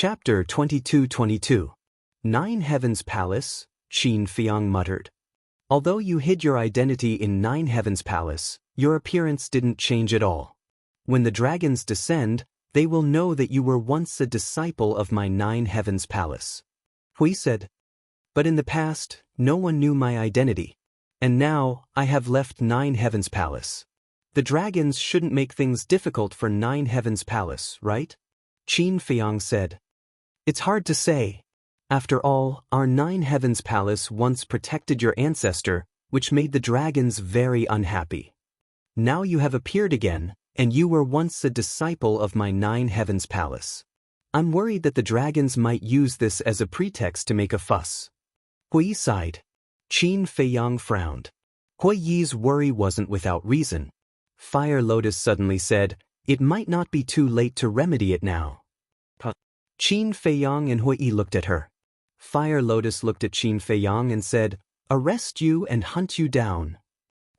Chapter 22-22. 9 Heavens Palace, Qin Feiyang muttered. Although you hid your identity in 9 Heavens Palace, your appearance didn't change at all. When the dragons descend, they will know that you were once a disciple of my 9 Heavens Palace. Hui said. But in the past, no one knew my identity. And now, I have left 9 Heavens Palace. The dragons shouldn't make things difficult for 9 Heavens Palace, right? Qin Feiyang said. It's hard to say. After all, our 9 Heavens Palace once protected your ancestor, which made the dragons very unhappy. Now you have appeared again, and you were once a disciple of my 9 Heavens Palace. I'm worried that the dragons might use this as a pretext to make a fuss. Hui sighed. Qin Feiyang frowned. Hui Yi's worry wasn't without reason. Fire Lotus suddenly said, it might not be too late to remedy it now. Qin Feiyang and Hui Yi looked at her. Fire Lotus looked at Qin Feiyang and said, arrest you and hunt you down.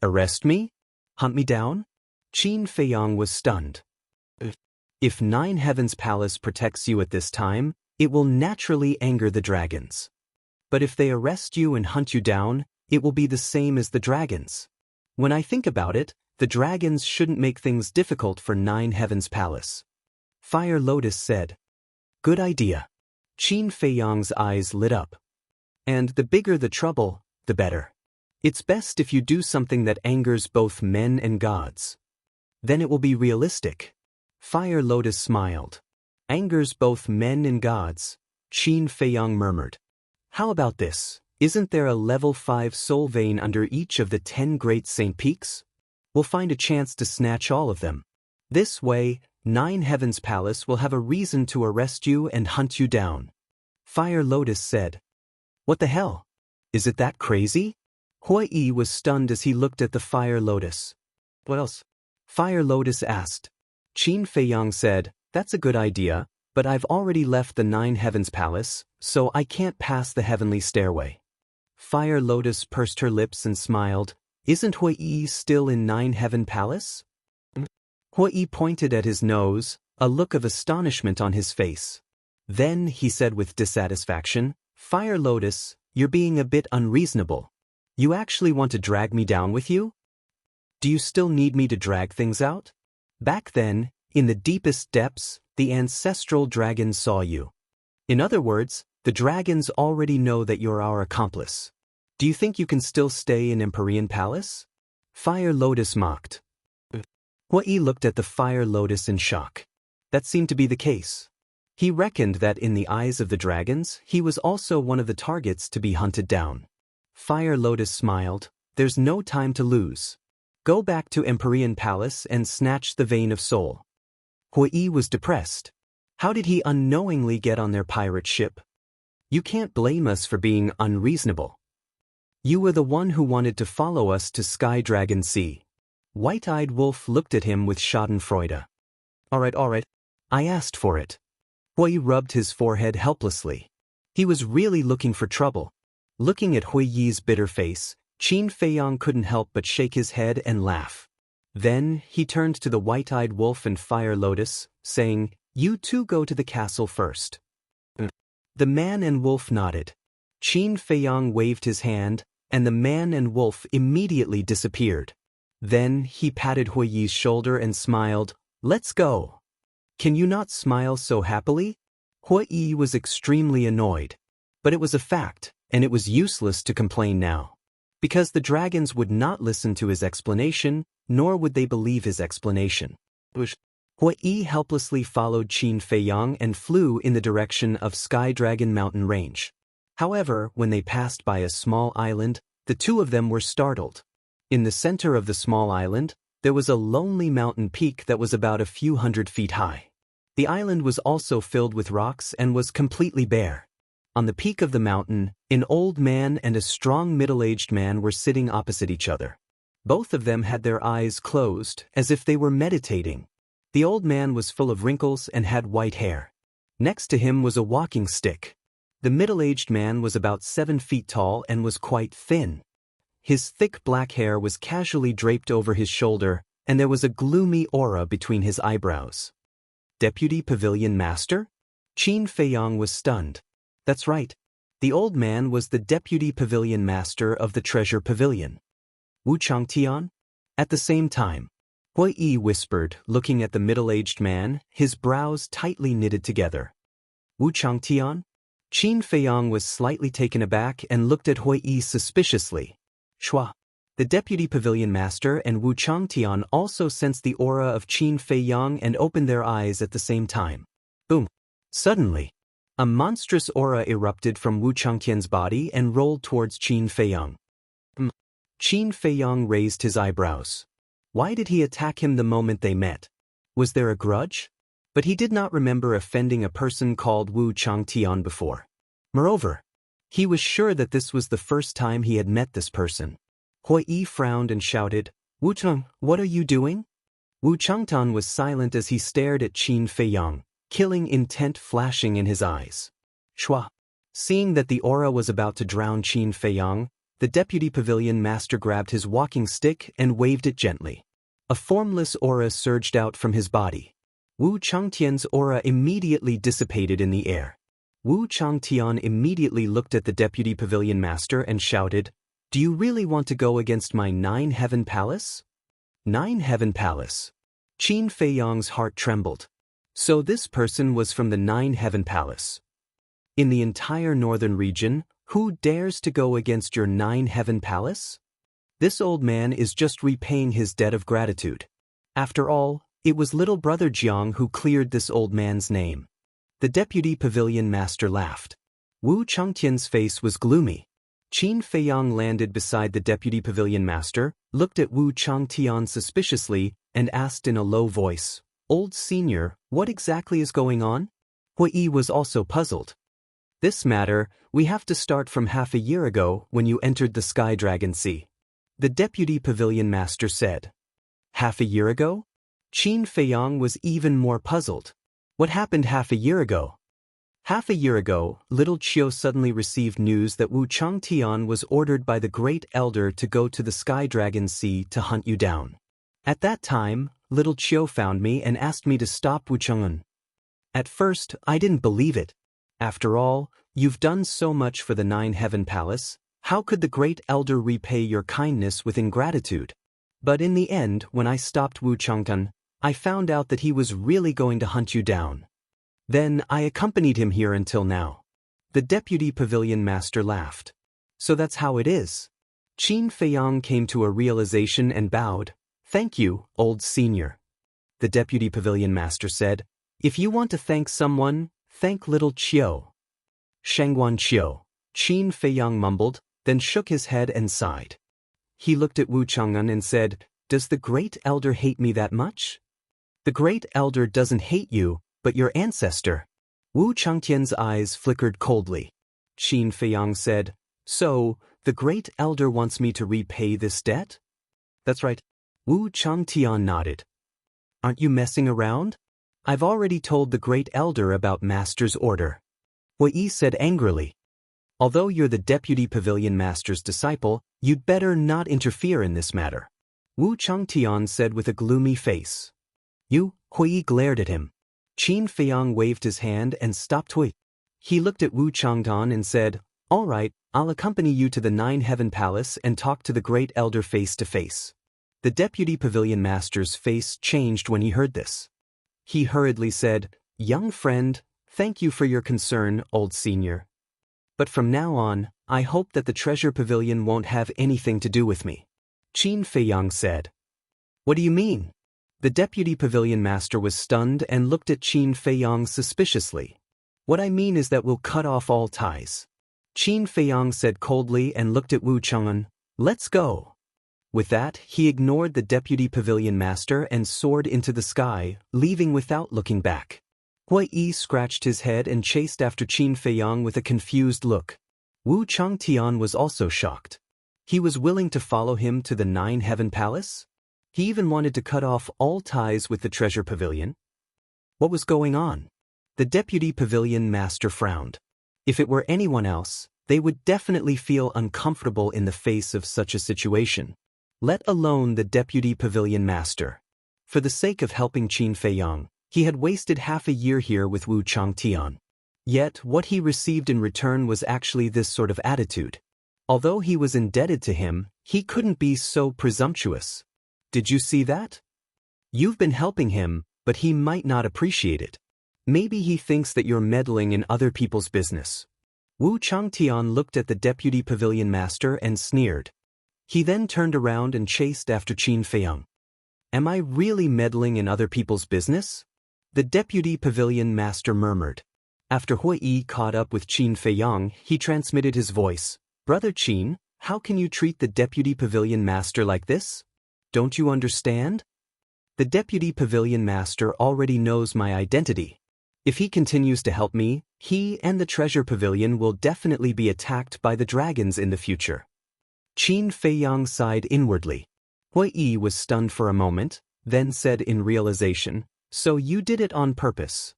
Arrest me? Hunt me down? Qin Feiyang was stunned. If 9 Heavens Palace protects you at this time, it will naturally anger the dragons. But if they arrest you and hunt you down, it will be the same as the dragons. When I think about it, the dragons shouldn't make things difficult for 9 Heavens Palace. Fire Lotus said. Good idea. Qin Feiyang's eyes lit up. And the bigger the trouble, the better. It's best if you do something that angers both men and gods. Then it will be realistic. Fire Lotus smiled. Angers both men and gods, Qin Feiyang murmured. How about this? Isn't there a level 5 soul vein under each of the 10 great saint peaks? We'll find a chance to snatch all of them. This way, 9 Heavens Palace will have a reason to arrest you and hunt you down. Fire Lotus said. What the hell? Is it that crazy? Hui Yi was stunned as he looked at the Fire Lotus. What else? Fire Lotus asked. Qin Feiyang said, that's a good idea, but I've already left the 9 Heavens Palace, so I can't pass the heavenly stairway. Fire Lotus pursed her lips and smiled. Isn't Hui Yi still in 9 Heaven Palace? Hui Yi pointed at his nose, a look of astonishment on his face. Then he said with dissatisfaction, Fire Lotus, you're being a bit unreasonable. You actually want to drag me down with you? Do you still need me to drag things out? Back then, in the deepest depths, the ancestral dragons saw you. In other words, the dragons already know that you're our accomplice. Do you think you can still stay in Empyrean Palace? Fire Lotus mocked. Hui Yi looked at the Fire Lotus in shock. That seemed to be the case. He reckoned that in the eyes of the dragons, he was also one of the targets to be hunted down. Fire Lotus smiled. There's no time to lose. Go back to Empyrean Palace and snatch the vein of soul. Hui Yi was depressed. How did he unknowingly get on their pirate ship? You can't blame us for being unreasonable. You were the one who wanted to follow us to Sky Dragon Sea. White-eyed Wolf looked at him with schadenfreude. All right. I asked for it. Hui rubbed his forehead helplessly. He was really looking for trouble. Looking at Hui Yi's bitter face, Qin Feiyang couldn't help but shake his head and laugh. Then he turned to the White-eyed Wolf and Fire Lotus, saying, You two go to the castle first. The man and wolf nodded. Qin Feiyang waved his hand, and the man and wolf immediately disappeared. Then he patted Hui Yi's shoulder and smiled, Let's go. Can you not smile so happily? Hui Yi was extremely annoyed. But it was a fact, and it was useless to complain now. Because the dragons would not listen to his explanation, nor would they believe his explanation. Hui Yi helplessly followed Qin Feiyang and flew in the direction of Sky Dragon Mountain Range. However, when they passed by a small island, the two of them were startled. In the center of the small island, there was a lonely mountain peak that was about a few hundred feet high. The island was also filled with rocks and was completely bare. On the peak of the mountain, an old man and a strong middle-aged man were sitting opposite each other. Both of them had their eyes closed, as if they were meditating. The old man was full of wrinkles and had white hair. Next to him was a walking stick. The middle-aged man was about 7 feet tall and was quite thin. His thick black hair was casually draped over his shoulder, and there was a gloomy aura between his eyebrows. Deputy Pavilion Master? Qin Feiyang was stunned. That's right. The old man was the deputy pavilion master of the treasure pavilion. Wu Changtian? At the same time, Hui Yi whispered, looking at the middle-aged man, his brows tightly knitted together. Wu Changtian? Qin Feiyang was slightly taken aback and looked at Hui Yi suspiciously. Shua. The deputy pavilion master and Wu Changtian also sensed the aura of Qin Feiyang and opened their eyes at the same time. Boom. Suddenly, a monstrous aura erupted from Wu Changtian's body and rolled towards Qin Feiyang. Qin Feiyang raised his eyebrows. Why did he attack him the moment they met? Was there a grudge? But he did not remember offending a person called Wu Changtian before. Moreover, he was sure that this was the first time he had met this person. Hui Yi frowned and shouted, Wu Chang, what are you doing? Wu Changtian was silent as he stared at Qin Feiyang, killing intent flashing in his eyes. Shua. Seeing that the aura was about to drown Qin Feiyang, the deputy pavilion master grabbed his walking stick and waved it gently. A formless aura surged out from his body. Wu Changtian's aura immediately dissipated in the air. Wu Changtian immediately looked at the deputy pavilion master and shouted, Do you really want to go against my 9-heaven palace? 9-heaven palace. Qin Feiyang's heart trembled. So this person was from the 9-heaven palace. In the entire northern region, who dares to go against your 9-heaven palace? This old man is just repaying his debt of gratitude. After all, it was little brother Jiang who cleared this old man's name. The deputy pavilion master laughed. Wu Changtian's face was gloomy. Qin Feiyang landed beside the deputy pavilion master, looked at Wu Changtian suspiciously, and asked in a low voice, Old senior, what exactly is going on? Hui Yi was also puzzled. This matter, we have to start from half a year ago when you entered the Sky Dragon Sea. The deputy pavilion master said. Half a year ago? Qin Feiyang was even more puzzled. What happened half a year ago? Half a year ago, little Chiu suddenly received news that Wu Changtian was ordered by the Great Elder to go to the Sky Dragon Sea to hunt you down. At that time, little Chiu found me and asked me to stop Wu Chang'an. At first, I didn't believe it. After all, you've done so much for the 9-heaven palace, how could the Great Elder repay your kindness with ingratitude? But in the end, when I stopped Wu Chang'an, I found out that he was really going to hunt you down. Then I accompanied him here until now. The deputy pavilion master laughed. So that's how it is. Qin Feiyang came to a realization and bowed. Thank you, old senior. The deputy pavilion master said, If you want to thank someone, thank little Chiu. Shangguan Chiu. Qin Feiyang mumbled, then shook his head and sighed. He looked at Wu Chang'an and said, Does the Great Elder hate me that much? The Great Elder doesn't hate you, but your ancestor. Wu Changtian's eyes flickered coldly. Qin Feiyang said, So, the Great Elder wants me to repay this debt? That's right. Wu Changtian nodded. Aren't you messing around? I've already told the Great Elder about Master's order. Hui Yi said angrily. Although you're the deputy pavilion master's disciple, you'd better not interfere in this matter. Wu Changtian said with a gloomy face. You? Hui Yi glared at him. Qin Feiyang waved his hand and stopped Hui. He looked at Wu Changtian and said, All right, I'll accompany you to the 9-heaven palace and talk to the Great Elder face to face. The deputy pavilion master's face changed when he heard this. He hurriedly said, Young friend, thank you for your concern, old senior. But from now on, I hope that the treasure pavilion won't have anything to do with me. Qin Feiyang said. What do you mean? The deputy pavilion master was stunned and looked at Qin Feiyang suspiciously. What I mean is that we'll cut off all ties. Qin Feiyang said coldly and looked at Wu Chang'an. Let's go. With that, he ignored the deputy pavilion master and soared into the sky, leaving without looking back. Hui Yi scratched his head and chased after Qin Feiyang with a confused look. Wu Changtian was also shocked. He was willing to follow him to the 9-heaven palace? He even wanted to cut off all ties with the treasure pavilion? What was going on? The deputy pavilion master frowned. If it were anyone else, they would definitely feel uncomfortable in the face of such a situation. Let alone the deputy pavilion master. For the sake of helping Qin Feiyang, he had wasted half a year here with Wu Changtian. Yet what he received in return was actually this sort of attitude. Although he was indebted to him, he couldn't be so presumptuous. Did you see that? You've been helping him, but he might not appreciate it. Maybe he thinks that you're meddling in other people's business. Wu Changtian looked at the deputy pavilion master and sneered. He then turned around and chased after Qin Feiyang. Am I really meddling in other people's business? The deputy pavilion master murmured. After Hui Yi caught up with Qin Feiyang, he transmitted his voice. Brother Qin, how can you treat the deputy pavilion master like this? Don't you understand? The deputy pavilion master already knows my identity. If he continues to help me, he and the treasure pavilion will definitely be attacked by the dragons in the future. Qin Feiyang sighed inwardly. Hui Yi was stunned for a moment, then said in realization, so you did it on purpose.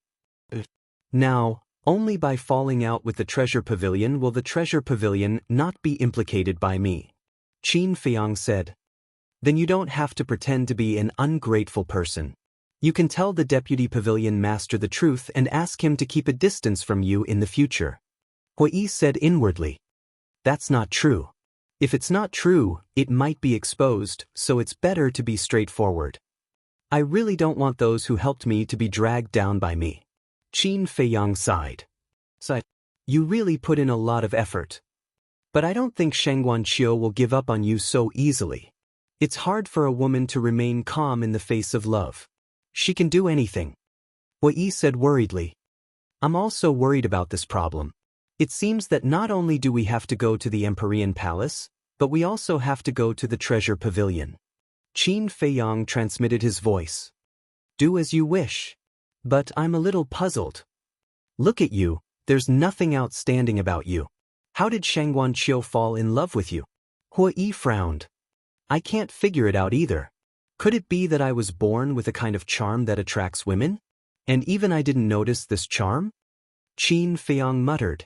Now, only by falling out with the treasure pavilion will the treasure pavilion not be implicated by me. Qin Feiyang said. Then you don't have to pretend to be an ungrateful person. You can tell the deputy pavilion master the truth and ask him to keep a distance from you in the future. Hui Yi said inwardly. That's not true. If it's not true, it might be exposed, so it's better to be straightforward. I really don't want those who helped me to be dragged down by me. Qin Feiyang sighed. You really put in a lot of effort. But I don't think Shangguan Qiu will give up on you so easily. It's hard for a woman to remain calm in the face of love. She can do anything. Hui Yi said worriedly. I'm also worried about this problem. It seems that not only do we have to go to the Empyrean Palace, but we also have to go to the Treasure Pavilion. Qin Feiyang transmitted his voice. Do as you wish. But I'm a little puzzled. Look at you, there's nothing outstanding about you. How did Shangguan Qiu fall in love with you? Hui Yi frowned. I can't figure it out either. Could it be that I was born with a kind of charm that attracts women? And even I didn't notice this charm? Qin Feiyang muttered.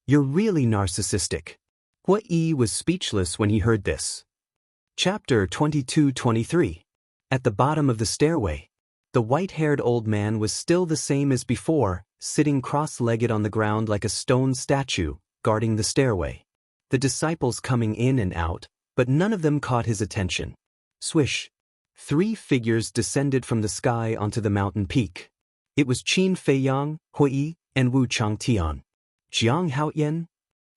You're really narcissistic. Hui Yi was speechless when he heard this. Chapter 22-23. At the bottom of the stairway. The white-haired old man was still the same as before, sitting cross-legged on the ground like a stone statue, guarding the stairway. The disciples coming in and out, but none of them caught his attention. Swish. 3 figures descended from the sky onto the mountain peak. It was Qin Feiyang, Hui Yi, and Wu Changtian. Jiang Haoyan?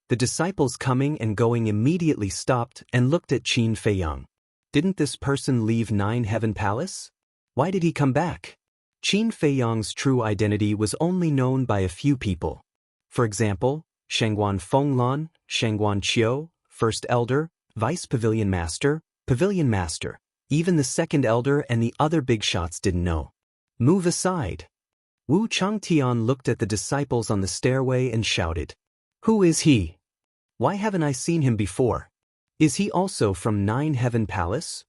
The disciples coming and going immediately stopped and looked at Qin Feiyang. Didn't this person leave Nine Heaven Palace? Why did he come back? Qin Feiyang's true identity was only known by a few people. For example, Shangguan Fenglan, Shangguan Qiu, First Elder, Vice Pavilion Master, even the Second Elder and the other big shots didn't know. Move aside. Wu Changtian looked at the disciples on the stairway and shouted. Who is he? Why haven't I seen him before? Is he also from Nine Heaven Palace?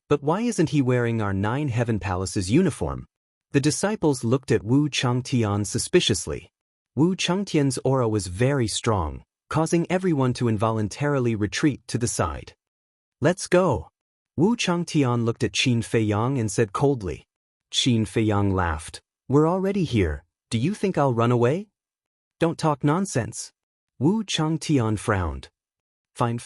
But why isn't he wearing our Nine Heaven Palace's uniform? The disciples looked at Wu Changtian suspiciously. Wu Changtian's aura was very strong, causing everyone to involuntarily retreat to the side. Let's go. Wu Changtian looked at Qin Feiyang and said coldly. Qin Feiyang laughed. We're already here. Do you think I'll run away? Don't talk nonsense. Wu Changtian frowned. Fine.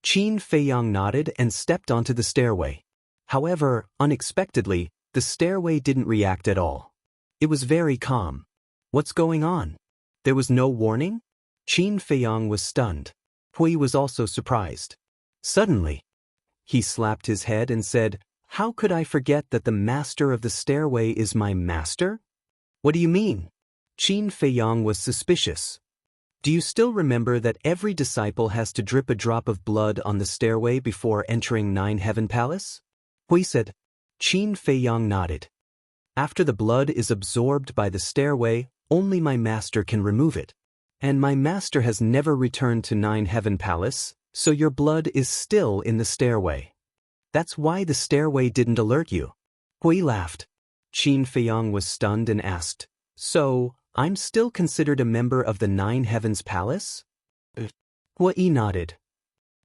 Qin Feiyang nodded and stepped onto the stairway. However, unexpectedly, the stairway didn't react at all. It was very calm. What's going on? There was no warning? Qin Feiyang was stunned. Hui was also surprised. Suddenly, he slapped his head and said, How could I forget that the master of the stairway is my master? What do you mean? Qin Feiyang was suspicious. Do you still remember that every disciple has to drip a drop of blood on the stairway before entering Nine Heaven Palace? Hui said. Qin Feiyang nodded. After the blood is absorbed by the stairway, only my master can remove it. And my master has never returned to Nine Heaven Palace, so your blood is still in the stairway. That's why the stairway didn't alert you. Hui laughed. Qin Feiyang was stunned and asked, So, I'm still considered a member of the Nine Heavens Palace? Hui nodded.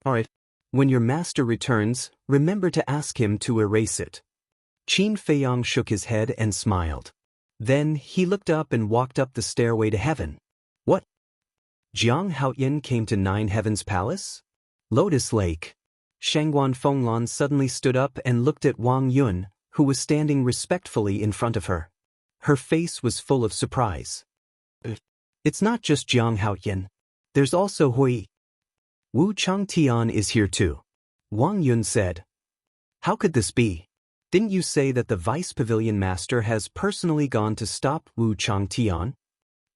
Alright. When your master returns, remember to ask him to erase it. Qin Feiyang shook his head and smiled. Then he looked up and walked up the stairway to heaven. What? Jiang Haoyan came to Nine Heavens Palace? Lotus Lake. Shangguan Fenglan suddenly stood up and looked at Wang Yun, who was standing respectfully in front of her. Her face was full of surprise. It's not just Jiang Haoyan. There's also Hui. Wu Changtian is here too. Wang Yun said. How could this be? Didn't you say that the Vice Pavilion Master has personally gone to stop Wu Changtian?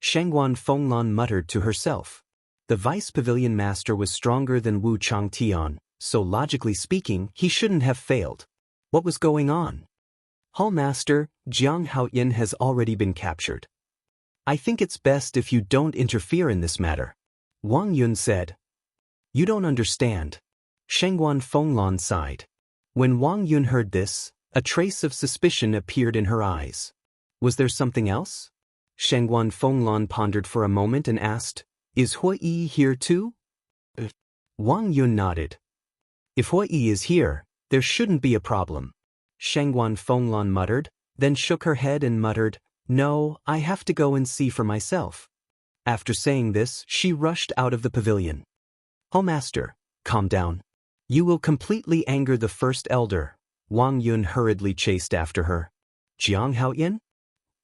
Shangguan Fenglan muttered to herself. The Vice Pavilion Master was stronger than Wu Changtian, so logically speaking, he shouldn't have failed. What was going on? Hall Master, Jiang Haoyan has already been captured. I think it's best if you don't interfere in this matter. Wang Yun said. You don't understand. Shangguan Fenglan sighed. When Wang Yun heard this, a trace of suspicion appeared in her eyes. Was there something else? Shangguan Fenglan pondered for a moment and asked, Is Hui here too? Wang Yun nodded. If Hui is here, there shouldn't be a problem. Shangguan Fenglan muttered, then shook her head and muttered, No, I have to go and see for myself. After saying this, she rushed out of the pavilion. Oh Master, calm down. You will completely anger the First Elder. Wang Yun hurriedly chased after her. Jiang Haoyan?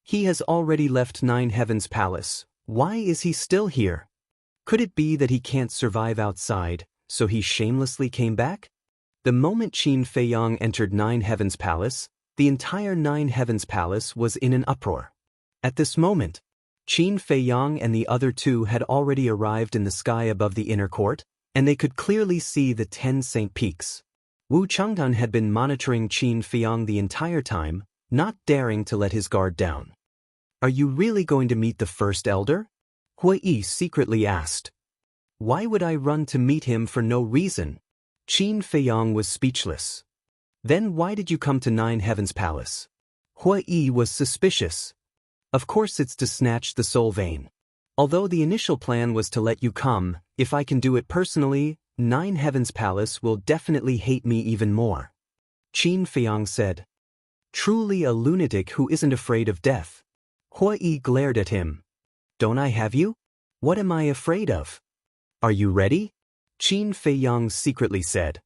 He has already left Nine Heavens Palace. Why is he still here? Could it be that he can't survive outside, so he shamelessly came back? The moment Qin Feiyang entered Nine Heavens Palace, the entire Nine Heavens Palace was in an uproar. At this moment, Qin Feiyang and the other two had already arrived in the sky above the inner court, and they could clearly see the 10 Saint Peaks. Wu Changdan had been monitoring Qin Feiyang the entire time, not daring to let his guard down. Are you really going to meet the First Elder? Hui Yi secretly asked. Why would I run to meet him for no reason? Qin Feiyang was speechless. Then why did you come to Nine Heavens Palace? Hui Yi was suspicious. Of course it's to snatch the soul vein. Although the initial plan was to let you come, if I can do it personally, Nine Heavens Palace will definitely hate me even more. Qin Feiyang said. Truly a lunatic who isn't afraid of death. Hui Yi glared at him. Don't I have you? What am I afraid of? Are you ready? Qin Feiyang secretly said.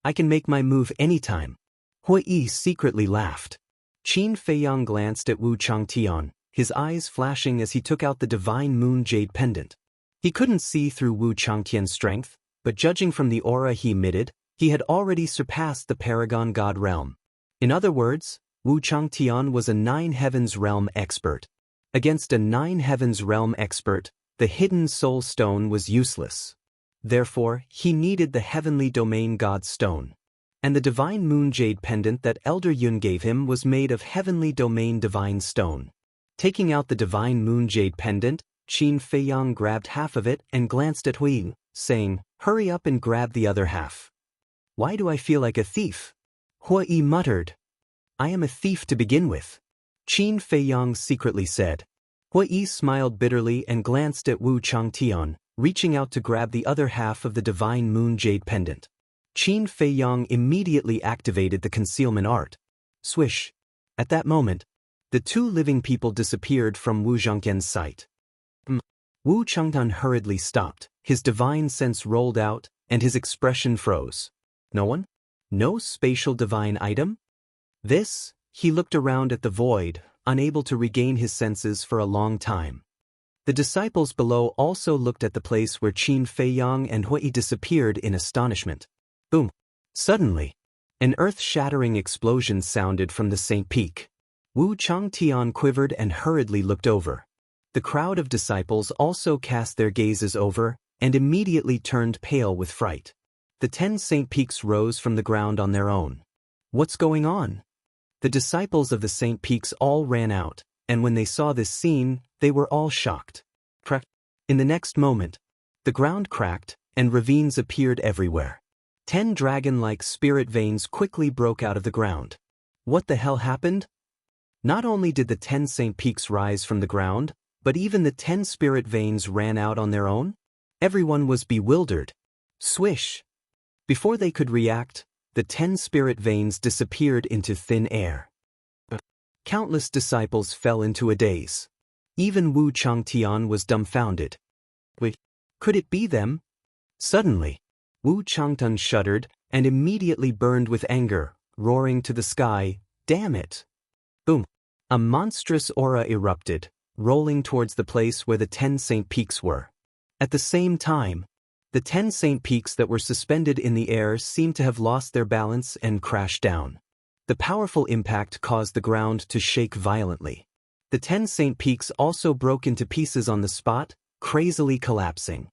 I can make my move anytime. Hui Yi secretly laughed. Qin Feiyang glanced at Wu Changtian, his eyes flashing as he took out the divine moon jade pendant. He couldn't see through Wu Changtian's strength, but judging from the aura he emitted, he had already surpassed the Paragon God realm. In other words, Wu Changtian was a Nine Heavens realm expert. Against a Nine Heavens realm expert, the hidden soul stone was useless. Therefore, he needed the heavenly domain God stone. And the divine moon jade pendant that Elder Yun gave him was made of heavenly domain divine stone. Taking out the divine moon jade pendant, Qin Feiyang grabbed half of it and glanced at Hui, saying, Hurry up and grab the other half. Why do I feel like a thief? Hui Yi muttered. I am a thief to begin with. Qin Feiyang secretly said. Hui Yi smiled bitterly and glanced at Wu Changtian, reaching out to grab the other half of the divine moon jade pendant. Qin Feiyang immediately activated the concealment art. Swish. At that moment, the two living people disappeared from Wu Zhangqian's sight. Wu Changdan hurriedly stopped, his divine sense rolled out, and his expression froze. No one? No spatial divine item? This? He looked around at the void, unable to regain his senses for a long time. The disciples below also looked at the place where Qin Feiyang and Hui Yi disappeared in astonishment. Boom! Suddenly, an earth-shattering explosion sounded from the Saint Peak. Wu Changtian quivered and hurriedly looked over. The crowd of disciples also cast their gazes over, and immediately turned pale with fright. The 10 Saint Peaks rose from the ground on their own. What's going on? The disciples of the Saint Peaks all ran out, and when they saw this scene, they were all shocked. Crack! In the next moment, the ground cracked, and ravines appeared everywhere. 10 dragon-like spirit veins quickly broke out of the ground. What the hell happened? Not only did the 10 Saint Peaks rise from the ground, but even the 10 spirit veins ran out on their own? Everyone was bewildered. Swish! Before they could react, the 10 spirit veins disappeared into thin air. Countless disciples fell into a daze. Even Wu Changtian was dumbfounded. Wait, could it be them? Suddenly, Wu Changtian shuddered and immediately burned with anger, roaring to the sky, "Damn it!" Boom! A monstrous aura erupted, rolling towards the place where the 10 Saint Peaks were. At the same time, the 10 Saint Peaks that were suspended in the air seemed to have lost their balance and crashed down. The powerful impact caused the ground to shake violently. The 10 Saint Peaks also broke into pieces on the spot, crazily collapsing.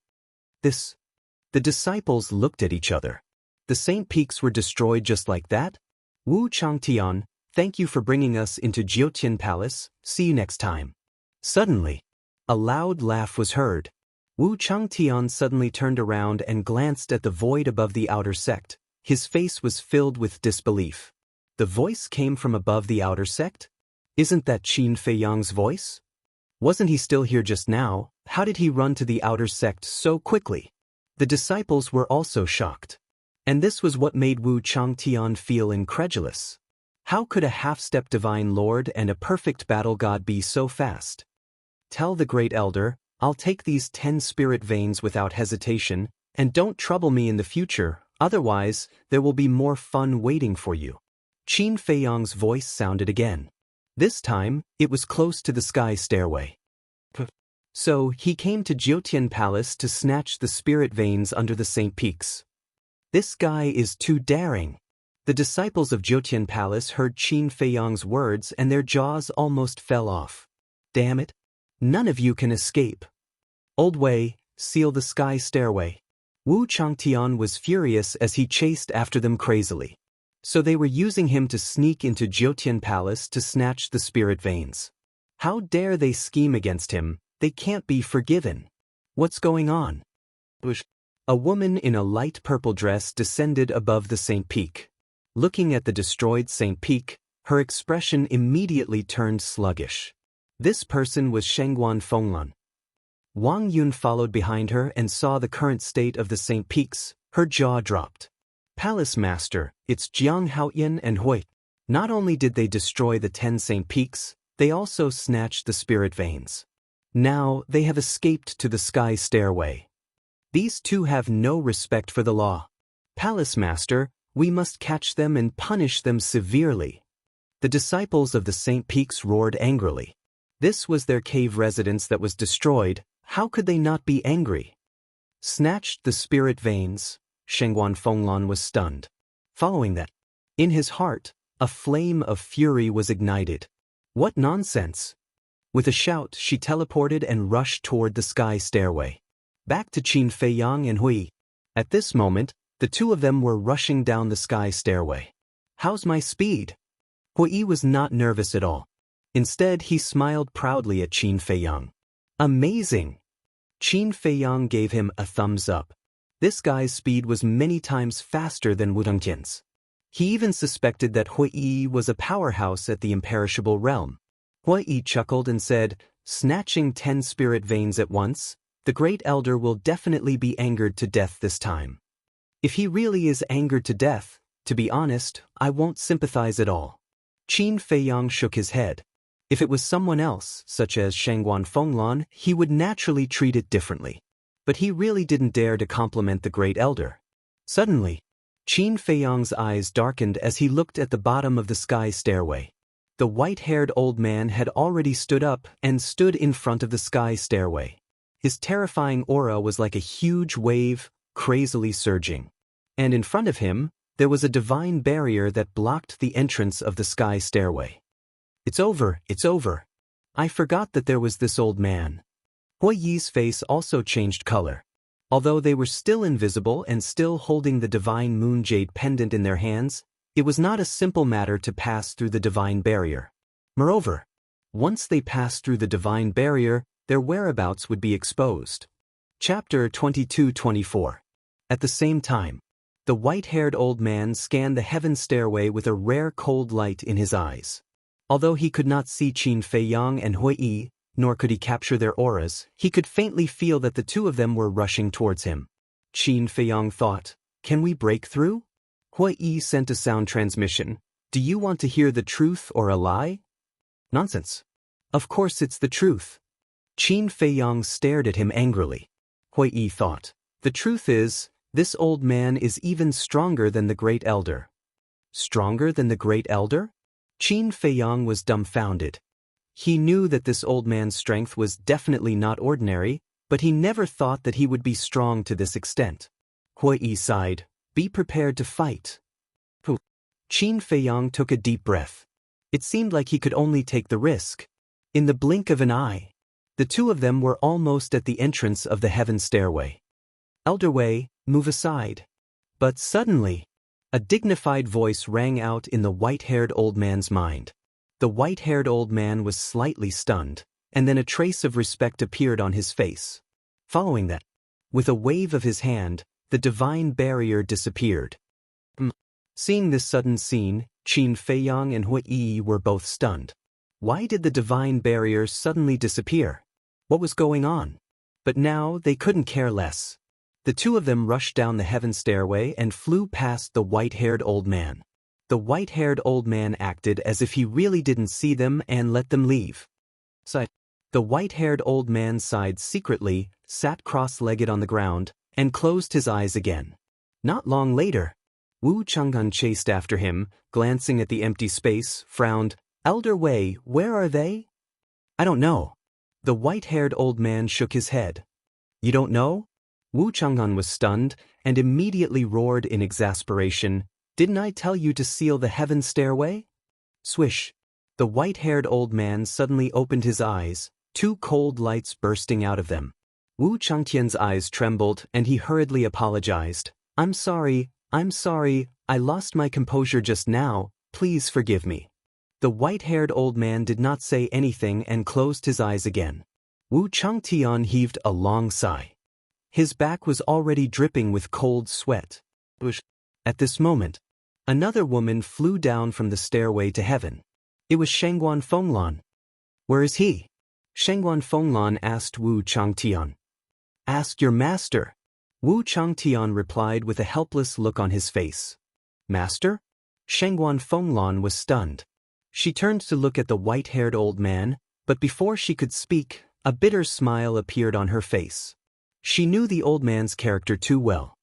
The disciples looked at each other. The Saint Peaks were destroyed just like that? Wu Changtian, thank you for bringing us into Jiutian Palace, see you next time. Suddenly, a loud laugh was heard. Wu Changtian suddenly turned around and glanced at the void above the outer sect. His face was filled with disbelief. The voice came from above the outer sect? Isn't that Qin Feiyang's voice? Wasn't he still here just now? How did he run to the outer sect so quickly? The disciples were also shocked. And this was what made Wu Changtian feel incredulous. How could a half-step divine lord and a perfect battle god be so fast? Tell the great elder, I'll take these 10 spirit veins without hesitation, and don't trouble me in the future, otherwise there will be more fun waiting for you. Qin Feiyang's voice sounded again. This time, it was close to the sky stairway. So, he came to Jiutian Palace to snatch the spirit veins under the Saint Peaks. This guy is too daring. The disciples of Jiutian Palace heard Qin Feiyang's words and their jaws almost fell off. Damn it! None of you can escape. Old Wei, seal the sky stairway. Wu Changtian was furious as he chased after them crazily. So they were using him to sneak into Jiutian Palace to snatch the spirit veins. How dare they scheme against him? They can't be forgiven. What's going on? A woman in a light purple dress descended above the Saint Peak. Looking at the destroyed Saint Peak, her expression immediately turned sluggish. This person was Shengguan Fenglan. Wang Yun followed behind her and saw the current state of the Saint Peaks. Her jaw dropped. Palace Master, it's Jiang Haoyan and Hui. Not only did they destroy the 10 Saint Peaks, they also snatched the spirit veins. Now they have escaped to the sky stairway. These two have no respect for the law. Palace Master, we must catch them and punish them severely. The disciples of the Saint Peaks roared angrily. This was their cave residence that was destroyed. How could they not be angry? Snatched the spirit veins. Shengguan Fenglan was stunned. Following that, in his heart, a flame of fury was ignited. What nonsense! With a shout, she teleported and rushed toward the sky stairway. Back to Qin Feiyang and Hui. At this moment, the two of them were rushing down the sky stairway. How's my speed? Hui was not nervous at all. Instead, he smiled proudly at Qin Feiyang. Amazing! Qin Feiyang gave him a thumbs up. This guy's speed was many times faster than Wu Changtian's. He even suspected that Hui was a powerhouse at the imperishable realm. Hui chuckled and said, snatching 10 spirit veins at once, the great elder will definitely be angered to death this time. If he really is angered to death, to be honest, I won't sympathize at all. Qin Feiyang shook his head. If it was someone else, such as Shengguan Fenglan, he would naturally treat it differently. But he really didn't dare to compliment the great elder. Suddenly, Qin Feiyang's eyes darkened as he looked at the bottom of the sky stairway. The white-haired old man had already stood up and stood in front of the sky stairway. His terrifying aura was like a huge wave, crazily surging. And in front of him, there was a divine barrier that blocked the entrance of the sky stairway. It's over, it's over. I forgot that there was this old man. Hui Yi's face also changed color. Although they were still invisible and still holding the divine moon jade pendant in their hands, it was not a simple matter to pass through the divine barrier. Moreover, once they passed through the divine barrier, their whereabouts would be exposed. Chapter 22-24. At the same time, the white-haired old man scanned the heaven stairway with a rare cold light in his eyes. Although he could not see Qin Feiyang and Hui Yi, nor could he capture their auras, he could faintly feel that the two of them were rushing towards him. Qin Feiyang thought, can we break through? Hui Yi sent a sound transmission. Do you want to hear the truth or a lie? Nonsense. Of course it's the truth. Qin Feiyang stared at him angrily. Hui Yi thought. The truth is, this old man is even stronger than the Great Elder. Stronger than the Great Elder? Qin Feiyang was dumbfounded. He knew that this old man's strength was definitely not ordinary, but he never thought that he would be strong to this extent. Hui Yi sighed. Be prepared to fight. Qin Feiyang took a deep breath. It seemed like he could only take the risk. In the blink of an eye, the two of them were almost at the entrance of the heaven stairway. Elder Wei, move aside. But suddenly, a dignified voice rang out in the white-haired old man's mind. The white-haired old man was slightly stunned, and then a trace of respect appeared on his face. Following that, with a wave of his hand, the divine barrier disappeared. Seeing this sudden scene, Qin Feiyang and Hui Yi were both stunned. Why did the divine barrier suddenly disappear? What was going on? But now they couldn't care less. The two of them rushed down the heaven stairway and flew past the white-haired old man. The white-haired old man acted as if he really didn't see them and let them leave. The white-haired old man sighed secretly, sat cross-legged on the ground, and closed his eyes again. Not long later, Wu Chang'an chased after him, glancing at the empty space, frowned. Elder Wei, where are they? I don't know. The white-haired old man shook his head. You don't know? Wu Chang'an was stunned, and immediately roared in exasperation. Didn't I tell you to seal the heaven stairway? Swish. The white-haired old man suddenly opened his eyes, two cold lights bursting out of them. Wu Changtian's eyes trembled, and he hurriedly apologized. I'm sorry, I lost my composure just now, please forgive me. The white-haired old man did not say anything and closed his eyes again. Wu Changtian heaved a long sigh. His back was already dripping with cold sweat. At this moment, another woman flew down from the stairway to heaven. It was Shangguan Fenglan. Where is he? Shangguan Fenglan asked Wu Changtian. Ask your master. Wu Changtian replied with a helpless look on his face. Master? Shangguan Fenglan was stunned. She turned to look at the white-haired old man, but before she could speak, a bitter smile appeared on her face. She knew the old man's character too well.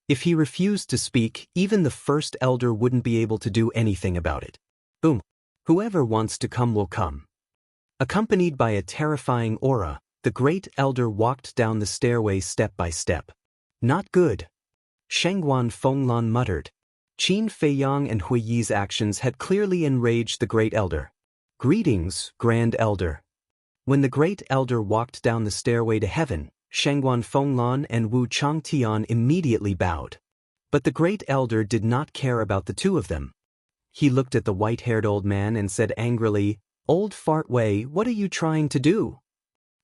If he refused to speak, even the first elder wouldn't be able to do anything about it. Boom. Whoever wants to come will come. Accompanied by a terrifying aura, the great elder walked down the stairway step by step. Not good. Shangguan Fenglan muttered. Qin Feiyang and Hui Yi's actions had clearly enraged the great elder. Greetings, Grand Elder. When the great elder walked down the stairway to heaven, Shangguan Fenglan and Wu Changtian immediately bowed. But the great elder did not care about the two of them. He looked at the white-haired old man and said angrily, Old Fart Wei, what are you trying to do?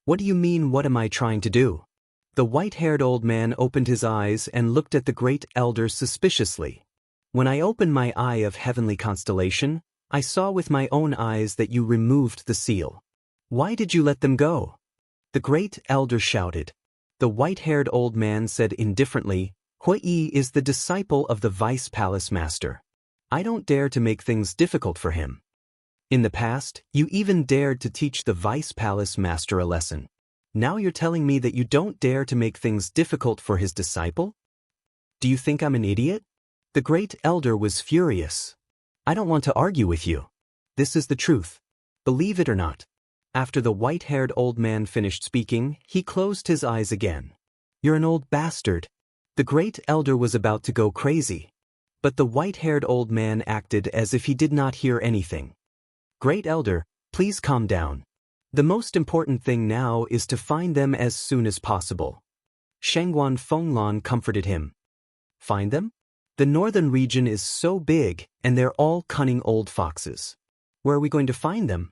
What do you mean, what am I trying to do? The white-haired old man opened his eyes and looked at the great elder suspiciously. When I opened my eye of heavenly constellation, I saw with my own eyes that you removed the seal. Why did you let them go? The great elder shouted. The white-haired old man said indifferently, Hui Yi is the disciple of the Vice Palace Master. I don't dare to make things difficult for him. In the past, you even dared to teach the Vice Palace Master a lesson. Now you're telling me that you don't dare to make things difficult for his disciple? Do you think I'm an idiot? The great elder was furious. I don't want to argue with you. This is the truth. Believe it or not. After the white-haired old man finished speaking, he closed his eyes again. You're an old bastard. The great elder was about to go crazy. But the white-haired old man acted as if he did not hear anything. Great elder, please calm down. The most important thing now is to find them as soon as possible. Shangguan Fenglan comforted him. Find them? The northern region is so big, and they're all cunning old foxes. Where are we going to find them?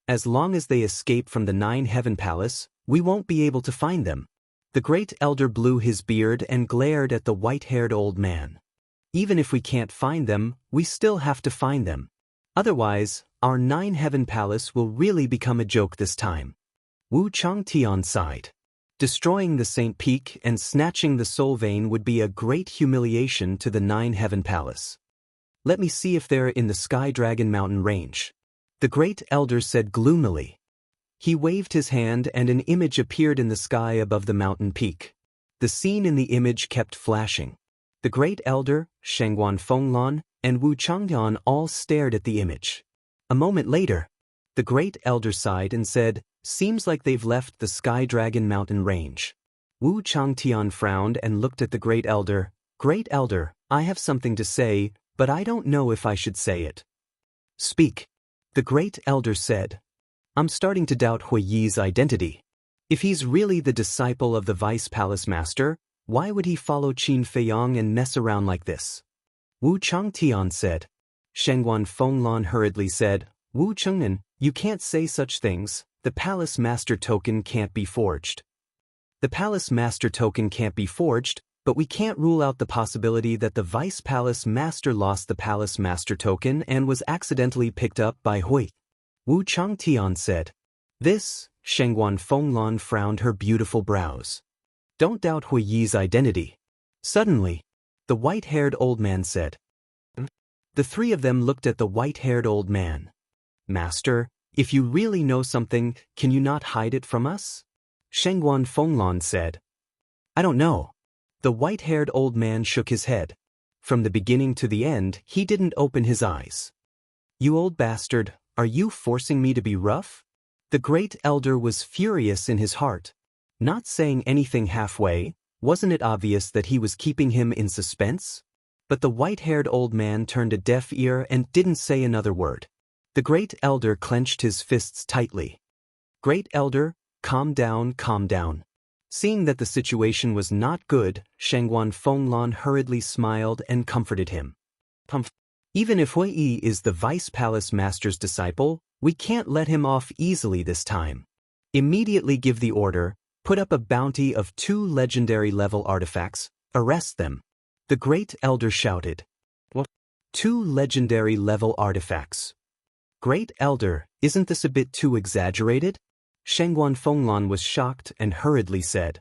As long as they escape from the Nine Heaven Palace, we won't be able to find them. The great elder blew his beard and glared at the white-haired old man. Even if we can't find them, we still have to find them. Otherwise, our Nine Heaven Palace will really become a joke this time. Wu Changtian sighed. Destroying the Saint Peak and snatching the soul vein would be a great humiliation to the Nine Heaven Palace. Let me see if they're in the Sky Dragon Mountain range. The great elder said gloomily. He waved his hand and an image appeared in the sky above the mountain peak. The scene in the image kept flashing. The great elder, Shengguan Fenglan, and Wu Changtian all stared at the image. A moment later, the great elder sighed and said, "Seems like they've left the Sky Dragon mountain range." Wu Changtian frowned and looked at the great elder. "Great elder, I have something to say, but I don't know if I should say it." "Speak," the great elder said. "I'm starting to doubt Hui Yi's identity. If he's really the disciple of the Vice Palace Master, why would he follow Qin Feiyang and mess around like this?" Wu Changtian said. Shengguan Fenglan hurriedly said, "Wu Chengnan, you can't say such things. The Palace Master token can't be forged." "The Palace Master token can't be forged, but we can't rule out the possibility that the Vice Palace Master lost the Palace Master token and was accidentally picked up by Hui," Wu Changtian said. This, Shengguan Fenglan frowned her beautiful brows. "Don't doubt Hui Yi's identity." Suddenly, the white-haired old man said. The three of them looked at the white-haired old man. "Master, if you really know something, can you not hide it from us?" Shengguan Fenglan said. "I don't know." The white-haired old man shook his head. From the beginning to the end, he didn't open his eyes. "You old bastard, are you forcing me to be rough?" The great elder was furious in his heart. Not saying anything halfway, wasn't it obvious that he was keeping him in suspense? But the white-haired old man turned a deaf ear and didn't say another word. The great elder clenched his fists tightly. "Great elder, calm down, calm down." Seeing that the situation was not good, Shengguan Fenglan hurriedly smiled and comforted him. "Even if Hui Yi is the Vice Palace Master's disciple, we can't let him off easily this time. Immediately give the order, put up a bounty of 2 legendary level artifacts, arrest them." The great elder shouted. "What? 2 legendary level artifacts? Great elder, isn't this a bit too exaggerated?" Shengguan Fenglan was shocked and hurriedly said.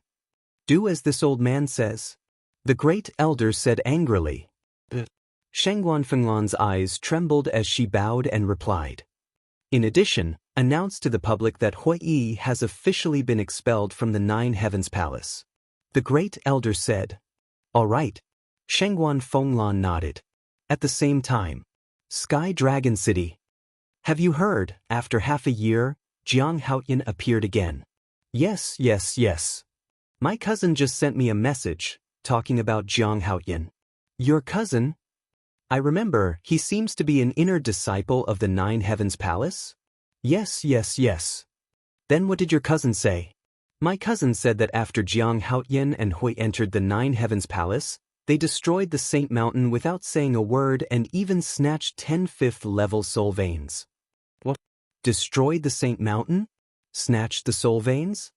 "Do as this old man says." The great elder said angrily. Shengguan Fenglan's eyes trembled as she bowed and replied. "In addition, announce to the public that Hui Yi has officially been expelled from the 9 Heavens Palace." The great elder said. "All right." Shengguan Fenglan nodded. At the same time, Sky Dragon City. "Have you heard, after half a year, Jiang Haoyan appeared again?" Yes. My cousin just sent me a message, talking about Jiang Haoyan." "Your cousin?" "I remember, he seems to be an inner disciple of the 9 Heavens Palace?" Yes. "Then what did your cousin say?" "My cousin said that after Jiang Haoyan and Hui entered the 9 Heavens Palace, they destroyed the Saint Mountain without saying a word and even snatched 10 5th-level soul veins." "What? Destroyed the Saint Mountain? Snatched the soul veins?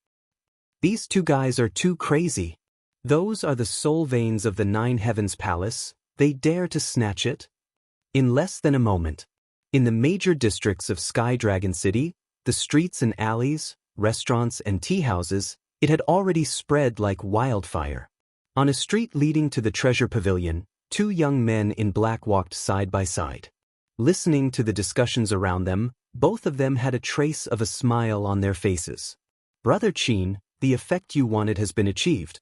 These 2 guys are too crazy. Those are the soul veins of the 9 Heavens Palace. They dare to snatch it?" In less than a moment, in the major districts of Sky Dragon City, the streets and alleys, restaurants and tea houses, it had already spread like wildfire. On a street leading to the treasure pavilion, 2 young men in black walked side by side. Listening to the discussions around them, both of them had a trace of a smile on their faces. "Brother Qin, the effect you wanted has been achieved."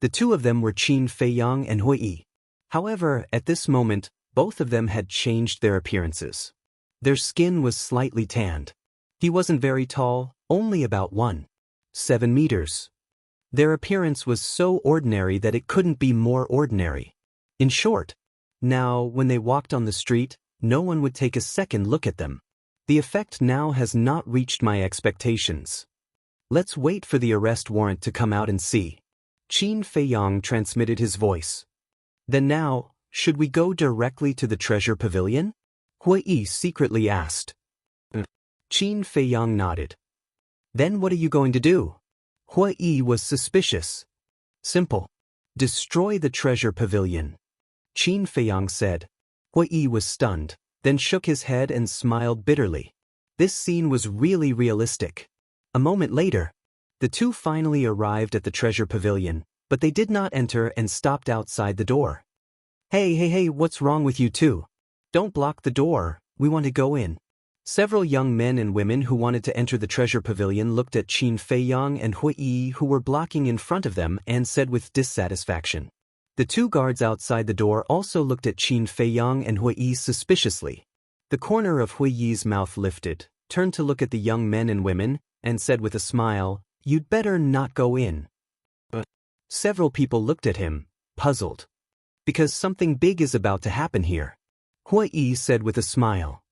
The 2 of them were Qin Feiyang and Hui Yi. However, at this moment, both of them had changed their appearances. Their skin was slightly tanned. He wasn't very tall, only about 1.7 meters. Their appearance was so ordinary that it couldn't be more ordinary. In short, now, when they walked on the street, no one would take a second look at them. The effect now has not reached my expectations. Let's wait for the arrest warrant to come out and see. Qin Feiyang transmitted his voice. Then now, should we go directly to the treasure pavilion? Hui Yi secretly asked. Qin Feiyang nodded. Then what are you going to do? Hui Yi was suspicious. Simple. Destroy the treasure pavilion. Qin Feiyang said. Hui Yi was stunned, then shook his head and smiled bitterly. This scene was really realistic. A moment later, the 2 finally arrived at the treasure pavilion, but they did not enter and stopped outside the door. Hey, what's wrong with you 2? Don't block the door, we want to go in. Several young men and women who wanted to enter the treasure pavilion looked at Qin Feiyang and Hui Yi, who were blocking in front of them, and said with dissatisfaction. The two guards outside the door also looked at Qin Feiyang and Hui Yi suspiciously. The corner of Hui Yi's mouth lifted, turned to look at the young men and women, and said with a smile, "You'd better not go in." But several people looked at him, puzzled. "Because something big is about to happen here," Hui Yi said with a smile.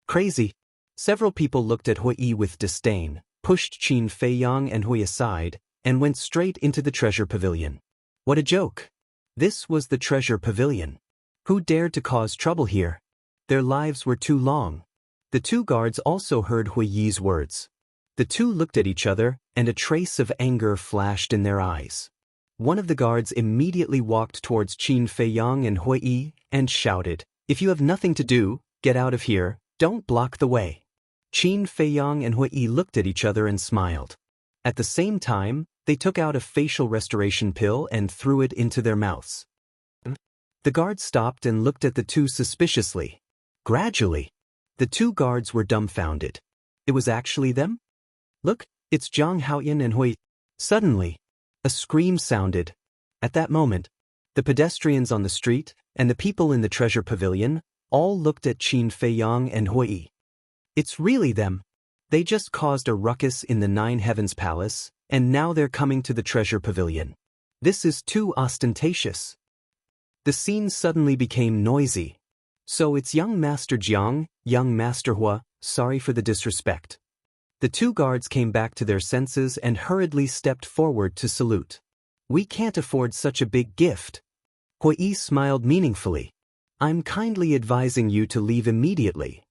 "Crazy." Several people looked at Hui Yi with disdain, pushed Qin Feiyang and Hui aside, and went straight into the treasure pavilion. What a joke! This was the treasure pavilion. Who dared to cause trouble here? Their lives were too long. The two guards also heard Hui Yi's words. The two looked at each other, and a trace of anger flashed in their eyes. One of the guards immediately walked towards Qin Feiyang and Hui Yi and shouted, "If you have nothing to do, get out of here, don't block the way." Qin Feiyang and Hui Yi looked at each other and smiled. At the same time, they took out a facial restoration pill and threw it into their mouths. The guards stopped and looked at the two suspiciously. Gradually, the two guards were dumbfounded. It was actually them? "Look, it's Jiang Haoyan and Hui." Suddenly, a scream sounded. At that moment, the pedestrians on the street and the people in the treasure pavilion all looked at Qin Feiyang and Hui Yi. It's really them. They just caused a ruckus in the Nine Heavens Palace, and now they're coming to the treasure pavilion. This is too ostentatious. The scene suddenly became noisy. "So it's young Master Jiang, young Master Hua, sorry for the disrespect." The two guards came back to their senses and hurriedly stepped forward to salute. "We can't afford such a big gift." Hui Yi smiled meaningfully. "I'm kindly advising you to leave immediately,"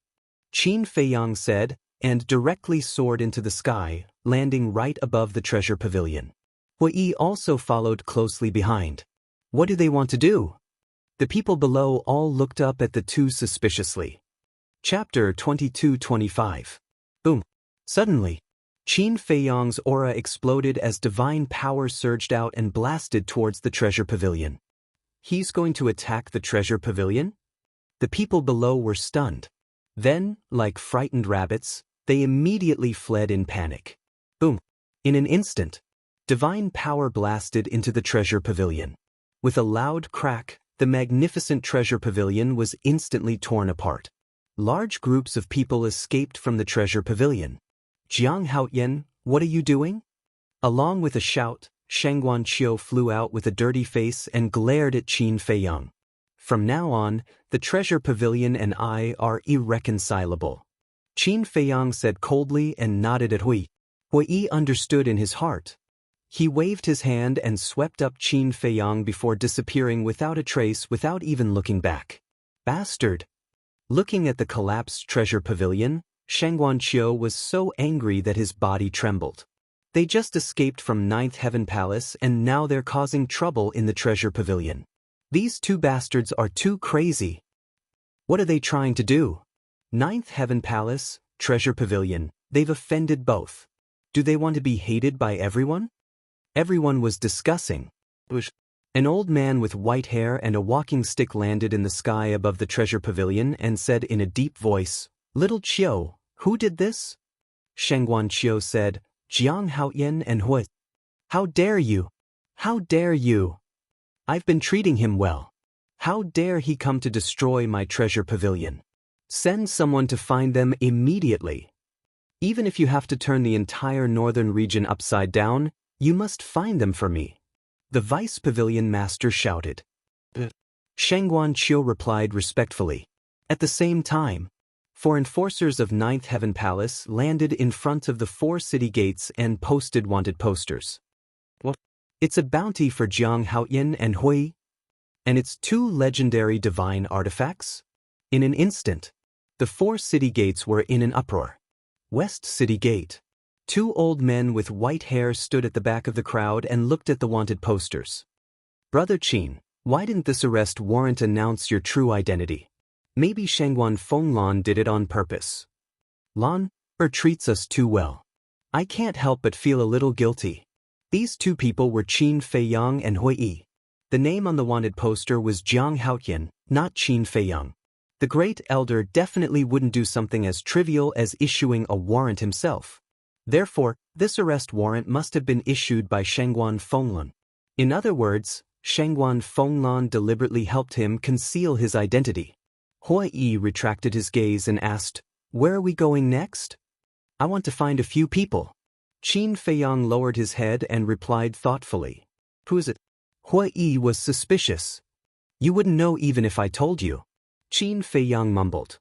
Qin Feiyang said, and directly soared into the sky, landing right above the treasure pavilion. Hui Yi also followed closely behind. What do they want to do? The people below all looked up at the two suspiciously. Chapter 22-25. Boom. Suddenly, Qin Feiyang's aura exploded as divine power surged out and blasted towards the treasure pavilion. He's going to attack the treasure pavilion? The people below were stunned. Then, like frightened rabbits, they immediately fled in panic. Boom. In an instant, divine power blasted into the treasure pavilion. With a loud crack, the magnificent treasure pavilion was instantly torn apart. Large groups of people escaped from the treasure pavilion. "Jiang Haoyan, what are you doing?" Along with a shout, Shangguan Qiu flew out with a dirty face and glared at Qin Feiyang. "From now on, the treasure pavilion and I are irreconcilable," Qin Feiyang said coldly and nodded at Hui. Hui Yi understood in his heart. He waved his hand and swept up Qin Feiyang before disappearing without a trace, without even looking back. "Bastard!" Looking at the collapsed treasure pavilion, Shangguan Qiu was so angry that his body trembled. They just escaped from Ninth Heaven Palace and now they're causing trouble in the treasure pavilion. These two bastards are too crazy. What are they trying to do? Ninth Heaven Palace, treasure pavilion, they've offended both. Do they want to be hated by everyone? Everyone was discussing. An old man with white hair and a walking stick landed in the sky above the treasure pavilion and said in a deep voice, "Little Qiu, who did this?" Shangguan Qiu said, "Jiang Haoyan and Hui." "How dare you? How dare you? I've been treating him well. How dare he come to destroy my treasure pavilion? Send someone to find them immediately. Even if you have to turn the entire northern region upside down, you must find them for me," the vice pavilion master shouted. Shangguan Qiu replied respectfully. At the same time, 4 enforcers of Ninth Heaven Palace landed in front of the 4 city gates and posted wanted posters. "What? It's a bounty for Jiang Haoyan and Hui, and it's 2 legendary divine artifacts?" In an instant, the 4 city gates were in an uproar. West City Gate. 2 old men with white hair stood at the back of the crowd and looked at the wanted posters. "Brother Qin, why didn't this arrest warrant announce your true identity? Maybe Shangguan Fenglan did it on purpose. Lan treats us too well. I can't help but feel a little guilty." These 2 people were Qin Feiyang and Hui Yi. The name on the wanted poster was Jiang Haoyan, not Qin Feiyang. The Great Elder definitely wouldn't do something as trivial as issuing a warrant himself. Therefore, this arrest warrant must have been issued by Shangguan Fenglan. In other words, Shangguan Fenglan deliberately helped him conceal his identity. Hui Yi retracted his gaze and asked, "Where are we going next?" "I want to find a few people." Qin Feiyang lowered his head and replied thoughtfully. "Who is it?" Hui Yi was suspicious. "You wouldn't know even if I told you." Qin Feiyang mumbled.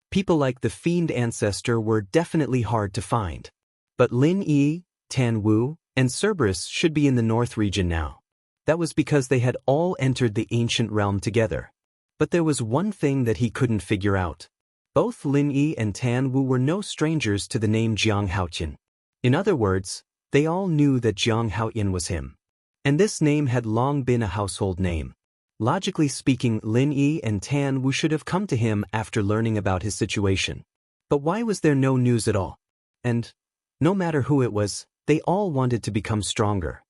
People like the Fiend Ancestor were definitely hard to find. But Lin Yi, Tan Wu, and Cerberus should be in the North region now. That was because they had all entered the ancient realm together. But there was one thing that he couldn't figure out. Both Lin Yi and Tan Wu were no strangers to the name Jiang Haotian. In other words, they all knew that Jiang Haotian was him. And this name had long been a household name. Logically speaking, Lin Yi and Tan Wu should have come to him after learning about his situation. But why was there no news at all? And, no matter who it was, they all wanted to become stronger.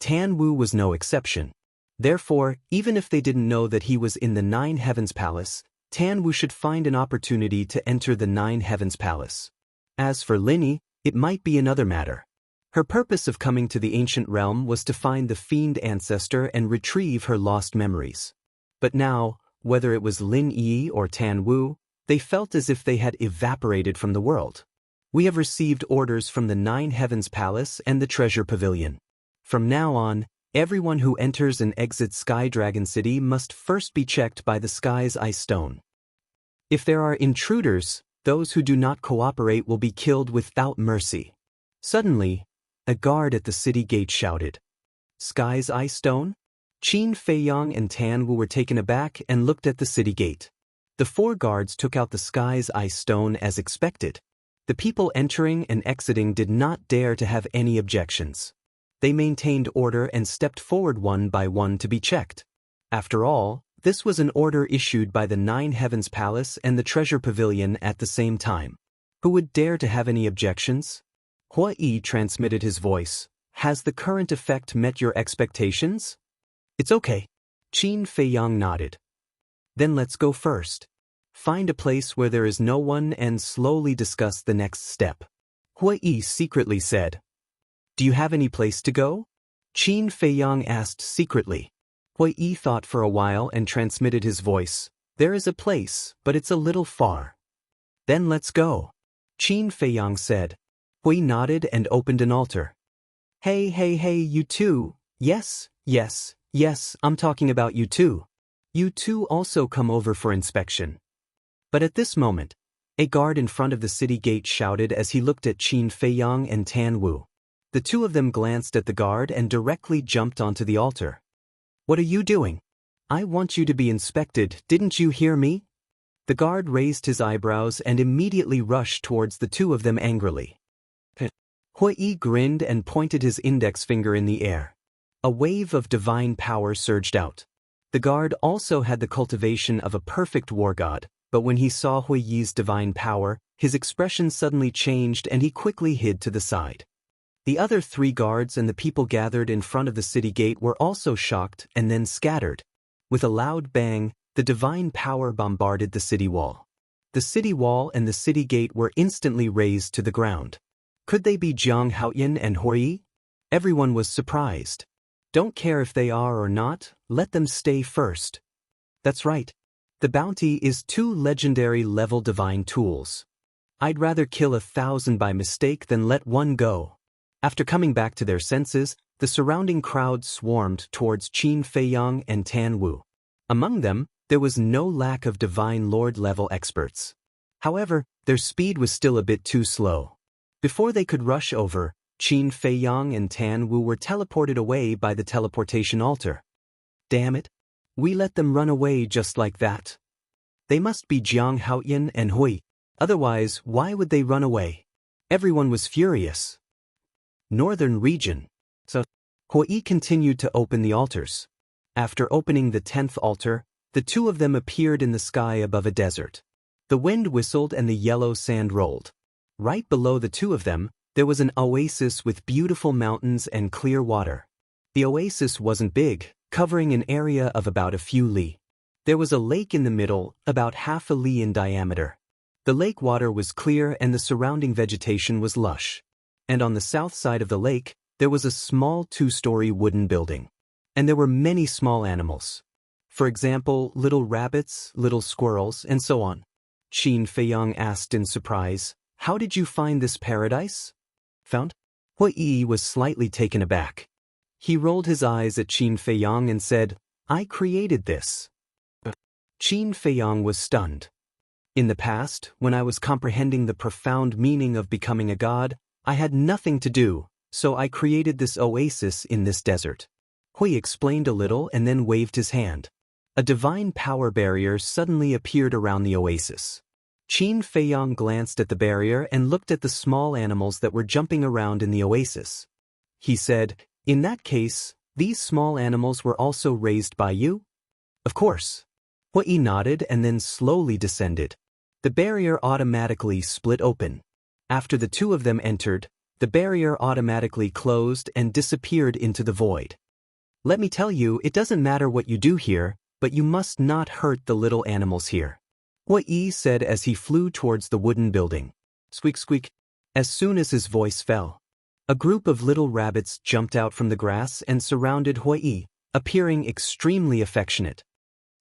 Tan Wu was no exception. Therefore, even if they didn't know that he was in the Nine Heavens Palace, Tan Wu should find an opportunity to enter the Nine Heavens Palace. As for Lin Yi, it might be another matter. Her purpose of coming to the ancient realm was to find the Fiend Ancestor and retrieve her lost memories. But now, whether it was Lin Yi or Tan Wu, they felt as if they had evaporated from the world. "We have received orders from the Nine Heavens Palace and the Treasure Pavilion. From now on, everyone who enters and exits Sky Dragon City must first be checked by the Sky's Ice Stone. If there are intruders, those who do not cooperate will be killed without mercy." Suddenly, a guard at the city gate shouted, "Sky's Ice Stone?" Qin Feiyang and Tan Wu were taken aback and looked at the city gate. The 4 guards took out the Sky's Ice Stone as expected. The people entering and exiting did not dare to have any objections. They maintained order and stepped forward one by one to be checked. After all, this was an order issued by the Nine Heavens Palace and the Treasure Pavilion at the same time. Who would dare to have any objections? Hui Yi transmitted his voice. "Has the current effect met your expectations?" "It's okay." Qin Feiyang nodded. "Then let's go first. Find a place where there is no one and slowly discuss the next step." Hui Yi secretly said. "Do you have any place to go?" Qin Feiyang asked secretly. Hui Yi thought for a while and transmitted his voice. "There is a place, but it's a little far." "Then let's go," Qin Feiyang said. Hui nodded and opened an altar. Hey, you two. Yes, I'm talking about you two. You two also come over for inspection." But at this moment, a guard in front of the city gate shouted as he looked at Qin Feiyang and Tan Wu. The two of them glanced at the guard and directly jumped onto the altar. "What are you doing? I want you to be inspected, didn't you hear me?" The guard raised his eyebrows and immediately rushed towards the two of them angrily. Hui Yi grinned and pointed his index finger in the air. A wave of divine power surged out. The guard also had the cultivation of a perfect war god, but when he saw Hui Yi's divine power, his expression suddenly changed and he quickly hid to the side. The other 3 guards and the people gathered in front of the city gate were also shocked and then scattered. With a loud bang, the divine power bombarded the city wall. The city wall and the city gate were instantly razed to the ground. Could they be Jiang Haotian and Hui Yi? Everyone was surprised. Don't care if they are or not, let them stay first. That's right. The bounty is 2 legendary level divine tools. I'd rather kill 1,000 by mistake than let one go. After coming back to their senses, the surrounding crowd swarmed towards Qin Feiyang and Tan Wu. Among them, there was no lack of divine lord level experts. However, their speed was still a bit too slow. Before they could rush over, Qin Feiyang and Tan Wu were teleported away by the teleportation altar. Damn it. We let them run away just like that. They must be Jiang Haotian and Hui. Otherwise, why would they run away? Everyone was furious. Northern region. So, Hui Yi continued to open the altars. After opening the 10th altar, the two of them appeared in the sky above a desert. The wind whistled and the yellow sand rolled. Right below the two of them, there was an oasis with beautiful mountains and clear water. The oasis wasn't big, covering an area of about a few li. There was a lake in the middle, about half a li in diameter. The lake water was clear and the surrounding vegetation was lush. And on the south side of the lake, there was a small 2-story wooden building. And there were many small animals. For example, little rabbits, little squirrels, and so on. Qin Feiyang asked in surprise, "How did you find this paradise?" "Found?" Hui Yi was slightly taken aback. He rolled his eyes at Qin Feiyang and said, "I created this." Qin Feiyang was stunned. In the past, when I was comprehending the profound meaning of becoming a god, I had nothing to do, so I created this oasis in this desert. Hui explained a little and then waved his hand. A divine power barrier suddenly appeared around the oasis. Qin Feiyang glanced at the barrier and looked at the small animals that were jumping around in the oasis. He said, "In that case, these small animals were also raised by you?" "Of course." Hui nodded and then slowly descended. The barrier automatically split open. After the two of them entered, the barrier automatically closed and disappeared into the void. "Let me tell you, it doesn't matter what you do here, but you must not hurt the little animals here," Hui said as he flew towards the wooden building. Squeak squeak. As soon as his voice fell, a group of little rabbits jumped out from the grass and surrounded Hui, appearing extremely affectionate.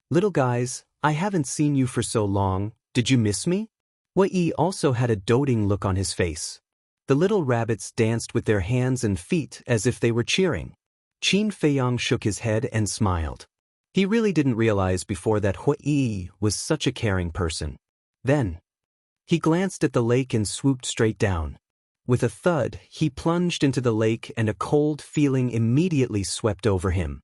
"Little guys, I haven't seen you for so long, did you miss me?" Hui also had a doting look on his face. The little rabbits danced with their hands and feet as if they were cheering. Qin Feiyang shook his head and smiled. He really didn't realize before that Hui was such a caring person. Then, he glanced at the lake and swooped straight down. With a thud, he plunged into the lake and a cold feeling immediately swept over him.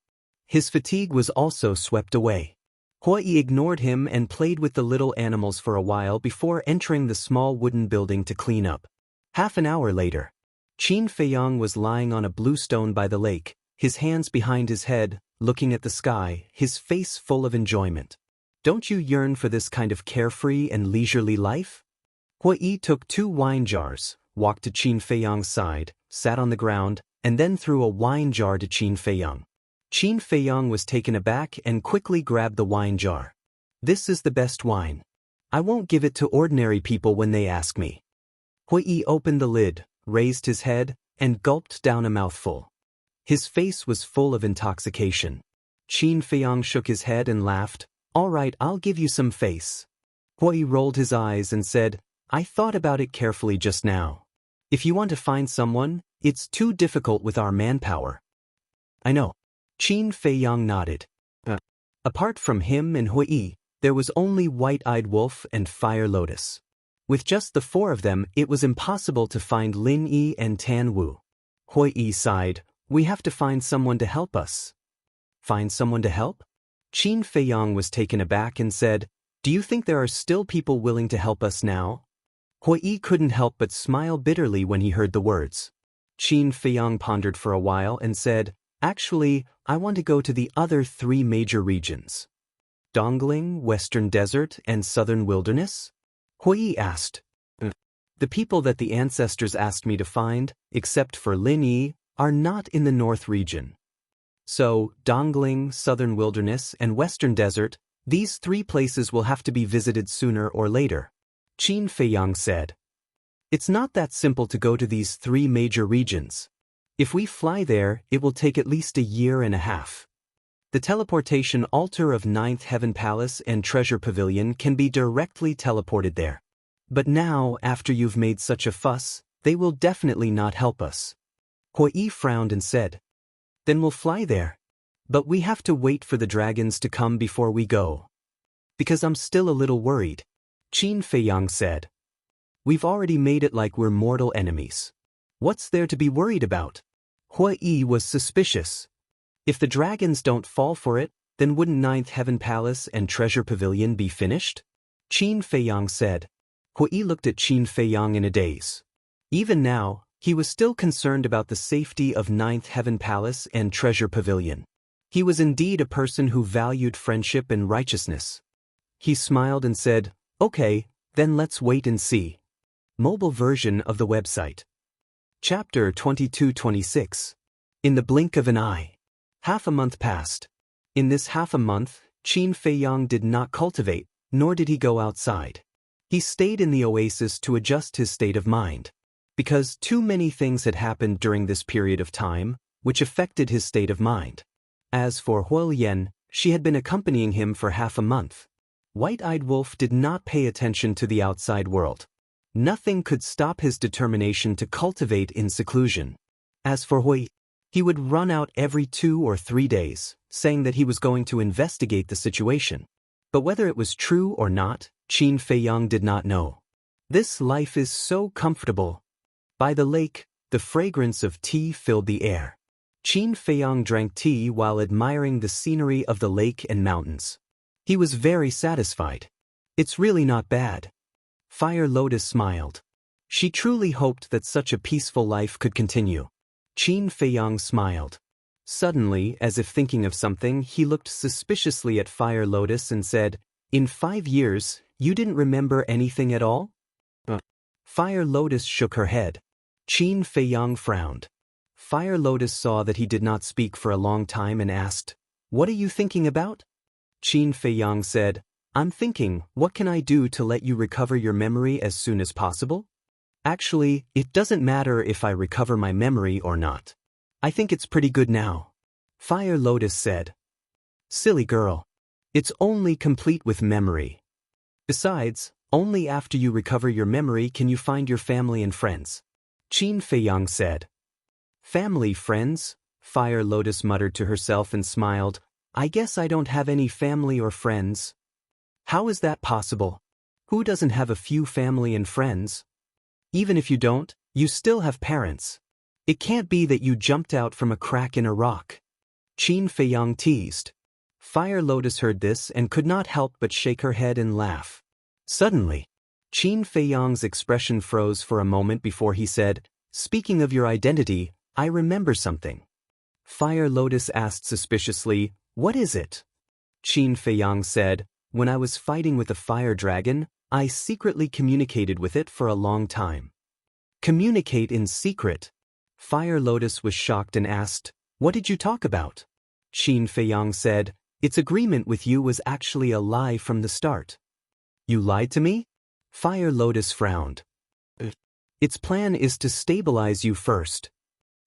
His fatigue was also swept away. Hui ignored him and played with the little animals for a while before entering the small wooden building to clean up. Half an hour later, Qin Feiyang was lying on a blue stone by the lake, his hands behind his head, looking at the sky, his face full of enjoyment. "Don't you yearn for this kind of carefree and leisurely life?" Hui took 2 wine jars, walked to Qin Feiyang's side, sat on the ground, and then threw a wine jar to Qin Feiyang. Qin Feiyang was taken aback and quickly grabbed the wine jar. "This is the best wine. I won't give it to ordinary people when they ask me." Hui opened the lid, raised his head, and gulped down a mouthful. His face was full of intoxication. Qin Feiyang shook his head and laughed. "All right, I'll give you some face." Hui rolled his eyes and said, "I thought about it carefully just now. If you want to find someone, it's too difficult with our manpower." "I know." Qin Feiyang nodded. Apart from him and Hui, there was only White-Eyed Wolf and Fire Lotus. With just the 4 of them, it was impossible to find Lin Yi and Tan Wu. Hui sighed, "We have to find someone to help us." "Find someone to help?" Qin Feiyang was taken aback and said, "Do you think there are still people willing to help us now?" Hui couldn't help but smile bitterly when he heard the words. Qin Feiyang pondered for a while and said, "Actually, I want to go to the other 3 major regions. Dongling, Western Desert, and Southern Wilderness?" Hui asked. "The people that the ancestors asked me to find, except for Lin Yi, are not in the North region. So, Dongling, Southern Wilderness, and Western Desert, these 3 places will have to be visited sooner or later," Qin Feiyang said. "It's not that simple to go to these 3 major regions. If we fly there, it will take at least a year and a half. The teleportation altar of 9th Heaven Palace and Treasure Pavilion can be directly teleported there. But now, after you've made such a fuss, they will definitely not help us." Hui frowned and said, "Then we'll fly there. But we have to wait for the dragons to come before we go." "Because I'm still a little worried," Qin Feiyang said. "We've already made it like we're mortal enemies. What's there to be worried about?" Hui was suspicious. If the dragons don't fall for it, then wouldn't 9th Heaven Palace and Treasure Pavilion be finished? Qin Feiyang said. Hui looked at Qin Feiyang in a daze. Even now, he was still concerned about the safety of 9th Heaven Palace and Treasure Pavilion. He was indeed a person who valued friendship and righteousness. He smiled and said, "Okay, then let's wait and see." Mobile version of the website. Chapter 22-26. In the blink of an eye. Half a month passed. In this half a month, Qin Feiyang did not cultivate, nor did he go outside. He stayed in the oasis to adjust his state of mind. Because too many things had happened during this period of time, which affected his state of mind. As for Huolian, she had been accompanying him for half a month. White-Eyed Wolf did not pay attention to the outside world. Nothing could stop his determination to cultivate in seclusion. As for Hui, he would run out every 2 or 3 days, saying that he was going to investigate the situation. But whether it was true or not, Qin Feiyang did not know. This life is so comfortable. By the lake, the fragrance of tea filled the air. Qin Feiyang drank tea while admiring the scenery of the lake and mountains. He was very satisfied. It's really not bad. Fire Lotus smiled. She truly hoped that such a peaceful life could continue. Qin Feiyang smiled. Suddenly, as if thinking of something, he looked suspiciously at Fire Lotus and said, "In 5 years, you didn't remember anything at all?" Fire Lotus shook her head. Qin Feiyang frowned. Fire Lotus saw that he did not speak for a long time and asked, "What are you thinking about?" Qin Feiyang said, "I'm thinking, what can I do to let you recover your memory as soon as possible? Actually, it doesn't matter if I recover my memory or not. I think it's pretty good now." Fire Lotus said, "Silly girl. It's only complete with memory. Besides, only after you recover your memory can you find your family and friends." Qin Feiyang said. "Family, friends?" Fire Lotus muttered to herself and smiled. "I guess I don't have any family or friends." "How is that possible? Who doesn't have a few family and friends? Even if you don't, you still have parents. It can't be that you jumped out from a crack in a rock." Qin Feiyang teased. Fire Lotus heard this and could not help but shake her head and laugh. Suddenly, Qin Feiyang's expression froze for a moment before he said, "Speaking of your identity, I remember something." Fire Lotus asked suspiciously, "What is it?" Qin Feiyang said, "When I was fighting with a fire dragon, I secretly communicated with it for a long time." "Communicate in secret?" Fire Lotus was shocked and asked, "What did you talk about?" Qin Feiyang said, "Its agreement with you was actually a lie from the start." "You lied to me?" Fire Lotus frowned. "Its plan is to stabilize you first.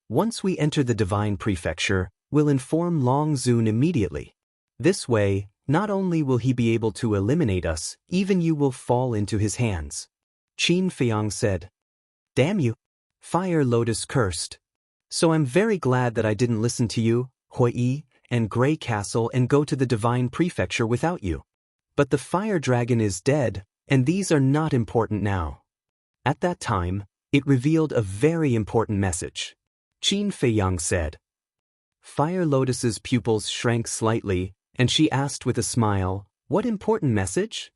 Once we enter the Divine Prefecture, we'll inform Long Zun immediately. This way, not only will he be able to eliminate us, even you will fall into his hands." Qin Feiyang said. "Damn you!" Fire Lotus cursed. "So I'm very glad that I didn't listen to you, Hui, and Grey Castle and go to the Divine Prefecture without you. But the fire dragon is dead, and these are not important now." At that time, it revealed a very important message. Qin Feiyang said. Fire Lotus's pupils shrank slightly, and she asked with a smile, "What important message?"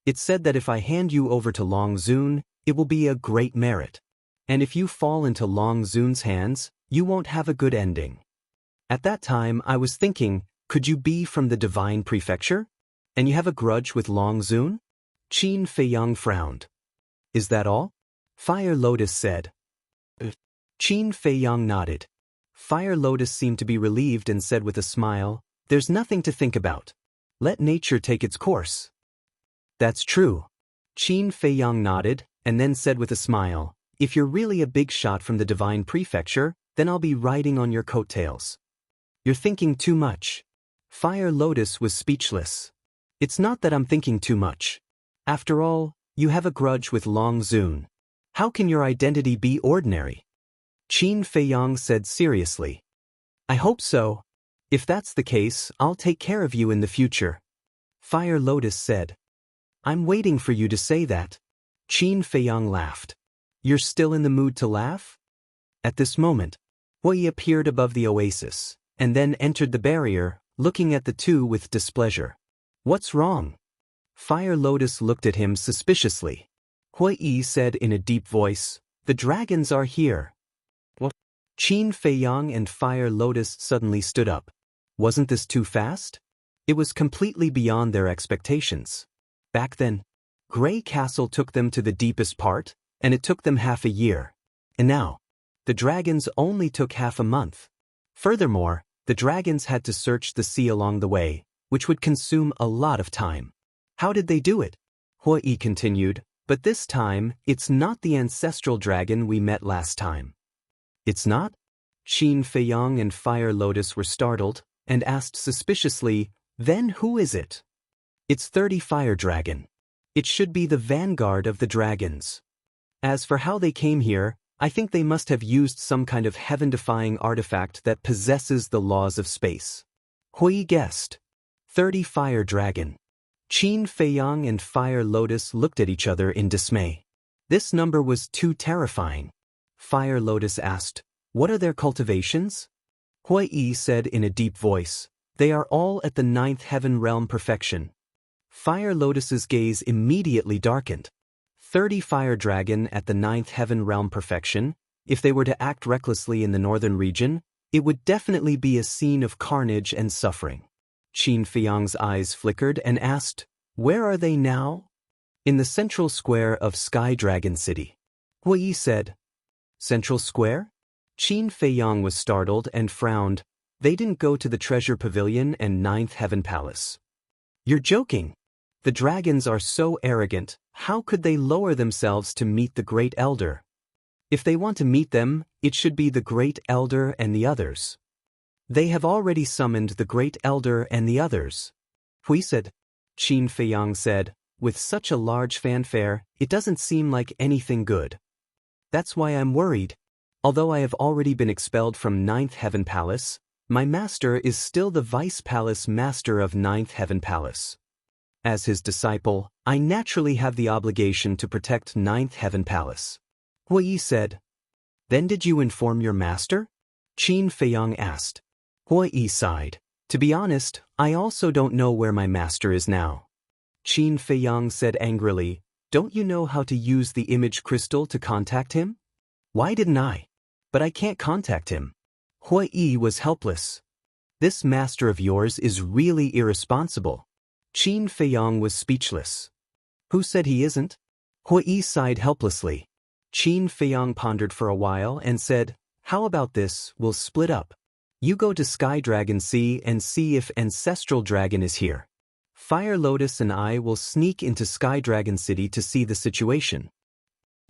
"It said that if I hand you over to Long Zun, it will be a great merit. And if you fall into Long Zun's hands, you won't have a good ending." At that time, I was thinking, could you be from the Divine Prefecture? And you have a grudge with Long Zun? Qin Feiyang frowned. "Is that all?" Fire Lotus said. Qin Feiyang nodded. Fire Lotus seemed to be relieved and said with a smile, "There's nothing to think about. Let nature take its course." "That's true." Qin Feiyang nodded, and then said with a smile, "If you're really a big shot from the Divine Prefecture, then I'll be riding on your coattails." "You're thinking too much." Fire Lotus was speechless. "It's not that I'm thinking too much. After all, you have a grudge with Long Zun. How can your identity be ordinary?" Qin Feiyang said seriously. "I hope so. If that's the case, I'll take care of you in the future." Fire Lotus said. "I'm waiting for you to say that." Qin Feiyang laughed. "You're still in the mood to laugh?" At this moment, Hui appeared above the oasis, and then entered the barrier, looking at the two with displeasure. "What's wrong?" Fire Lotus looked at him suspiciously. Hui said in a deep voice, "The dragons are here." "What?" Qin Feiyang and Fire Lotus suddenly stood up. Wasn't this too fast? It was completely beyond their expectations. Back then, Grey Castle took them to the deepest part, and it took them half a year. And now, the dragons only took half a month. Furthermore, the dragons had to search the sea along the way, which would consume a lot of time. How did they do it? Hui continued, but this time, it's not the ancestral dragon we met last time. It's not? Qin Feiyang and Fire Lotus were startled and asked suspiciously, then who is it? It's 30 Fire Dragon. It should be the vanguard of the dragons. As for how they came here, I think they must have used some kind of heaven-defying artifact that possesses the laws of space. Hui guessed. 30 Fire Dragon. Qin Feiyang and Fire Lotus looked at each other in dismay. This number was too terrifying. Fire Lotus asked, what are their cultivations? Hui said in a deep voice, they are all at the 9th heaven realm perfection. Fire Lotus's gaze immediately darkened. 30 Fire Dragon at the 9th heaven realm perfection, if they were to act recklessly in the northern region, it would definitely be a scene of carnage and suffering. Qin Feiyang's eyes flickered and asked, where are they now? In the central square of Sky Dragon City. Hui said, Central Square? Qin Feiyang was startled and frowned. They didn't go to the Treasure Pavilion and 9th Heaven Palace. You're joking. The dragons are so arrogant, how could they lower themselves to meet the Great Elder? If they want to meet them, it should be the Great Elder and the others. They have already summoned the Great Elder and the others. Hui said. Qin Feiyang said, with such a large fanfare, it doesn't seem like anything good. That's why I'm worried. Although I have already been expelled from 9th Heaven Palace, my master is still the Vice Palace Master of 9th Heaven Palace. As his disciple, I naturally have the obligation to protect 9th Heaven Palace. Hui said. Then did you inform your master? Qin Feiyang asked. Hui sighed. To be honest, I also don't know where my master is now. Qin Feiyang said angrily, don't you know how to use the image crystal to contact him? Why didn't I? But I can't contact him. Hui was helpless. This master of yours is really irresponsible. Qin Feiyang was speechless. Who said he isn't? Hui sighed helplessly. Qin Feiyang pondered for a while and said, how about this, we'll split up. You go to Sky Dragon Sea and see if Ancestral Dragon is here. Fire Lotus and I will sneak into Sky Dragon City to see the situation.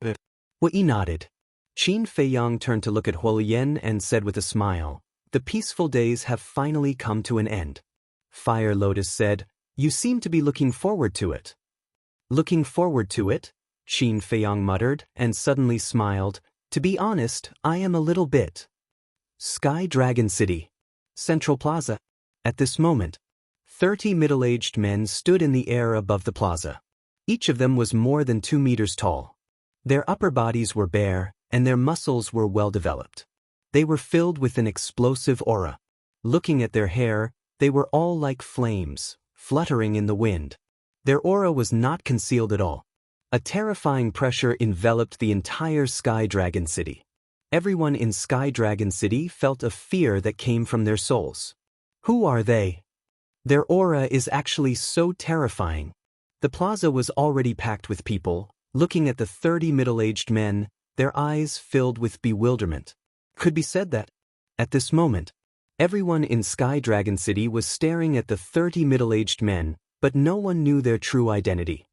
Hui nodded. Qin Feiyang turned to look at Huolian and said with a smile, the peaceful days have finally come to an end. Fire Lotus said, you seem to be looking forward to it. Looking forward to it? Qin Feiyang muttered and suddenly smiled. To be honest, I am a little bit. Sky Dragon City. Central Plaza. At this moment, 30 middle-aged men stood in the air above the plaza. Each of them was more than 2 meters tall. Their upper bodies were bare, and their muscles were well developed. They were filled with an explosive aura. Looking at their hair, they were all like flames, fluttering in the wind. Their aura was not concealed at all. A terrifying pressure enveloped the entire Sky Dragon City. Everyone in Sky Dragon City felt a fear that came from their souls. Who are they? Their aura is actually so terrifying. The plaza was already packed with people, looking at the 30 middle-aged men, their eyes filled with bewilderment. Could be said that, at this moment, everyone in Sky Dragon City was staring at the 30 middle-aged men, but no one knew their true identity.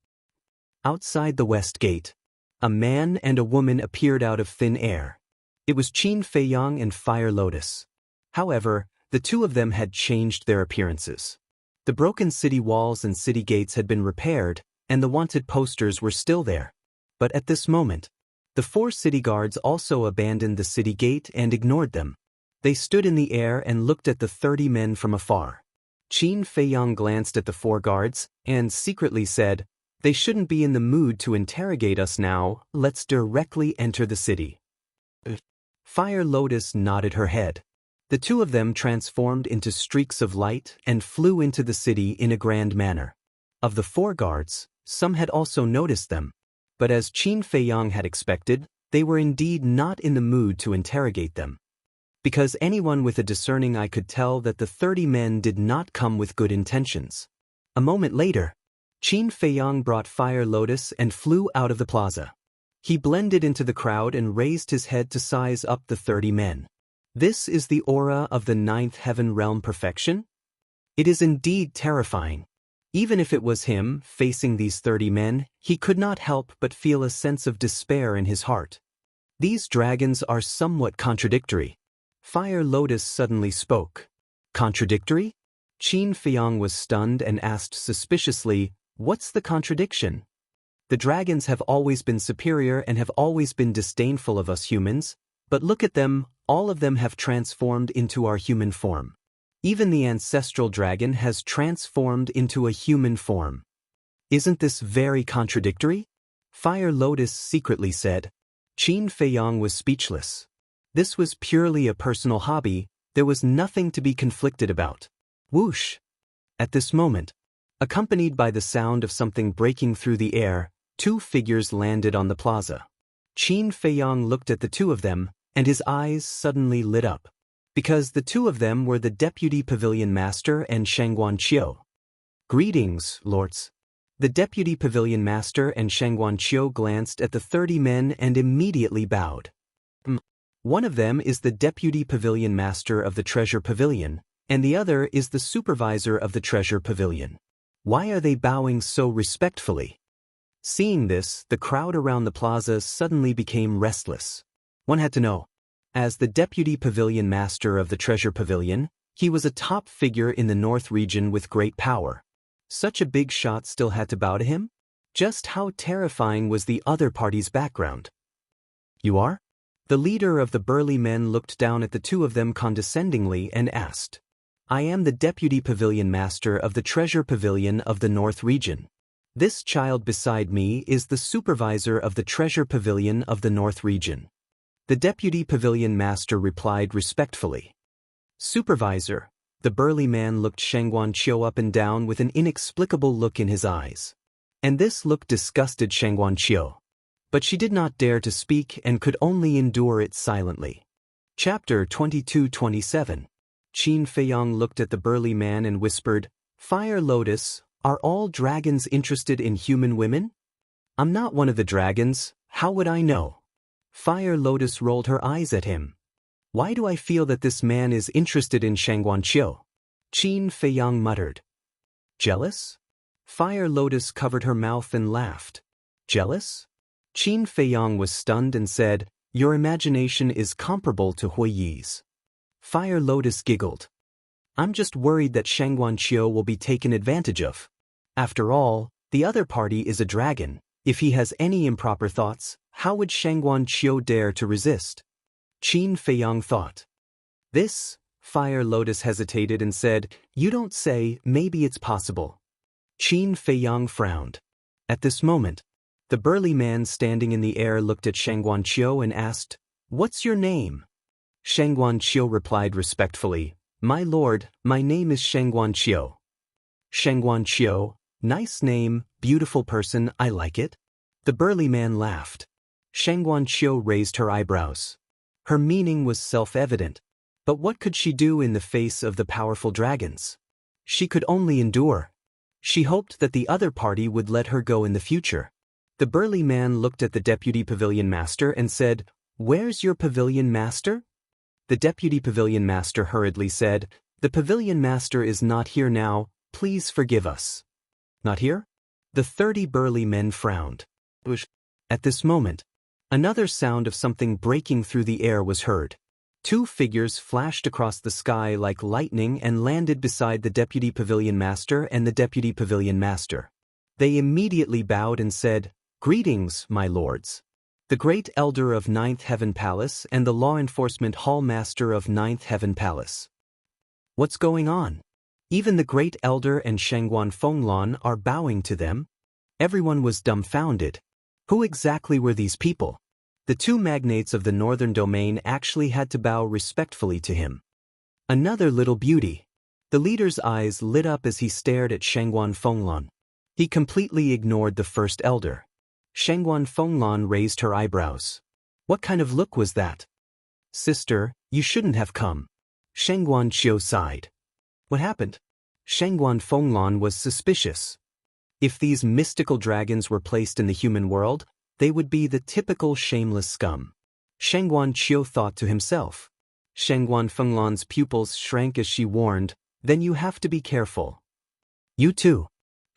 Outside the West Gate, a man and a woman appeared out of thin air. It was Qin Feiyang and Fire Lotus. However, the two of them had changed their appearances. The broken city walls and city gates had been repaired, and the wanted posters were still there. But at this moment, the 4 city guards also abandoned the city gate and ignored them. They stood in the air and looked at the 30 men from afar. Qin Feiyang glanced at the 4 guards and secretly said, they shouldn't be in the mood to interrogate us now, let's directly enter the city. Fire Lotus nodded her head. The two of them transformed into streaks of light and flew into the city in a grand manner. Of the 4 guards, some had also noticed them. But as Qin Feiyang had expected, they were indeed not in the mood to interrogate them. Because anyone with a discerning eye could tell that the 30 men did not come with good intentions. A moment later, Qin Feiyang brought Fire Lotus and flew out of the plaza. He blended into the crowd and raised his head to size up the 30 men. This is the aura of the 9th Heaven Realm perfection? It is indeed terrifying. Even if it was him facing these 30 men, he could not help but feel a sense of despair in his heart. These dragons are somewhat contradictory. Fire Lotus suddenly spoke. Contradictory? Qin Feyang was stunned and asked suspiciously, "What's the contradiction?" "The dragons have always been superior and have always been disdainful of us humans, but look at them, all of them have transformed into our human form. Even the ancestral dragon has transformed into a human form. Isn't this very contradictory?" Fire Lotus secretly said. Qin Feyang was speechless. This was purely a personal hobby, there was nothing to be conflicted about. Whoosh! At this moment, accompanied by the sound of something breaking through the air, 2 figures landed on the plaza. Qin Feyang looked at the 2 of them, and his eyes suddenly lit up. Because the 2 of them were the Deputy Pavilion Master and Shangguan Qiu. "Greetings, lords." The Deputy Pavilion Master and Shangguan Qiu glanced at the 30 men and immediately bowed. One of them is the Deputy Pavilion Master of the Treasure Pavilion, and the other is the Supervisor of the Treasure Pavilion. Why are they bowing so respectfully? Seeing this, the crowd around the plaza suddenly became restless. One had to know. As the Deputy Pavilion Master of the Treasure Pavilion, he was a top figure in the North region with great power. Such a big shot still had to bow to him? Just how terrifying was the other party's background? "You are?" The leader of the burly men looked down at the 2 of them condescendingly and asked. "I am the Deputy Pavilion Master of the Treasure Pavilion of the North region. This child beside me is the Supervisor of the Treasure Pavilion of the North region." The Deputy Pavilion Master replied respectfully. "Supervisor." The burly man looked Shangguan Qiu up and down with an inexplicable look in his eyes. And this look disgusted Shangguan Qiu. But she did not dare to speak and could only endure it silently. Chapter 22-27. Qin Feyang looked at the burly man and whispered, "Fire Lotus, are all dragons interested in human women?" "I'm not one of the dragons, how would I know?" Fire Lotus rolled her eyes at him. "Why do I feel that this man is interested in Shangguan Qiu?" Qin Feyang muttered. "Jealous?" Fire Lotus covered her mouth and laughed. "Jealous?" Qin Feyang was stunned and said, "Your imagination is comparable to Hui Yi's." Fire Lotus giggled. "I'm just worried that Shangguan Qiu will be taken advantage of. After all, the other party is a dragon. If he has any improper thoughts, how would Shangguan Qiu dare to resist?" Qin Feyang thought. "This?" Fire Lotus hesitated and said, "You don't say, maybe it's possible." Qin Feyang frowned. At this moment, the burly man standing in the air looked at Shangguan Qiu and asked, "What's your name?" Shangguan Qiu replied respectfully, "My lord, my name is Shangguan Qiu." "Shangguan Qiu, nice name, beautiful person, I like it." The burly man laughed. Shangguan Qiu raised her eyebrows. Her meaning was self-evident, but what could she do in the face of the powerful dragons? She could only endure. She hoped that the other party would let her go in the future. The burly man looked at the Deputy Pavilion Master and said, "Where's your Pavilion Master?" The Deputy Pavilion Master hurriedly said, "The Pavilion Master is not here now, please forgive us." "Not here?" The 30 burly men frowned. At this moment, another sound of something breaking through the air was heard. 2 figures flashed across the sky like lightning and landed beside the Deputy Pavilion Master and the Deputy Pavilion Master. They immediately bowed and said, "Greetings, my lords. The Great Elder of Ninth Heaven Palace and the Law Enforcement Hall Master of Ninth Heaven Palace." What's going on? Even the Great Elder and Shangguan Fenglan are bowing to them? Everyone was dumbfounded. Who exactly were these people? The 2 magnates of the northern domain actually had to bow respectfully to him. Another little beauty. The leader's eyes lit up as he stared at Shangguan Fenglan. He completely ignored the first elder. Shangguan Fenglan raised her eyebrows. What kind of look was that? "Sister, you shouldn't have come." Shangguan Qiu sighed. "What happened?" Shangguan Fenglan was suspicious. If these mystical dragons were placed in the human world, they would be the typical shameless scum. Shangguan Qiu thought to himself. Shangguan Fenglan's pupils shrank as she warned, Then you have to be careful. You too,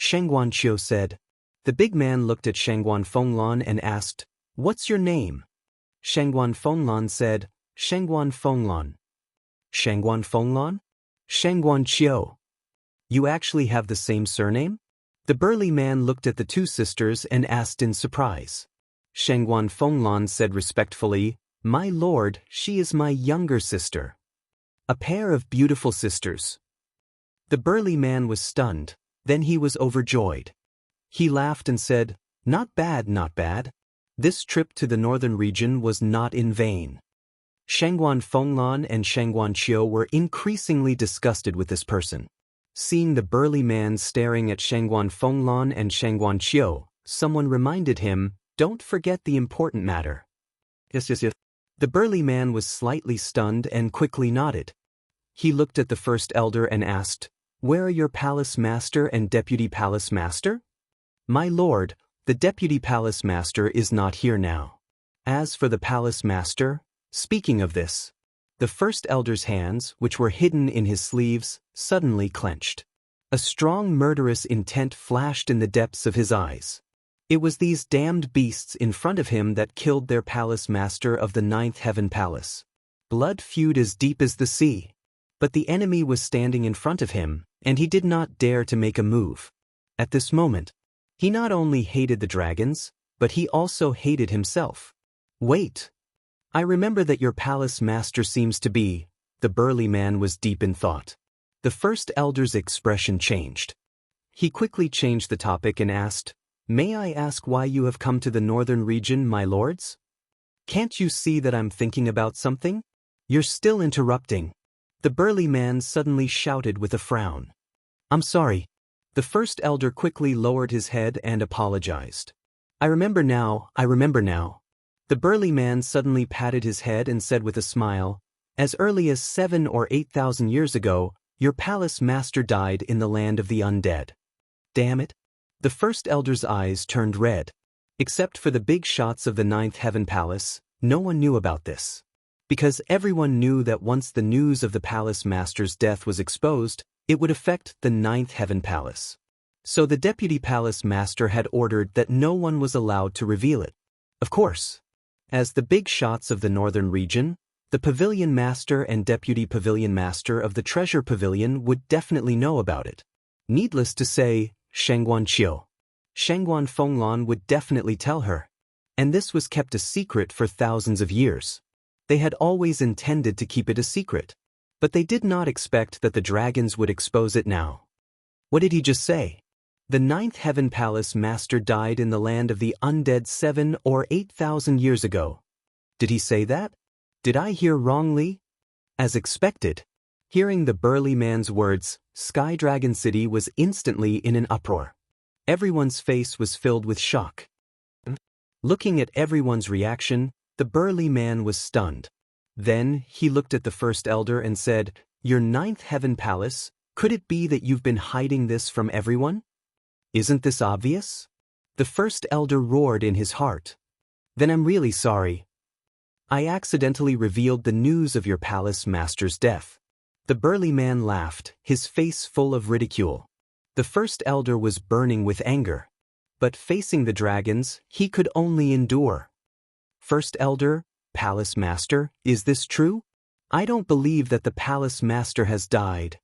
Shengguan Qiu said. The big man looked at Shengguan Fenglan and asked, "What's your name?" Shengguan Fenglan said, "Shengguan Fenglan." "Shengguan Fenglan? Shengguan Qiu. You actually have the same surname?" The burly man looked at the two sisters and asked in surprise. Shengguan Fenglan said respectfully, "My lord, she is my younger sister." A pair of beautiful sisters. The burly man was stunned, then he was overjoyed. He laughed and said, "Not bad, not bad. This trip to the northern region was not in vain." Shengguan Fenglan and Shengguan Qiu were increasingly disgusted with this person. Seeing the burly man staring at Shengguan Fenglan and Shengguan Qiu, someone reminded him, "Don't forget the important matter." Yes. The burly man was slightly stunned and quickly nodded. He looked at the first elder and asked, "Where are your palace master and deputy palace master?" "My lord, the deputy palace master is not here now. As for the palace master," speaking of this, the first elder's hands, which were hidden in his sleeves, suddenly clenched. A strong murderous intent flashed in the depths of his eyes. It was these damned beasts in front of him that killed their palace master of the ninth heaven palace. Blood feud as deep as the sea. But the enemy was standing in front of him, and he did not dare to make a move. At this moment, he not only hated the dragons, but he also hated himself. "Wait. I remember that your palace master seems to be..." The burly man was deep in thought. The first elder's expression changed. He quickly changed the topic and asked, "May I ask why you have come to the northern region, my lords? Can't you see that I'm thinking about something? You're still interrupting." The burly man suddenly shouted with a frown. "I'm sorry." The first elder quickly lowered his head and apologized. I remember now. The burly man suddenly patted his head and said with a smile, "As early as 7,000 or 8,000 years ago, your palace master died in the land of the undead." Damn it. The first elder's eyes turned red. Except for the big shots of the ninth heaven palace, no one knew about this. Because everyone knew that once the news of the palace master's death was exposed, it would affect the ninth heaven palace. So the deputy palace master had ordered that no one was allowed to reveal it. Of course. As the big shots of the northern region, the pavilion master and deputy pavilion master of the treasure pavilion would definitely know about it. Needless to say, Shengguan Qiu, Shengguan Fenglan would definitely tell her. And this was kept a secret for thousands of years. They had always intended to keep it a secret. But they did not expect that the dragons would expose it now. What did he just say? The ninth heaven palace master died in the land of the undead 7,000 or 8,000 years ago. Did he say that? Did I hear wrongly? As expected, hearing the burly man's words, Sky Dragon City was instantly in an uproar. Everyone's face was filled with shock. Looking at everyone's reaction, the burly man was stunned. Then he looked at the first elder and said, "Your ninth heaven palace, could it be that you've been hiding this from everyone? Isn't this obvious?" The first elder roared in his heart. "Then I'm really sorry. I accidentally revealed the news of your palace master's death." The burly man laughed, his face full of ridicule. The first elder was burning with anger. But facing the dragons, he could only endure. "First elder, palace master, is this true? I don't believe that the palace master has died."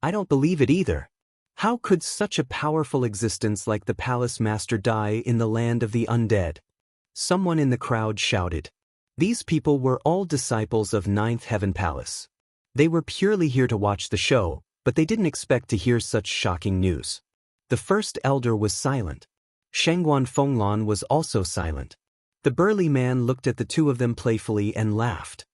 "I don't believe it either. How could such a powerful existence like the palace master die in the land of the undead?" Someone in the crowd shouted. These people were all disciples of Ninth Heaven Palace. They were purely here to watch the show, but they didn't expect to hear such shocking news. The first elder was silent. Shengguan Fenglan was also silent. The burly man looked at the two of them playfully and laughed.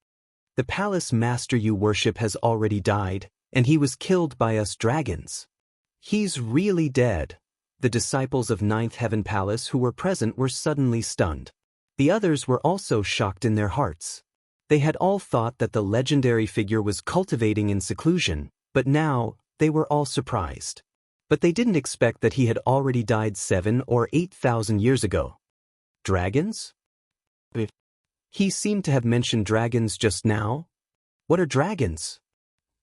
"The palace master you worship has already died, and he was killed by us dragons. He's really dead." The disciples of Ninth Heaven Palace who were present were suddenly stunned. The others were also shocked in their hearts. They had all thought that the legendary figure was cultivating in seclusion, but now they were all surprised. But they didn't expect that he had already died 7,000 or 8,000 years ago. Dragons? He seemed to have mentioned dragons just now. What are dragons?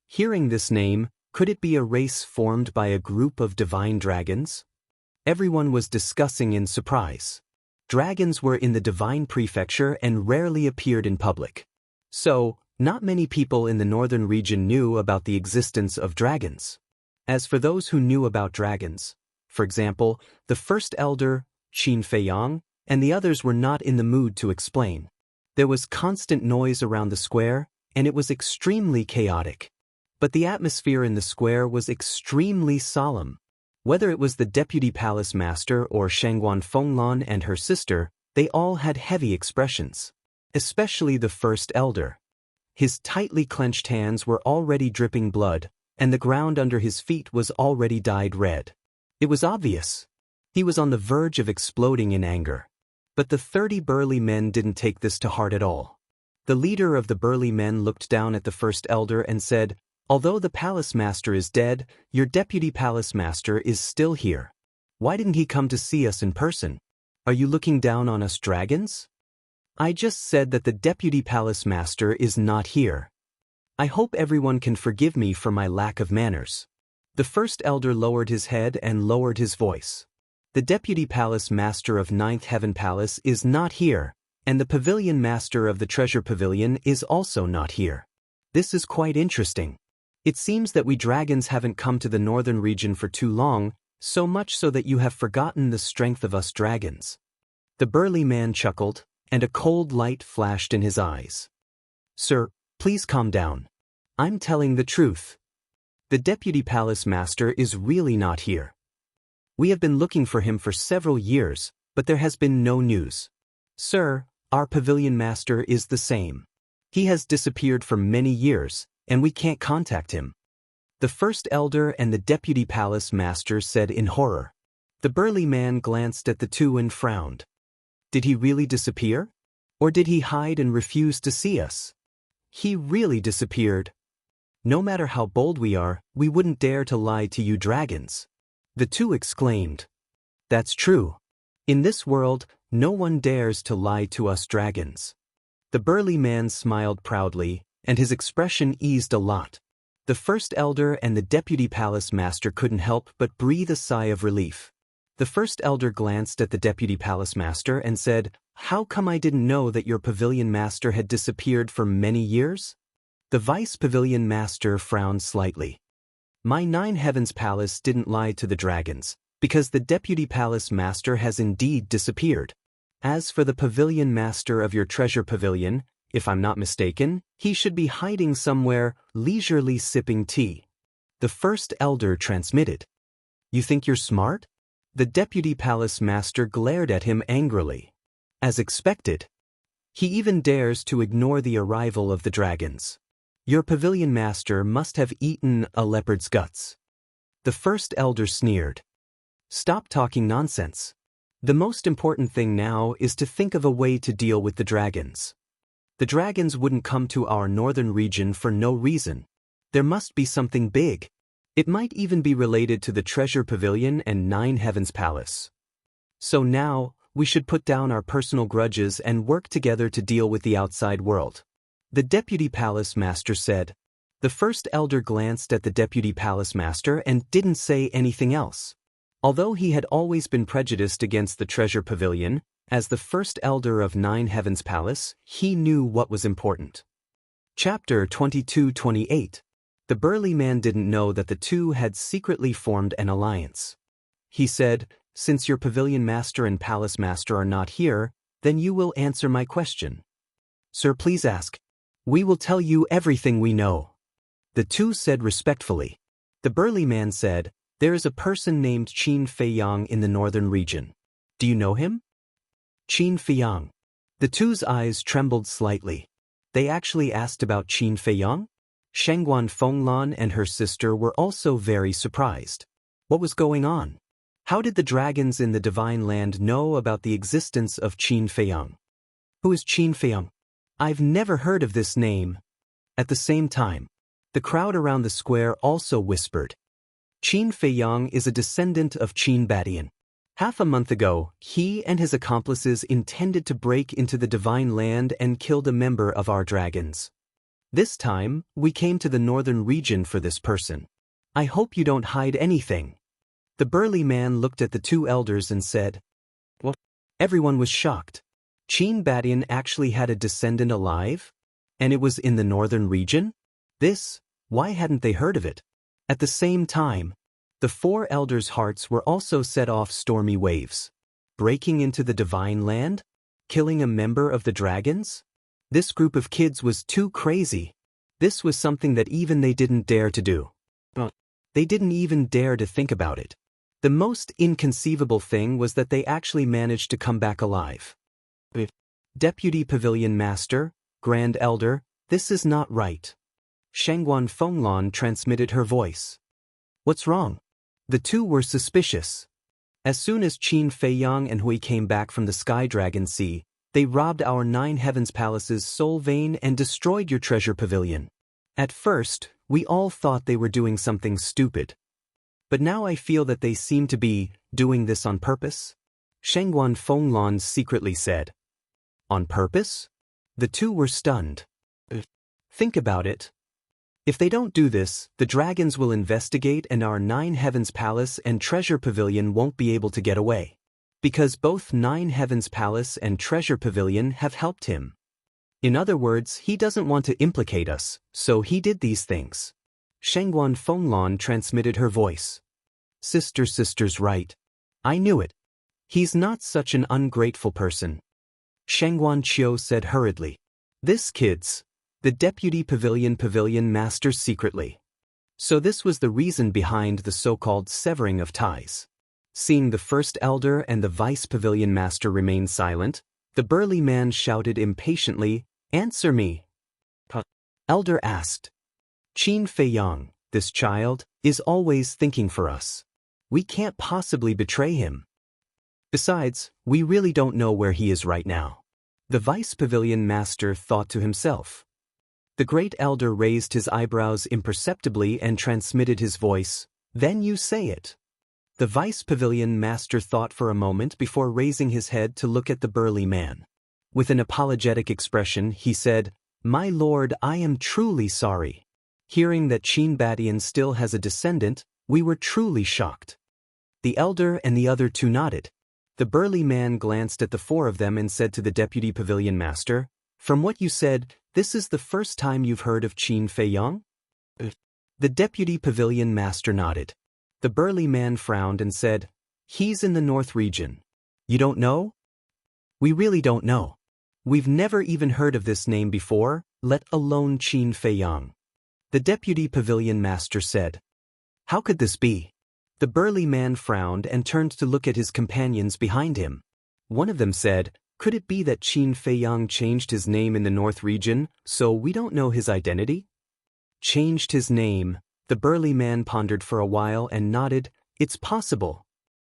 Hearing this name, Could it be a race formed by a group of divine dragons? Everyone was discussing in surprise. Dragons were in the divine prefecture and rarely appeared in public. So, not many people in the northern region knew about the existence of dragons. As for those who knew about dragons, for example, the first elder, Qin Feiyang, and the others were not in the mood to explain. There was constant noise around the square, and it was extremely chaotic. But the atmosphere in the square was extremely solemn. Whether it was the deputy palace master or Shangguan Fenglan and her sister, they all had heavy expressions. Especially the first elder. His tightly clenched hands were already dripping blood, and the ground under his feet was already dyed red. It was obvious. He was on the verge of exploding in anger. But the 30 burly men didn't take this to heart at all. The leader of the burly men looked down at the first elder and said, "Although the palace master is dead, your deputy palace master is still here. Why didn't he come to see us in person? Are you looking down on us dragons?" "I just said that the deputy palace master is not here. I hope everyone can forgive me for my lack of manners." The first elder lowered his head and lowered his voice. "The deputy palace master of Ninth Heaven Palace is not here, and the pavilion master of the treasure pavilion is also not here. This is quite interesting. It seems that we dragons haven't come to the northern region for too long, so much so that you have forgotten the strength of us dragons." The burly man chuckled, and a cold light flashed in his eyes. "Sir, please calm down. I'm telling the truth. The deputy palace master is really not here. We have been looking for him for several years, but there has been no news. Sir, our pavilion master is the same. He has disappeared for many years, and we can't contact him." The first elder and the deputy palace master said in horror. The burly man glanced at the two and frowned. Did he really disappear? Or did he hide and refuse to see us? He really disappeared. No matter how bold we are, we wouldn't dare to lie to you dragons. The two exclaimed. That's true. In this world, no one dares to lie to us dragons. The burly man smiled proudly, and his expression eased a lot. The first elder and the deputy palace master couldn't help but breathe a sigh of relief. The first elder glanced at the deputy palace master and said, "How come I didn't know that your pavilion master had disappeared for many years?" The vice pavilion master frowned slightly. "My Nine Heavens Palace didn't lie to the dragons, because the deputy palace master has indeed disappeared. As for the pavilion master of your treasure pavilion, if I'm not mistaken, he should be hiding somewhere, leisurely sipping tea." The first elder transmitted. "You think you're smart?" The deputy palace master glared at him angrily. As expected. He even dares to ignore the arrival of the dragons. Your pavilion master must have eaten a leopard's guts. The first elder sneered. Stop talking nonsense. The most important thing now is to think of a way to deal with the dragons. The dragons wouldn't come to our northern region for no reason. There must be something big. It might even be related to the treasure pavilion and Nine Heavens Palace. So now, we should put down our personal grudges and work together to deal with the outside world. The deputy palace master said. The first elder glanced at the deputy palace master and didn't say anything else. Although he had always been prejudiced against the treasure pavilion, as the first elder of Nine Heavens Palace, he knew what was important. Chapter 22-28. The burly man didn't know that the two had secretly formed an alliance. He said, "Since your pavilion master and palace master are not here, then you will answer my question." "Sir, please ask. We will tell you everything we know." The two said respectfully. The burly man said, "There is a person named Qin Feiyang in the northern region. Do you know him?" Qin Feiyang. The two's eyes trembled slightly. They actually asked about Qin Feiyang? Shangguan Fenglan and her sister were also very surprised. What was going on? How did the dragons in the Divine Land know about the existence of Qin Feiyang? Who is Qin Feiyang? I've never heard of this name. At the same time, the crowd around the square also whispered. Qin Feiyang is a descendant of Qin Badian. Half a month ago, he and his accomplices intended to break into the Divine Land and killed a member of our dragons. This time, we came to the northern region for this person. I hope you don't hide anything. The burly man looked at the two elders and said, "What?" Everyone was shocked. Qin Badian actually had a descendant alive? And it was in the northern region? Why hadn't they heard of it? At the same time, the four elders' hearts were also set off stormy waves. Breaking into the divine land? Killing a member of the dragons? This group of kids was too crazy. This was something that even they didn't dare to do. They didn't even dare to think about it. The most inconceivable thing was that they actually managed to come back alive. Deputy Pavilion Master, Grand Elder, this is not right. Shangguan Fenglan transmitted her voice. What's wrong? The two were suspicious. As soon as Qin Feiyang and Hui came back from the Sky Dragon Sea, they robbed our 9 Heavens Palace's soul vein and destroyed your treasure pavilion. At first, we all thought they were doing something stupid. But now I feel that they seem to be doing this on purpose. Shangguan Fenglan secretly said. On purpose? The two were stunned. Think about it. If they don't do this, the dragons will investigate and our 9 Heavens Palace and Treasure Pavilion won't be able to get away. Because both 9 Heavens Palace and Treasure Pavilion have helped him. In other words, he doesn't want to implicate us, so he did these things. Shangguan Fenglan transmitted her voice. Sister's right. I knew it. He's not such an ungrateful person. Shangguan Qiu said hurriedly. This kid's the Deputy Pavilion Master secretly. So this was the reason behind the so-called severing of ties. Seeing the first elder and the Vice Pavilion Master remain silent, the burly man shouted impatiently, Answer me. Elder asked. Qin Feiyang, this child, is always thinking for us. We can't possibly betray him. Besides, we really don't know where he is right now. The Vice Pavilion Master thought to himself. The great elder raised his eyebrows imperceptibly and transmitted his voice, Then you say it. The Vice Pavilion Master thought for a moment before raising his head to look at the burly man. With an apologetic expression, he said, My lord, I am truly sorry. Hearing that Qin Badian still has a descendant, we were truly shocked. The elder and the other two nodded. The burly man glanced at the four of them and said to the Deputy Pavilion Master, From what you said, this is the first time you've heard of Qin Feiyang? The Deputy Pavilion Master nodded. The burly man frowned and said, He's in the North region. You don't know? We really don't know. We've never even heard of this name before, let alone Qin Feiyang. The Deputy Pavilion Master said. How could this be? The burly man frowned and turned to look at his companions behind him. One of them said, Could it be that Qin Feiyang changed his name in the North region, so we don't know his identity? Changed his name. The burly man pondered for a while and nodded, It's possible.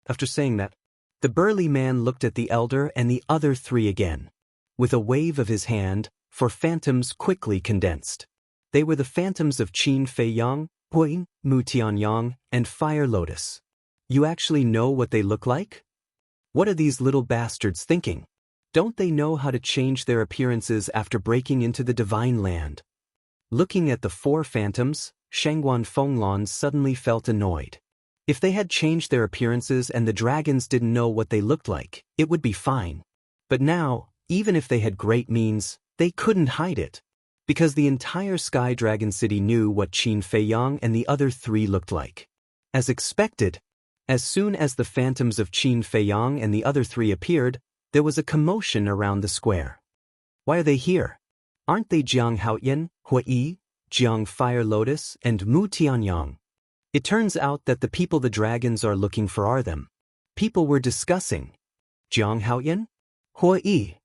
After saying that, the burly man looked at the elder and the other three again. With a wave of his hand, four phantoms quickly condensed. They were the phantoms of Qin Feiyang, Hui, Mu Tianyang, and Fire Lotus. You actually know what they look like? What are these little bastards thinking? Don't they know how to change their appearances after breaking into the divine land? Looking at the four phantoms, Shangguan Fenglan suddenly felt annoyed. If they had changed their appearances and the dragons didn't know what they looked like, it would be fine. But now, even if they had great means, they couldn't hide it. Because the entire Sky Dragon City knew what Qin Feiyang and the other three looked like. As expected, as soon as the phantoms of Qin Feiyang and the other three appeared, there was a commotion around the square. Why are they here? Aren't they Jiang Haoyan, Hui, Jiang Fire Lotus, and Mu Tianyang? It turns out that the people the dragons are looking for are them. People were discussing. Jiang Haoyan? Hui?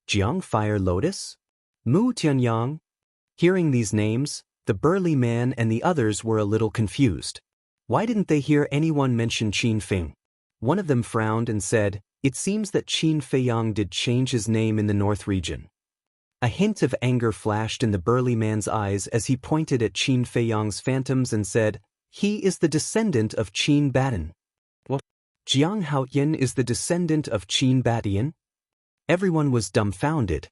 Jiang Fire Lotus? Mu Tianyang? Hearing these names, the burly man and the others were a little confused. Why didn't they hear anyone mention Qin Feng? One of them frowned and said, It seems that Qin Feiyang did change his name in the North region. A hint of anger flashed in the burly man's eyes as he pointed at Qin Feiyang's phantoms and said, He is the descendant of Qin Badian. What? Jiang Haoyan is the descendant of Qin Badian? Everyone was dumbfounded.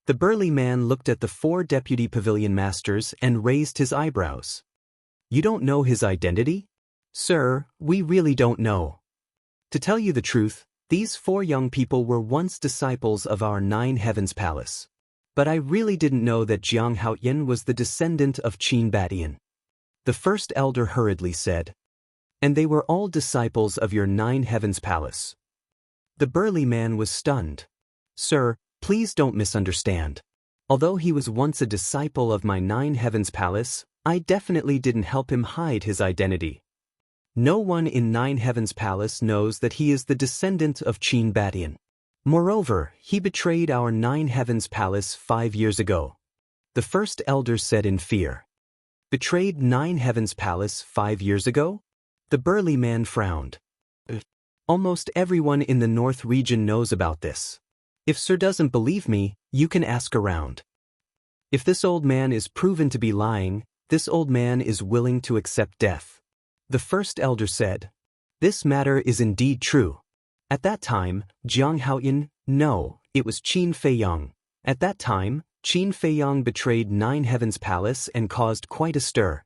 The burly man looked at the four deputy pavilion masters and raised his eyebrows. You don't know his identity? Sir, we really don't know. To tell you the truth, these 4 young people were once disciples of our 9 Heavens Palace. But I really didn't know that Jiang Haoyan was the descendant of Qin Badian. The first elder hurriedly said. And they were all disciples of your 9 Heavens Palace. The burly man was stunned. Sir, please don't misunderstand. Although he was once a disciple of my 9 Heavens Palace, I definitely didn't help him hide his identity. No one in 9 Heavens Palace knows that he is the descendant of Qin Badian. Moreover, he betrayed our 9 Heavens Palace 5 years ago. The first elder said in fear. Betrayed 9 Heavens Palace 5 years ago? The burly man frowned. Almost everyone in the North region knows about this. If Sir doesn't believe me, you can ask around. If this old man is proven to be lying, this old man is willing to accept death. The first elder said. This matter is indeed true. At that time, Jiang Haoyan, no, it was Qin Feiyang. At that time, Qin Feiyang betrayed 9 Heavens Palace and caused quite a stir.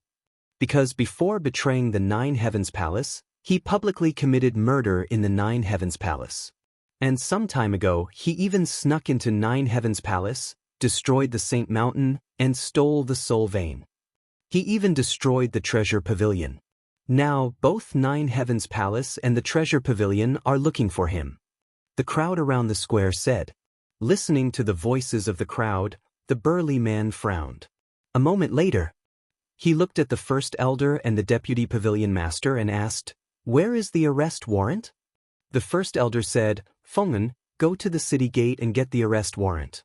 Because before betraying the 9 Heavens Palace, he publicly committed murder in the 9 Heavens Palace. And some time ago, he even snuck into 9 Heavens Palace, destroyed the Saint Mountain, and stole the Soul Vein. He even destroyed the Treasure Pavilion. Now, both 9 Heavens Palace and the Treasure Pavilion are looking for him. The crowd around the square said. Listening to the voices of the crowd, the burly man frowned. A moment later, he looked at the first elder and the deputy pavilion master and asked, Where is the arrest warrant? The first elder said, Feng'an, go to the city gate and get the arrest warrant.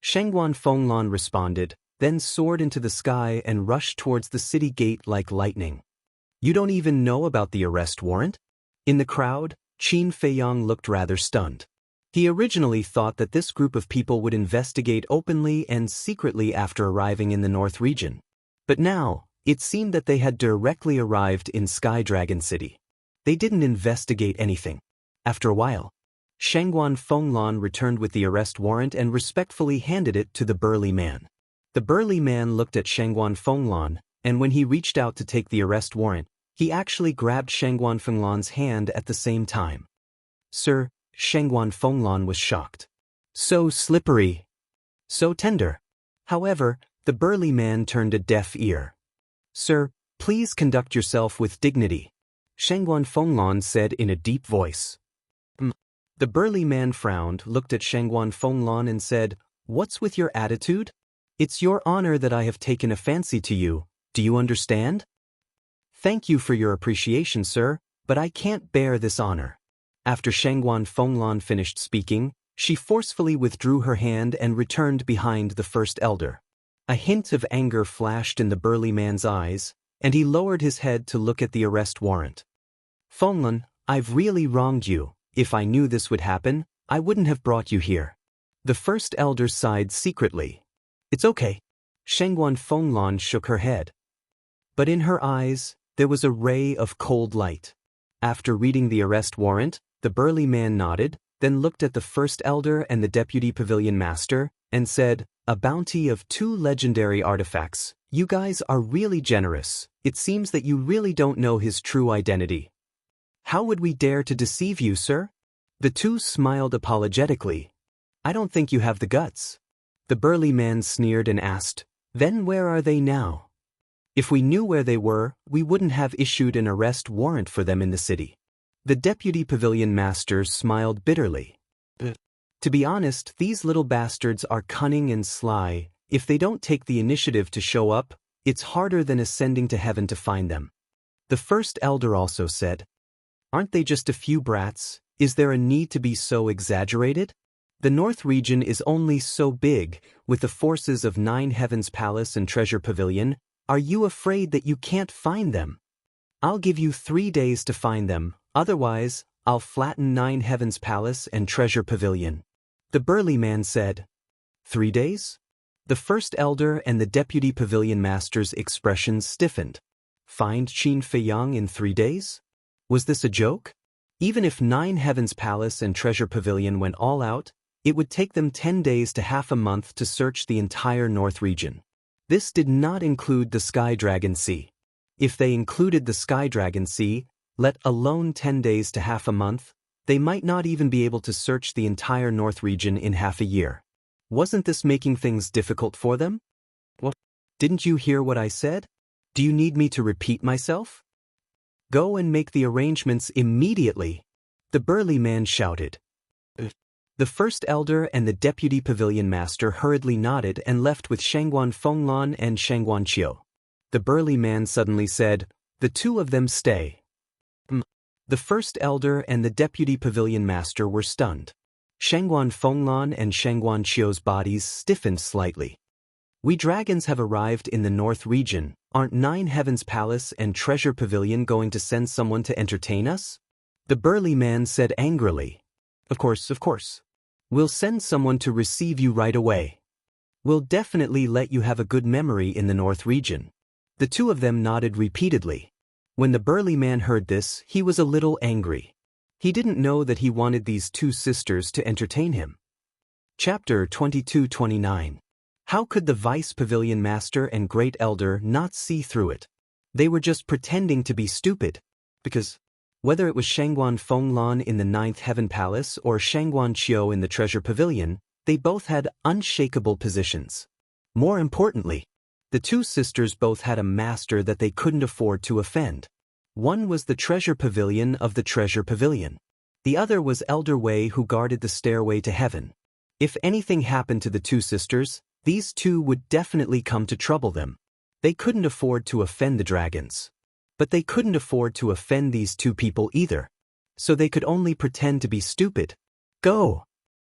Shengguan Fenglan responded, then soared into the sky and rushed towards the city gate like lightning. You don't even know about the arrest warrant? In the crowd, Qin Feiyang looked rather stunned. He originally thought that this group of people would investigate openly and secretly after arriving in the North region. But now, it seemed that they had directly arrived in Sky Dragon City. They didn't investigate anything. After a while, Shengguan Fenglan returned with the arrest warrant and respectfully handed it to the burly man. The burly man looked at Shengguan Fenglan, and when he reached out to take the arrest warrant, he actually grabbed Shengguan Fenglan's hand at the same time. Sir, Shengguan Fenglan was shocked. So slippery. So tender. However, the burly man turned a deaf ear. Sir, please conduct yourself with dignity, Shengguan Fenglan said in a deep voice. The burly man frowned, looked at Shengguan Fenglan and said, What's with your attitude? It's your honor that I have taken a fancy to you, do you understand? Thank you for your appreciation, sir, but I can't bear this honor. After Shengguan Fenglan finished speaking, she forcefully withdrew her hand and returned behind the first elder. A hint of anger flashed in the burly man's eyes, and he lowered his head to look at the arrest warrant. Fenglan, I've really wronged you. If I knew this would happen, I wouldn't have brought you here. The first elder sighed secretly. It's okay. Shengguan Fenglan shook her head. But in her eyes, there was a ray of cold light. After reading the arrest warrant, the burly man nodded, then looked at the first elder and the deputy pavilion master, and said, A bounty of 2 legendary artifacts. You guys are really generous. It seems that you really don't know his true identity. How would we dare to deceive you, sir? The 2 smiled apologetically. I don't think you have the guts. The burly man sneered and asked, Then where are they now? If we knew where they were, we wouldn't have issued an arrest warrant for them in the city. The deputy pavilion master smiled bitterly. To be honest, these little bastards are cunning and sly. If they don't take the initiative to show up, it's harder than ascending to heaven to find them. The first elder also said, Aren't they just a few brats? Is there a need to be so exaggerated? The North region is only so big, with the forces of 9 Heavens Palace and Treasure Pavilion. Are you afraid that you can't find them? I'll give you 3 days to find them, otherwise, I'll flatten 9 Heavens Palace and Treasure Pavilion. The burly man said. 3 days? The first elder and the deputy pavilion master's expressions stiffened. Find Qin Feiyang in 3 days? Was this a joke? Even if 9 Heavens Palace and Treasure Pavilion went all out, it would take them 10 days to half a month to search the entire North region. This did not include the Sky Dragon Sea. If they included the Sky Dragon Sea, let alone 10 days to half a month, they might not even be able to search the entire North region in half a year. Wasn't this making things difficult for them? What? Didn't you hear what I said? Do you need me to repeat myself? Go and make the arrangements immediately, the burly man shouted. The first elder and the deputy pavilion master hurriedly nodded and left with Shangguan Fenglan and Shangguan Qiu. The burly man suddenly said, "The two of them stay." The first elder and the deputy pavilion master were stunned. Shangguan Fenglan and Shangguan Qiu's bodies stiffened slightly. "We dragons have arrived in the North region. Aren't Nine Heavens Palace and Treasure Pavilion going to send someone to entertain us?" The burly man said angrily. Of course. We'll send someone to receive you right away. We'll definitely let you have a good memory in the North region." The two of them nodded repeatedly. When the burly man heard this, he was a little angry. He didn't know that he wanted these two sisters to entertain him. Chapter 22-29. How could the Vice Pavilion Master and Great Elder not see through it? They were just pretending to be stupid. Because whether it was Shangguan Fenglan in the Ninth Heaven Palace or Shangguan Qiu in the Treasure Pavilion, they both had unshakable positions. More importantly, the two sisters both had a master that they couldn't afford to offend. One was the Treasure Pavilion of the Treasure Pavilion. The other was Elder Wei, who guarded the stairway to heaven. If anything happened to the two sisters, these two would definitely come to trouble them. They couldn't afford to offend the dragons. But they couldn't afford to offend these two people either. So they could only pretend to be stupid. Go!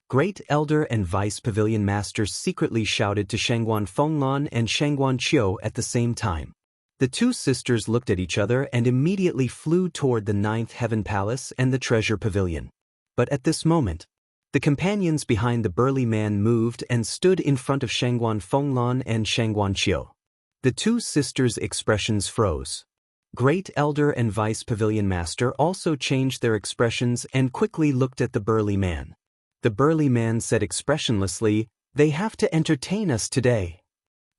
Great Elder and Vice Pavilion Masters secretly shouted to Shangguan Fenglan and Shangguan Qiu at the same time. The two sisters looked at each other and immediately flew toward the Ninth Heaven Palace and the Treasure Pavilion. But at this moment, the companions behind the burly man moved and stood in front of Shangguan Fenglan and Shangguan Qiu. The two sisters' expressions froze. Great Elder and Vice Pavilion Master also changed their expressions and quickly looked at the burly man. The burly man said expressionlessly, "They have to entertain us today."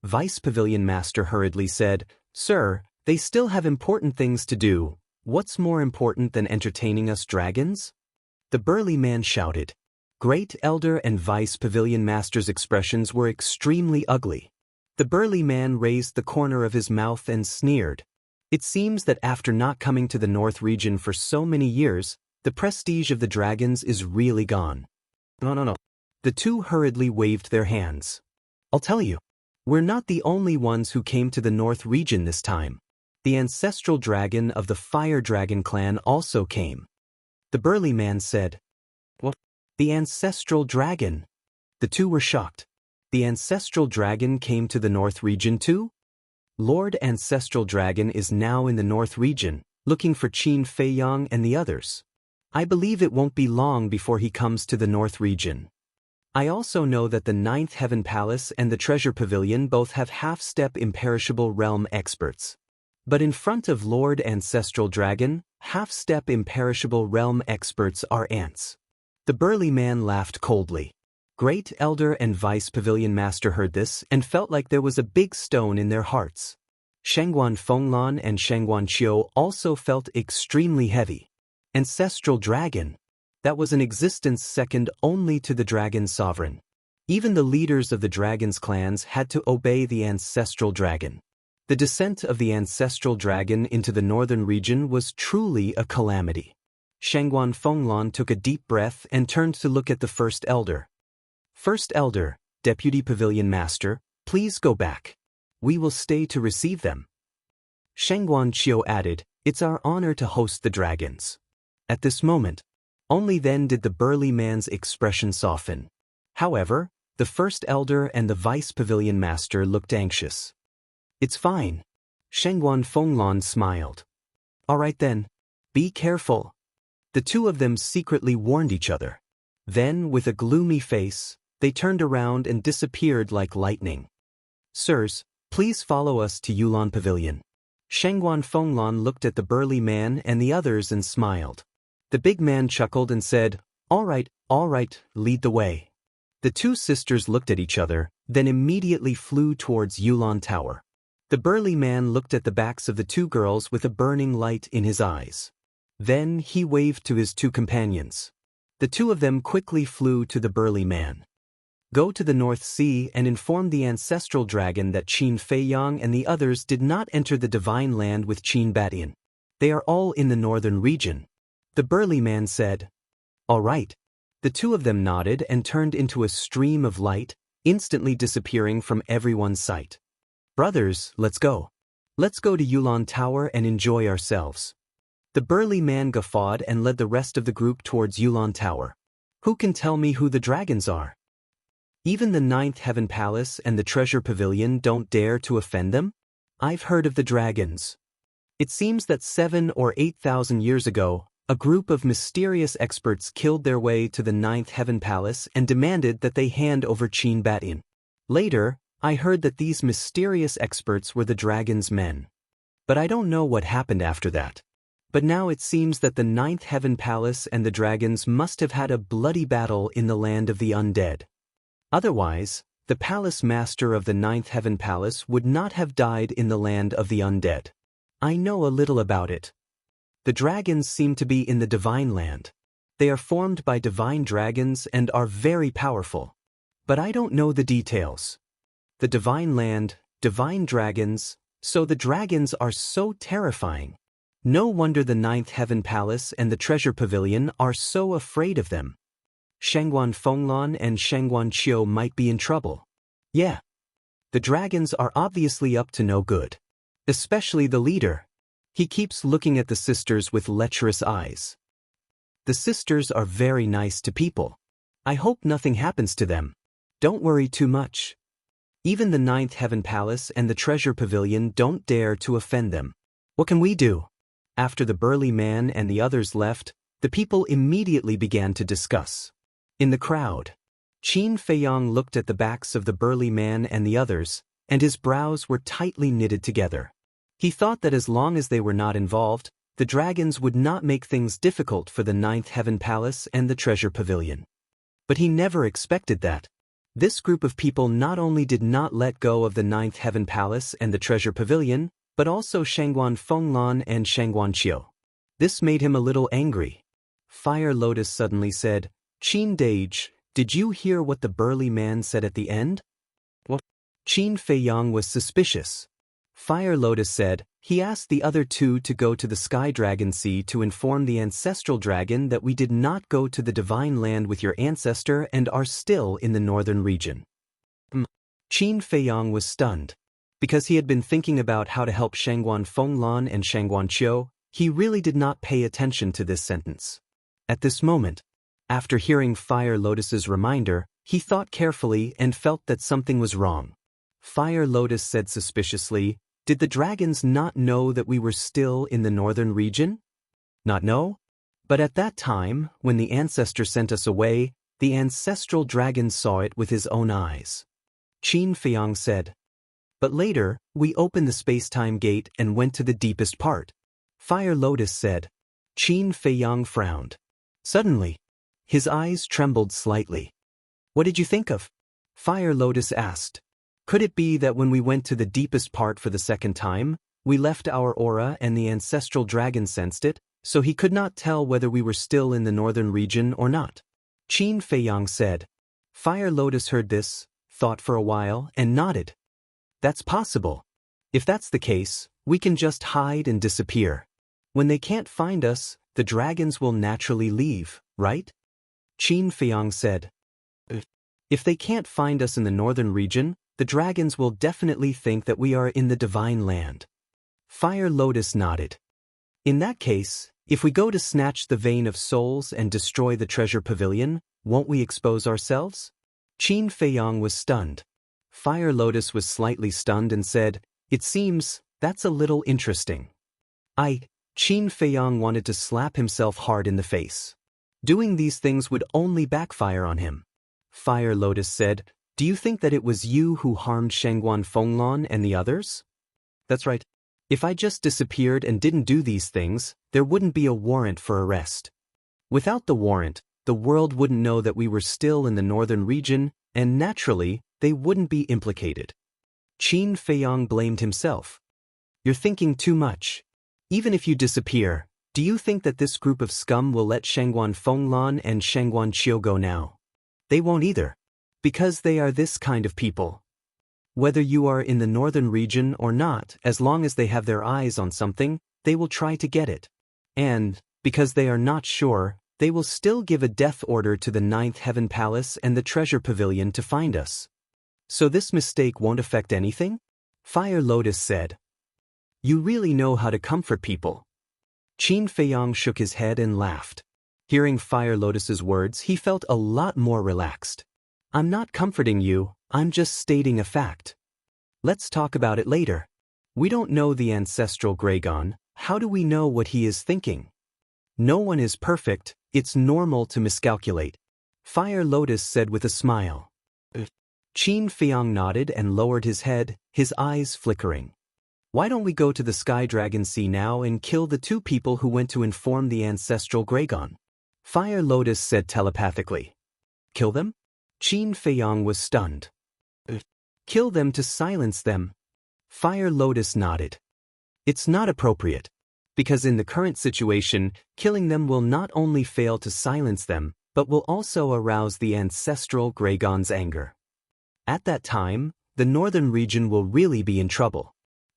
Vice Pavilion Master hurriedly said, "Sir, they still have important things to do. What's more important than entertaining us dragons?" The burly man shouted. Great Elder and Vice Pavilion Master's expressions were extremely ugly. The burly man raised the corner of his mouth and sneered. It seems that after not coming to the North region for so many years, the prestige of the dragons is really gone. No. The two hurriedly waved their hands. "I'll tell you. We're not the only ones who came to the North region this time. The ancestral dragon of the Fire Dragon clan also came." The burly man said, "What? The ancestral dragon?" The two were shocked. The ancestral dragon came to the North region too? Lord Ancestral Dragon is now in the North region, looking for Qin Feiyang and the others. I believe it won't be long before he comes to the North region. I also know that the Ninth Heaven Palace and the Treasure Pavilion both have half-step imperishable realm experts. But in front of Lord Ancestral Dragon, half-step imperishable realm experts are ants. The burly man laughed coldly. Great Elder and Vice Pavilion Master heard this and felt like there was a big stone in their hearts. Shangguan Fenglan and Shangguan Qiu also felt extremely heavy. Ancestral Dragon. That was an existence second only to the Dragon Sovereign. Even the leaders of the Dragon's clans had to obey the Ancestral Dragon. The descent of the Ancestral Dragon into the northern region was truly a calamity. Shangguan Fenglan took a deep breath and turned to look at the First Elder. "First Elder, Deputy Pavilion Master, please go back. We will stay to receive them." Shangguan Qiu added, "It's our honor to host the dragons." At this moment, only then did the burly man's expression soften. However, the First Elder and the Vice Pavilion Master looked anxious. "It's fine." Shangguan Fenglan smiled. "All right then. Be careful." The two of them secretly warned each other. Then, with a gloomy face, they turned around and disappeared like lightning. "Sirs, please follow us to Yulan Pavilion." Shangguan Fenglan looked at the burly man and the others and smiled. The big man chuckled and said, All right, lead the way." The two sisters looked at each other, then immediately flew towards Yulon Tower. The burly man looked at the backs of the two girls with a burning light in his eyes. Then he waved to his two companions. The two of them quickly flew to the burly man. Go to the North Sea and inform the ancestral dragon that Qin Feiyang and the others did not enter the divine land with Qin Batian. They are all in the northern region. The burly man said. All right. The two of them nodded and turned into a stream of light, instantly disappearing from everyone's sight. Brothers, let's go. Let's go to Yulon Tower and enjoy ourselves. The burly man guffawed and led the rest of the group towards Yulon Tower. Who can tell me who the dragons are? Even the Ninth Heaven Palace and the Treasure Pavilion don't dare to offend them? I've heard of the dragons. It seems that 7,000 or 8,000 years ago, a group of mysterious experts killed their way to the Ninth Heaven Palace and demanded that they hand over Qin Batian. Later, I heard that these mysterious experts were the dragon's men. But I don't know what happened after that. But now it seems that the Ninth Heaven Palace and the dragons must have had a bloody battle in the land of the undead. Otherwise, the palace master of the Ninth Heaven Palace would not have died in the land of the undead. I know a little about it. The dragons seem to be in the divine land. They are formed by divine dragons and are very powerful. But I don't know the details. The divine land, divine dragons, so the dragons are so terrifying. No wonder the Ninth Heaven Palace and the Treasure Pavilion are so afraid of them. Shangguan Fenglan and Shangguan Qiu might be in trouble. Yeah. The dragons are obviously up to no good. Especially the leader. He keeps looking at the sisters with lecherous eyes. The sisters are very nice to people. I hope nothing happens to them. Don't worry too much. Even the Ninth Heaven Palace and the Treasure Pavilion don't dare to offend them. What can we do? After the burly man and the others left, the people immediately began to discuss. In the crowd, Qin Feiyang looked at the backs of the burly man and the others, and his brows were tightly knitted together. He thought that as long as they were not involved, the dragons would not make things difficult for the Ninth Heaven Palace and the Treasure Pavilion. But he never expected that. This group of people not only did not let go of the Ninth Heaven Palace and the Treasure Pavilion, but also Shangguan Fenglan and Shangguan Qiu. This made him a little angry. Fire Lotus suddenly said, Qin Dage, did you hear what the burly man said at the end? What? Qin Feiyang was suspicious. Fire Lotus said, he asked the other two to go to the Sky Dragon Sea to inform the ancestral dragon that we did not go to the divine land with your ancestor and are still in the northern region. Qin Feiyang was stunned. Because he had been thinking about how to help Shangguan Fenglan and Shangguan Qiu, he really did not pay attention to this sentence. At this moment, after hearing Fire Lotus's reminder, he thought carefully and felt that something was wrong. Fire Lotus said suspiciously, did the dragons not know that we were still in the northern region? Not know? But at that time, when the ancestor sent us away, the ancestral dragon saw it with his own eyes. Qin Feiyang said. But later, we opened the space-time gate and went to the deepest part. Fire Lotus said. Qin Feiyang frowned. Suddenly, his eyes trembled slightly. What did you think of? Fire Lotus asked. Could it be that when we went to the deepest part for the second time, we left our aura and the ancestral dragon sensed it, so he could not tell whether we were still in the northern region or not? Qin Feiyang said. Fire Lotus heard this, thought for a while, and nodded. That's possible. If that's the case, we can just hide and disappear. When they can't find us, the dragons will naturally leave, right? Qin Feiyang said. If they can't find us in the northern region, the dragons will definitely think that we are in the divine land. Fire Lotus nodded. In that case, if we go to snatch the vein of souls and destroy the treasure pavilion, won't we expose ourselves? Qin Feiyang was stunned. Fire Lotus was slightly stunned and said, it seems, that's a little interesting. Qin Feiyang wanted to slap himself hard in the face. Doing these things would only backfire on him. Fire Lotus said, do you think that it was you who harmed Shangguan Fenglan and the others? That's right. If I just disappeared and didn't do these things, there wouldn't be a warrant for arrest. Without the warrant, the world wouldn't know that we were still in the northern region, and naturally, they wouldn't be implicated. Qin Feiyang blamed himself. You're thinking too much. Even if you disappear, do you think that this group of scum will let Shangguan Fenglan and Shangguan Qiu go now? They won't either. Because they are this kind of people. Whether you are in the northern region or not, as long as they have their eyes on something, they will try to get it. And, because they are not sure, they will still give a death order to the Ninth Heaven Palace and the Treasure Pavilion to find us. So this mistake won't affect anything? Fire Lotus said. You really know how to comfort people. Qin Feiyang shook his head and laughed. Hearing Fire Lotus's words, he felt a lot more relaxed. I'm not comforting you, I'm just stating a fact. Let's talk about it later. We don't know the ancestral Gragon, how do we know what he is thinking? No one is perfect, it's normal to miscalculate. Fire Lotus said with a smile. Qin Feiyang nodded and lowered his head, his eyes flickering. Why don't we go to the Sky Dragon Sea now and kill the two people who went to inform the ancestral Gragon? Fire Lotus said telepathically. Kill them? Qin Feiyang was stunned. Kill them to silence them. Fire Lotus nodded. It's not appropriate. Because in the current situation, killing them will not only fail to silence them, but will also arouse the ancestral Gragon's anger. At that time, the northern region will really be in trouble.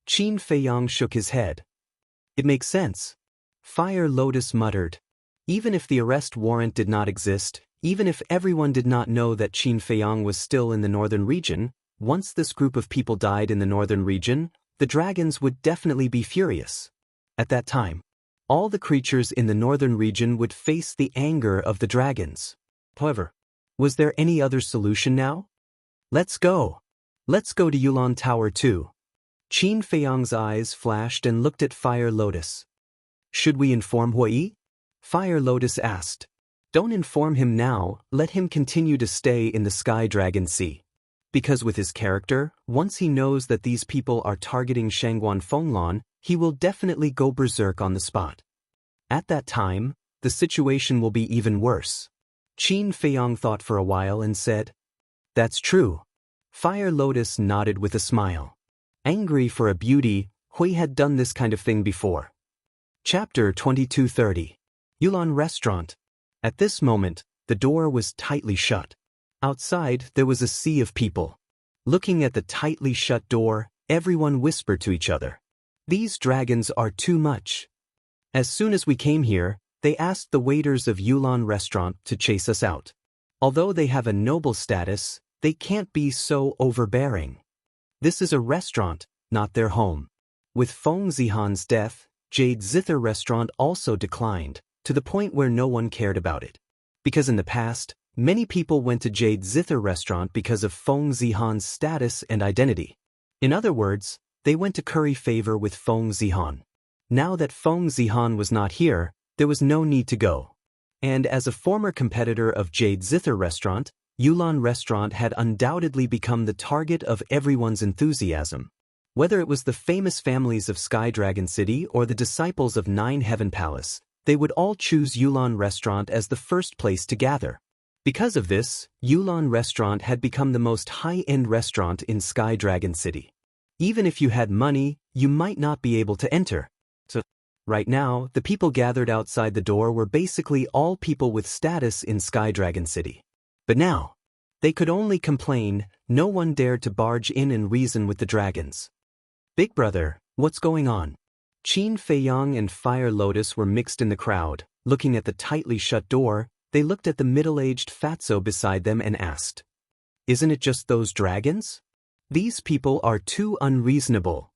Qin Feiyang shook his head. It makes sense. Fire Lotus muttered. Even if the arrest warrant did not exist, even if everyone did not know that Qin Feiyang was still in the northern region, once this group of people died in the northern region, the dragons would definitely be furious. At that time, all the creatures in the northern region would face the anger of the dragons. However, was there any other solution now? Let's go. Let's go to Yulan Tower too. Qin Feiyang's eyes flashed and looked at Fire Lotus. Should we inform Hui? Fire Lotus asked. Don't inform him now, let him continue to stay in the Sky Dragon Sea. Because with his character, once he knows that these people are targeting Shangguan Fenglan, he will definitely go berserk on the spot. At that time, the situation will be even worse. Qin Feiyang thought for a while and said, That's true. Fire Lotus nodded with a smile. Angry for a beauty, Hui had done this kind of thing before. Chapter 2230. Yulan Restaurant. At this moment, the door was tightly shut. Outside, there was a sea of people. Looking at the tightly shut door, everyone whispered to each other. These dragons are too much. As soon as we came here, they asked the waiters of Yulan Restaurant to chase us out. Although they have a noble status, they can't be so overbearing. This is a restaurant, not their home. With Feng Zihan's death, Jade Zither Restaurant also declined, to the point where no one cared about it. Because in the past, many people went to Jade Zither Restaurant because of Feng Zihan's status and identity. In other words, they went to curry favor with Feng Zihan. Now that Feng Zihan was not here, there was no need to go. And as a former competitor of Jade Zither Restaurant, Yulan Restaurant had undoubtedly become the target of everyone's enthusiasm. Whether it was the famous families of Sky Dragon City or the disciples of Nine Heaven Palace, they would all choose Yulan Restaurant as the first place to gather. Because of this, Yulan Restaurant had become the most high-end restaurant in Sky Dragon City. Even if you had money, you might not be able to enter. So, right now, the people gathered outside the door were basically all people with status in Sky Dragon City. But now, they could only complain, no one dared to barge in and reason with the dragons. Big brother, what's going on? Qin Feiyang and Fire Lotus were mixed in the crowd. Looking at the tightly shut door, they looked at the middle-aged fatso beside them and asked, Isn't it just those dragons? These people are too unreasonable.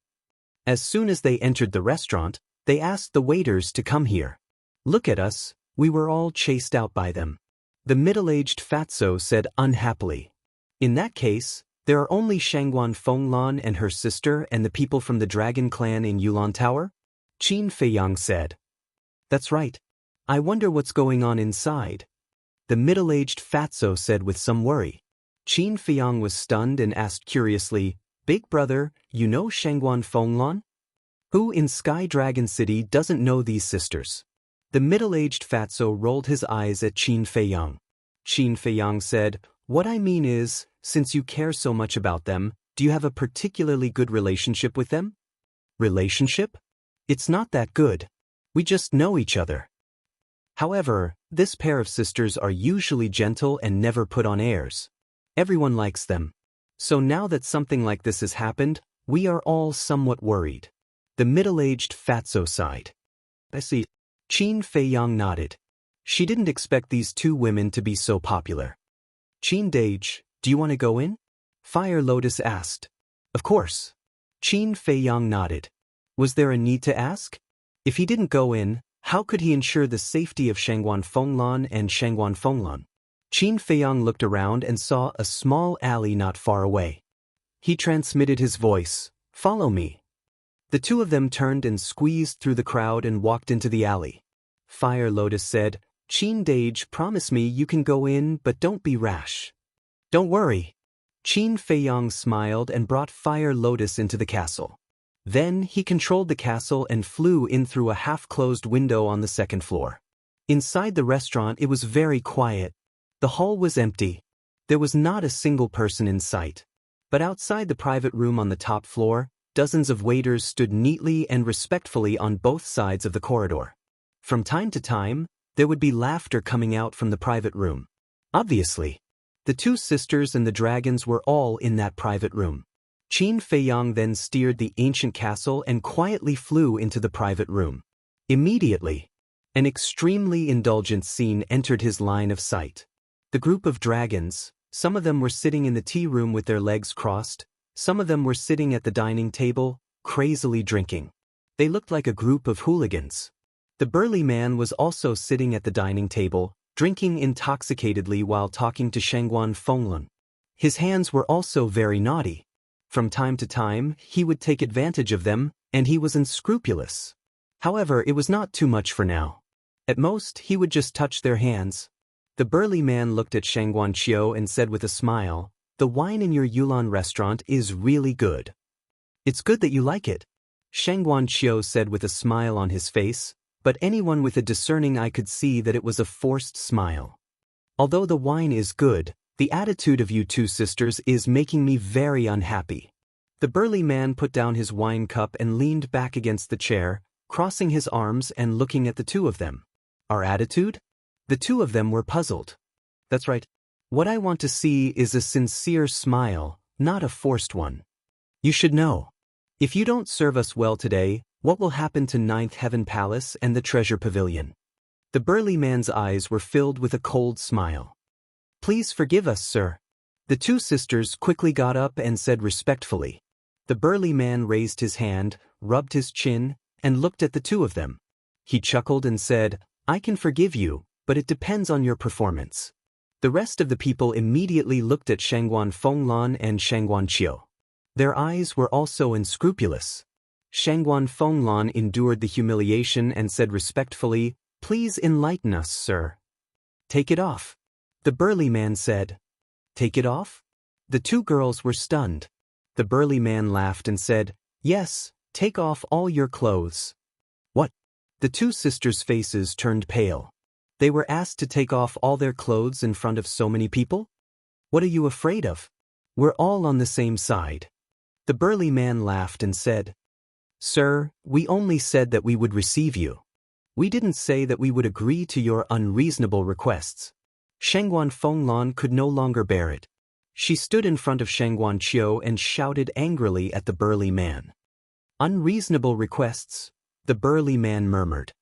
As soon as they entered the restaurant, they asked the waiters to come here. Look at us, we were all chased out by them. The middle-aged fatso said unhappily. In that case, there are only Shangguan Fenglan and her sister and the people from the dragon clan in Yulan Tower? Qin Feiyang said. That's right. I wonder what's going on inside. The middle-aged fatso said with some worry. Qin Feiyang was stunned and asked curiously, Big brother, you know Shangguan Fenglan? Who in Sky Dragon City doesn't know these sisters? The middle-aged fatso rolled his eyes at Qin Feiyang. Qin Feiyang said, What I mean is, since you care so much about them, do you have a particularly good relationship with them? Relationship? It's not that good. We just know each other. However, this pair of sisters are usually gentle and never put on airs. Everyone likes them. So now that something like this has happened, we are all somewhat worried. The middle-aged fatso sighed. I see. Qin Feiyang nodded. She didn't expect these two women to be so popular. Qin Dage, do you want to go in? Fire Lotus asked. Of course. Qin Feiyang nodded. Was there a need to ask? If he didn't go in, how could he ensure the safety of Shangguan Fenglan and Shangguan Fenglan? Qin Feiyang looked around and saw a small alley not far away. He transmitted his voice, "Follow me." The two of them turned and squeezed through the crowd and walked into the alley. Fire Lotus said, "Qin Dage, promise me you can go in, but don't be rash." "Don't worry." Qin Feiyang smiled and brought Fire Lotus into the castle. Then he controlled the castle and flew in through a half-closed window on the second floor. Inside the restaurant it was very quiet. The hall was empty. There was not a single person in sight. But outside the private room on the top floor, dozens of waiters stood neatly and respectfully on both sides of the corridor. From time to time, there would be laughter coming out from the private room. Obviously, the two sisters and the dragons were all in that private room. Qin Feiyang then steered the ancient castle and quietly flew into the private room. Immediately, an extremely indulgent scene entered his line of sight. The group of dragons, some of them were sitting in the tea room with their legs crossed, some of them were sitting at the dining table, crazily drinking. They looked like a group of hooligans. The burly man was also sitting at the dining table, drinking intoxicatedly while talking to Shangguan Fenglan. His hands were also very naughty. From time to time, he would take advantage of them, and he was unscrupulous. However, it was not too much for now. At most, he would just touch their hands. The burly man looked at Shangguan Qiu and said with a smile, "The wine in your Yulan restaurant is really good." "It's good that you like it," Shangguan Qiu said with a smile on his face, but anyone with a discerning eye could see that it was a forced smile. "Although the wine is good, the attitude of you two sisters is making me very unhappy." The burly man put down his wine cup and leaned back against the chair, crossing his arms and looking at the two of them. "Our attitude?" The two of them were puzzled. "That's right. What I want to see is a sincere smile, not a forced one. You should know. If you don't serve us well today, what will happen to Ninth Heaven Palace and the Treasure Pavilion?" The burly man's eyes were filled with a cold smile. "Please forgive us, sir." The two sisters quickly got up and said respectfully. The burly man raised his hand, rubbed his chin, and looked at the two of them. He chuckled and said, "I can forgive you, but it depends on your performance." The rest of the people immediately looked at Shangguan Fenglan and Shangguan Qiu. Their eyes were also unscrupulous. Shangguan Fenglan endured the humiliation and said respectfully, "Please enlighten us, sir." "Take it off." The burly man said. "Take it off?" The two girls were stunned. The burly man laughed and said, "Yes, take off all your clothes." "What?" The two sisters' faces turned pale. They were asked to take off all their clothes in front of so many people? "What are you afraid of? We're all on the same side." The burly man laughed and said, "Sir, we only said that we would receive you. We didn't say that we would agree to your unreasonable requests." Shangguan Fenglan could no longer bear it. She stood in front of Shangguan Qiu and shouted angrily at the burly man. "Unreasonable requests," the burly man murmured.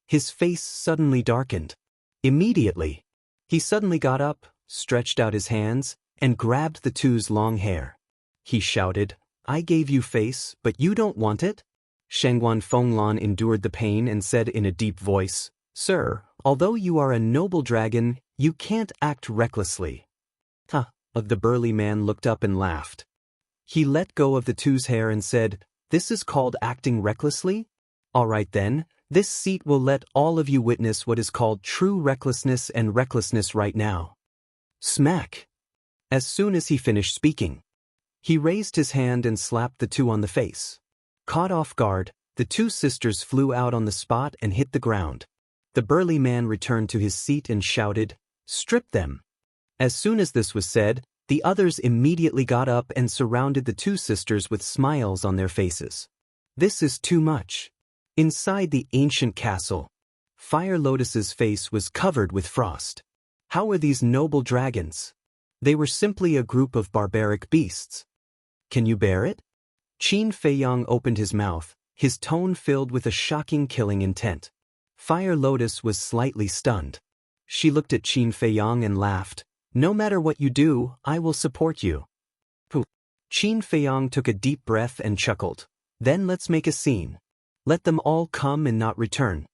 His face suddenly darkened. Immediately, he suddenly got up, stretched out his hands, and grabbed the two's long hair. He shouted, "I gave you face, but you don't want it?" Shangguan Fenglan endured the pain and said in a deep voice, "Sir, although you are a noble dragon, you can't act recklessly." "Huh." The burly man looked up and laughed. He let go of the two's hair and said, "This is called acting recklessly? All right then, this seat will let all of you witness what is called true recklessness and recklessness right now." Smack! As soon as he finished speaking, he raised his hand and slapped the two on the face. Caught off guard, the two sisters flew out on the spot and hit the ground. The burly man returned to his seat and shouted, "Strip them." As soon as this was said, the others immediately got up and surrounded the two sisters with smiles on their faces. This is too much. Inside the ancient castle, Fire Lotus's face was covered with frost. How were these noble dragons? They were simply a group of barbaric beasts. Can you bear it? Qin Feiyang opened his mouth, his tone filled with a shocking killing intent. Fire Lotus was slightly stunned. She looked at Qin Feiyang and laughed. No matter what you do, I will support you. Qin Feiyang took a deep breath and chuckled. Then let's make a scene. Let them all come and not return.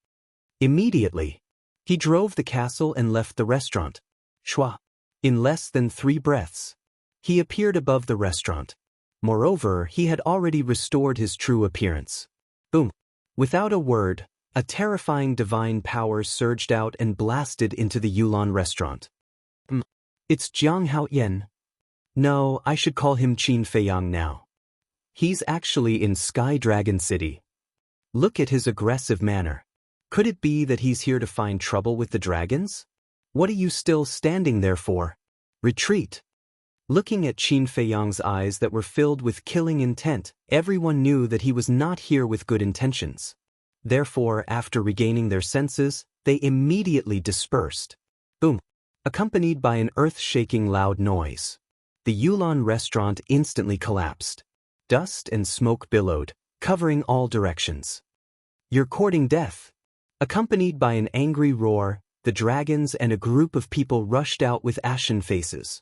Immediately, he drove the castle and left the restaurant. Shua. In less than 3 breaths, he appeared above the restaurant. Moreover, he had already restored his true appearance. Boom. Without a word, a terrifying divine power surged out and blasted into the Yulan restaurant. It's Jiang Haoyan. No, I should call him Qin Feiyang now. He's actually in Sky Dragon City. Look at his aggressive manner. Could it be that he's here to find trouble with the dragons? What are you still standing there for? Retreat. Looking at Qin Feiyang's eyes that were filled with killing intent, everyone knew that he was not here with good intentions. Therefore, after regaining their senses, they immediately dispersed. Boom. Accompanied by an earth-shaking loud noise. The Yulan restaurant instantly collapsed. Dust and smoke billowed, covering all directions. You're courting death. Accompanied by an angry roar, the dragons and a group of people rushed out with ashen faces.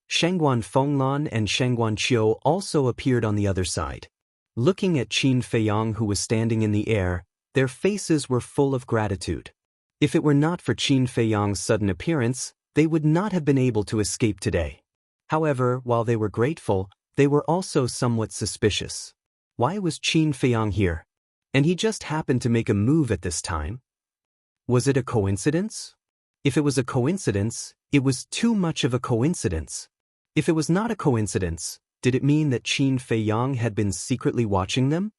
Shangguan Fenglan and Shangguan Qiu also appeared on the other side. Looking at Qin Feiyang, who was standing in the air, their faces were full of gratitude. If it were not for Qin Feiyang's sudden appearance, they would not have been able to escape today. However, while they were grateful, they were also somewhat suspicious. Why was Qin Feiyang here? And he just happened to make a move at this time? Was it a coincidence? If it was a coincidence, it was too much of a coincidence. If it was not a coincidence, did it mean that Qin Feiyang had been secretly watching them?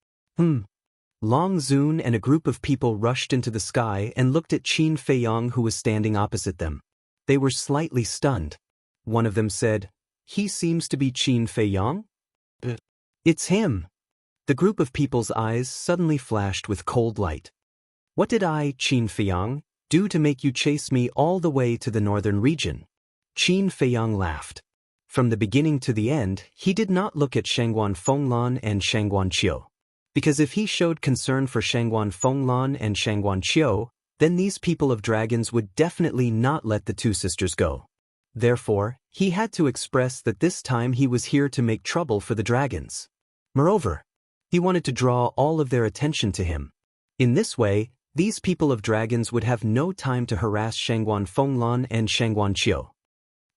Long Zun and a group of people rushed into the sky and looked at Qin Feiyang, who was standing opposite them. They were slightly stunned. One of them said, "He seems to be Qin Feiyang?" It's him. The group of people's eyes suddenly flashed with cold light. What did I, Qin Feiyang, do to make you chase me all the way to the northern region? Qin Feiyang laughed. From the beginning to the end, he did not look at Shangguan Fenglan and Shangguan Qiu. Because if he showed concern for Shangguan Fenglan and Shangguan Qiu, then these people of dragons would definitely not let the two sisters go. Therefore, he had to express that this time he was here to make trouble for the dragons. Moreover, he wanted to draw all of their attention to him. In this way, these people of dragons would have no time to harass Shangguan Fenglan and Shangguan Qiu.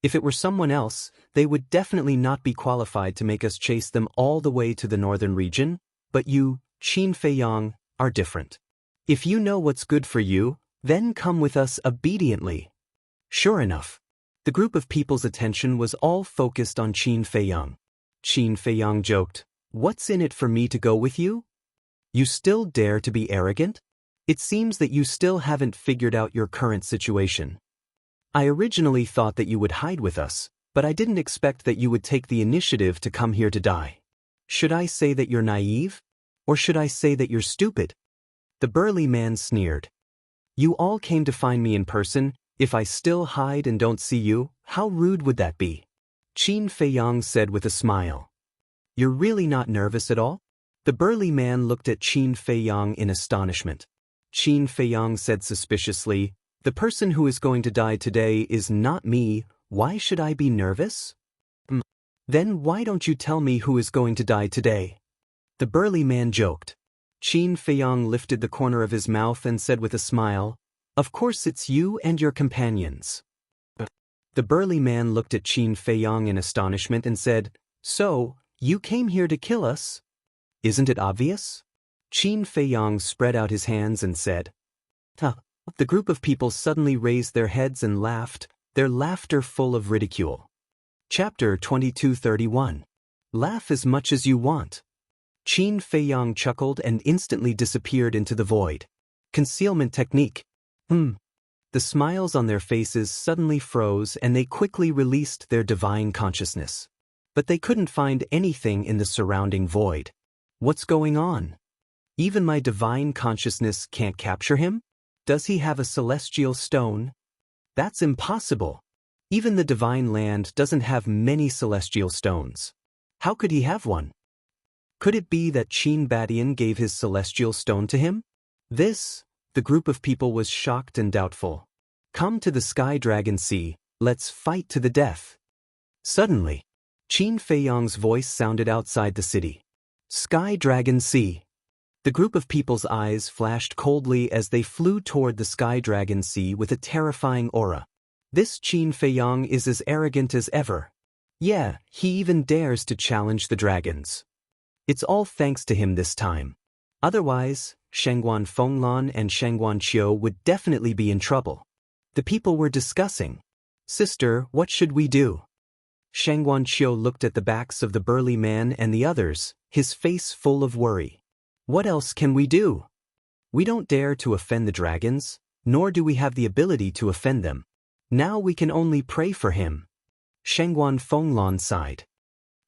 If it were someone else, they would definitely not be qualified to make us chase them all the way to the northern region, but you, Qin Feiyang, are different. If you know what's good for you, then come with us obediently. Sure enough, the group of people's attention was all focused on Qin Feiyang. Qin Feiyang joked, "What's in it for me to go with you? You still dare to be arrogant? It seems that you still haven't figured out your current situation. I originally thought that you would hide with us, but I didn't expect that you would take the initiative to come here to die. Should I say that you're naive? Or should I say that you're stupid?" The burly man sneered. "You all came to find me in person. If I still hide and don't see you, how rude would that be?" Qin Feiyang said with a smile. "You're really not nervous at all?" The burly man looked at Qin Feiyang in astonishment. Qin Feiyang said suspiciously, "The person who is going to die today is not me. Why should I be nervous?" "Then why don't you tell me who is going to die today?" The burly man joked. Qin Feiyang lifted the corner of his mouth and said with a smile, "Of course it's you and your companions." The burly man looked at Qin Feiyang in astonishment and said, "So, you came here to kill us? Isn't it obvious?" Qin Feiyang spread out his hands and said, "Huh." The group of people suddenly raised their heads and laughed, their laughter full of ridicule. Chapter 2231. Laugh as much as you want. Qin Feiyang chuckled and instantly disappeared into the void. Concealment technique. The smiles on their faces suddenly froze and they quickly released their divine consciousness. But they couldn't find anything in the surrounding void. What's going on? Even my divine consciousness can't capture him? Does he have a celestial stone? That's impossible. Even the divine land doesn't have many celestial stones. How could he have one? Could it be that Qin Badian gave his celestial stone to him? The group of people was shocked and doubtful. Come to the Sky Dragon Sea, let's fight to the death. Suddenly, Qin Feiyang's voice sounded outside the city. Sky Dragon Sea. The group of people's eyes flashed coldly as they flew toward the Sky Dragon Sea with a terrifying aura. This Qin Feiyang is as arrogant as ever. Yeah, he even dares to challenge the dragons. It's all thanks to him this time. Otherwise, Shangguan Fenglan and Shangguan Qiu would definitely be in trouble. The people were discussing. Sister, what should we do? Shangguan Qiu looked at the backs of the burly man and the others, his face full of worry. What else can we do? We don't dare to offend the dragons, nor do we have the ability to offend them. Now we can only pray for him. Shangguan Fenglan sighed.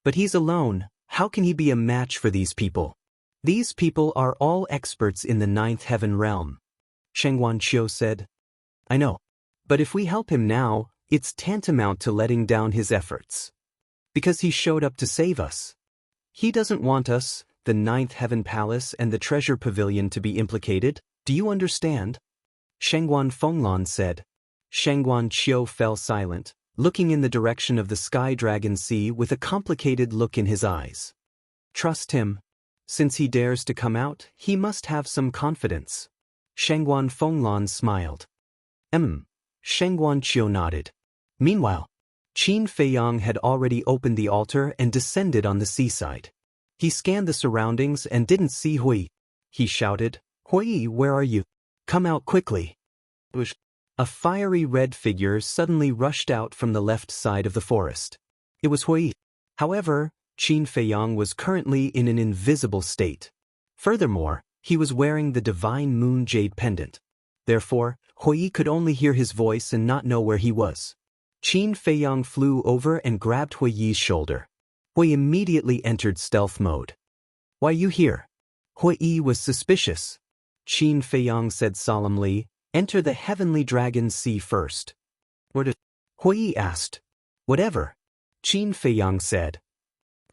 But he's alone, how can he be a match for these people? These people are all experts in the ninth heaven realm. Shangguan Qiu said. I know. But if we help him now, it's tantamount to letting down his efforts. Because he showed up to save us. He doesn't want us, the ninth heaven palace and the treasure pavilion to be implicated, do you understand? Shangguan Fenglan said. Shangguan Qiu fell silent, looking in the direction of the Sky Dragon Sea with a complicated look in his eyes. Trust him. Since he dares to come out, he must have some confidence. Shangguan Fenglan smiled. Shangguan Qiu nodded. Meanwhile, Qin Feiyang had already opened the altar and descended on the seaside. He scanned the surroundings and didn't see Hui. He shouted, Hui, where are you? Come out quickly. A fiery red figure suddenly rushed out from the left side of the forest. It was Hui. However, Qin Feiyang was currently in an invisible state. Furthermore, he was wearing the divine moon jade pendant. Therefore, Hui could only hear his voice and not know where he was. Qin Feiyang flew over and grabbed Hui's shoulder. Hui immediately entered stealth mode. Why you here? Hui was suspicious. Qin Feiyang said solemnly, enter the heavenly dragon sea first. Where did? Hui asked. Whatever. Qin Feiyang said.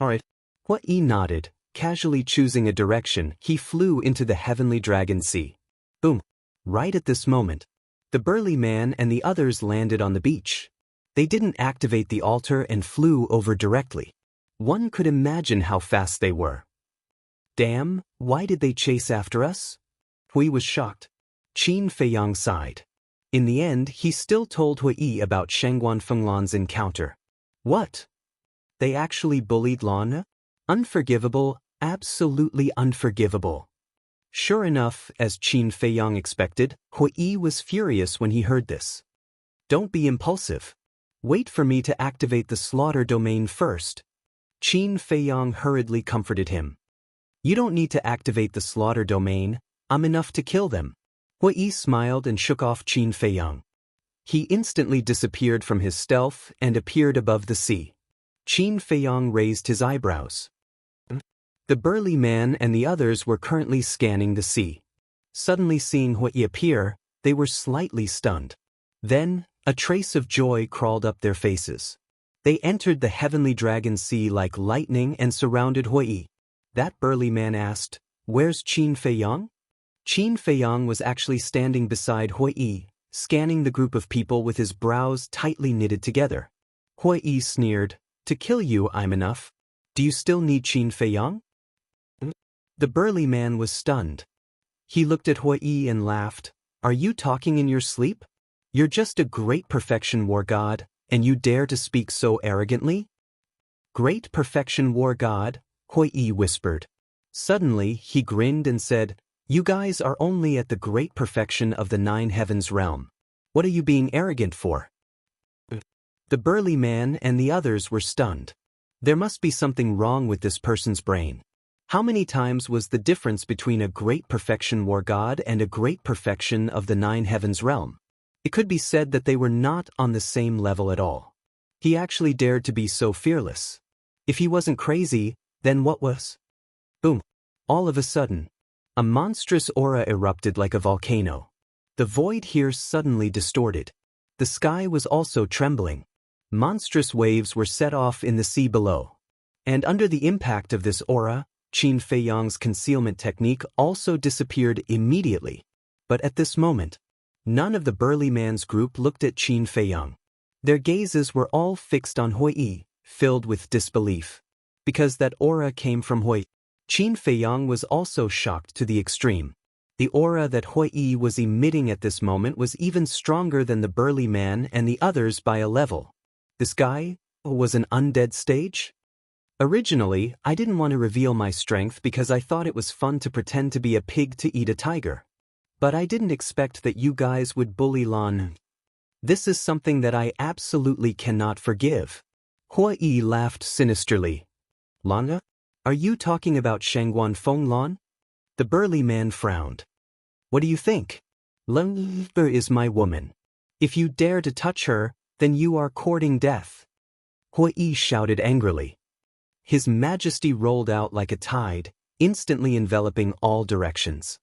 Alright. Hui nodded, casually choosing a direction. He flew into the heavenly dragon sea. Boom. Right at this moment, the burly man and the others landed on the beach. They didn't activate the altar and flew over directly. One could imagine how fast they were. Damn, why did they chase after us? Hui was shocked. Qin Feiyang sighed. In the end, he still told Hui about Shangguan Fenglan's encounter. What? They actually bullied Lan? Unforgivable, absolutely unforgivable. Sure enough, as Qin Feiyang expected, Hui was furious when he heard this. Don't be impulsive. Wait for me to activate the slaughter domain first. Qin Feiyang hurriedly comforted him. You don't need to activate the slaughter domain, I'm enough to kill them. Hui smiled and shook off Qin Feiyang. He instantly disappeared from his stealth and appeared above the sea. Qin Feiyang raised his eyebrows. The burly man and the others were currently scanning the sea. Suddenly seeing Hui appear, they were slightly stunned. Then, a trace of joy crawled up their faces. They entered the heavenly dragon sea like lightning and surrounded Hui. That burly man asked, Where's Qin Feiyang? Qin Feiyang was actually standing beside Hui, scanning the group of people with his brows tightly knitted together. Hui sneered, To kill you I'm enough. Do you still need Qin Feiyang? The burly man was stunned. He looked at Hui and laughed. Are you talking in your sleep? You're just a great perfection war god, and you dare to speak so arrogantly? Great perfection war god, Hui whispered. Suddenly, he grinned and said, You guys are only at the great perfection of the nine heavens realm. What are you being arrogant for? The burly man and the others were stunned. There must be something wrong with this person's brain. How many times was the difference between a great perfection war god and a great perfection of the nine heavens realm? It could be said that they were not on the same level at all. He actually dared to be so fearless. If he wasn't crazy, then what was? Boom. All of a sudden, a monstrous aura erupted like a volcano. The void here suddenly distorted. The sky was also trembling. Monstrous waves were set off in the sea below. And under the impact of this aura, Qin Feiyang's concealment technique also disappeared immediately. But at this moment, none of the burly man's group looked at Qin Feiyang. Their gazes were all fixed on Hui Yi, filled with disbelief. Because that aura came from Hui. Qin Feiyang was also shocked to the extreme. The aura that Hui Yi was emitting at this moment was even stronger than the burly man and the others by a level. This guy was an undead stage? Originally, I didn't want to reveal my strength because I thought it was fun to pretend to be a pig to eat a tiger. But I didn't expect that you guys would bully Lan. This is something that I absolutely cannot forgive. Hui Yi laughed sinisterly. Lan? Are you talking about Shangguan Feng Lan? The burly man frowned. What do you think? Lan is my woman. If you dare to touch her, then you are courting death. Hui Yi shouted angrily. His majesty rolled out like a tide, instantly enveloping all directions.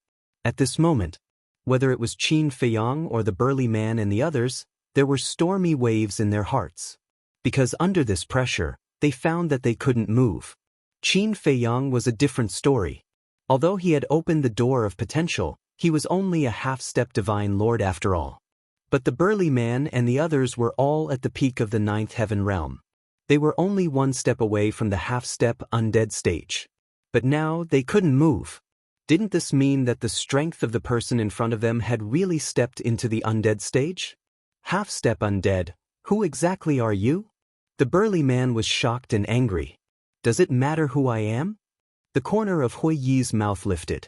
At this moment, whether it was Qin Feiyang or the burly man and the others, there were stormy waves in their hearts. Because under this pressure, they found that they couldn't move. Qin Feiyang was a different story. Although he had opened the door of potential, he was only a half-step divine lord after all. But the burly man and the others were all at the peak of the ninth heaven realm. They were only one step away from the half-step undead stage. But now they couldn't move. Didn't this mean that the strength of the person in front of them had really stepped into the undead stage? Half-step undead, who exactly are you? The burly man was shocked and angry. Does it matter who I am? The corner of Hui Yi's mouth lifted.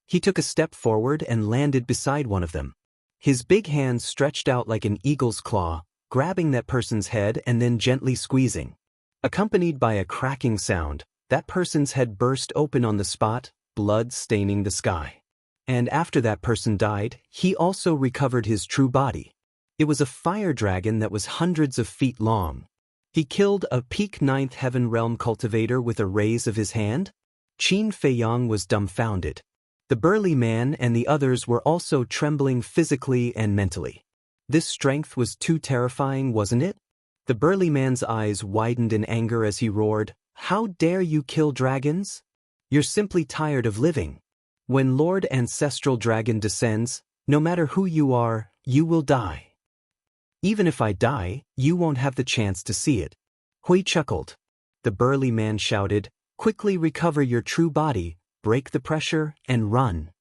He took a step forward and landed beside one of them. His big hand stretched out like an eagle's claw, grabbing that person's head and then gently squeezing. Accompanied by a cracking sound, that person's head burst open on the spot, blood staining the sky. And after that person died, he also recovered his true body. It was a fire dragon that was hundreds of feet long. He killed a peak ninth heaven realm cultivator with a raise of his hand? Qin Feiyang was dumbfounded. The burly man and the others were also trembling physically and mentally. This strength was too terrifying, wasn't it? The burly man's eyes widened in anger as he roared, "How dare you kill dragons? You're simply tired of living. When Lord Ancestral Dragon descends, no matter who you are, you will die. Even if I die, you won't have the chance to see it." Hui chuckled. The burly man shouted, "Quickly recover your true body, break the pressure, and run."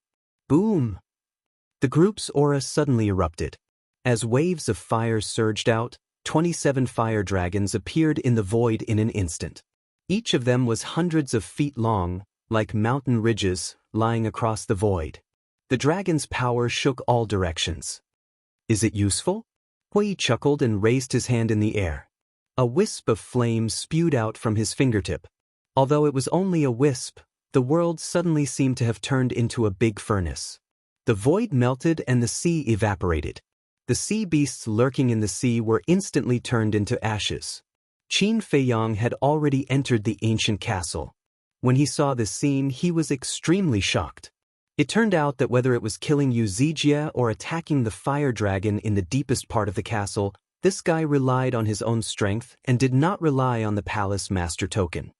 Boom! The group's aura suddenly erupted. As waves of fire surged out, 27 fire dragons appeared in the void in an instant. Each of them was hundreds of feet long, like mountain ridges, lying across the void. The dragon's power shook all directions. Is it useful? Hui chuckled and raised his hand in the air. A wisp of flame spewed out from his fingertip. Although it was only a wisp, the world suddenly seemed to have turned into a big furnace. The void melted and the sea evaporated. The sea beasts lurking in the sea were instantly turned into ashes. Qin Feiyang had already entered the ancient castle. When he saw this scene, he was extremely shocked. It turned out that whether it was killing Yu Zijie or attacking the fire dragon in the deepest part of the castle, this guy relied on his own strength and did not rely on the palace master token.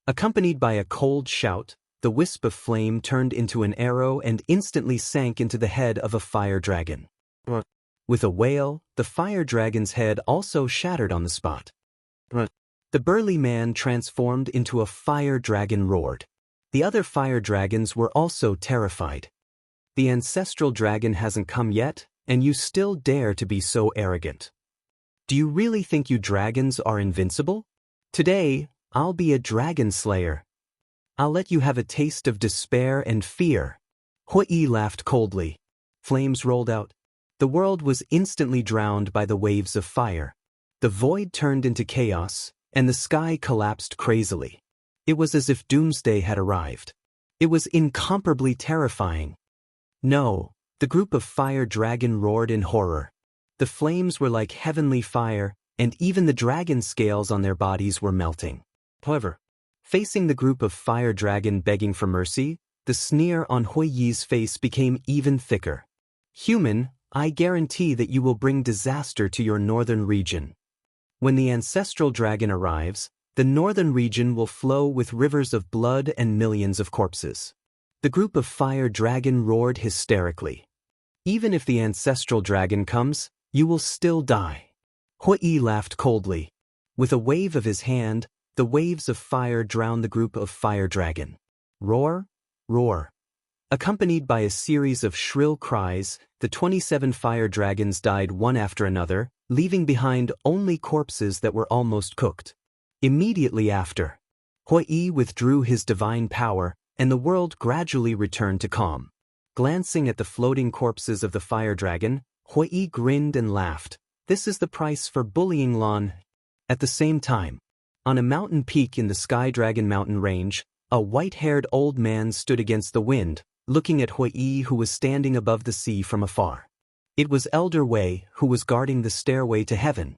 Accompanied by a cold shout, the wisp of flame turned into an arrow and instantly sank into the head of a fire dragon. With a wail, the fire dragon's head also shattered on the spot. The burly man transformed into a fire dragon roared. The other fire dragons were also terrified. The ancestral dragon hasn't come yet, and you still dare to be so arrogant. Do you really think you dragons are invincible? Today, I'll be a dragon slayer. I'll let you have a taste of despair and fear. Hui Yi laughed coldly. Flames rolled out. The world was instantly drowned by the waves of fire. The void turned into chaos, and the sky collapsed crazily. It was as if doomsday had arrived. It was incomparably terrifying. No, The group of fire dragon roared in horror. The flames were like heavenly fire, and even the dragon scales on their bodies were melting. However, facing the group of fire dragon begging for mercy, the sneer on Hui Yi's face became even thicker. Human, I guarantee that you will bring disaster to your northern region. When the ancestral dragon arrives, the northern region will flow with rivers of blood and millions of corpses. The group of fire dragon roared hysterically. Even if the ancestral dragon comes, you will still die. Hui Yi laughed coldly. With a wave of his hand, the waves of fire drowned the group of fire dragon. Roar, roar. Accompanied by a series of shrill cries, the 27 fire dragons died one after another, leaving behind only corpses that were almost cooked. Immediately after, Hui Yi withdrew his divine power, and the world gradually returned to calm. Glancing at the floating corpses of the fire dragon, Hui Yi grinned and laughed. This is the price for bullying Lan. At the same time, on a mountain peak in the Sky Dragon Mountain range, a white-haired old man stood against the wind, looking at Hui Yi, who was standing above the sea from afar. It was Elder Wei, who was guarding the stairway to heaven.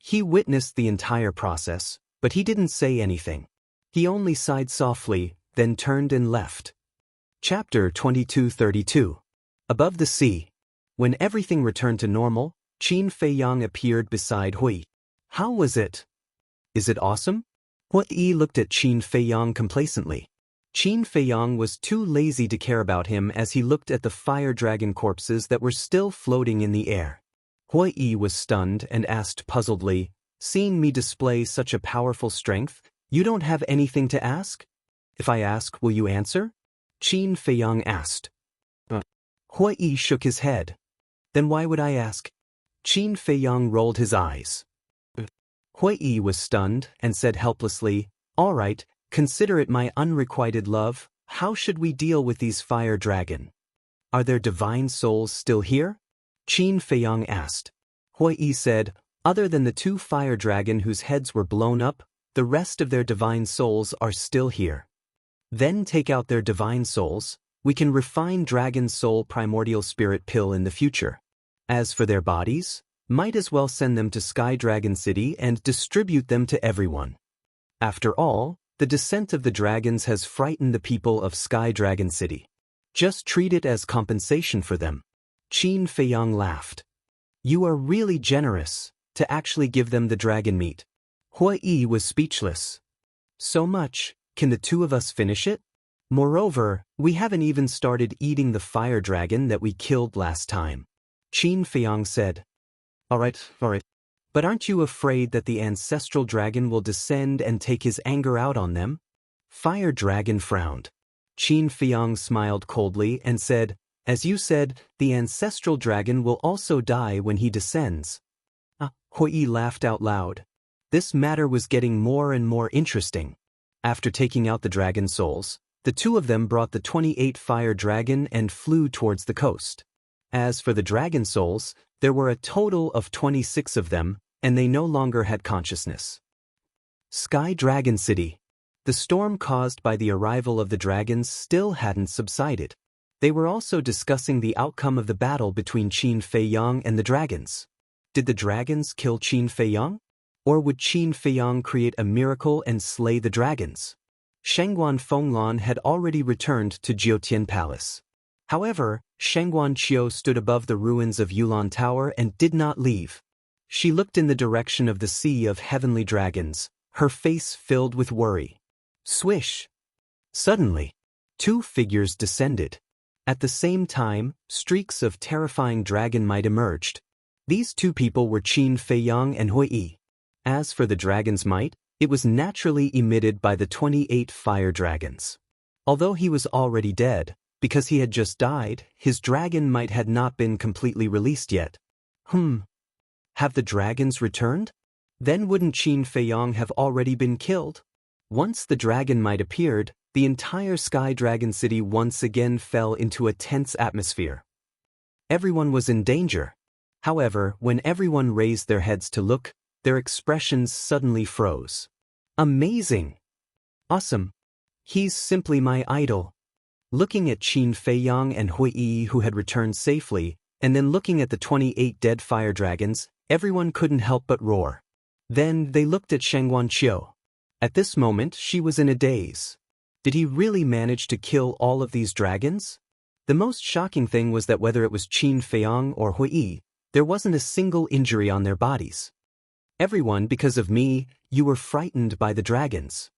He witnessed the entire process, but he didn't say anything. He only sighed softly, then turned and left. Chapter 2232. Above the sea. When everything returned to normal, Qin Feiyang appeared beside Hui. How was it? Is it awesome? Hui Yi looked at Qin Feiyang complacently. Qin Feiyang was too lazy to care about him as he looked at the fire dragon corpses that were still floating in the air. Hui Yi was stunned and asked puzzledly, seeing me display such a powerful strength, you don't have anything to ask? If I ask, will you answer? Qin Feiyang asked. Hui Yi shook his head. Then why would I ask? Qin Feiyang rolled his eyes. Hui Yi was stunned and said helplessly, all right, consider it my unrequited love, how should we deal with these fire dragon? Are their divine souls still here? Qin Feiyang asked. Hui Yi said, other than the 2 fire dragon whose heads were blown up, the rest of their divine souls are still here. Then take out their divine souls, we can refine Dragon Soul Primordial Spirit Pill in the future. As for their bodies, might as well send them to Sky Dragon City and distribute them to everyone. After all, the descent of the dragons has frightened the people of Sky Dragon City. Just treat it as compensation for them. Qin Feiyang laughed. You are really generous, to actually give them the dragon meat. Hui Yi was speechless. So much, can the 2 of us finish it? Moreover, we haven't even started eating the fire dragon that we killed last time. Qin Feiyang said. All right. But aren't you afraid that the ancestral dragon will descend and take his anger out on them? Fire dragon frowned. Qin Feiyang smiled coldly and said, as you said, the ancestral dragon will also die when he descends. Hui Yi laughed out loud. This matter was getting more and more interesting. After taking out the dragon souls, the 2 of them brought the 28 fire dragon and flew towards the coast. As for the dragon souls, there were a total of 26 of them, and they no longer had consciousness. Sky Dragon City. The storm caused by the arrival of the dragons still hadn't subsided. They were also discussing the outcome of the battle between Qin Feiyang and the dragons. Did the dragons kill Qin Feiyang? Or would Qin Feiyang create a miracle and slay the dragons? Shengguan Fenglan had already returned to Jiutian Palace. However, Shengguan Qiu stood above the ruins of Yulan Tower and did not leave. She looked in the direction of the sea of heavenly dragons, her face filled with worry. Swish! Suddenly, 2 figures descended. At the same time, streaks of terrifying dragon might emerged. These 2 people were Qin Feiyang and Hui Yi. As for the dragon's might, it was naturally emitted by the 28 fire dragons. Although he was already dead, because he had just died, his dragon might had not been completely released yet. Have the dragons returned? Then wouldn't Qin Feiyang have already been killed? Once the dragon might appeared, the entire Sky Dragon City once again fell into a tense atmosphere. Everyone was in danger. However, when everyone raised their heads to look, their expressions suddenly froze. Amazing! Awesome! He's simply my idol. Looking at Qin Feiyang and Hui Yi who had returned safely, and then looking at the 28 dead fire dragons, everyone couldn't help but roar. Then they looked at Shang Guanqiu. At this moment she was in a daze. Did he really manage to kill all of these dragons? The most shocking thing was that whether it was Qin Feiyang or Hui Yi, there wasn't a single injury on their bodies. Everyone, because of me, you were frightened by the dragons.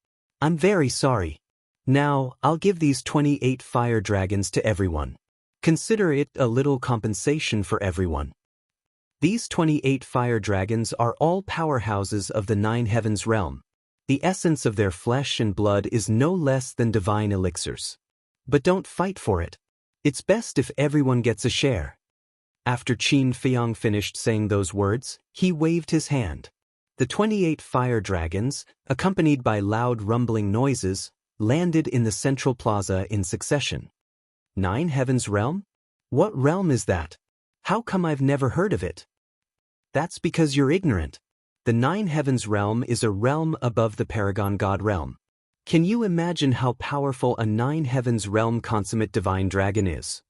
I'm very sorry. Now, I'll give these 28 fire dragons to everyone. Consider it a little compensation for everyone. These 28 fire dragons are all powerhouses of the Nine Heavens realm. The essence of their flesh and blood is no less than divine elixirs. But don't fight for it. It's best if everyone gets a share. After Qin Feiyang finished saying those words, he waved his hand. The 28 fire dragons, accompanied by loud rumbling noises, landed in the central plaza in succession. Nine Heavens realm? What realm is that? How come I've never heard of it? That's because you're ignorant. The Nine Heavens realm is a realm above the Paragon God realm. Can you imagine how powerful a Nine Heavens realm consummate divine dragon is?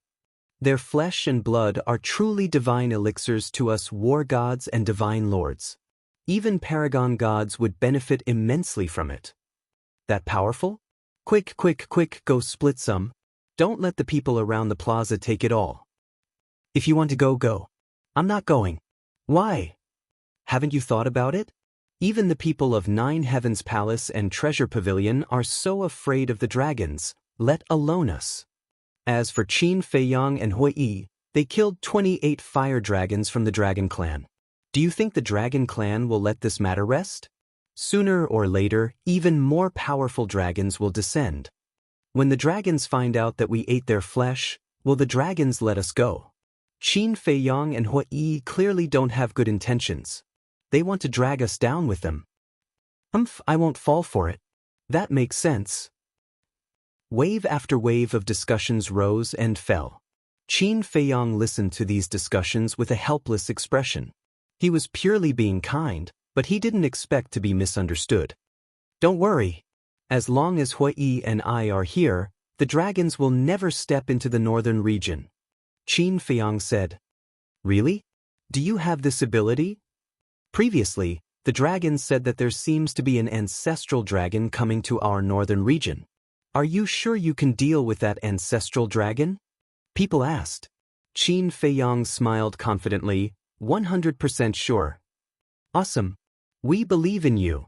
Their flesh and blood are truly divine elixirs to us war gods and divine lords. Even Paragon gods would benefit immensely from it. That powerful? Quick, quick, quick, go split some. Don't let the people around the plaza take it all. If you want to go, go. I'm not going. Why? Haven't you thought about it? Even the people of Nine Heavens Palace and Treasure Pavilion are so afraid of the dragons, let alone us. As for Qin Feiyang and Hui Yi, they killed 28 fire dragons from the Dragon Clan. Do you think the Dragon Clan will let this matter rest? Sooner or later, even more powerful dragons will descend. When the dragons find out that we ate their flesh, will the dragons let us go? Qin Feiyang and Hui Yi clearly don't have good intentions. They want to drag us down with them. I won't fall for it. That makes sense. Wave after wave of discussions rose and fell. Qin Feiyang listened to these discussions with a helpless expression. He was purely being kind, but he didn't expect to be misunderstood. Don't worry. As long as Hui Yi and I are here, the dragons will never step into the northern region. Qin Feiyang said. Really? Do you have this ability? Previously, the dragons said that there seems to be an ancestral dragon coming to our northern region. Are you sure you can deal with that ancestral dragon? People asked. Qin Feiyang smiled confidently, 100% sure. Awesome. We believe in you.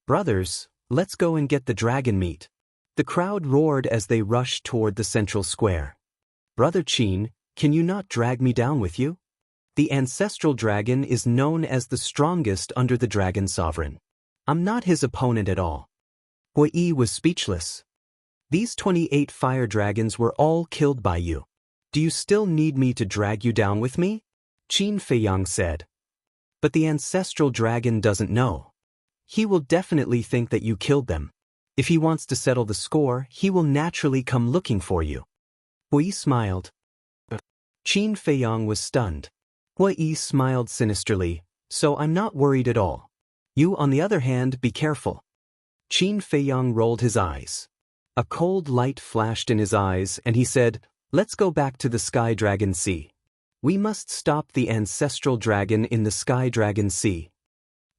Brothers, let's go and get the dragon meat. The crowd roared as they rushed toward the central square. Brother Qin, can you not drag me down with you? The ancestral dragon is known as the strongest under the dragon sovereign. I'm not his opponent at all. Hui Yi was speechless. These 28 fire dragons were all killed by you. Do you still need me to drag you down with me? Qin Feiyang said. But the ancestral dragon doesn't know. He will definitely think that you killed them. If he wants to settle the score, he will naturally come looking for you. Hui Yi smiled. Qin Feiyang was stunned. Hui Yi smiled sinisterly, so I'm not worried at all. You, on the other hand, be careful. Qin Feiyang rolled his eyes. A cold light flashed in his eyes, and he said, Let's go back to the Sky Dragon Sea. We must stop the ancestral dragon in the Sky Dragon Sea.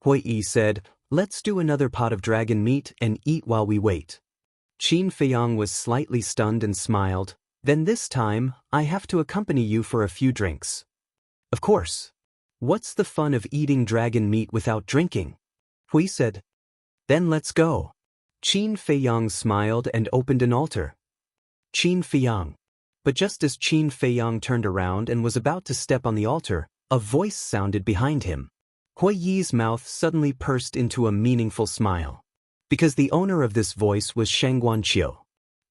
Hui Yi said, Let's do another pot of dragon meat and eat while we wait. Qin Feiyang was slightly stunned and smiled. Then this time, I have to accompany you for a few drinks. Of course. What's the fun of eating dragon meat without drinking? Hui said. Then let's go. Qin Feiyang smiled and opened an altar. Qin Feiyang. But just as Qin Feiyang turned around and was about to step on the altar, a voice sounded behind him. Hui Yi's mouth suddenly pursed into a meaningful smile. Because the owner of this voice was Shang Guanqiu.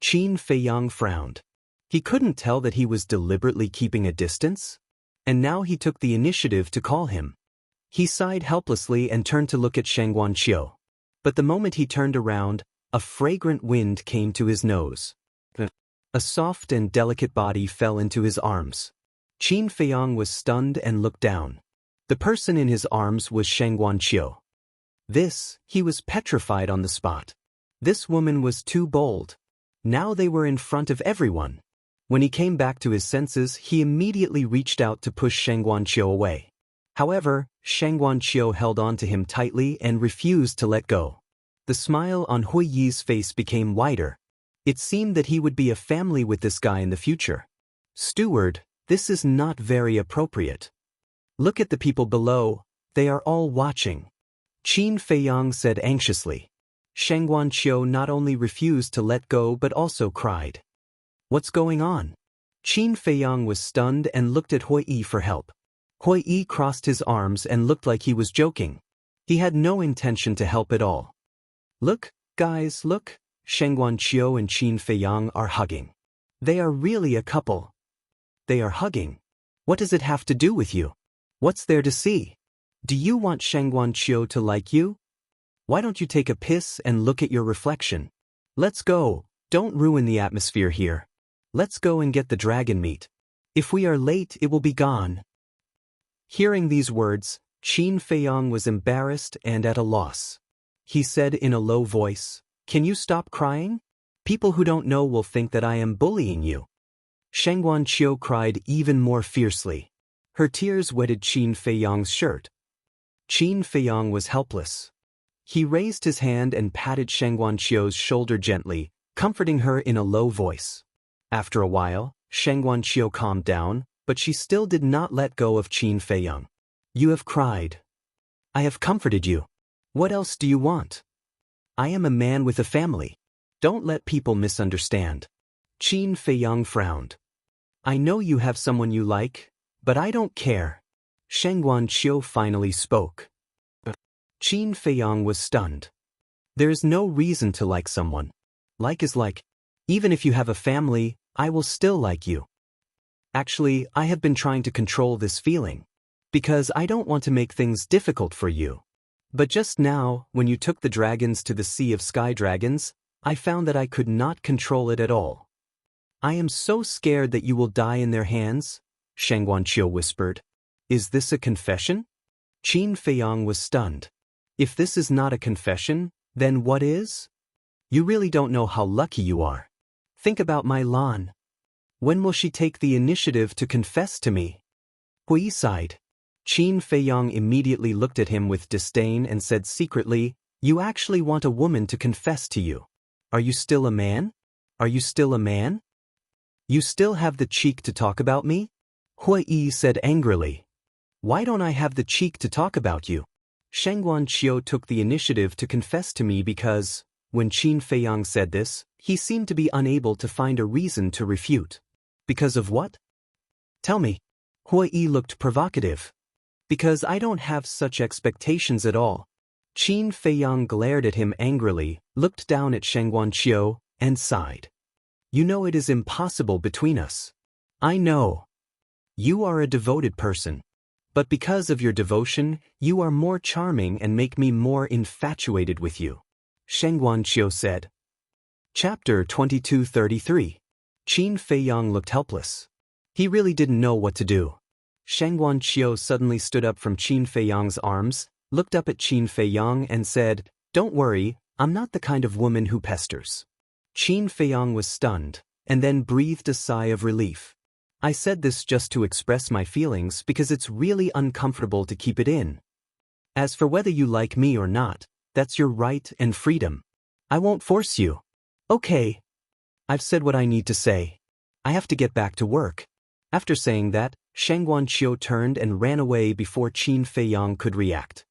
Qin Feiyang frowned. He couldn't tell that he was deliberately keeping a distance, and now he took the initiative to call him. He sighed helplessly and turned to look at Shang Guanqiu. But the moment he turned around, a fragrant wind came to his nose. A soft and delicate body fell into his arms. Qin Feiyang was stunned and looked down. The person in his arms was Shang Guanqiu. He was petrified on the spot. This woman was too bold. Now they were in front of everyone. When he came back to his senses, he immediately reached out to push Sheng Guanqiu away. However, Sheng Guanqiu held on to him tightly and refused to let go. The smile on Hui Yi's face became wider. It seemed that he would be a family with this guy in the future. Steward, this is not very appropriate. Look at the people below, they are all watching. Qin Feiyang said anxiously. Sheng Guanqiu not only refused to let go but also cried. What's going on? Qin Feiyang was stunned and looked at Hui Yi for help. Hui Yi crossed his arms and looked like he was joking. He had no intention to help at all. Look, guys, look, Sheng Guanqiu and Qin Feiyang are hugging. They are really a couple. They are hugging. What does it have to do with you? What's there to see? Do you want Sheng Guanqiu to like you? Why don't you take a piss and look at your reflection? Let's go, don't ruin the atmosphere here. Let's go and get the dragon meat. If we are late, it will be gone. Hearing these words, Qin Feiyang was embarrassed and at a loss. He said in a low voice, "Can you stop crying? People who don't know will think that I am bullying you." Sheng Guanqiu cried even more fiercely. Her tears wetted Qin Feiyang's shirt. Qin Feiyang was helpless. He raised his hand and patted Sheng Guanqiu's shoulder gently, comforting her in a low voice. After a while, Sheng Guanqiu calmed down, but she still did not let go of Qin Feiyang. You have cried. I have comforted you. What else do you want? I am a man with a family. Don't let people misunderstand. Qin Feiyang frowned. I know you have someone you like, but I don't care. Sheng Guanqiu finally spoke. Qin Feiyang was stunned. There is no reason to like someone. Like is like. Even if you have a family, I will still like you. Actually, I have been trying to control this feeling. Because I don't want to make things difficult for you. But just now, when you took the dragons to the Sea of Sky Dragons, I found that I could not control it at all. I am so scared that you will die in their hands, Sheng Guanqiu whispered. Is this a confession? Qin Feiyang was stunned. If this is not a confession, then what is? You really don't know how lucky you are. Think about my Lan. When will she take the initiative to confess to me? Hui sighed. Qin Feiyang immediately looked at him with disdain and said secretly, You actually want a woman to confess to you. Are you still a man? Are you still a man? You still have the cheek to talk about me? Hui Yi said angrily. Why don't I have the cheek to talk about you? Sheng Guanqiu took the initiative to confess to me because, when Qin Feiyang said this, he seemed to be unable to find a reason to refute. Because of what? Tell me. Hui Yi looked provocative. Because I don't have such expectations at all. Qin Feiyang glared at him angrily, looked down at Sheng Guanqiu, and sighed. You know it is impossible between us. I know. You are a devoted person. But because of your devotion, you are more charming and make me more infatuated with you. Sheng Guanqiu said. Chapter 2233. Qin Feiyang looked helpless. He really didn't know what to do. Sheng Guanqiu suddenly stood up from Qin Feiyang's arms, looked up at Qin Feiyang and said, Don't worry, I'm not the kind of woman who pesters. Qin Feiyang was stunned, and then breathed a sigh of relief. I said this just to express my feelings because it's really uncomfortable to keep it in. As for whether you like me or not, that's your right and freedom. I won't force you. Okay. I've said what I need to say. I have to get back to work. After saying that, Sheng Guanqiu turned and ran away before Qin Feiyang could react.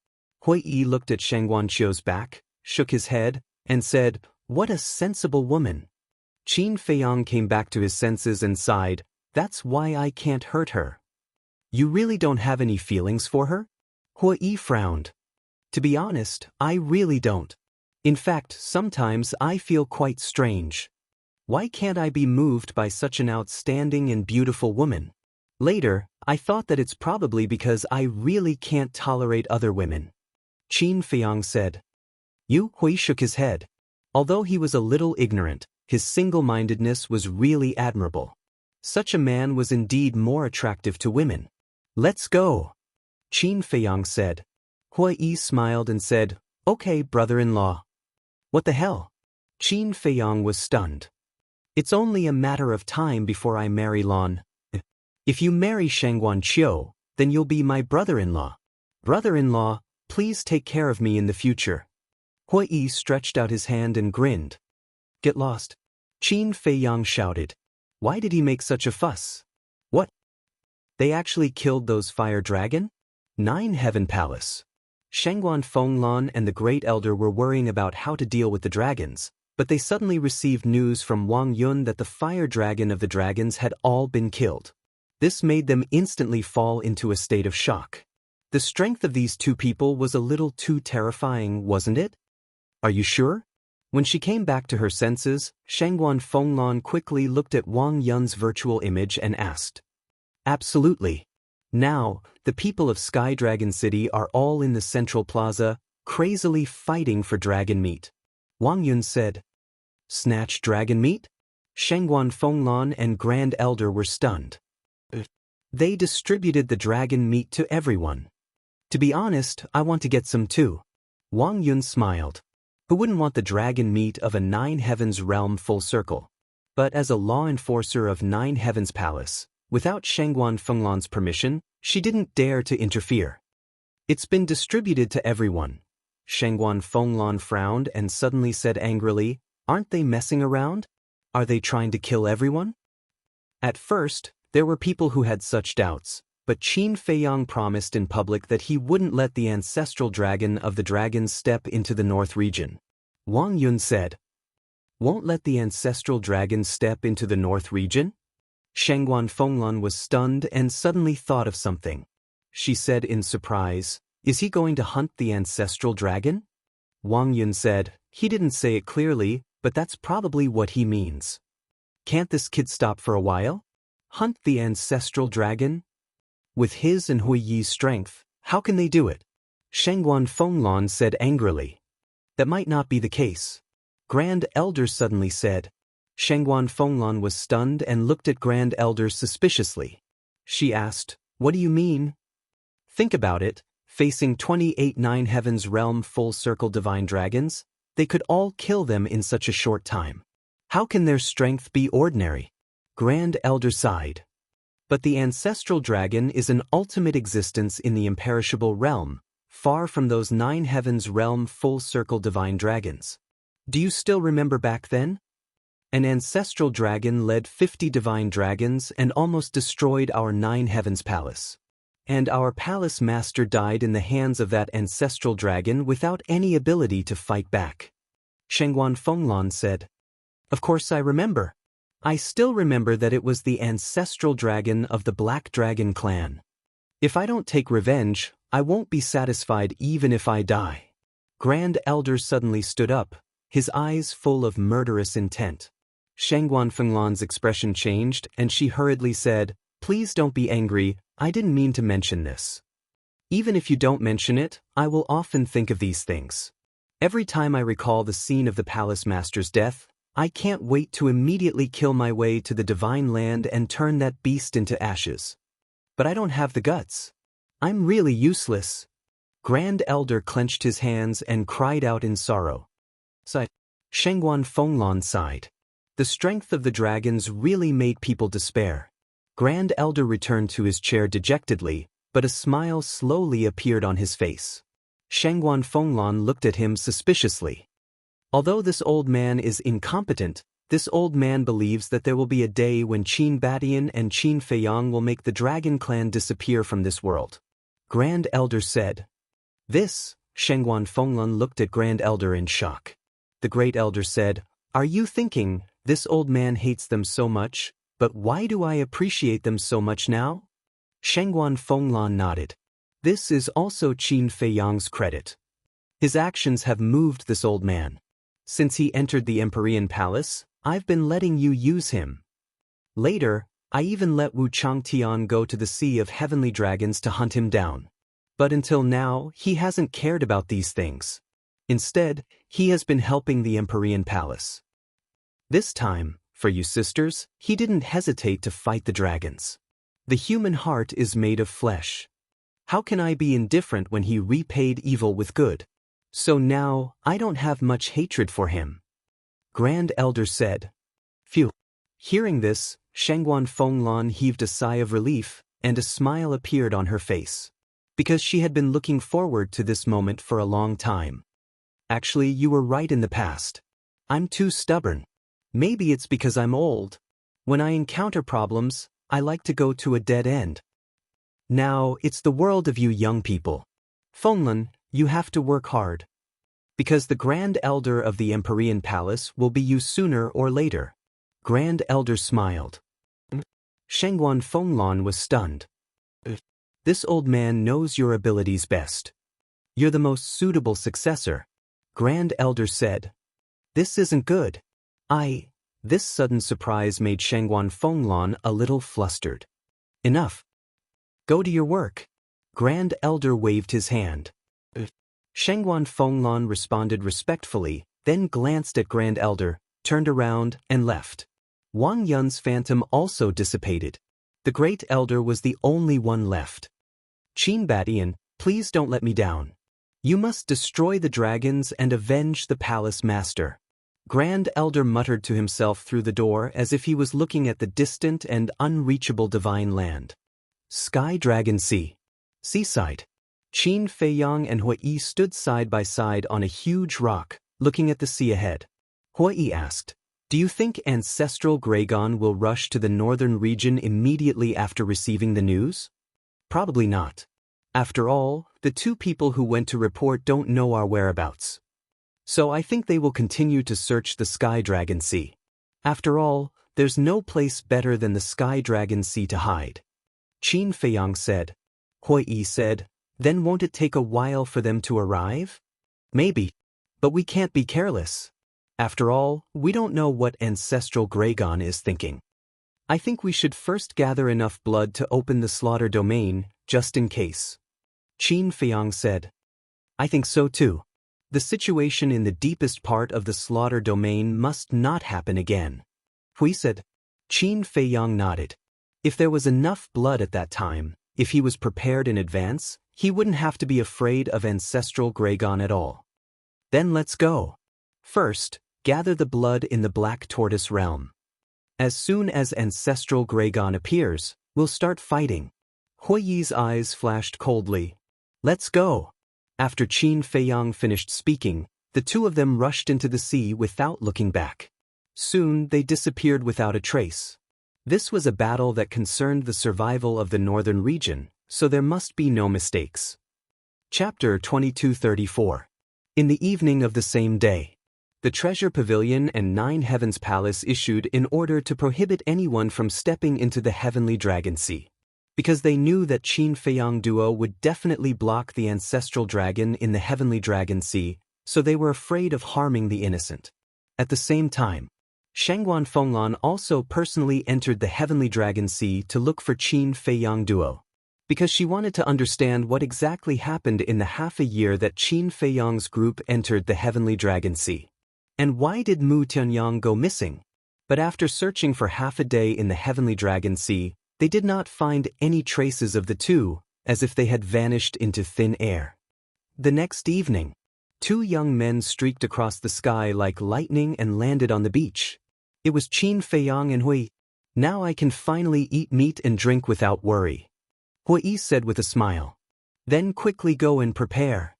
Hui Yi looked at Sheng Guanqiu's back, shook his head, and said, What a sensible woman. Qin Feiyang came back to his senses and sighed, That's why I can't hurt her. You really don't have any feelings for her? Hui Yi frowned. To be honest, I really don't. In fact, sometimes I feel quite strange. Why can't I be moved by such an outstanding and beautiful woman? Later, I thought that it's probably because I really can't tolerate other women. Qin Feiyang said. Hui shook his head. Although he was a little ignorant, his single-mindedness was really admirable. Such a man was indeed more attractive to women. Let's go. Qin Feiyang said. Hui Yi smiled and said, Okay, brother-in-law. What the hell? Qin Feiyang was stunned. It's only a matter of time before I marry Lon. If you marry Shangguan Qiu, then you'll be my brother-in-law. Brother-in-law, please take care of me in the future. Hui Yi stretched out his hand and grinned. Get lost. Qin Feiyang shouted. Why did he make such a fuss? What? They actually killed those fire dragon? 9 Heaven Palace. Shangguan Fenglan and the Great Elder were worrying about how to deal with the dragons, but they suddenly received news from Wang Yun that the fire dragon of the dragons had all been killed. This made them instantly fall into a state of shock. The strength of these two people was a little too terrifying, wasn't it? Are you sure? When she came back to her senses, Shangguan Fenglan quickly looked at Wang Yun's virtual image and asked. Absolutely. Now, the people of Sky Dragon City are all in the central plaza, crazily fighting for dragon meat. Wang Yun said. Snatch dragon meat? Shangguan Fenglan and Grand Elder were stunned. They distributed the dragon meat to everyone. To be honest, I want to get some too. Wang Yun smiled. Who wouldn't want the dragon meat of a 9 Heavens realm full circle? But as a law enforcer of 9 Heavens Palace, without Shangguan Fenglan's permission, she didn't dare to interfere. It's been distributed to everyone. Shangguan Fenglan frowned and suddenly said angrily, aren't they messing around? Are they trying to kill everyone? At first, there were people who had such doubts, but Qin Feiyang promised in public that he wouldn't let the ancestral dragon of the dragons step into the north region. Wang Yun said, won't let the ancestral dragon step into the north region? Shangguan Fenglan was stunned and suddenly thought of something. She said in surprise, is he going to hunt the ancestral dragon? Wang Yun said, he didn't say it clearly, but that's probably what he means. Can't this kid stop for a while? Hunt the ancestral dragon? With his and Hui Yi's strength, how can they do it? Shangguan Fenglan said angrily. That might not be the case. Grand Elder suddenly said. Shangguan Fenglan was stunned and looked at Grand Elder suspiciously. She asked, what do you mean? Think about it, facing 28 9 Heavens realm full circle divine dragons, they could all kill them in such a short time. How can their strength be ordinary? Grand Elder sighed. But the ancestral dragon is an ultimate existence in the imperishable realm, far from those 9 Heavens realm full circle divine dragons. Do you still remember back then? An ancestral dragon led 50 divine dragons and almost destroyed our 9 Heavens Palace. And our palace master died in the hands of that ancestral dragon without any ability to fight back. Shangguan Fenglan said. Of course I remember. I still remember that it was the ancestral dragon of the Black Dragon clan. If I don't take revenge, I won't be satisfied even if I die. Grand Elder suddenly stood up, his eyes full of murderous intent. Shangguan Fenglan's expression changed and she hurriedly said, please don't be angry, I didn't mean to mention this. Even if you don't mention it, I will often think of these things. Every time I recall the scene of the palace master's death, I can't wait to immediately kill my way to the divine land and turn that beast into ashes. But I don't have the guts. I'm really useless. Grand Elder clenched his hands and cried out in sorrow. Shangguan Fenglan sighed. The strength of the dragons really made people despair. Grand Elder returned to his chair dejectedly, but a smile slowly appeared on his face. Shangguan Fenglan looked at him suspiciously. Although this old man is incompetent, this old man believes that there will be a day when Qin Badian and Qin Feiyang will make the dragon clan disappear from this world. Grand Elder said. This, Shangguan Fenglan looked at Grand Elder in shock. The Great Elder said, are you thinking, this old man hates them so much, but why do I appreciate them so much now? Shangguan Fenglan nodded. This is also Qin Feiyang's credit. His actions have moved this old man. Since he entered the Empyrean Palace, I've been letting you use him. Later, I even let Wu Changtian go to the Sea of Heavenly Dragons to hunt him down. But until now, he hasn't cared about these things. Instead, he has been helping the Empyrean Palace. This time, for you sisters, he didn't hesitate to fight the dragons. The human heart is made of flesh. How can I be indifferent when he repaid evil with good? So now, I don't have much hatred for him. Grand Elder said. Phew. Hearing this, Shangguan Fenglan heaved a sigh of relief, and a smile appeared on her face. Because she had been looking forward to this moment for a long time. Actually, you were right in the past. I'm too stubborn. Maybe it's because I'm old. When I encounter problems, I like to go to a dead end. Now, it's the world of you young people. Fenglan, you have to work hard. Because the Grand Elder of the Empyrean Palace will be you sooner or later. Grand Elder smiled. Shangguan Fenglan was stunned. This old man knows your abilities best. You're the most suitable successor. Grand Elder said. This isn't good. This sudden surprise made Shangguan Fenglan a little flustered. Enough. Go to your work. Grand Elder waved his hand. Shangguan Fenglan responded respectfully, then glanced at Grand Elder, turned around, and left. Wang Yun's phantom also dissipated. The Great Elder was the only one left. Qin Badian, please don't let me down. You must destroy the dragons and avenge the palace master. Grand Elder muttered to himself through the door as if he was looking at the distant and unreachable divine land. Sky Dragon Sea. Seaside. Qin Feiyang and Hui Yi stood side by side on a huge rock, looking at the sea ahead. Hui Yi asked, do you think Ancestral Gragon will rush to the northern region immediately after receiving the news? Probably not. After all, the two people who went to report don't know our whereabouts. So I think they will continue to search the Sky Dragon Sea. After all, there's no place better than the Sky Dragon Sea to hide. Qin Feiyang said. Hui Yi said, then won't it take a while for them to arrive? Maybe. But we can't be careless. After all, we don't know what Ancestral Gragon is thinking. I think we should first gather enough blood to open the slaughter domain, just in case. Qin Feiyang said. I think so too. The situation in the deepest part of the slaughter domain must not happen again. Hui said. Qin Feiyang nodded. If there was enough blood at that time, if he was prepared in advance, he wouldn't have to be afraid of Ancestral Gragon at all. Then let's go. First, gather the blood in the Black Tortoise realm. As soon as Ancestral Gragon appears, we'll start fighting. Hui Yi's eyes flashed coldly. Let's go. After Qin Feiyang finished speaking, the two of them rushed into the sea without looking back. Soon they disappeared without a trace. This was a battle that concerned the survival of the northern region, so there must be no mistakes. Chapter 2234. In the evening of the same day, the Treasure Pavilion and Nine Heavens Palace issued an order to prohibit anyone from stepping into the Heavenly Dragon Sea. Because they knew that Qin Feiyang duo would definitely block the Ancestral Dragon in the Heavenly Dragon Sea, so they were afraid of harming the innocent. At the same time, Shangguan Fenglan also personally entered the Heavenly Dragon Sea to look for Qin Feiyang duo. Because she wanted to understand what exactly happened in the half a year that Qin Feiyang's group entered the Heavenly Dragon Sea. And why did Mu Tianyang go missing? But after searching for half a day in the Heavenly Dragon Sea, they did not find any traces of the two, as if they had vanished into thin air. The next evening, two young men streaked across the sky like lightning and landed on the beach. It was Qin Feiyang and Hui. Now I can finally eat meat and drink without worry. Hui Yi said with a smile. Then quickly go and prepare.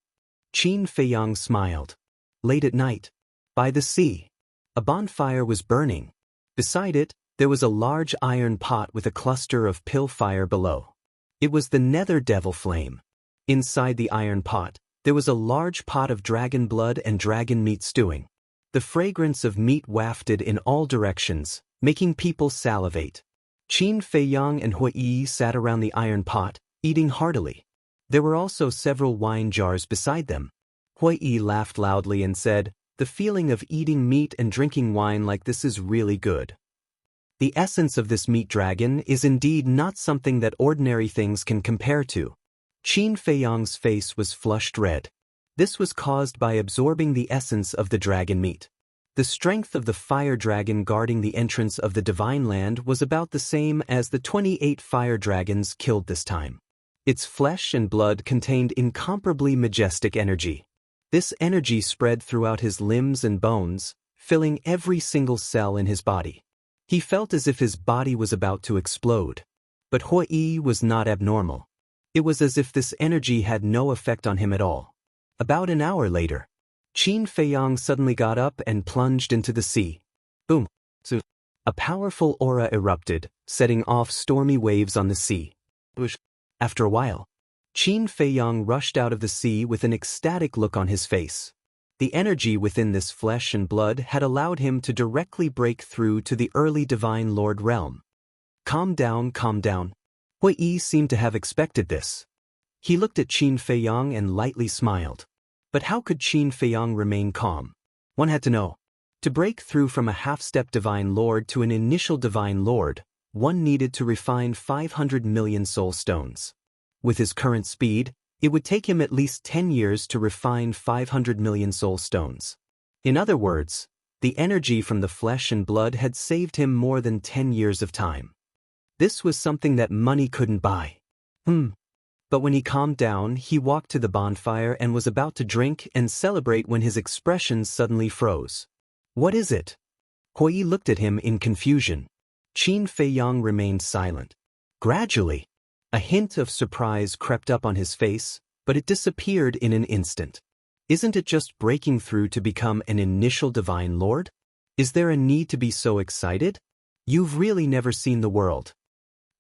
Qin Feiyang smiled. Late at night, by the sea, a bonfire was burning. Beside it, there was a large iron pot with a cluster of pill fire below. It was the Nether Devil Flame. Inside the iron pot, there was a large pot of dragon blood and dragon meat stewing. The fragrance of meat wafted in all directions, making people salivate. Qin Feiyang and Hui Yi sat around the iron pot, eating heartily. There were also several wine jars beside them. Hui Yi laughed loudly and said, the feeling of eating meat and drinking wine like this is really good. The essence of this meat dragon is indeed not something that ordinary things can compare to. Qin Feiyang's face was flushed red. This was caused by absorbing the essence of the dragon meat. The strength of the fire dragon guarding the entrance of the divine land was about the same as the 28 fire dragons killed this time. Its flesh and blood contained incomparably majestic energy. This energy spread throughout his limbs and bones, filling every single cell in his body. He felt as if his body was about to explode. But Hui was not abnormal. It was as if this energy had no effect on him at all. About an hour later, Qin Feiyang suddenly got up and plunged into the sea. Boom! So, a powerful aura erupted, setting off stormy waves on the sea. After a while, Qin Feiyang rushed out of the sea with an ecstatic look on his face. The energy within this flesh and blood had allowed him to directly break through to the early Divine Lord realm. Calm down, calm down. Hui seemed to have expected this. He looked at Qin Feiyang and lightly smiled. But how could Qin Feiyang remain calm? One had to know. To break through from a half-step Divine Lord to an initial Divine Lord, one needed to refine 500 million soul stones. With his current speed, it would take him at least 10 years to refine 500 million soul stones. In other words, the energy from the flesh and blood had saved him more than 10 years of time. This was something that money couldn't buy. But when he calmed down, he walked to the bonfire and was about to drink and celebrate when his expression suddenly froze. What is it? Hui looked at him in confusion. Qin Feiyang remained silent. Gradually, a hint of surprise crept up on his face, but it disappeared in an instant. Isn't it just breaking through to become an initial Divine Lord? Is there a need to be so excited? You've really never seen the world.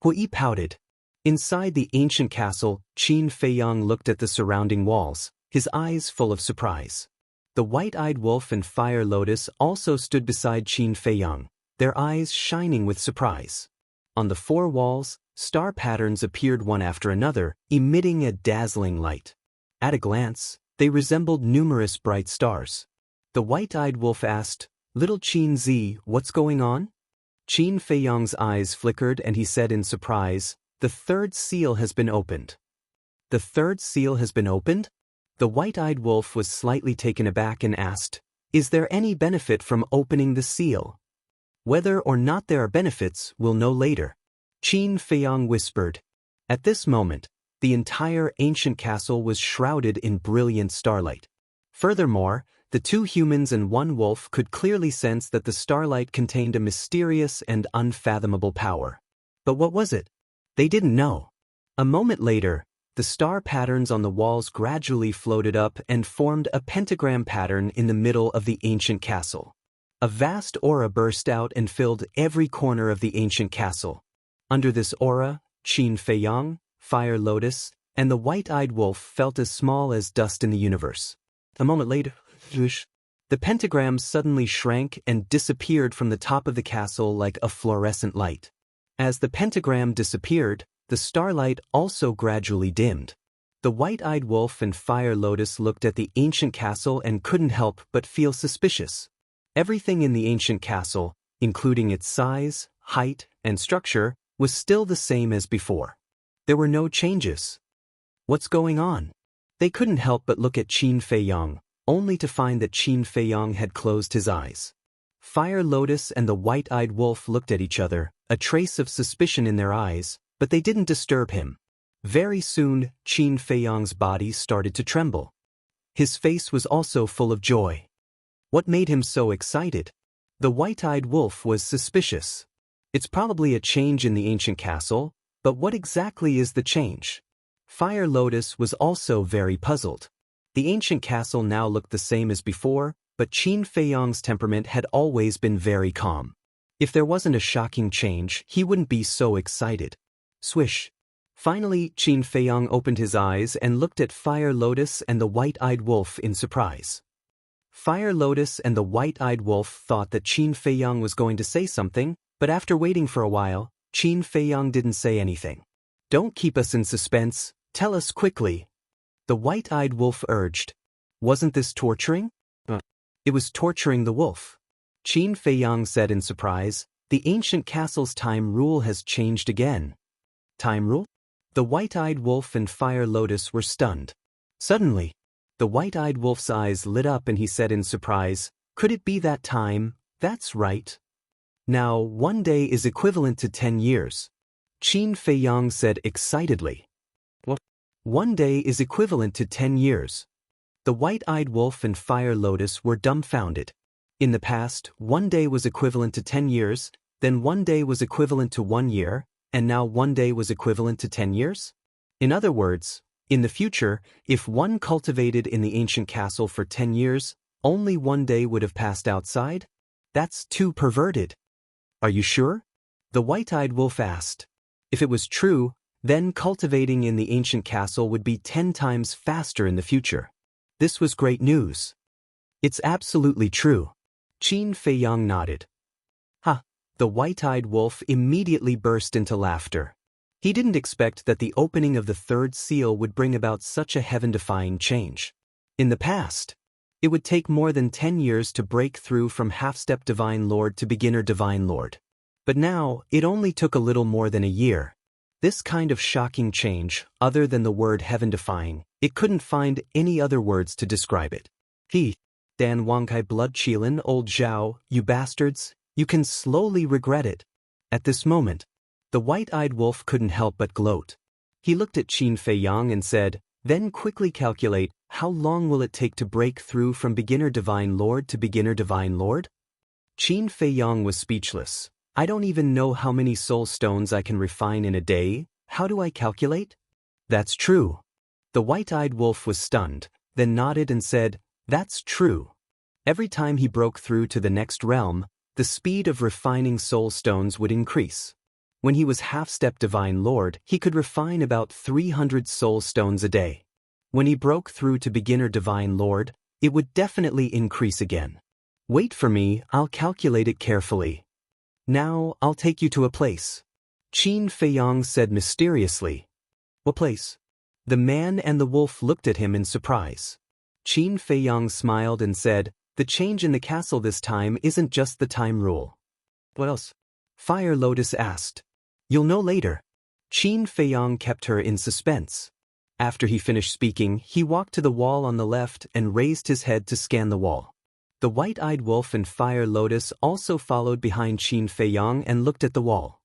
Hui pouted. Inside the ancient castle, Qin Feiyang looked at the surrounding walls, his eyes full of surprise. The white-eyed wolf and fire lotus also stood beside Qin Feiyang, their eyes shining with surprise. On the four walls, star patterns appeared one after another, emitting a dazzling light. At a glance, they resembled numerous bright stars. The white-eyed wolf asked, "Little Qin Zi, what's going on?" Qin Feiyang's eyes flickered and he said in surprise, "The third seal has been opened." The third seal has been opened? The white-eyed wolf was slightly taken aback and asked, "Is there any benefit from opening the seal?" "Whether or not there are benefits, we'll know later," Qin Feiyang whispered. At this moment, the entire ancient castle was shrouded in brilliant starlight. Furthermore, the two humans and one wolf could clearly sense that the starlight contained a mysterious and unfathomable power. But what was it? They didn't know. A moment later, the star patterns on the walls gradually floated up and formed a pentagram pattern in the middle of the ancient castle. A vast aura burst out and filled every corner of the ancient castle. Under this aura, Qin Feiyang, Fire Lotus, and the white-eyed wolf felt as small as dust in the universe. A moment later, the pentagram suddenly shrank and disappeared from the top of the castle like a fluorescent light. As the pentagram disappeared, the starlight also gradually dimmed. The white-eyed wolf and Fire Lotus looked at the ancient castle and couldn't help but feel suspicious. Everything in the ancient castle, including its size, height, and structure, was still the same as before. There were no changes. What's going on? They couldn't help but look at Qin Feiyang, only to find that Qin Feiyang had closed his eyes. Fire Lotus and the white-eyed wolf looked at each other, a trace of suspicion in their eyes, but they didn't disturb him. Very soon, Qin Feiyang's body started to tremble. His face was also full of joy. What made him so excited? The white-eyed wolf was suspicious. It's probably a change in the ancient castle, but what exactly is the change? Fire Lotus was also very puzzled. The ancient castle now looked the same as before, but Qin Feiyang's temperament had always been very calm. If there wasn't a shocking change, he wouldn't be so excited. Swish. Finally, Qin Feiyang opened his eyes and looked at Fire Lotus and the white-eyed wolf in surprise. Fire Lotus and the white-eyed wolf thought that Qin Feiyang was going to say something, but after waiting for a while, Qin Feiyang didn't say anything. "Don't keep us in suspense, tell us quickly," the white-eyed wolf urged. "Wasn't this torturing?" "It was torturing the wolf," Qin Feiyang said in surprise. "The ancient castle's time rule has changed again." "Time rule?" The white-eyed wolf and Fire Lotus were stunned. Suddenly, the white-eyed wolf's eyes lit up and he said in surprise, "Could it be that time? That's right. Now, 1 day is equivalent to 10 years. Qin Feiyang said excitedly. "What? 1 day is equivalent to 10 years. The white-eyed wolf and Fire Lotus were dumbfounded. In the past, 1 day was equivalent to 10 years, then one day was equivalent to 1 year, and now one day was equivalent to 10 years? In other words, in the future, if one cultivated in the ancient castle for 10 years, only one day would have passed outside? That's too perverted. Are you sure? The white-eyed wolf asked. If it was true, then cultivating in the ancient castle would be 10 times faster in the future. This was great news. It's absolutely true. Qin Feiyang nodded. Ha! The white-eyed wolf immediately burst into laughter. He didn't expect that the opening of the third seal would bring about such a heaven-defying change. In the past, it would take more than 10 years to break through from half-step Divine Lord to beginner Divine Lord. But now, it only took a little more than a year. This kind of shocking change, other than the word heaven-defying, it couldn't find any other words to describe it. Dan Wangkai blood Qilin, old Zhao, you bastards, you can slowly regret it. At this moment, the white-eyed wolf couldn't help but gloat. He looked at Qin Feiyang and said, then quickly calculate, how long will it take to break through from beginner Divine Lord to beginner Divine Lord? Qin Feiyang was speechless. I don't even know how many soul stones I can refine in a day. How do I calculate? That's true. The white-eyed wolf was stunned, then nodded and said, that's true. Every time he broke through to the next realm, the speed of refining soul stones would increase. When he was half-step Divine Lord, he could refine about 300 soul stones a day. When he broke through to beginner Divine Lord, it would definitely increase again. Wait for me, I'll calculate it carefully. Now, I'll take you to a place. Qin Feiyang said mysteriously. What place? The man and the wolf looked at him in surprise. Qin Feiyang smiled and said, the change in the castle this time isn't just the time rule. What else? Fire Lotus asked. You'll know later. Qin Feiyang kept her in suspense. After he finished speaking, he walked to the wall on the left and raised his head to scan the wall. The white-eyed wolf and Fire Lotus also followed behind Qin Feiyang and looked at the wall.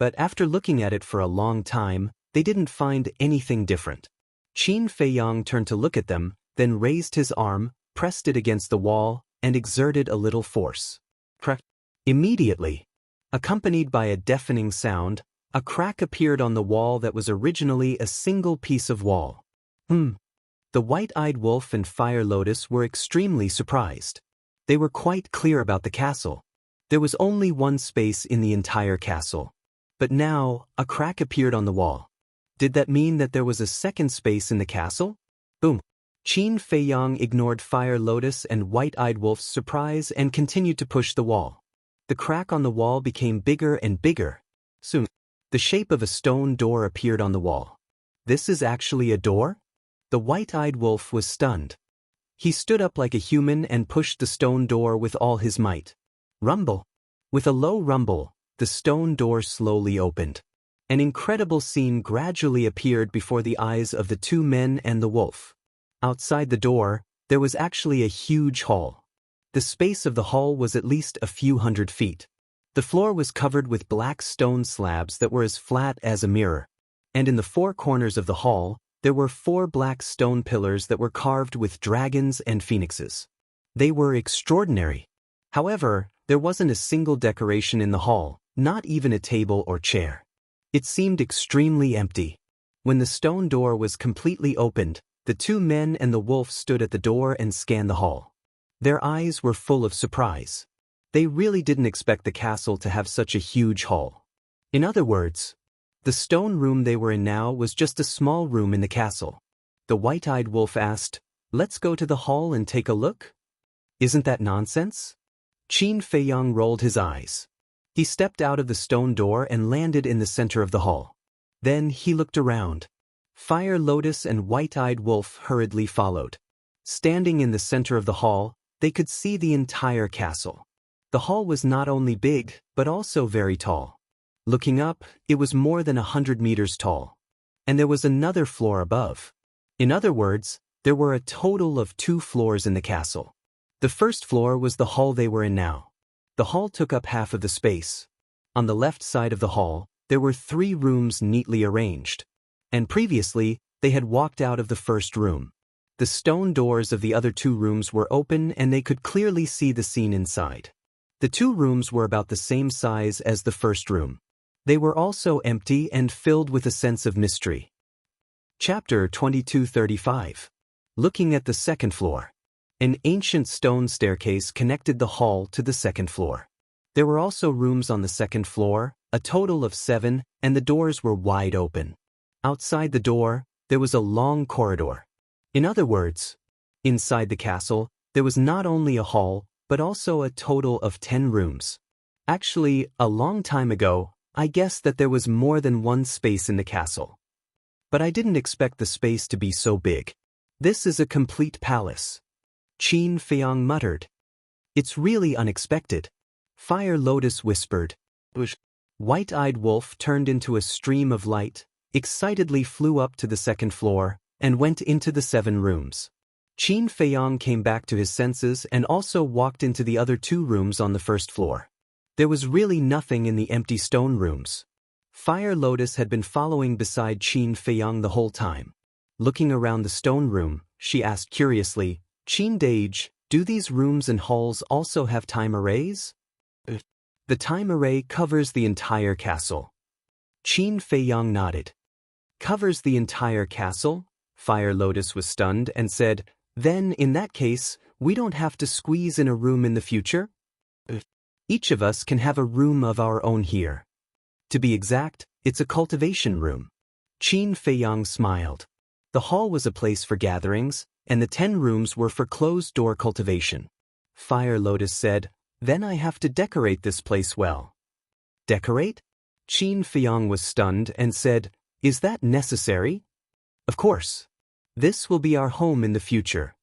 But after looking at it for a long time, they didn't find anything different. Qin Feiyang turned to look at them, then raised his arm, pressed it against the wall, and exerted a little force. Crack! Immediately, accompanied by a deafening sound, a crack appeared on the wall that was originally a single piece of wall. The white-eyed wolf and Fire Lotus were extremely surprised. They were quite clear about the castle. There was only one space in the entire castle. But now, a crack appeared on the wall. Did that mean that there was a second space in the castle? Boom! Qin Feiyang ignored Fire Lotus and white-eyed wolf's surprise and continued to push the wall. The crack on the wall became bigger and bigger. Soon, the shape of a stone door appeared on the wall. This is actually a door? The white-eyed wolf was stunned. He stood up like a human and pushed the stone door with all his might. Rumble! With a low rumble, the stone door slowly opened. An incredible scene gradually appeared before the eyes of the two men and the wolf. Outside the door, there was actually a huge hall. The space of the hall was at least a few hundred feet. The floor was covered with black stone slabs that were as flat as a mirror. And in the four corners of the hall, there were 4 black stone pillars that were carved with dragons and phoenixes. They were extraordinary. However, there wasn't a single decoration in the hall, not even a table or chair. It seemed extremely empty. When the stone door was completely opened, the two men and the wolf stood at the door and scanned the hall. Their eyes were full of surprise. They really didn't expect the castle to have such a huge hall. In other words, the stone room they were in now was just a small room in the castle. The white-eyed wolf asked, "Let's go to the hall and take a look?" "Isn't that nonsense?" Qin Feiyang rolled his eyes. He stepped out of the stone door and landed in the center of the hall. Then he looked around. Fire Lotus and White-Eyed Wolf hurriedly followed. Standing in the center of the hall, they could see the entire castle. The hall was not only big, but also very tall. Looking up, it was more than 100 meters tall. And there was another floor above. In other words, there were a total of 2 floors in the castle. The first floor was the hall they were in now. The hall took up half of the space. On the left side of the hall, there were 3 rooms neatly arranged. And previously, they had walked out of the first room. The stone doors of the other 2 rooms were open and they could clearly see the scene inside. The two rooms were about the same size as the first room. They were also empty and filled with a sense of mystery. Chapter 22:35. Looking at the second floor. An ancient stone staircase connected the hall to the second floor. There were also rooms on the second floor, a total of 7, and the doors were wide open. Outside the door, there was a long corridor. In other words, inside the castle, there was not only a hall, but also a total of 10 rooms. Actually, a long time ago, I guessed that there was more than one space in the castle. But I didn't expect the space to be so big. This is a complete palace. Qin Feiyang muttered. It's really unexpected. Fire Lotus whispered. White-eyed wolf turned into a stream of light, excitedly flew up to the second floor, and went into the 7 rooms. Qin Feiyang came back to his senses and also walked into the other 2 rooms on the first floor. There was really nothing in the empty stone rooms. Fire Lotus had been following beside Qin Feiyang the whole time. Looking around the stone room, she asked curiously, Qin Dage, do these rooms and halls also have time arrays? The time array covers the entire castle. Qin Feiyang nodded. Covers the entire castle? Fire Lotus was stunned and said, then, in that case, we don't have to squeeze in a room in the future? Each of us can have a room of our own here. To be exact, it's a cultivation room. Qin Feiyang smiled. The hall was a place for gatherings, and the 10 rooms were for closed-door cultivation. Fire Lotus said, then I have to decorate this place well. Decorate? Qin Feiyang was stunned and said, is that necessary? Of course. This will be our home in the future.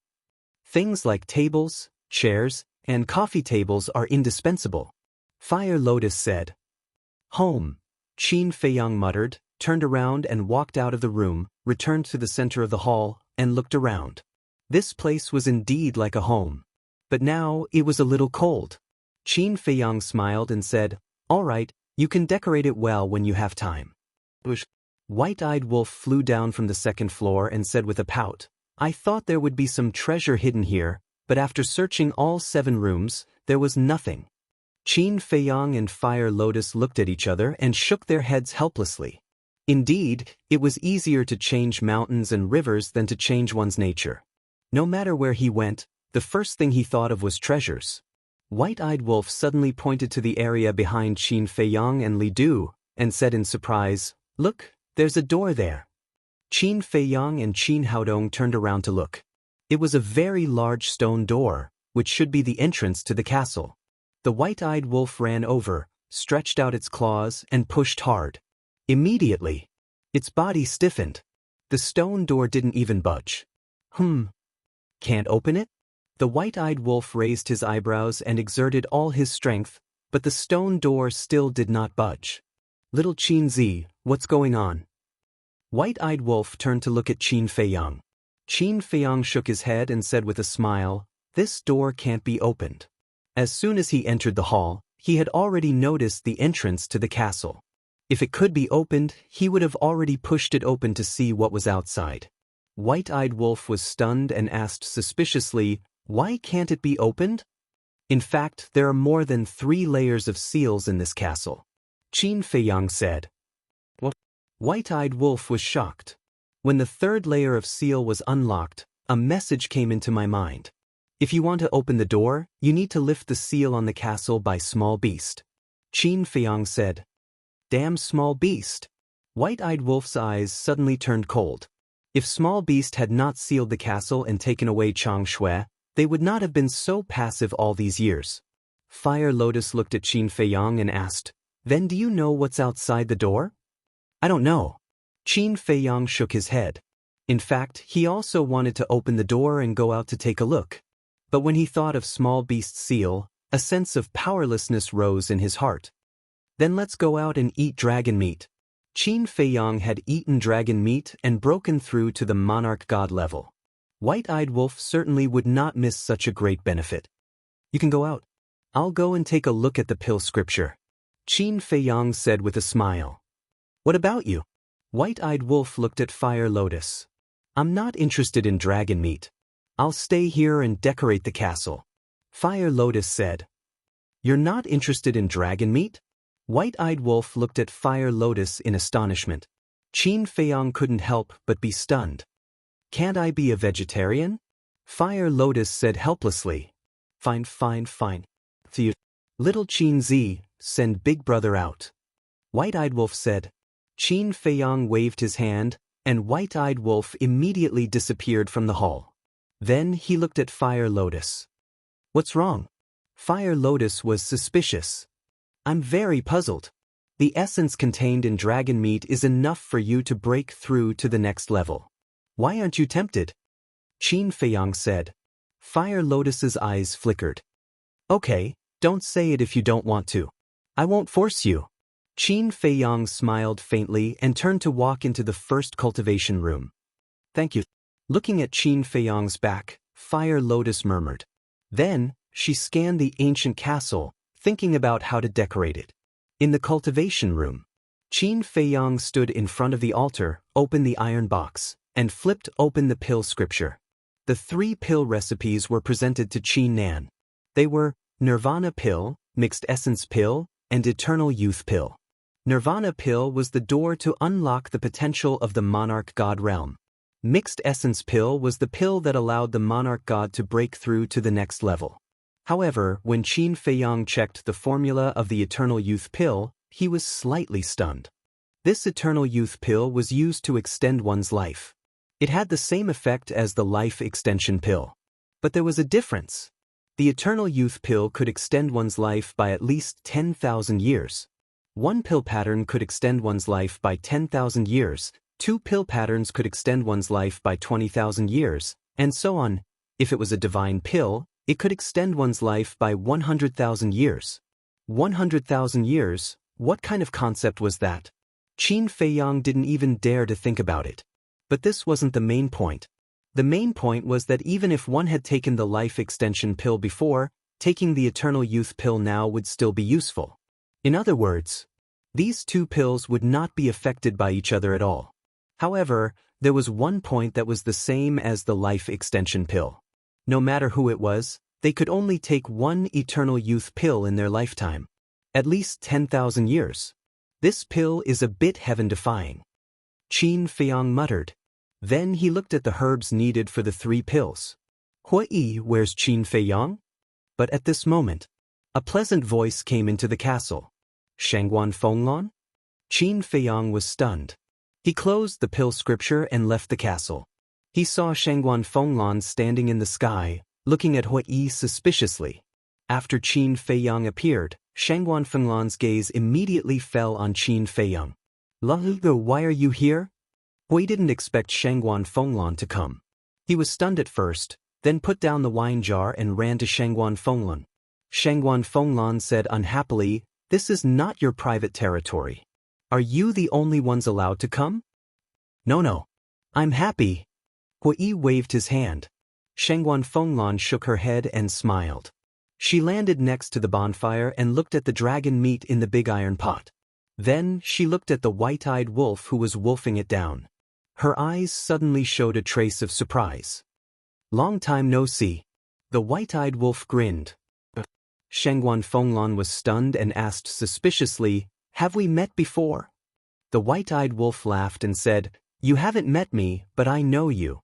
Things like tables, chairs, and coffee tables are indispensable. Fire Lotus said. Home. Qin Feiyang muttered, turned around and walked out of the room, returned to the center of the hall, and looked around. This place was indeed like a home. But now it was a little cold. Qin Feiyang smiled and said, all right, you can decorate it well when you have time. White-eyed wolf flew down from the second floor and said with a pout, I thought there would be some treasure hidden here, but after searching all 7 rooms, there was nothing. Qin Feiyang and Fire Lotus looked at each other and shook their heads helplessly. Indeed, it was easier to change mountains and rivers than to change one's nature. No matter where he went, the first thing he thought of was treasures. White-eyed wolf suddenly pointed to the area behind Qin Feiyang and Li Du, and said in surprise, look, there's a door there. Qin Feiyang and Qin Haodong turned around to look. It was a very large stone door, which should be the entrance to the castle. The white-eyed wolf ran over, stretched out its claws, and pushed hard. Immediately, its body stiffened. The stone door didn't even budge. Can't open it? The white-eyed wolf raised his eyebrows and exerted all his strength, but the stone door still did not budge. Little Qin Zi, what's going on? White-eyed wolf turned to look at Qin Feiyang. Qin Feiyang shook his head and said with a smile, this door can't be opened. As soon as he entered the hall, he had already noticed the entrance to the castle. If it could be opened, he would have already pushed it open to see what was outside. White-eyed wolf was stunned and asked suspiciously, why can't it be opened? In fact, there are more than 3 layers of seals in this castle. Qin Feiyang said. What? White-eyed wolf was shocked. When the 3rd layer of seal was unlocked, a message came into my mind. If you want to open the door, you need to lift the seal on the castle by Small Beast. Qin Feiyang said. Damn Small Beast. White-eyed wolf's eyes suddenly turned cold. If Small Beast had not sealed the castle and taken away Chang Shui, they would not have been so passive all these years. Fire Lotus looked at Qin Feiyang and asked, then do you know what's outside the door? I don't know. Qin Feiyang shook his head. In fact, he also wanted to open the door and go out to take a look. But when he thought of Small Beast's seal, a sense of powerlessness rose in his heart. Then let's go out and eat dragon meat. Qin Feiyang had eaten dragon meat and broken through to the monarch god level. White-eyed wolf certainly would not miss such a great benefit. You can go out. I'll go and take a look at the pill scripture. Qin Feiyang said with a smile. What about you? White-eyed wolf looked at Fire Lotus. I'm not interested in dragon meat. I'll stay here and decorate the castle. Fire Lotus said. You're not interested in dragon meat? White-eyed Wolf looked at Fire Lotus in astonishment. Qin Feiyang couldn't help but be stunned. Can't I be a vegetarian? Fire Lotus said helplessly. Fine. Little Qin Zi, send Big Brother out. White-eyed Wolf said. Qin Feiyang waved his hand, and White-eyed Wolf immediately disappeared from the hall. Then he looked at Fire Lotus. What's wrong? Fire Lotus was suspicious. I'm very puzzled. The essence contained in dragon meat is enough for you to break through to the next level. Why aren't you tempted? Qin Feiyang said. Fire Lotus's eyes flickered. Okay, don't say it if you don't want to. I won't force you. Qin Feiyang smiled faintly and turned to walk into the first cultivation room. Thank you. Looking at Qin Feiyang's back, Fire Lotus murmured. Then, she scanned the ancient castle, thinking about how to decorate it. In the cultivation room, Qin Feiyang stood in front of the altar, opened the iron box, and flipped open the pill scripture. The 3 pill recipes were presented to Qin Nan. They were Nirvana pill, Mixed Essence pill, and Eternal Youth pill. Nirvana pill was the door to unlock the potential of the monarch god realm. Mixed Essence pill was the pill that allowed the monarch god to break through to the next level. However, when Qin Feiyang checked the formula of the Eternal Youth pill, he was slightly stunned. This Eternal Youth pill was used to extend one's life. It had the same effect as the Life Extension pill. But there was a difference. The Eternal Youth pill could extend one's life by at least 10,000 years. 1 pill pattern could extend one's life by 10,000 years, 2 pill patterns could extend one's life by 20,000 years, and so on. If it was a divine pill, it could extend one's life by 100,000 years. 100,000 years, what kind of concept was that? Qin Feiyang didn't even dare to think about it. But this wasn't the main point. The main point was that even if one had taken the Life Extension pill before, taking the Eternal Youth pill now would still be useful. In other words, these 2 pills would not be affected by each other at all. However, there was one point that was the same as the Life Extension pill. No matter who it was, they could only take 1 Eternal Youth pill in their lifetime. At least 10,000 years. This pill is a bit heaven-defying. Qin Feiyang muttered. Then he looked at the herbs needed for the 3 pills. Hui, where's Qin Feiyang? But at this moment, a pleasant voice came into the castle. Shangguan Fenglan? Qin Feiyang was stunned. He closed the pill scripture and left the castle. He saw Shangguan Fenglan standing in the sky, looking at Hui suspiciously. After Qin Feiyang appeared, Shangguan Fenglan's gaze immediately fell on Qin Feiyang. Lahugo, why are you here? Hui didn't expect Shangguan Fenglan to come. He was stunned at first, then put down the wine jar and ran to Shangguan Fenglan. Shangguan Fenglan said unhappily, "This is not your private territory. Are you the only ones allowed to come?" No. I'm happy. Hui waved his hand. Shangguan Fenglan shook her head and smiled. She landed next to the bonfire and looked at the dragon meat in the big iron pot. Then she looked at the white-eyed wolf who was wolfing it down. Her eyes suddenly showed a trace of surprise. Long time no see. The white-eyed wolf grinned. Shangguan Fenglan was stunned and asked suspiciously, "Have we met before?" The white-eyed wolf laughed and said, "You haven't met me, but I know you."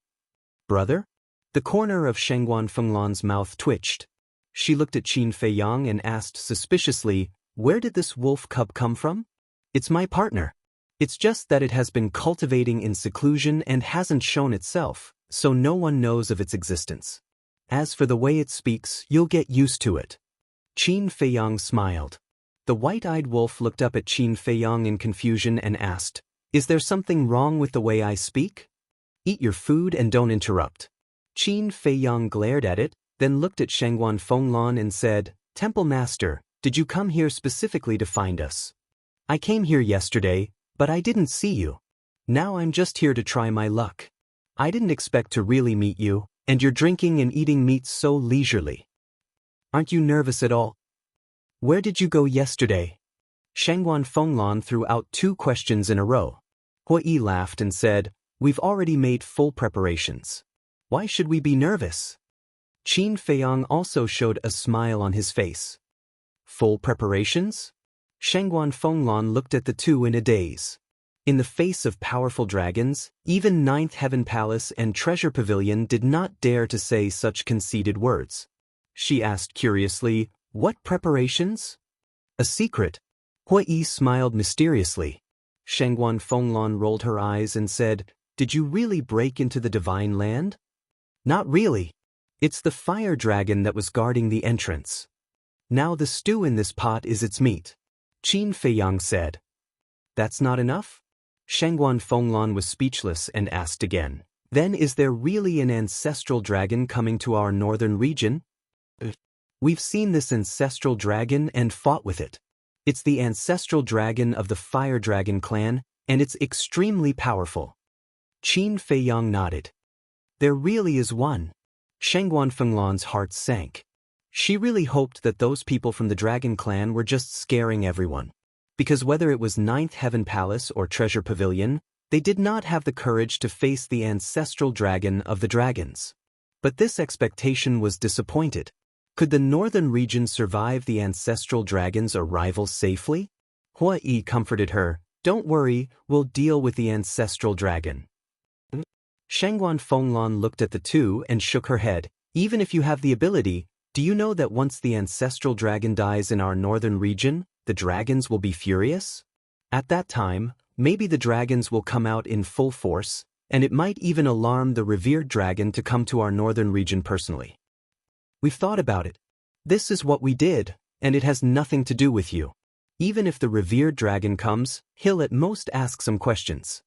"Brother?" The corner of Shangguan Fenglan's mouth twitched. She looked at Qin Feiyang and asked suspiciously, "Where did this wolf cub come from?" "It's my partner. It's just that it has been cultivating in seclusion and hasn't shown itself, so no one knows of its existence. As for the way it speaks, you'll get used to it." Qin Feiyang smiled. The white-eyed wolf looked up at Qin Feiyang in confusion and asked, "Is there something wrong with the way I speak?" "Eat your food and don't interrupt." Qin Feiyang glared at it, then looked at Shangguan Fenglan and said, "Temple Master, did you come here specifically to find us?" "I came here yesterday, but I didn't see you. Now I'm just here to try my luck. I didn't expect to really meet you, and you're drinking and eating meat so leisurely. Aren't you nervous at all? Where did you go yesterday?" Shangguan Fenglan threw out 2 questions in a row. Hui laughed and said, "We've already made full preparations. Why should we be nervous?" Qin Feiyang also showed a smile on his face. Full preparations? Shangguan Fenglan looked at the two in a daze. In the face of powerful dragons, even Ninth Heaven Palace and Treasure Pavilion did not dare to say such conceited words. She asked curiously, "What preparations?" "A secret." Hui Yi smiled mysteriously. Shangguan Fenglan rolled her eyes and said, "Did you really break into the Divine Land?" "Not really. It's the fire dragon that was guarding the entrance. Now the stew in this pot is its meat," Qin Feiyang said. "That's not enough?" Shangguan Fenglan was speechless and asked again, "Then is there really an ancestral dragon coming to our northern region?" "We've seen this ancestral dragon and fought with it. It's the ancestral dragon of the Fire Dragon clan, and it's extremely powerful." Qin Feiyang nodded. "There really is one." Shangguan Fenglan's heart sank. She really hoped that those people from the Dragon clan were just scaring everyone. Because whether it was Ninth Heaven Palace or Treasure Pavilion, they did not have the courage to face the ancestral dragon of the dragons. But this expectation was disappointed. Could the northern region survive the ancestral dragon's arrival safely? Hua Yi comforted her, "Don't worry, we'll deal with the ancestral dragon." Shangguan Fenglan looked at the two and shook her head. "Even if you have the ability, do you know that once the ancestral dragon dies in our northern region, the dragons will be furious? At that time, maybe the dragons will come out in full force, and it might even alarm the revered dragon to come to our northern region personally. We've thought about it. This is what we did, and it has nothing to do with you. Even if the revered dragon comes, he'll at most ask some questions.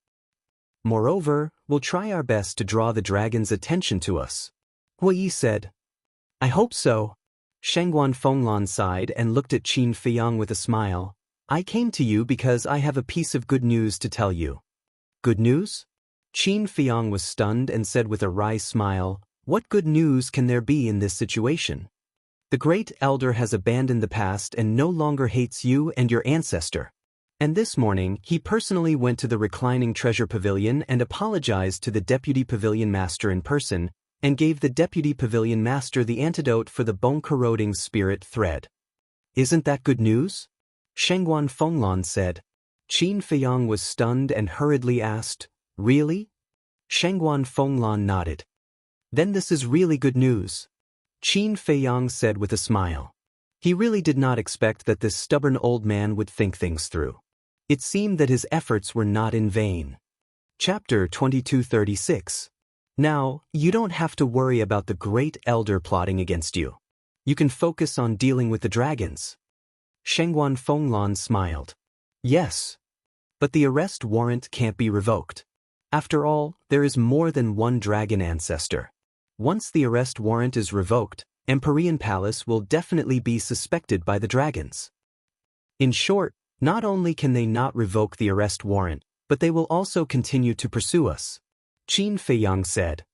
Moreover, we'll try our best to draw the dragon's attention to us." Hui Yi said. "I hope so." Shangguan Fenglan sighed and looked at Qin Feiyang with a smile. "I came to you because I have a piece of good news to tell you." "Good news?" Qin Feiyang was stunned and said with a wry smile, "What good news can there be in this situation? The great elder has abandoned the past and no longer hates you and your ancestor. And this morning, he personally went to the reclining treasure pavilion and apologized to the deputy pavilion master in person, and gave the deputy pavilion master the antidote for the bone-corroding spirit thread. Isn't that good news?" Shangguan Fenglan said. Qin Feiyang was stunned and hurriedly asked, "Really?" Shangguan Fenglan nodded. "Then this is really good news," Qin Feiyang said with a smile. He really did not expect that this stubborn old man would think things through. It seemed that his efforts were not in vain. Chapter 2236. Now, you don't have to worry about the great elder plotting against you. You can focus on dealing with the dragons. Shangguan Fenglan smiled. "Yes. But the arrest warrant can't be revoked. After all, there is more than one dragon ancestor. Once the arrest warrant is revoked, Empyrean Palace will definitely be suspected by the dragons. In short, not only can they not revoke the arrest warrant, but they will also continue to pursue us," Qin Feiyang said.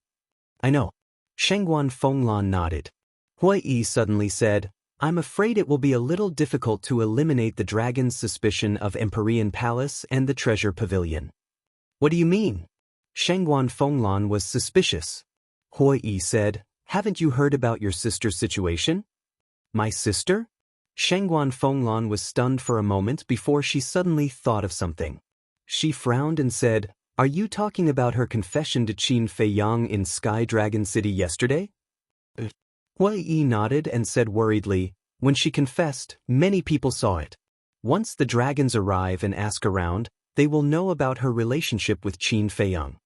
"I know." Shangguan Fenglan nodded. Hui Yi suddenly said, "I'm afraid it will be a little difficult to eliminate the dragon's suspicion of Empyrean Palace and the Treasure Pavilion." "What do you mean?" Shangguan Fenglan was suspicious. Hui Yi said, "Haven't you heard about your sister's situation?" "My sister?" Shangguan Fenglan was stunned for a moment before she suddenly thought of something. She frowned and said, "Are you talking about her confession to Qin Feiyang in Sky Dragon City yesterday?" Hui Yi nodded and said worriedly, "When she confessed, many people saw it. Once the dragons arrive and ask around, they will know about her relationship with Qin Feiyang."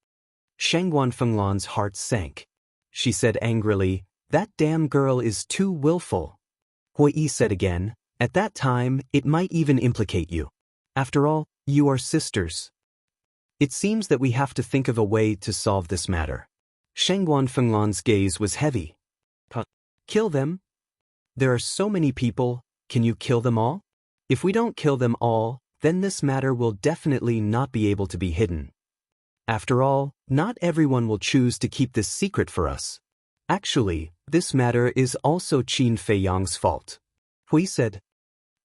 Shangguan Fenglan's heart sank. She said angrily, "That damn girl is too willful." Hui Yi said again, "At that time, it might even implicate you. After all, you are sisters. It seems that we have to think of a way to solve this matter." Shangguan Fenglan's gaze was heavy. "Kill them? There are so many people, can you kill them all? If we don't kill them all, then this matter will definitely not be able to be hidden. After all, not everyone will choose to keep this secret for us. Actually, this matter is also Qin Feiyang's fault." Hui said.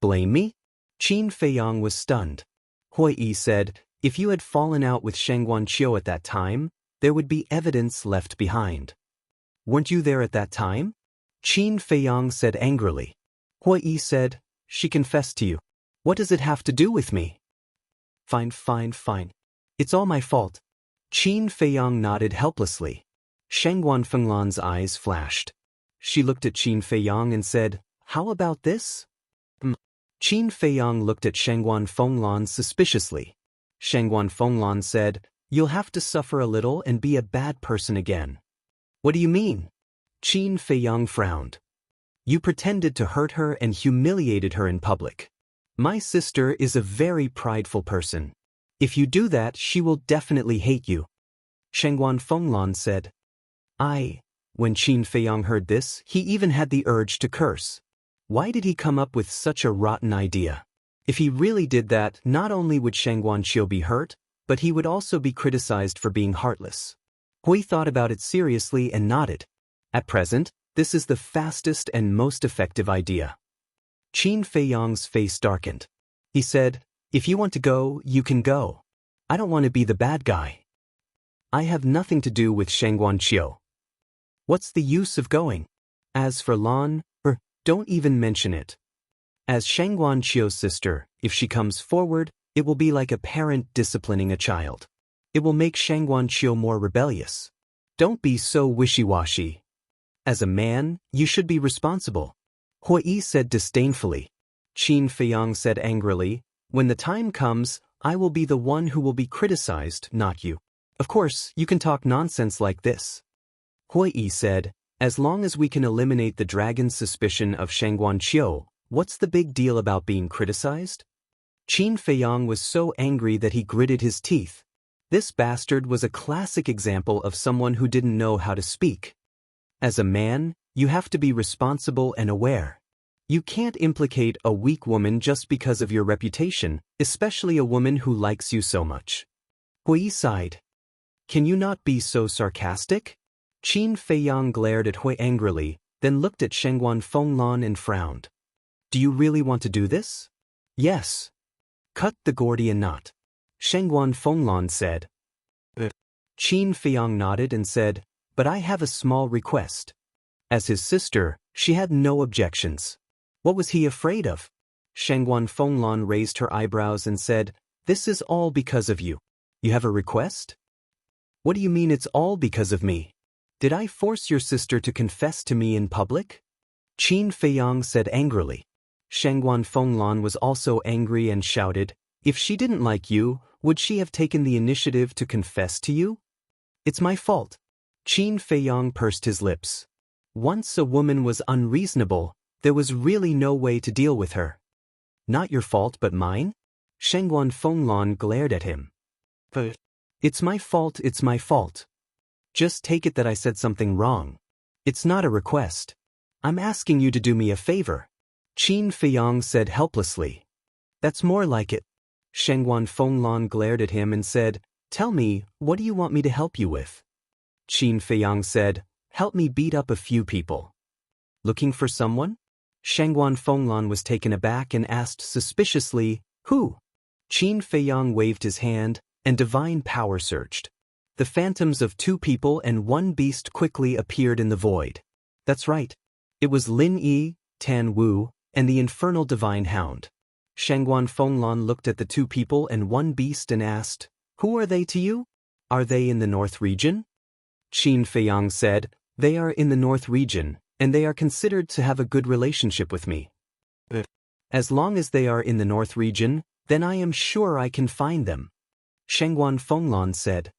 "Blame me?" Qin Feiyang was stunned. Hui Yi said, "If you had fallen out with Shangguan Qiu at that time, there would be evidence left behind." "Weren't you there at that time?" Qin Feiyang said angrily. Hui Yi said, She confessed to you. What does it have to do with me? Fine, fine, fine. It's all my fault. Qin Feiyang nodded helplessly. Shangguan Fenglan's eyes flashed. She looked at Qin Feiyang and said, "How about this?" Qin Feiyang looked at Shangguan Fenglan suspiciously. Shangguan Fenglan said, "You'll have to suffer a little and be a bad person again." "What do you mean?" Qin Feiyang frowned. "You pretended to hurt her and humiliated her in public. My sister is a very prideful person. If you do that, she will definitely hate you." Shangguan Fenglan said. When Qin Feiyang heard this, he even had the urge to curse. Why did he come up with such a rotten idea? If he really did that, not only would Shangguan Qiu be hurt, but he would also be criticized for being heartless. Hui thought about it seriously and nodded. At present, this is the fastest and most effective idea. Qin Feiyang's face darkened. He said, "If you want to go, you can go. I don't want to be the bad guy. I have nothing to do with Shangguan Qiu. What's the use of going? As for Lan, don't even mention it. As Shangguan Qiu's sister, if she comes forward, it will be like a parent disciplining a child. It will make Shangguan Qiu more rebellious. Don't be so wishy-washy. As a man, you should be responsible." Hui said disdainfully. Qin Feiyang said angrily, "When the time comes, I will be the one who will be criticized, not you. Of course, you can talk nonsense like this." Hui said, "As long as we can eliminate the dragon's suspicion of Shangguan Qiu, what's the big deal about being criticized?" Qin Feiyang was so angry that he gritted his teeth. This bastard was a classic example of someone who didn't know how to speak. As a man, you have to be responsible and aware. You can't implicate a weak woman just because of your reputation, especially a woman who likes you so much. Hui sighed. "Can you not be so sarcastic?" Qin Feiyang glared at Hui angrily, then looked at Shangguan Fenglan and frowned. "Do you really want to do this?" "Yes." "Cut the Gordian knot," Shangguan Fenglan said. Qin Feiyang nodded and said, "But I have a small request." As his sister, she had no objections. What was he afraid of? Shangguan Fenglan raised her eyebrows and said, "This is all because of you. You have a request?" "What do you mean it's all because of me? Did I force your sister to confess to me in public?" Qin Feiyang said angrily. Shangguan Fenglan was also angry and shouted, "If she didn't like you, would she have taken the initiative to confess to you?" "It's my fault." Qin Feiyang pursed his lips. Once a woman was unreasonable, there was really no way to deal with her. "Not your fault but mine?" Shangguan Fenglan glared at him. "It's my fault, it's my fault. Just take it that I said something wrong. It's not a request. I'm asking you to do me a favor." Qin Feiyang said helplessly. "That's more like it." Shangguan Fenglan glared at him and said, "Tell me, what do you want me to help you with?" Qin Feiyang said, "Help me beat up a few people." "Looking for someone?" Shangguan Fenglan was taken aback and asked suspiciously, "Who?" Qin Feiyang waved his hand, and divine power surged. The phantoms of 2 people and 1 beast quickly appeared in the void. That's right. It was Lin Yi, Tan Wu, and the infernal divine hound. Shangguan Fenglan looked at the 2 people and 1 beast and asked, "Who are they to you? Are they in the North region?" Qin Feiyang said, "They are in the North region, and they are considered to have a good relationship with me. As long as they are in the North region, then I am sure I can find them." Shangguan Fenglan said.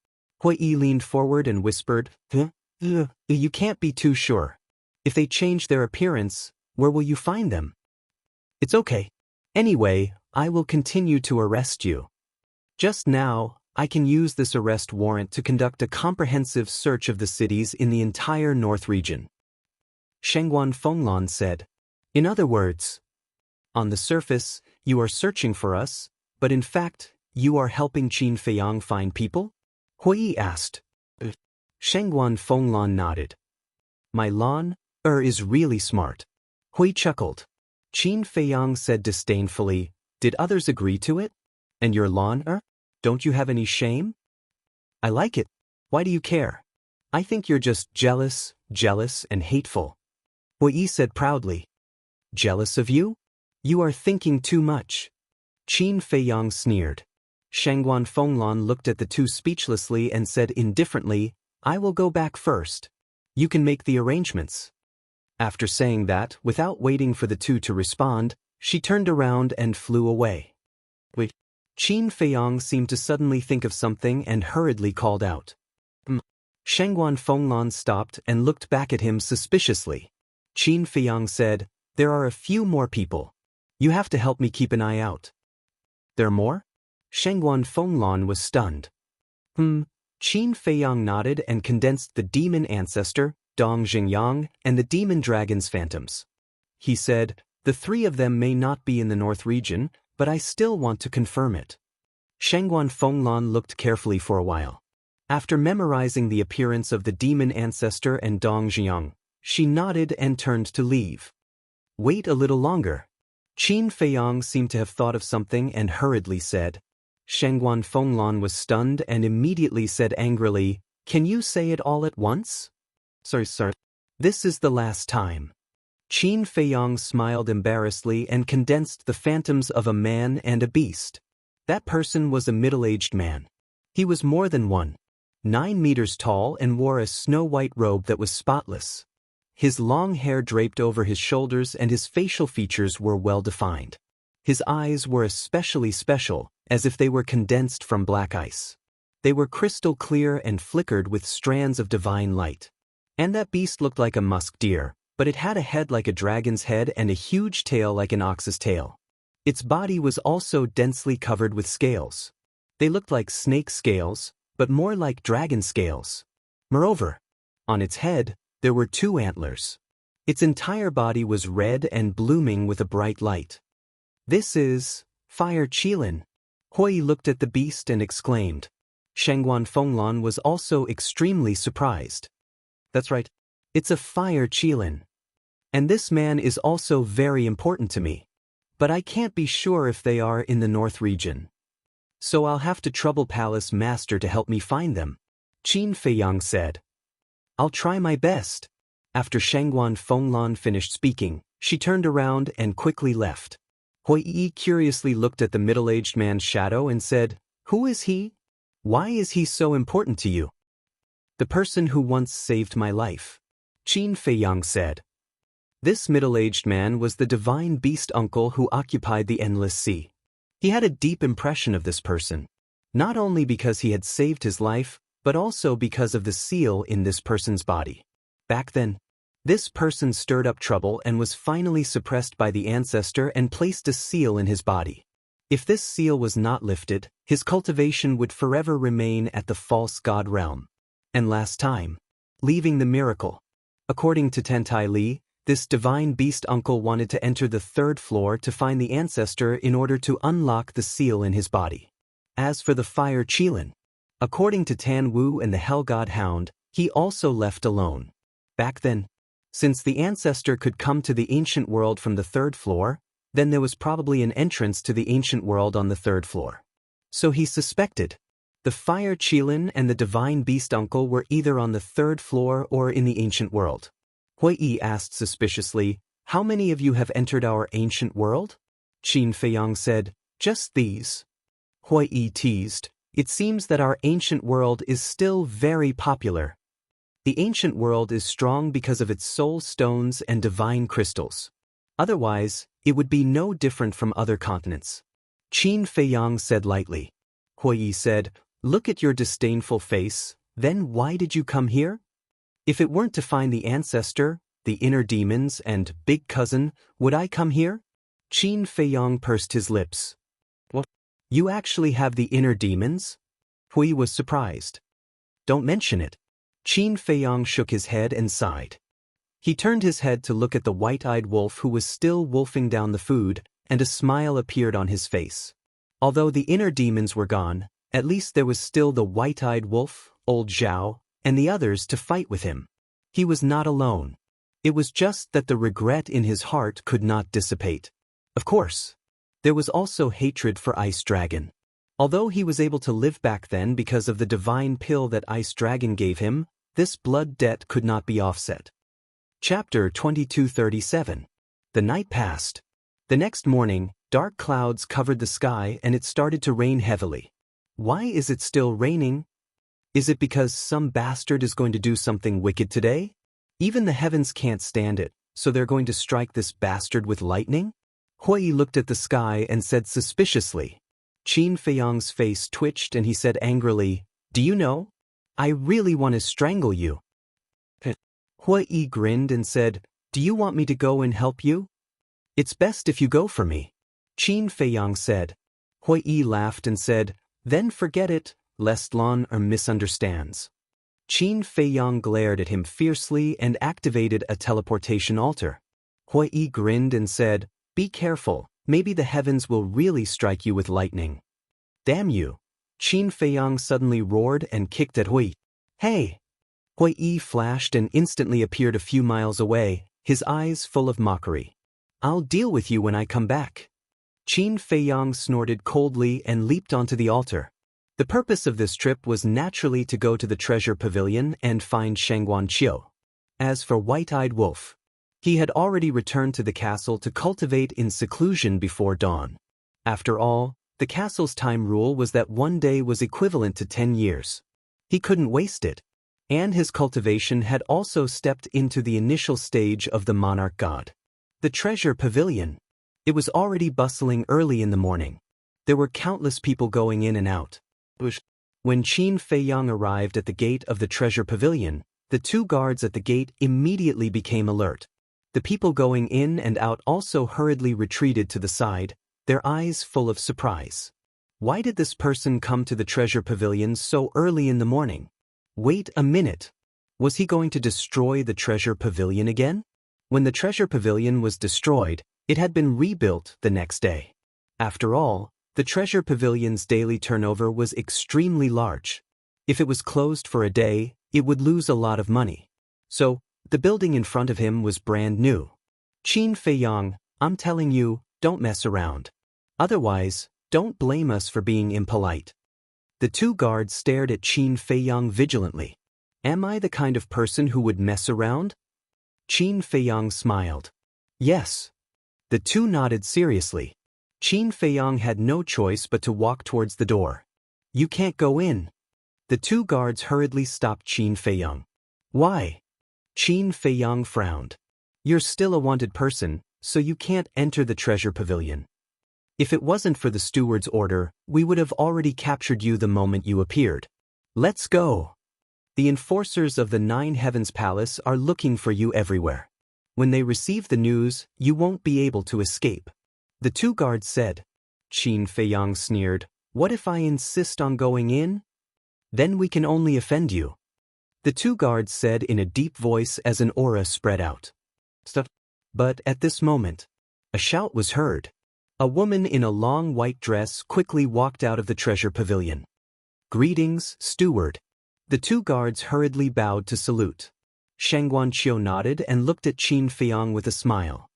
Hui leaned forward and whispered, You can't be too sure. If they change their appearance, where will you find them?" "It's okay. Anyway, I will continue to arrest you. Just now, I can use this arrest warrant to conduct a comprehensive search of the cities in the entire North region." Shangguan Fenglan said. "In other words, on the surface, you are searching for us, but in fact, you are helping Qin Feiyang find people?" Hui asked. Shangguan Fenglan nodded. "My Lan is really smart." Hui chuckled. Qin Feiyang said disdainfully, "Did others agree to it? And your Lan don't you have any shame?" "I like it. Why do you care? I think you're just jealous and hateful." Hui said proudly. "Jealous of you? You are thinking too much. Qin Feiyang sneered. Shangguan Fenglan looked at the two speechlessly and said indifferently, I will go back first. You can make the arrangements. After saying that, without waiting for the two to respond, she turned around and flew away. Wait. Qin Feiyang seemed to suddenly think of something and hurriedly called out. Shangguan Fenglan stopped and looked back at him suspiciously. Qin Feiyang said, There are a few more people. You have to help me keep an eye out. There are more? Shangguan Fenglan was stunned. Qin Feiyang nodded and condensed the demon ancestor, Dong Xingyang, and the demon dragon's phantoms. He said, The three of them may not be in the north region, but I still want to confirm it. Shangguan Fenglan looked carefully for a while. After memorizing the appearance of the demon ancestor and Dong Xingyang, she nodded and turned to leave. Wait a little longer. Qin Feiyang seemed to have thought of something and hurriedly said. Shangguan Fenglan was stunned and immediately said angrily, Can you say it all at once? Sorry, sir. This is the last time. Qin Feiyang smiled embarrassedly and condensed the phantoms of a man and a beast. That person was a middle-aged man. He was more than 9 meters tall and wore a snow-white robe that was spotless. His long hair draped over his shoulders and his facial features were well defined. His eyes were especially special, as if they were condensed from black ice. They were crystal clear and flickered with strands of divine light. And that beast looked like a musk deer, but it had a head like a dragon's head and a huge tail like an ox's tail. Its body was also densely covered with scales. They looked like snake scales, but more like dragon scales. Moreover, on its head, there were 2 antlers. Its entire body was red and blooming with a bright light. This is Fire Qilin. Hui looked at the beast and exclaimed. Shangguan Fenglan was also extremely surprised. That's right. It's a Fire Qilin. And this man is also very important to me. But I can't be sure if they are in the north region. So I'll have to trouble Palace Master to help me find them. Qin Feiyang said. I'll try my best. After Shangguan Fenglan finished speaking, she turned around and quickly left. Hui curiously looked at the middle-aged man's shadow and said, Who is he? Why is he so important to you? The person who once saved my life. Qin Feiyang said. This middle-aged man was the divine beast uncle who occupied the Endless Sea. He had a deep impression of this person, not only because he had saved his life, but also because of the seal in this person's body. Back then, this person stirred up trouble and was finally suppressed by the ancestor and placed a seal in his body. If this seal was not lifted, his cultivation would forever remain at the false god realm. And last time, leaving the miracle. According to Tentai Li, this divine beast uncle wanted to enter the 3rd floor to find the ancestor in order to unlock the seal in his body. As for the Fire Qilin, according to Tan Wu and the Hell God Hound, he also left alone. Back then, since the ancestor could come to the ancient world from the 3rd floor, then there was probably an entrance to the ancient world on the 3rd floor. So he suspected. The Fire Qilin and the divine beast uncle were either on the 3rd floor or in the ancient world. Hui asked suspiciously, How many of you have entered our ancient world? Qin Feiyang said, Just these. Hui teased, It seems that our ancient world is still very popular. The ancient world is strong because of its soul stones and divine crystals. Otherwise, it would be no different from other continents. Qin Feiyang said lightly. Hui said, Look at your disdainful face, then why did you come here? If it weren't to find the ancestor, the inner demons, and big cousin, would I come here? Qin Feiyang pursed his lips. What? You actually have the inner demons? Hui was surprised. Don't mention it. Qin Feiyang shook his head and sighed. He turned his head to look at the white-eyed wolf who was still wolfing down the food, and a smile appeared on his face. Although the inner demons were gone, at least there was still the white-eyed wolf, old Zhao, and the others to fight with him. He was not alone. It was just that the regret in his heart could not dissipate. Of course, there was also hatred for Ice Dragon. Although he was able to live back then because of the divine pill that Ice Dragon gave him, this blood debt could not be offset. Chapter 2237. The night passed. The next morning, dark clouds covered the sky and it started to rain heavily. Why is it still raining? Is it because some bastard is going to do something wicked today? Even the heavens can't stand it, so they're going to strike this bastard with lightning? Hui looked at the sky and said suspiciously. Qin Feiyang's face twitched and he said angrily, "Do you know? I really want to strangle you." Hui grinned and said, "Do you want me to go and help you?" "It's best if you go for me," Qin Feiyang said. Hui laughed and said, "Then forget it, lest Lan misunderstands." Qin Feiyang glared at him fiercely and activated a teleportation altar. Hui grinned and said, "Be careful, maybe the heavens will really strike you with lightning." "Damn you!" Qin Feiyang suddenly roared and kicked at Hui. "Hey!" Hui flashed and instantly appeared a few miles away, his eyes full of mockery. "I'll deal with you when I come back." Qin Feiyang snorted coldly and leaped onto the altar. The purpose of this trip was naturally to go to the treasure pavilion and find Shangguan Qiu. As for White-Eyed Wolf, he had already returned to the castle to cultivate in seclusion before dawn. After all, the castle's time rule was that one day was equivalent to 10 years. He couldn't waste it. And his cultivation had also stepped into the initial stage of the monarch god. The treasure pavilion. It was already bustling early in the morning. There were countless people going in and out. When Qin Feiyang arrived at the gate of the treasure pavilion, the two guards at the gate immediately became alert. The people going in and out also hurriedly retreated to the side, their eyes full of surprise. Why did this person come to the treasure pavilion so early in the morning? Wait a minute. Was he going to destroy the treasure pavilion again? When the treasure pavilion was destroyed, it had been rebuilt the next day. After all, the treasure pavilion's daily turnover was extremely large. If it was closed for a day, it would lose a lot of money. So, the building in front of him was brand new. "Qin Feiyang, I'm telling you, don't mess around. Otherwise, don't blame us for being impolite." The two guards stared at Qin Feiyang vigilantly. "Am I the kind of person who would mess around?" Qin Feiyang smiled. "Yes." The two nodded seriously. Qin Feiyang had no choice but to walk towards the door. "You can't go in." The two guards hurriedly stopped Qin Feiyang. "Why?" Qin Feiyang frowned. "You're still a wanted person, so you can't enter the treasure pavilion. If it wasn't for the steward's order, we would have already captured you the moment you appeared. Let's go. The enforcers of the Nine Heavens Palace are looking for you everywhere. When they receive the news, you won't be able to escape." The two guards said. Qin Feiyang sneered, "What if I insist on going in? Then we can only offend you." The two guards said in a deep voice as an aura spread out. "Stop." But at this moment, a shout was heard. A woman in a long white dress quickly walked out of the treasure pavilion. "Greetings, steward." The two guards hurriedly bowed to salute. Shangguan Qiu nodded and looked at Qin Feiyang with a smile.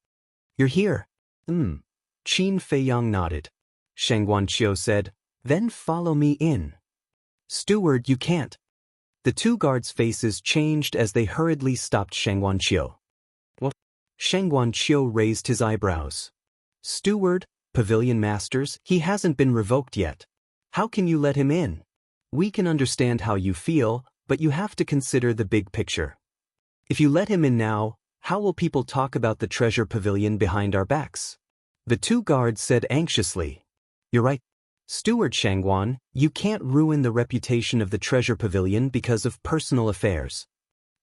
"You're here?" Qin Feiyang nodded. Shangguan Qiu said, "Then follow me in." "Steward, you can't." The two guards' faces changed as they hurriedly stopped Shangguan Qiu. "What?" Shangguan Qiu raised his eyebrows. "Steward, pavilion masters, he hasn't been revoked yet. How can you let him in? We can understand how you feel, but you have to consider the big picture. If you let him in now, how will people talk about the treasure pavilion behind our backs?" The two guards said anxiously. "You're right. Steward Shangguan, you can't ruin the reputation of the treasure pavilion because of personal affairs."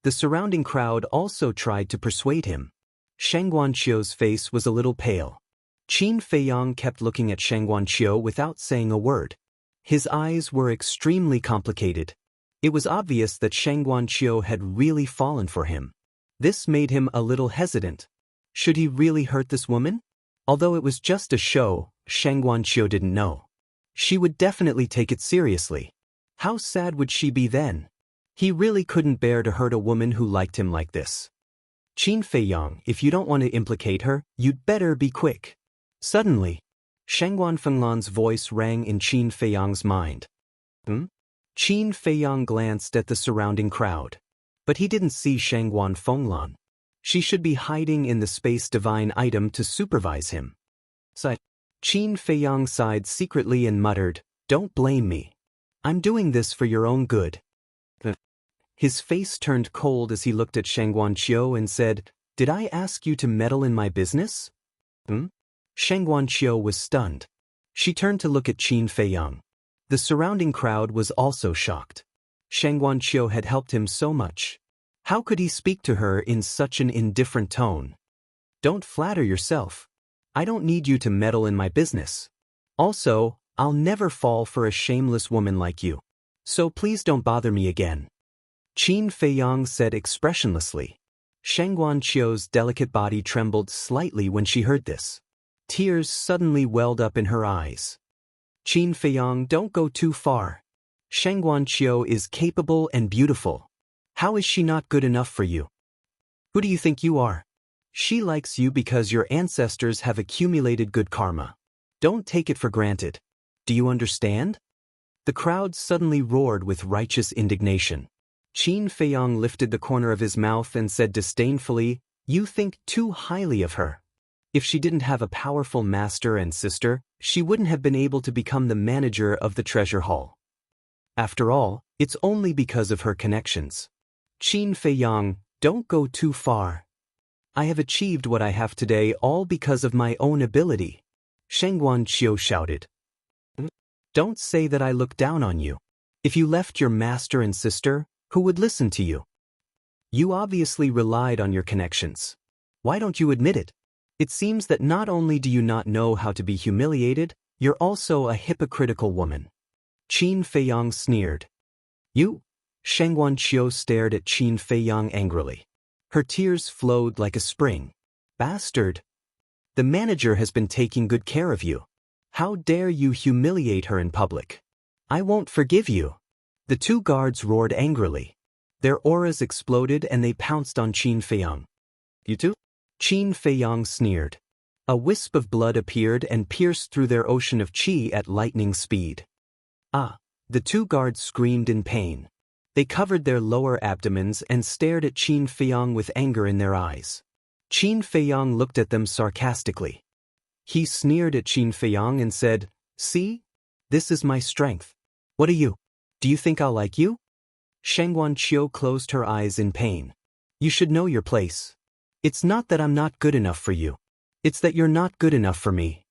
The surrounding crowd also tried to persuade him. Shangguan Qiu's face was a little pale. Qin Feiyang kept looking at Shangguan Qiu without saying a word. His eyes were extremely complicated. It was obvious that Shangguan Qiu had really fallen for him. This made him a little hesitant. Should he really hurt this woman? Although it was just a show, Shangguan Qiu didn't know. She would definitely take it seriously. How sad would she be then? He really couldn't bear to hurt a woman who liked him like this. "Qin Feiyang, if you don't want to implicate her, you'd better be quick." Suddenly, Shangguan Fenglan's voice rang in Qin Feiyang's mind. Qin Feiyang glanced at the surrounding crowd. But he didn't see Shangguan Fenglan. She should be hiding in the space divine item to supervise him. Sighed. Qin Feiyang sighed secretly and muttered, "Don't blame me. I'm doing this for your own good." His face turned cold as he looked at Shang Guanqiu and said, "Did I ask you to meddle in my business?" Shang Guanqiu was stunned. She turned to look at Qin Feiyang. The surrounding crowd was also shocked. Shang Guanqiu had helped him so much. How could he speak to her in such an indifferent tone? "Don't flatter yourself. I don't need you to meddle in my business. Also, I'll never fall for a shameless woman like you. So please don't bother me again." Qin Feiyang said expressionlessly. Shang Guanqiu's delicate body trembled slightly when she heard this. Tears suddenly welled up in her eyes. "Qin Feiyang, don't go too far. Shang Guanqiu is capable and beautiful. How is she not good enough for you? Who do you think you are? She likes you because your ancestors have accumulated good karma. Don't take it for granted. Do you understand?" The crowd suddenly roared with righteous indignation. Qin Feiyang lifted the corner of his mouth and said disdainfully, "You think too highly of her. If she didn't have a powerful master and sister, she wouldn't have been able to become the manager of the treasure hall. After all, it's only because of her connections. Qin Feiyang, don't go too far. I have achieved what I have today all because of my own ability." Shang Guanqiu shouted. "Don't say that I look down on you. If you left your master and sister, who would listen to you? You obviously relied on your connections. Why don't you admit it? It seems that not only do you not know how to be humiliated, you're also a hypocritical woman." Qin Feiyang sneered. "You?" Shang Guanqiu stared at Qin Feiyang angrily. Her tears flowed like a spring. "Bastard! The manager has been taking good care of you. How dare you humiliate her in public? I won't forgive you." The two guards roared angrily. Their auras exploded and they pounced on Qin Feiyang. "You too?" Qin Feiyang sneered. A wisp of blood appeared and pierced through their ocean of qi at lightning speed. "Ah!" The two guards screamed in pain. They covered their lower abdomens and stared at Qin Feiyang with anger in their eyes. Qin Feiyang looked at them sarcastically. He sneered at Qin Feiyang and said, "See? This is my strength. What are you? Do you think I'll like you?" Shang Guanqiu closed her eyes in pain. "You should know your place. It's not that I'm not good enough for you. It's that you're not good enough for me.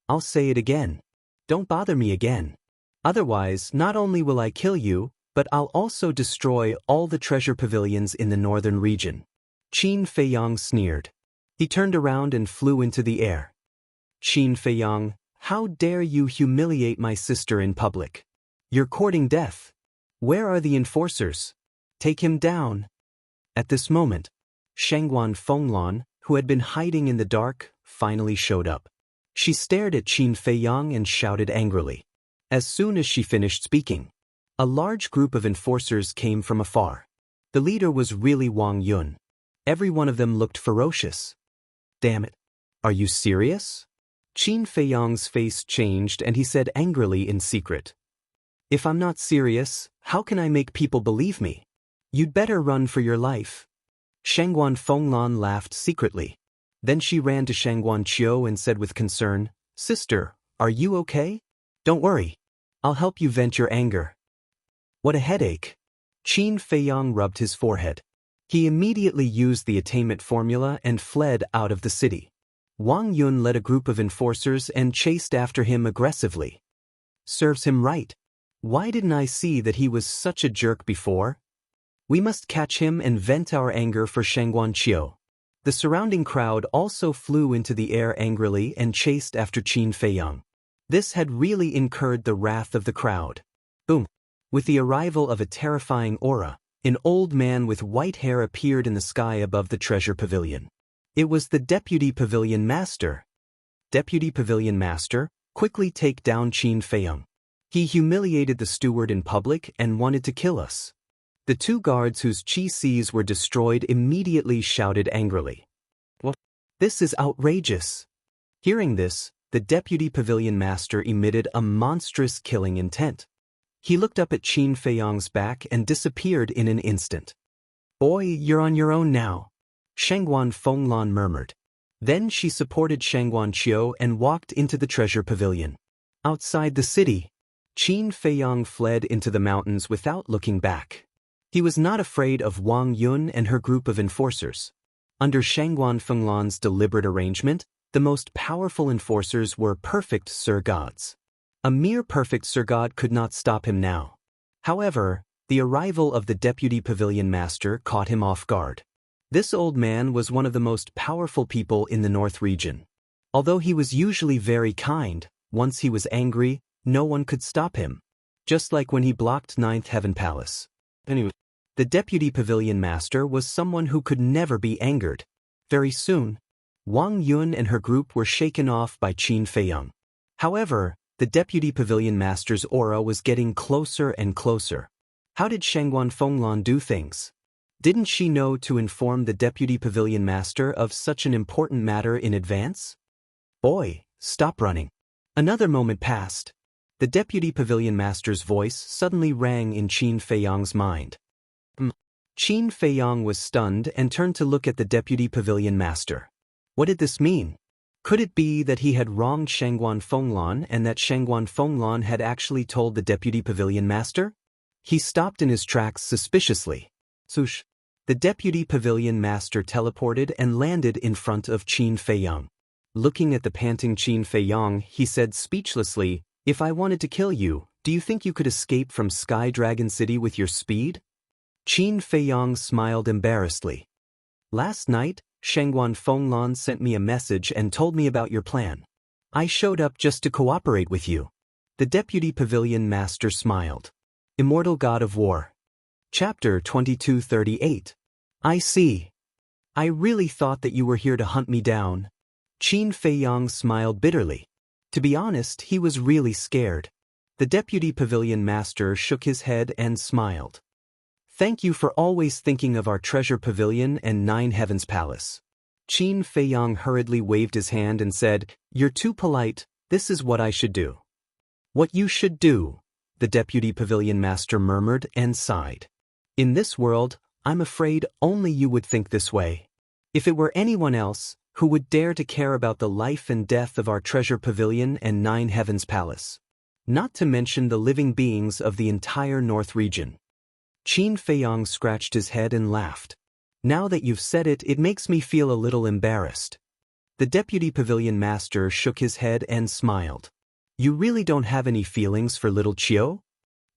I'll say it again. Don't bother me again. Otherwise, not only will I kill you, but I'll also destroy all the treasure pavilions in the northern region." Qin Feiyang sneered. He turned around and flew into the air. "Qin Feiyang, how dare you humiliate my sister in public? You're courting death. Where are the enforcers? Take him down." At this moment, Shangguan Fenglan, who had been hiding in the dark, finally showed up. She stared at Qin Feiyang and shouted angrily. As soon as she finished speaking, a large group of enforcers came from afar. The leader was really Wang Yun. Every one of them looked ferocious. "Damn it. Are you serious?" Qin Feiyang's face changed and he said angrily in secret. "If I'm not serious, how can I make people believe me? You'd better run for your life." Shangguan Fenglan laughed secretly. Then she ran to Shang Guanqiu and said with concern, "Sister, are you okay? Don't worry. I'll help you vent your anger." "What a headache." Qin Feiyang rubbed his forehead. He immediately used the attainment formula and fled out of the city. Wang Yun led a group of enforcers and chased after him aggressively. Serves him right. Why didn't I see that he was such a jerk before? We must catch him and vent our anger for Shang Guanqiu. The surrounding crowd also flew into the air angrily and chased after Qin Feiyang. This had really incurred the wrath of the crowd. Boom! With the arrival of a terrifying aura, an old man with white hair appeared in the sky above the treasure pavilion. It was the Deputy Pavilion Master. "Deputy Pavilion Master, quickly take down Qin Feiyang. He humiliated the steward in public and wanted to kill us." The two guards whose chi seas were destroyed immediately shouted angrily. "What? This is outrageous." Hearing this, the Deputy Pavilion Master emitted a monstrous killing intent. He looked up at Qin Feiyang's back and disappeared in an instant. "Boy, you're on your own now," Shangguan Fenglan murmured. Then she supported Shangguanqiu and walked into the treasure pavilion. Outside the city, Qin Feiyang fled into the mountains without looking back. He was not afraid of Wang Yun and her group of enforcers. Under Shangguan Fenglan's deliberate arrangement, the most powerful enforcers were perfect Sir Gods. A mere perfect Sir God could not stop him now. However, the arrival of the deputy pavilion master caught him off guard. This old man was one of the most powerful people in the North region. Although he was usually very kind, once he was angry, no one could stop him. Just like when he blocked Ninth Heaven Palace. Anyway, the deputy pavilion master was someone who could never be angered. Very soon, Wang Yun and her group were shaken off by Qin Feiyang. However, the deputy pavilion master's aura was getting closer and closer. How did Shangguan Fenglan do things? Didn't she know to inform the deputy pavilion master of such an important matter in advance? Boy, stop running. Another moment passed. The deputy pavilion master's voice suddenly rang in Qin Feiyang's mind. Qin Feiyang was stunned and turned to look at the deputy pavilion master. What did this mean? Could it be that he had wronged Shangguan Fenglan and that Shangguan Fenglan had actually told the deputy pavilion master? He stopped in his tracks suspiciously. Swoosh! The deputy pavilion master teleported and landed in front of Qin Feiyang. Looking at the panting Qin Feiyang, he said speechlessly, "If I wanted to kill you, do you think you could escape from Sky Dragon City with your speed?" Qin Feiyang smiled embarrassedly. "Last night, Shangguan Fenglan sent me a message and told me about your plan. I showed up just to cooperate with you." The deputy pavilion master smiled. Immortal God of War. Chapter 2238. I see. I really thought that you were here to hunt me down. Qin Feiyang smiled bitterly. To be honest, he was really scared. The deputy pavilion master shook his head and smiled. "Thank you for always thinking of our treasure pavilion and Nine Heavens Palace." Qin Feiyang hurriedly waved his hand and said, "You're too polite, this is what I should do." "What you should do," the deputy pavilion master murmured and sighed. "In this world, I'm afraid only you would think this way. If it were anyone else, who would dare to care about the life and death of our treasure pavilion and Nine Heavens Palace? Not to mention the living beings of the entire North region." Qin Feiyang scratched his head and laughed. "Now that you've said it, it makes me feel a little embarrassed." The deputy pavilion master shook his head and smiled. "You really don't have any feelings for little Chiu?"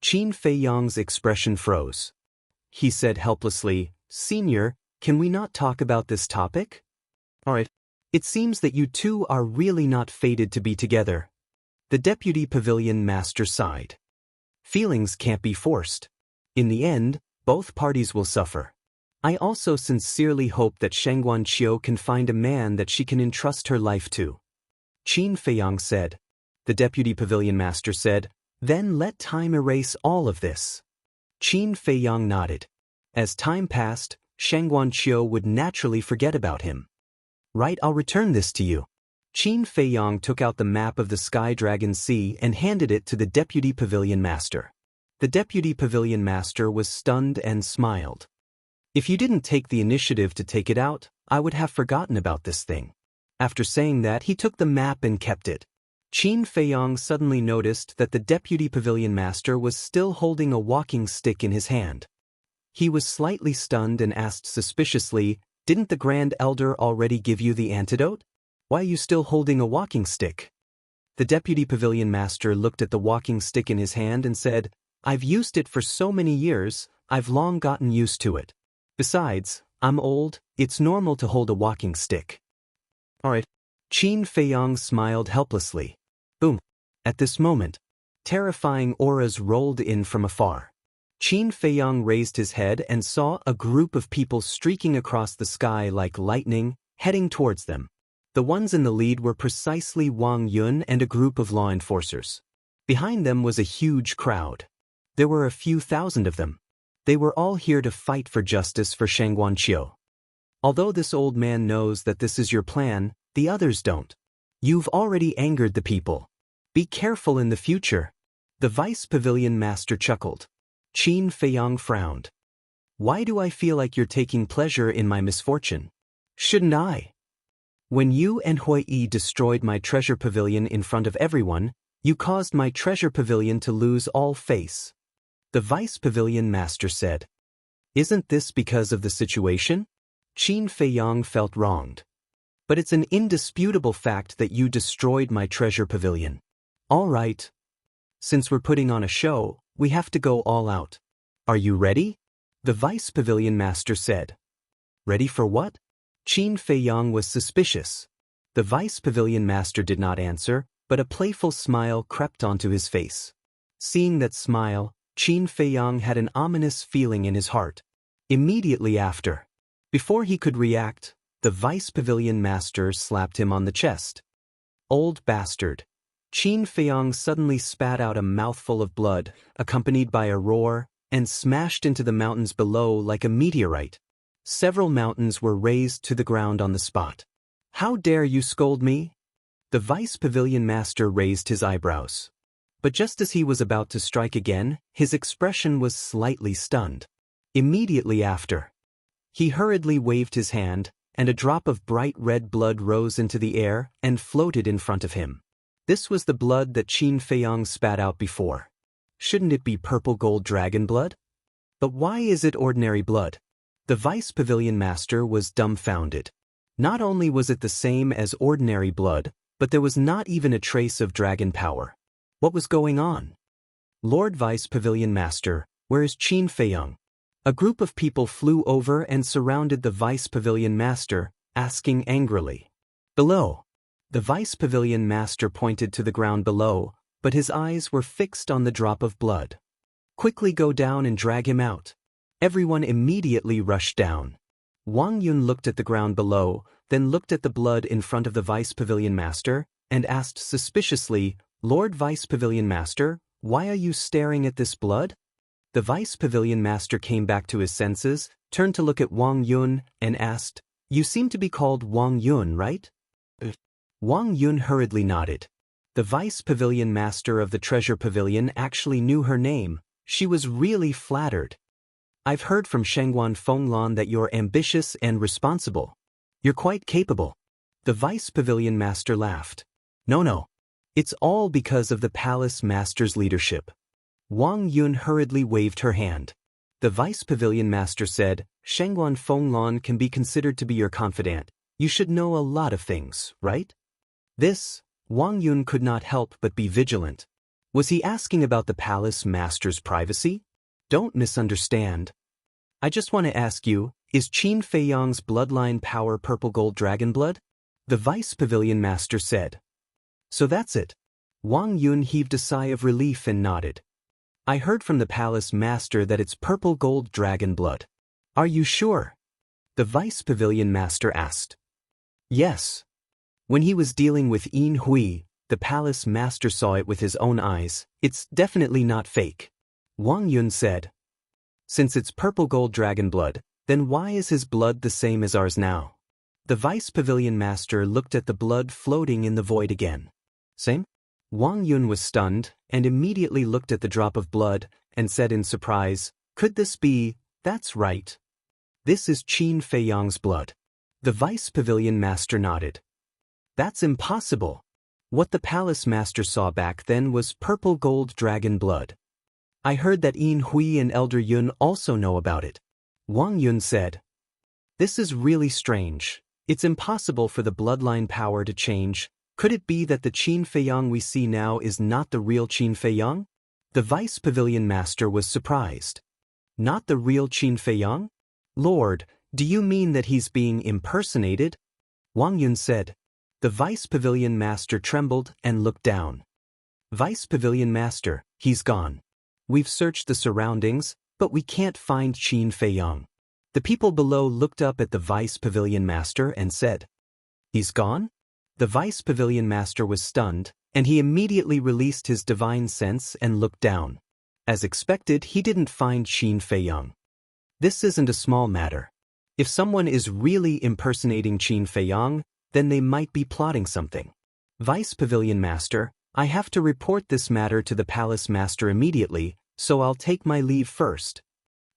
Qin Feiyang's expression froze. He said helplessly, "Senior, can we not talk about this topic?" "All right. It seems that you two are really not fated to be together." The deputy pavilion master sighed. "Feelings can't be forced. In the end, both parties will suffer. I also sincerely hope that Shangguanqiu can find a man that she can entrust her life to." Qin Feiyang said. The deputy pavilion master said, "Then let time erase all of this." Qin Feiyang nodded. As time passed, Shangguanqiu would naturally forget about him. "Right, I'll return this to you." Qin Feiyang took out the map of the Sky Dragon Sea and handed it to the deputy pavilion master. The deputy pavilion master was stunned and smiled. "If you didn't take the initiative to take it out, I would have forgotten about this thing." After saying that, he took the map and kept it. Qin Feiyang suddenly noticed that the deputy pavilion master was still holding a walking stick in his hand. He was slightly stunned and asked suspiciously, "Didn't the Grand Elder already give you the antidote? Why are you still holding a walking stick?" The deputy pavilion master looked at the walking stick in his hand and said, "I've used it for so many years, I've long gotten used to it. Besides, I'm old, it's normal to hold a walking stick." "All right." Qin Feiyang smiled helplessly. Boom. At this moment, terrifying auras rolled in from afar. Qin Feiyang raised his head and saw a group of people streaking across the sky like lightning, heading towards them. The ones in the lead were precisely Wang Yun and a group of law enforcers. Behind them was a huge crowd. There were a few thousand of them. They were all here to fight for justice for Shangguanqiu. Although this old man knows that this is your plan, the others don't. You've already angered the people. Be careful in the future. The vice pavilion master chuckled. Qin Feiyang frowned. "Why do I feel like you're taking pleasure in my misfortune? Shouldn't I?" When you and Hui Yi destroyed my treasure pavilion in front of everyone, you caused my treasure pavilion to lose all face. The Vice Pavilion Master said. Isn't this because of the situation? Qin Feiyang felt wronged. But it's an indisputable fact that you destroyed my treasure pavilion. All right. Since we're putting on a show, we have to go all out. Are you ready? The Vice Pavilion Master said. Ready for what? Qin Feiyang was suspicious. The Vice Pavilion Master did not answer, but a playful smile crept onto his face. Seeing that smile, Qin Feiyang had an ominous feeling in his heart. Immediately after, before he could react, the Vice Pavilion Master slapped him on the chest. Old bastard. Qin Feiyang suddenly spat out a mouthful of blood, accompanied by a roar, and smashed into the mountains below like a meteorite. Several mountains were razed to the ground on the spot. How dare you scold me? The Vice Pavilion Master raised his eyebrows. But just as he was about to strike again, his expression was slightly stunned. Immediately after, he hurriedly waved his hand, and a drop of bright red blood rose into the air and floated in front of him. This was the blood that Qin Feiyang spat out before. Shouldn't it be purple gold dragon blood? But why is it ordinary blood? The Vice Pavilion Master was dumbfounded. Not only was it the same as ordinary blood, but there was not even a trace of dragon power. What was going on? Lord Vice Pavilion Master, where is Qin Feiyang? A group of people flew over and surrounded the Vice Pavilion Master, asking angrily. Below. The Vice Pavilion Master pointed to the ground below, but his eyes were fixed on the drop of blood. Quickly go down and drag him out. Everyone immediately rushed down. Wang Yun looked at the ground below, then looked at the blood in front of the Vice Pavilion Master, and asked suspiciously, Lord Vice Pavilion Master, why are you staring at this blood? The Vice Pavilion Master came back to his senses, turned to look at Wang Yun, and asked, You seem to be called Wang Yun, right? Wang Yun hurriedly nodded. The Vice Pavilion Master of the Treasure Pavilion actually knew her name. She was really flattered. I've heard from Shengguan Fenglan that you're ambitious and responsible. You're quite capable. The Vice Pavilion Master laughed. No. It's all because of the Palace Master's leadership. Wang Yun hurriedly waved her hand. The Vice Pavilion Master said, Shengguan Fenglan can be considered to be your confidant. You should know a lot of things, right? This, Wang Yun could not help but be vigilant. Was he asking about the Palace Master's privacy? Don't misunderstand. I just want to ask you, is Qin Feiyang's bloodline power purple gold dragon blood? The Vice Pavilion Master said. So that's it. Wang Yun heaved a sigh of relief and nodded. I heard from the Palace Master that it's purple gold dragon blood. Are you sure? The Vice Pavilion Master asked. Yes. When he was dealing with Yin Hui, the Palace Master saw it with his own eyes. It's definitely not fake. Wang Yun said. Since it's purple gold dragon blood, then why is his blood the same as ours now? The Vice Pavilion Master looked at the blood floating in the void again. Same? Wang Yun was stunned, and immediately looked at the drop of blood, and said in surprise, Could this be? That's right. This is Qin Feiyang's blood. The Vice Pavilion Master nodded. That's impossible. What the Palace Master saw back then was purple gold dragon blood. I heard that Yin Hui and Elder Yun also know about it. Wang Yun said. This is really strange. It's impossible for the bloodline power to change. Could it be that the Qin Feiyang we see now is not the real Qin Feiyang? The Vice Pavilion Master was surprised. Not the real Qin Feiyang? Lord, do you mean that he's being impersonated? Wang Yun said. The Vice Pavilion Master trembled and looked down. Vice Pavilion Master, he's gone. We've searched the surroundings, but we can't find Qin Feiyang. The people below looked up at the Vice Pavilion Master and said, He's gone? The Vice Pavilion Master was stunned, and he immediately released his divine sense and looked down. As expected, he didn't find Qin Feiyang. This isn't a small matter. If someone is really impersonating Qin Feiyang, then they might be plotting something. Vice Pavilion Master, I have to report this matter to the Palace Master immediately, so I'll take my leave first.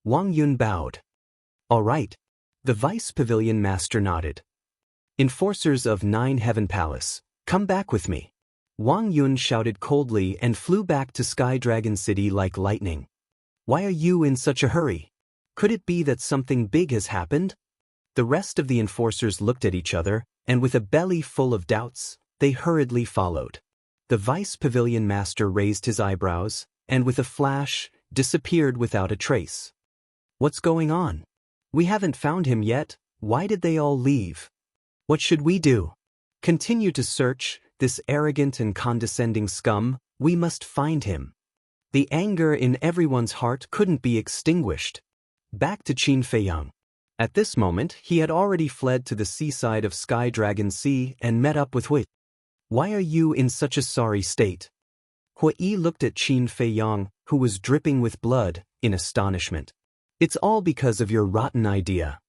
Wang Yun bowed. All right. The Vice Pavilion Master nodded. Enforcers of 9 Heaven Palace, come back with me. Wang Yun shouted coldly and flew back to Sky Dragon City like lightning. Why are you in such a hurry? Could it be that something big has happened? The rest of the enforcers looked at each other, and with a belly full of doubts, they hurriedly followed. The Vice Pavilion Master raised his eyebrows, and with a flash, disappeared without a trace. What's going on? We haven't found him yet. Why did they all leave? What should we do? Continue to search, this arrogant and condescending scum. We must find him. The anger in everyone's heart couldn't be extinguished. Back to Qin Feiyang. At this moment, he had already fled to the seaside of Sky Dragon Sea and met up with Hui. Why are you in such a sorry state? Hui looked at Qin Feiyang, who was dripping with blood, in astonishment. It's all because of your rotten idea.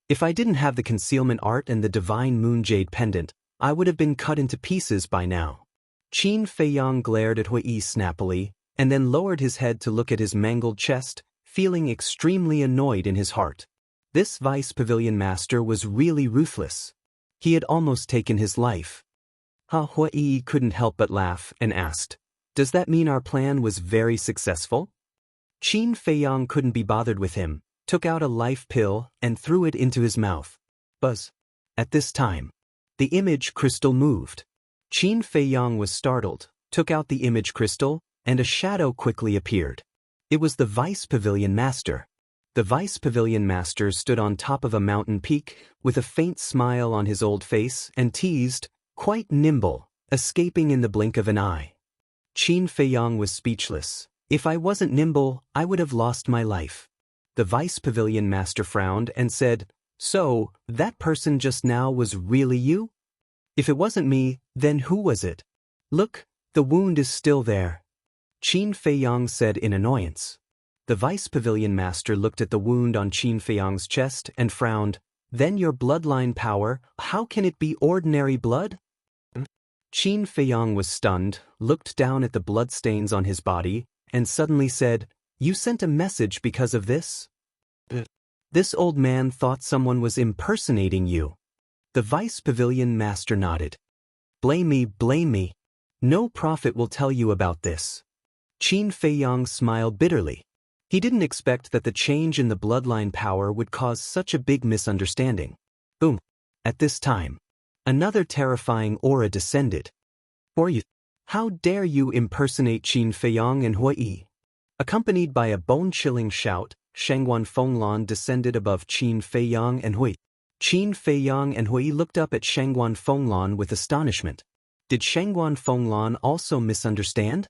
If I didn't have the concealment art and the divine moon jade pendant, I would have been cut into pieces by now. Qin Feiyang glared at Hui snappily, and then lowered his head to look at his mangled chest, feeling extremely annoyed in his heart. This Vice Pavilion Master was really ruthless. He had almost taken his life. Hui couldn't help but laugh and asked, "Does that mean our plan was very successful?" Qin Feiyang couldn't be bothered with him, took out a life pill and threw it into his mouth. Buzz. At this time, the image crystal moved. Qin Feiyang was startled, took out the image crystal, and a shadow quickly appeared. It was the Vice Pavilion Master. The Vice Pavilion Master stood on top of a mountain peak, with a faint smile on his old face, and teased, quite nimble, escaping in the blink of an eye. Qin Feiyang was speechless. If I wasn't nimble, I would have lost my life. The Vice Pavilion Master frowned and said, "So, that person just now was really you? If it wasn't me, then who was it? Look, the wound is still there." Qin Feiyang said in annoyance. The Vice Pavilion Master looked at the wound on Qin Feiyang's chest and frowned. "Then your bloodline power, how can it be ordinary blood?" Qin Feiyang was stunned, looked down at the bloodstains on his body, and suddenly said, "You sent a message because of this?" This old man thought someone was impersonating you. The Vice Pavilion Master nodded. Blame me. No prophet will tell you about this." Qin Feiyang smiled bitterly. He didn't expect that the change in the bloodline power would cause such a big misunderstanding. Boom. At this time, another terrifying aura descended. "For you, how dare you impersonate Qin Feiyang and Hui?" Accompanied by a bone-chilling shout, Shangguan Fenglan descended above Qin Feiyang and Hui. Qin Feiyang and Hui looked up at Shangguan Fenglan with astonishment. Did Shangguan Fenglan also misunderstand?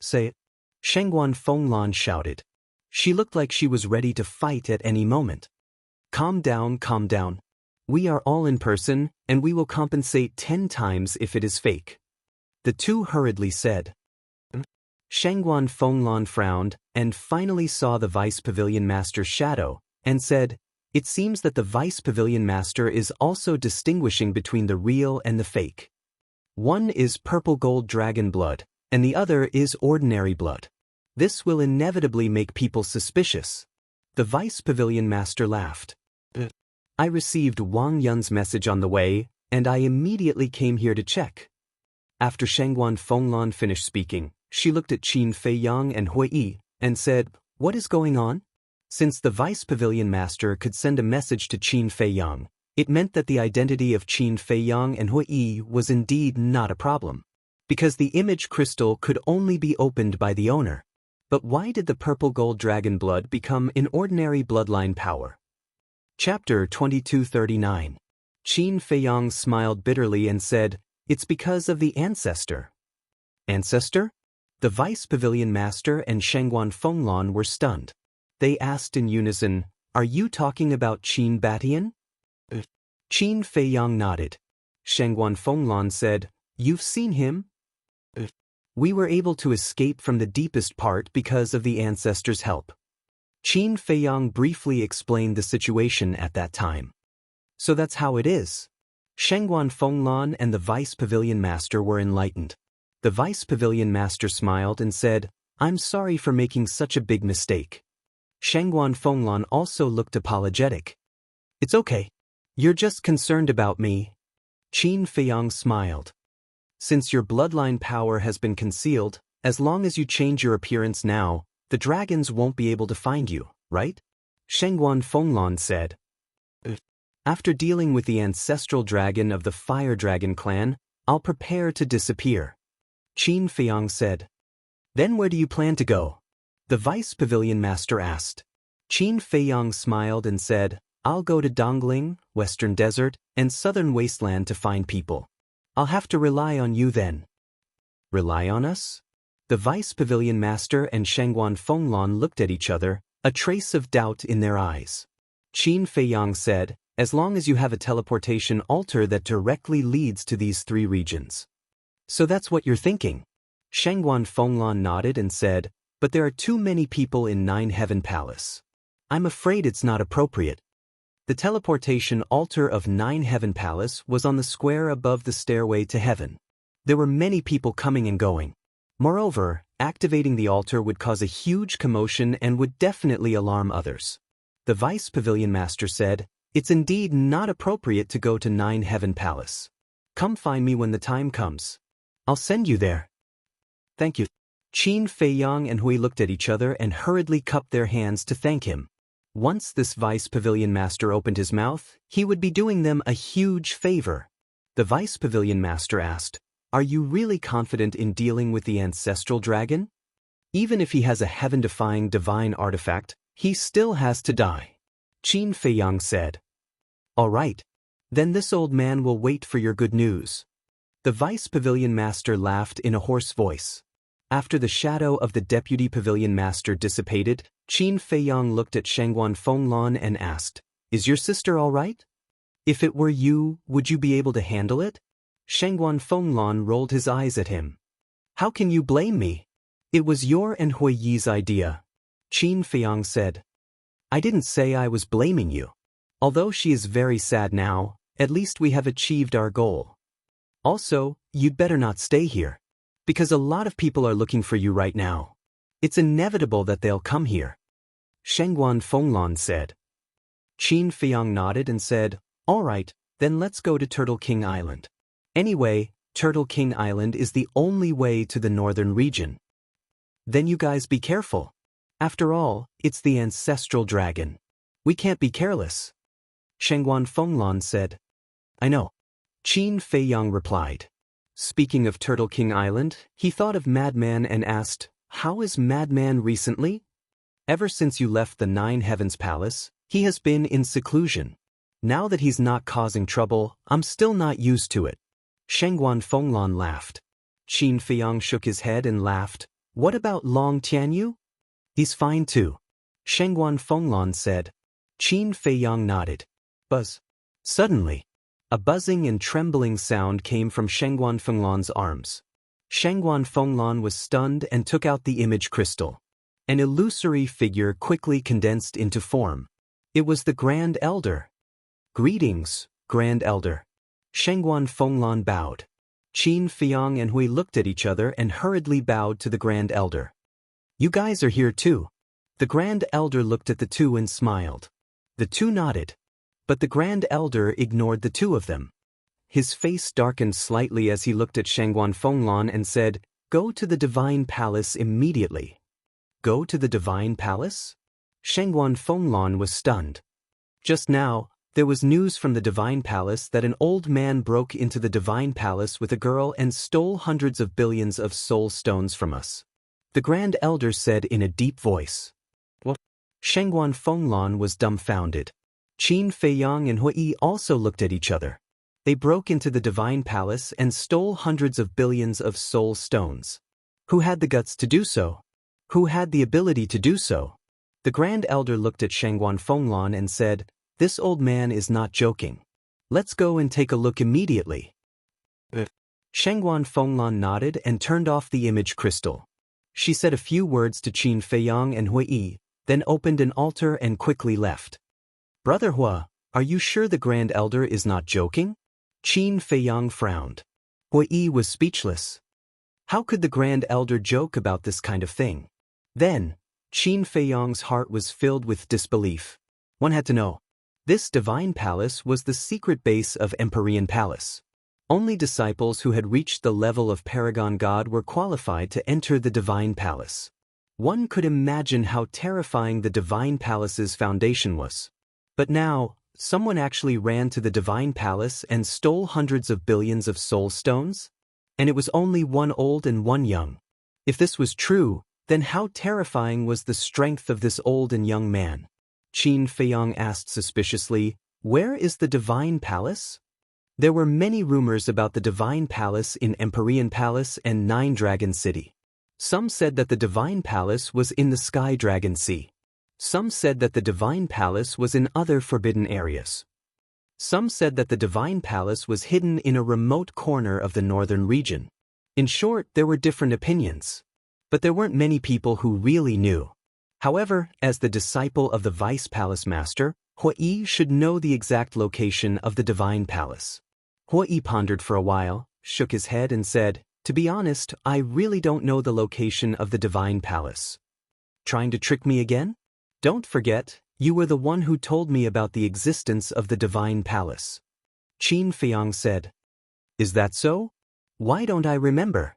"Say it." Shangguan Fenglan shouted. She looked like she was ready to fight at any moment. Calm down. We are all in person, and we will compensate 10 times if it is fake." The two hurriedly said. Shangguan Fenglan frowned, and finally saw the Vice Pavilion Master's shadow, and said, "It seems that the Vice Pavilion Master is also distinguishing between the real and the fake. One is purple gold dragon blood, and the other is ordinary blood. This will inevitably make people suspicious." The Vice Pavilion Master laughed. "I received Wang Yun's message on the way, and I immediately came here to check." After Shangguan Fenglan finished speaking, she looked at Qin Feiyang and Hui and said, "What is going on?" Since the Vice Pavilion Master could send a message to Qin Feiyang, it meant that the identity of Qin Feiyang and Hui was indeed not a problem, because the image crystal could only be opened by the owner. But why did the purple gold dragon blood become an ordinary bloodline power? Chapter 2239. Qin Feiyang smiled bitterly and said, "It's because of the ancestor." Ancestor? The Vice Pavilion Master and Shangguan Fenglan were stunned. They asked in unison, "Are you talking about Qin Batian?" Qin Feiyang nodded. Shangguan Fenglan said, "You've seen him?" "We were able to escape from the deepest part because of the ancestor's help." Qin Feiyang briefly explained the situation at that time. "So that's how it is." Shangguan Fenglan and the Vice Pavilion Master were enlightened. The Vice Pavilion Master smiled and said, "I'm sorry for making such a big mistake." Shangguan Fenglan also looked apologetic. "It's okay. You're just concerned about me, Qin Feiyang smiled. Since your bloodline power has been concealed, as long as you change your appearance now, the dragons won't be able to find you, right? Shengguan Fenglan said. After dealing with the ancestral dragon of the Fire Dragon clan, I'll prepare to disappear. Qin Feiyang said. Then where do you plan to go? The Vice Pavilion Master asked. Qin Feiyang smiled and said, I'll go to Dongling, Western Desert, and Southern Wasteland to find people. I'll have to rely on you then. Rely on us? The Vice Pavilion Master and Shengguan Fenglan looked at each other, a trace of doubt in their eyes. Qin Feiyang said, as long as you have a teleportation altar that directly leads to these 3 regions. So that's what you're thinking? Shengguan Fenglan nodded and said, but there are too many people in Nine Heaven Palace. I'm afraid it's not appropriate. The teleportation altar of Nine Heaven Palace was on the square above the stairway to heaven. There were many people coming and going. Moreover, activating the altar would cause a huge commotion and would definitely alarm others. The Vice Pavilion Master said, it's indeed not appropriate to go to Nine Heaven Palace. Come find me when the time comes. I'll send you there. Thank you. Qin Feiyang and Hui looked at each other and hurriedly cupped their hands to thank him. Once this Vice Pavilion Master opened his mouth, he would be doing them a huge favor. The Vice Pavilion Master asked, are you really confident in dealing with the ancestral dragon? Even if he has a heaven-defying divine artifact, he still has to die. Qin Feiyang said. All right. Then this old man will wait for your good news. The Vice Pavilion Master laughed in a hoarse voice. After the shadow of the Deputy Pavilion Master dissipated, Qin Feiyang looked at Shengguan Fenglan and asked, is your sister all right? If it were you, would you be able to handle it? Shengguan Fenglan rolled his eyes at him. How can you blame me? It was your and Hui Yi's idea. Qin Feiyang said. I didn't say I was blaming you. Although she is very sad now, at least we have achieved our goal. Also, you'd better not stay here. Because a lot of people are looking for you right now. It's inevitable that they'll come here. Shengguan Fenglan said. Qin Feiyang nodded and said, all right, then let's go to Turtle King Island. Anyway, Turtle King Island is the only way to the northern region. Then you guys be careful. After all, it's the ancestral dragon. We can't be careless. Shengguan Fenglan said. I know. Qin Feiyang replied. Speaking of Turtle King Island, he thought of Madman and asked, how is Madman recently? Ever since you left the Nine Heavens Palace, he has been in seclusion. Now that he's not causing trouble, I'm still not used to it. Shengguan Fenglan laughed. Qin Feiyang shook his head and laughed. What about Long Tianyu? He's fine too. Shengguan Fenglan said. Qin Feiyang nodded. Buzz. Suddenly, a buzzing and trembling sound came from Shengguan Fenglan's arms. Shengguan Fenglan was stunned and took out the image crystal. An illusory figure quickly condensed into form. It was the Grand Elder. Greetings, Grand Elder. Shengguan Fenglan bowed. Qin Feiyang and Hui looked at each other and hurriedly bowed to the Grand Elder. You guys are here too. The Grand Elder looked at the two and smiled. The two nodded. But the Grand Elder ignored the two of them. His face darkened slightly as he looked at Shengguan Fenglan and said, Go to the Divine Palace immediately. Go to the Divine Palace? Shengguan Fenglan was stunned. Just now, there was news from the Divine Palace that an old man broke into the Divine Palace with a girl and stole hundreds of billions of soul stones from us. The Grand Elder said in a deep voice. What? Shengguan Fenglan was dumbfounded. Qin Feiyang and Hui also looked at each other. They broke into the Divine Palace and stole hundreds of billions of soul stones. Who had the guts to do so? Who had the ability to do so? The Grand Elder looked at Shengguan Fenglan and said, This old man is not joking. Let's go and take a look immediately. Shengguan Fenglan nodded and turned off the image crystal. She said a few words to Qin Feiyang and Hui, then opened an altar and quickly left. Brother Hua, are you sure the Grand Elder is not joking? Qin Feiyang frowned. Hui was speechless. How could the Grand Elder joke about this kind of thing? Then, Qin Feiyang's heart was filled with disbelief. One had to know. This Divine Palace was the secret base of Empyrean Palace. Only disciples who had reached the level of paragon god were qualified to enter the divine palace. One could imagine how terrifying the divine palace's foundation was. But now, someone actually ran to the divine palace and stole hundreds of billions of soul stones? And it was only one old and one young. If this was true, then how terrifying was the strength of this old and young man? Qin Feiyang asked suspiciously, "Where is the divine palace?" There were many rumors about the divine palace in Empyrean Palace and Nine Dragon City. Some said that the divine palace was in the Sky Dragon Sea. Some said that the divine palace was in other forbidden areas. Some said that the divine palace was hidden in a remote corner of the northern region. In short, there were different opinions. But there weren't many people who really knew. However, as the disciple of the Vice Palace Master, Hui should know the exact location of the divine palace. Hui pondered for a while, shook his head and said, "To be honest, I really don't know the location of the divine palace." "Trying to trick me again? Don't forget, you were the one who told me about the existence of the divine palace." Qin Feiyang said, "Is that so? Why don't I remember?"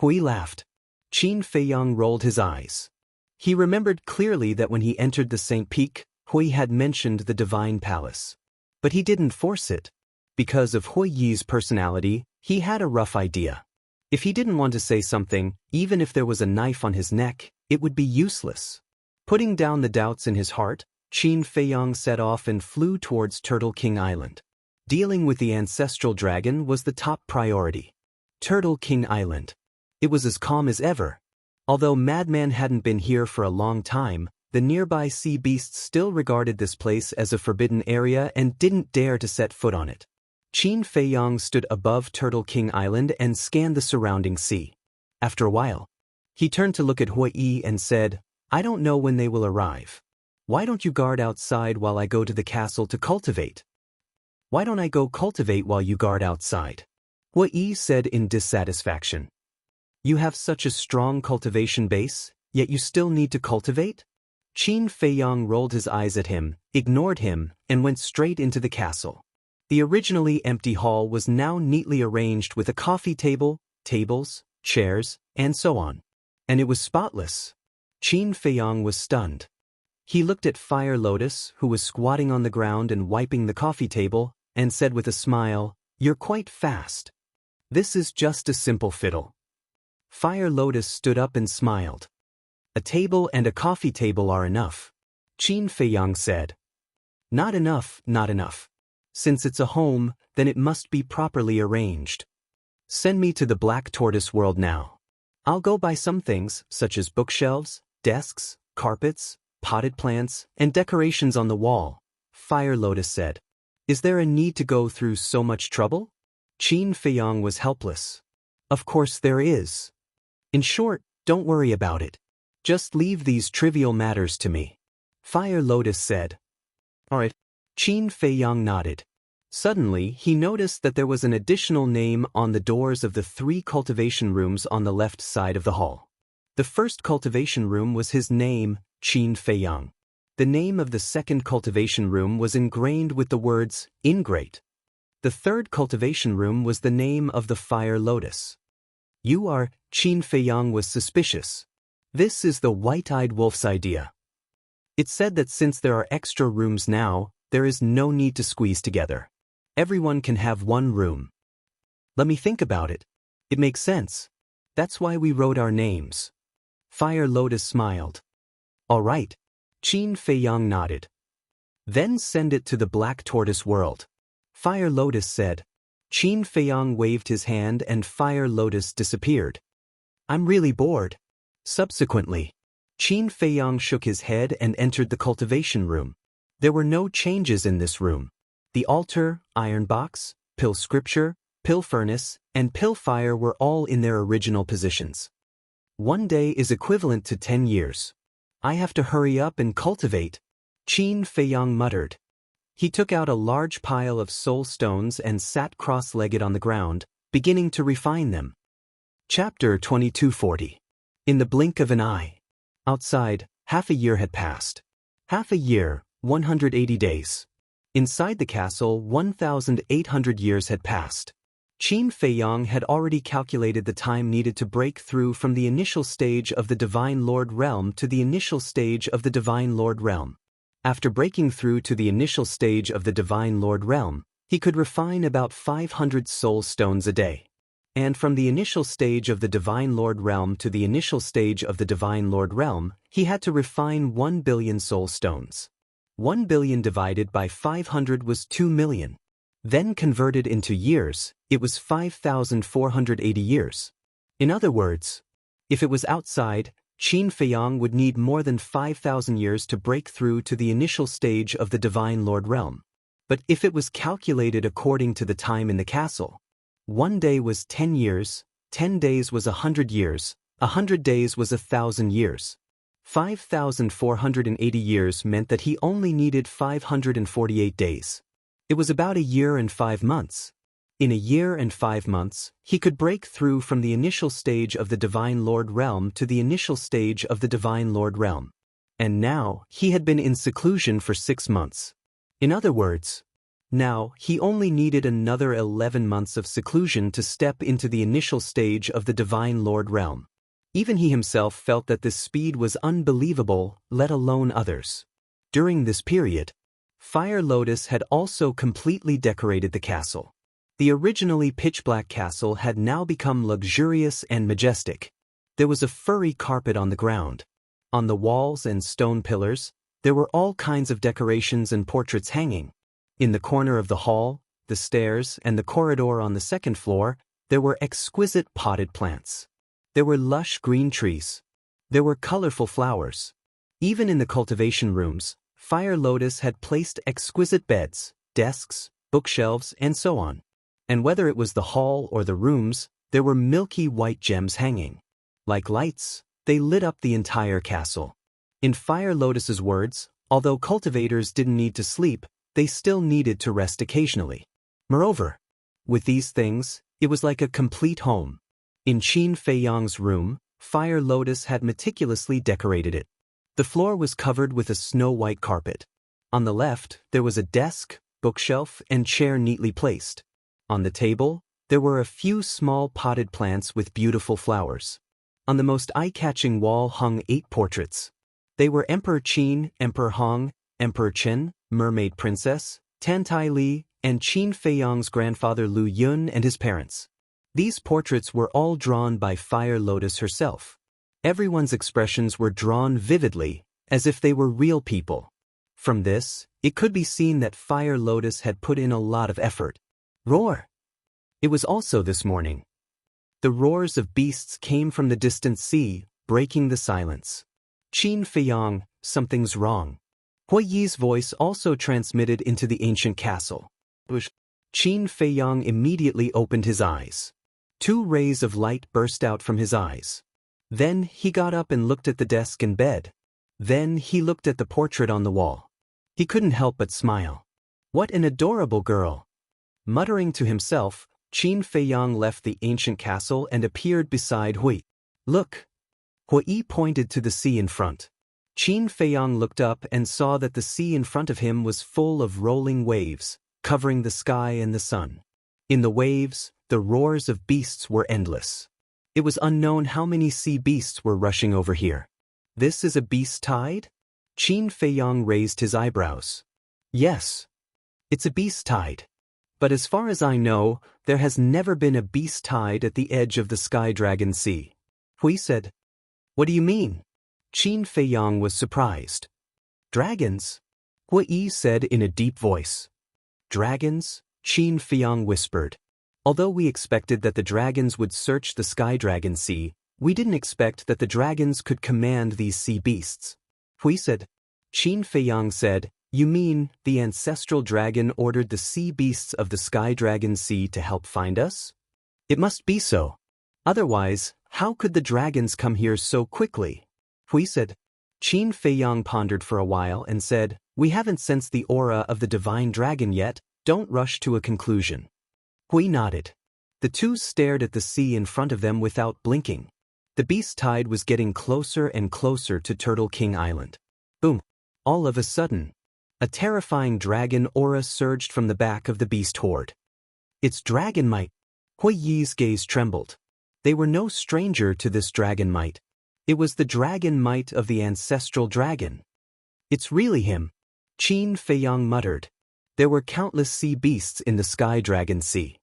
Hui laughed. Qin Feiyang rolled his eyes. He remembered clearly that when he entered the St. Peak, Hui had mentioned the divine palace. But he didn't force it. Because of Hui Yi's personality, he had a rough idea. If he didn't want to say something, even if there was a knife on his neck, it would be useless. Putting down the doubts in his heart, Qin Feiyang set off and flew towards Turtle King Island. Dealing with the ancestral dragon was the top priority. Turtle King Island. It was as calm as ever. Although Madman hadn't been here for a long time, the nearby sea beasts still regarded this place as a forbidden area and didn't dare to set foot on it. Qin Feiyang stood above Turtle King Island and scanned the surrounding sea. After a while, he turned to look at Hui Yi and said, "I don't know when they will arrive. Why don't you guard outside while I go to the castle to cultivate?" "Why don't I go cultivate while you guard outside?" Hui Yi said in dissatisfaction. "You have such a strong cultivation base, yet you still need to cultivate?" Qin Feiyang rolled his eyes at him, ignored him, and went straight into the castle. The originally empty hall was now neatly arranged with a coffee table, tables, chairs, and so on. And it was spotless. Qin Feiyang was stunned. He looked at Fire Lotus, who was squatting on the ground and wiping the coffee table, and said with a smile, "You're quite fast. This is just a simple fiddle." Fire Lotus stood up and smiled. "A table and a coffee table are enough," Qin Feiyang said. "Not enough, not enough. Since it's a home, then it must be properly arranged. Send me to the Black Tortoise world now. I'll go buy some things, such as bookshelves, desks, carpets, potted plants, and decorations on the wall," Fire Lotus said. "Is there a need to go through so much trouble?" Qin Feiyang was helpless. "Of course there is. In short, don't worry about it. Just leave these trivial matters to me," Fire Lotus said. "All right." Qin Feiyang nodded. Suddenly, he noticed that there was an additional name on the doors of the 3 cultivation rooms on the left side of the hall. The first cultivation room was his name, Qin Feiyang. The name of the second cultivation room was ingrained with the words, "Ingrate." The third cultivation room was the name of the Fire Lotus. "You are," Qin Feiyang was suspicious. "This is the white-eyed wolf's idea." It said that since there are extra rooms now, there is no need to squeeze together. Everyone can have one room. Let me think about it. It makes sense. That's why we wrote our names. Fire Lotus smiled. "All right." Qin Feiyang nodded. "Then send it to the Black Tortoise world," Fire Lotus said. Qin Feiyang waved his hand and Fire Lotus disappeared. "I'm really bored." Subsequently, Qin Feiyang shook his head and entered the cultivation room. There were no changes in this room. The altar, iron box, pill scripture, pill furnace, and pill fire were all in their original positions. "One day is equivalent to 10 years. I have to hurry up and cultivate," Qin Feiyang muttered. He took out a large pile of soul stones and sat cross-legged on the ground, beginning to refine them. Chapter 2240. In the blink of an eye. Outside, half a year had passed. Half a year, 180 days. Inside the castle, 1,800 years had passed. Qin Feiyang had already calculated the time needed to break through from the initial stage of the Divine Lord Realm to the initial stage of the Divine Lord Realm. After breaking through to the initial stage of the Divine Lord Realm, he could refine about 500 soul stones a day. And from the initial stage of the Divine Lord Realm to the initial stage of the Divine Lord Realm, he had to refine 1 billion soul stones. 1 billion divided by 500 was 2 million. Then converted into years, it was 5,480 years. In other words, if it was outside, Qin Feiyang would need more than 5,000 years to break through to the initial stage of the Divine Lord Realm. But if it was calculated according to the time in the castle, 1 day was 10 years, 10 days was 100 years, 100 days was 1,000 years. 5,480 years meant that he only needed 548 days. It was about a year and 5 months. In a year and 5 months, he could break through from the initial stage of the Divine Lord Realm to the initial stage of the Divine Lord Realm. And now, he had been in seclusion for 6 months. In other words, now he only needed another 11 months of seclusion to step into the initial stage of the Divine Lord Realm. Even he himself felt that this speed was unbelievable, let alone others. During this period, Fire Lotus had also completely decorated the castle. The originally pitch-black castle had now become luxurious and majestic. There was a furry carpet on the ground. On the walls and stone pillars, there were all kinds of decorations and portraits hanging. In the corner of the hall, the stairs, and the corridor on the second floor, there were exquisite potted plants. There were lush green trees. There were colorful flowers. Even in the cultivation rooms, Fire Lotus had placed exquisite beds, desks, bookshelves, and so on. And whether it was the hall or the rooms, there were milky white gems hanging. Like lights, they lit up the entire castle. In Fire Lotus's words, although cultivators didn't need to sleep, they still needed to rest occasionally. Moreover, with these things, it was like a complete home. In Qin Feiyang's room, Fire Lotus had meticulously decorated it. The floor was covered with a snow-white carpet. On the left, there was a desk, bookshelf, and chair neatly placed. On the table, there were a few small potted plants with beautiful flowers. On the most eye-catching wall hung 8 portraits. They were Emperor Qin, Emperor Hong, Emperor Chen, Mermaid Princess, Tantai Li, and Qin Feiyang's grandfather Lu Yun and his parents. These portraits were all drawn by Fire Lotus herself. Everyone's expressions were drawn vividly, as if they were real people. From this, it could be seen that Fire Lotus had put in a lot of effort. Roar! It was also this morning. The roars of beasts came from the distant sea, breaking the silence. Qin Feiyang, something's wrong. Hui Yi's voice also transmitted into the ancient castle. Qin Feiyang immediately opened his eyes. 2 rays of light burst out from his eyes. Then he got up and looked at the desk and bed. Then he looked at the portrait on the wall. He couldn't help but smile. What an adorable girl! Muttering to himself, Qin Feiyang left the ancient castle and appeared beside Hui. Look! Hui pointed to the sea in front. Qin Feiyang looked up and saw that the sea in front of him was full of rolling waves, covering the sky and the sun. In the waves, the roars of beasts were endless. It was unknown how many sea beasts were rushing over here. This is a beast tide? Qin Feiyang raised his eyebrows. Yes. It's a beast tide. But as far as I know, there has never been a beast tide at the edge of the Sky Dragon Sea. Hui said. What do you mean? Qin Feiyang was surprised. Dragons? Hui said in a deep voice. Dragons? Qin Feiyang whispered. Although we expected that the dragons would search the Sky Dragon Sea, we didn't expect that the dragons could command these sea beasts. Hui said. Qin Feiyang said, You mean the ancestral dragon ordered the sea beasts of the Sky Dragon Sea to help find us? It must be so. Otherwise, how could the dragons come here so quickly? Hui said. Qin Feiyang pondered for a while and said, We haven't sensed the aura of the divine dragon yet, don't rush to a conclusion. Hui nodded. The two stared at the sea in front of them without blinking. The beast tide was getting closer and closer to Turtle King Island. Boom! All of a sudden, a terrifying dragon aura surged from the back of the beast horde. It's dragon might. Hui Yi's gaze trembled. They were no stranger to this dragon might. It was the dragon might of the ancestral dragon. It's really him, Qin Feiyang muttered. There were countless sea beasts in the sky dragon sea.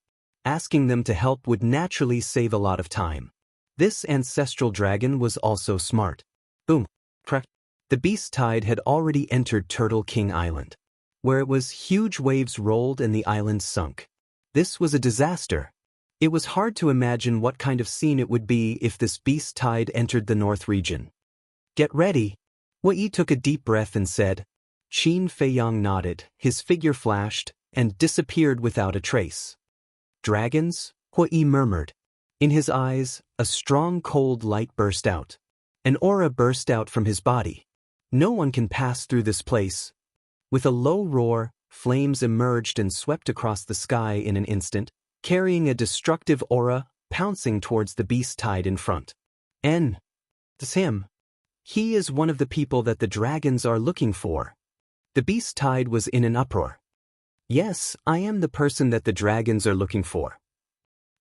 Asking them to help would naturally save a lot of time. This ancestral dragon was also smart. Boom. Crack. The beast tide had already entered Turtle King Island. Where it was, huge waves rolled and the island sunk. This was a disaster. It was hard to imagine what kind of scene it would be if this beast tide entered the north region. Get ready. Hui took a deep breath and said. Qin Feiyang nodded, his figure flashed, and disappeared without a trace. Dragons? Hui murmured. In his eyes, a strong cold light burst out. An aura burst out from his body. No one can pass through this place. With a low roar, flames emerged and swept across the sky in an instant, carrying a destructive aura, pouncing towards the beast tide in front. It's him. He is one of the people that the dragons are looking for. The beast tide was in an uproar. Yes, I am the person that the dragons are looking for.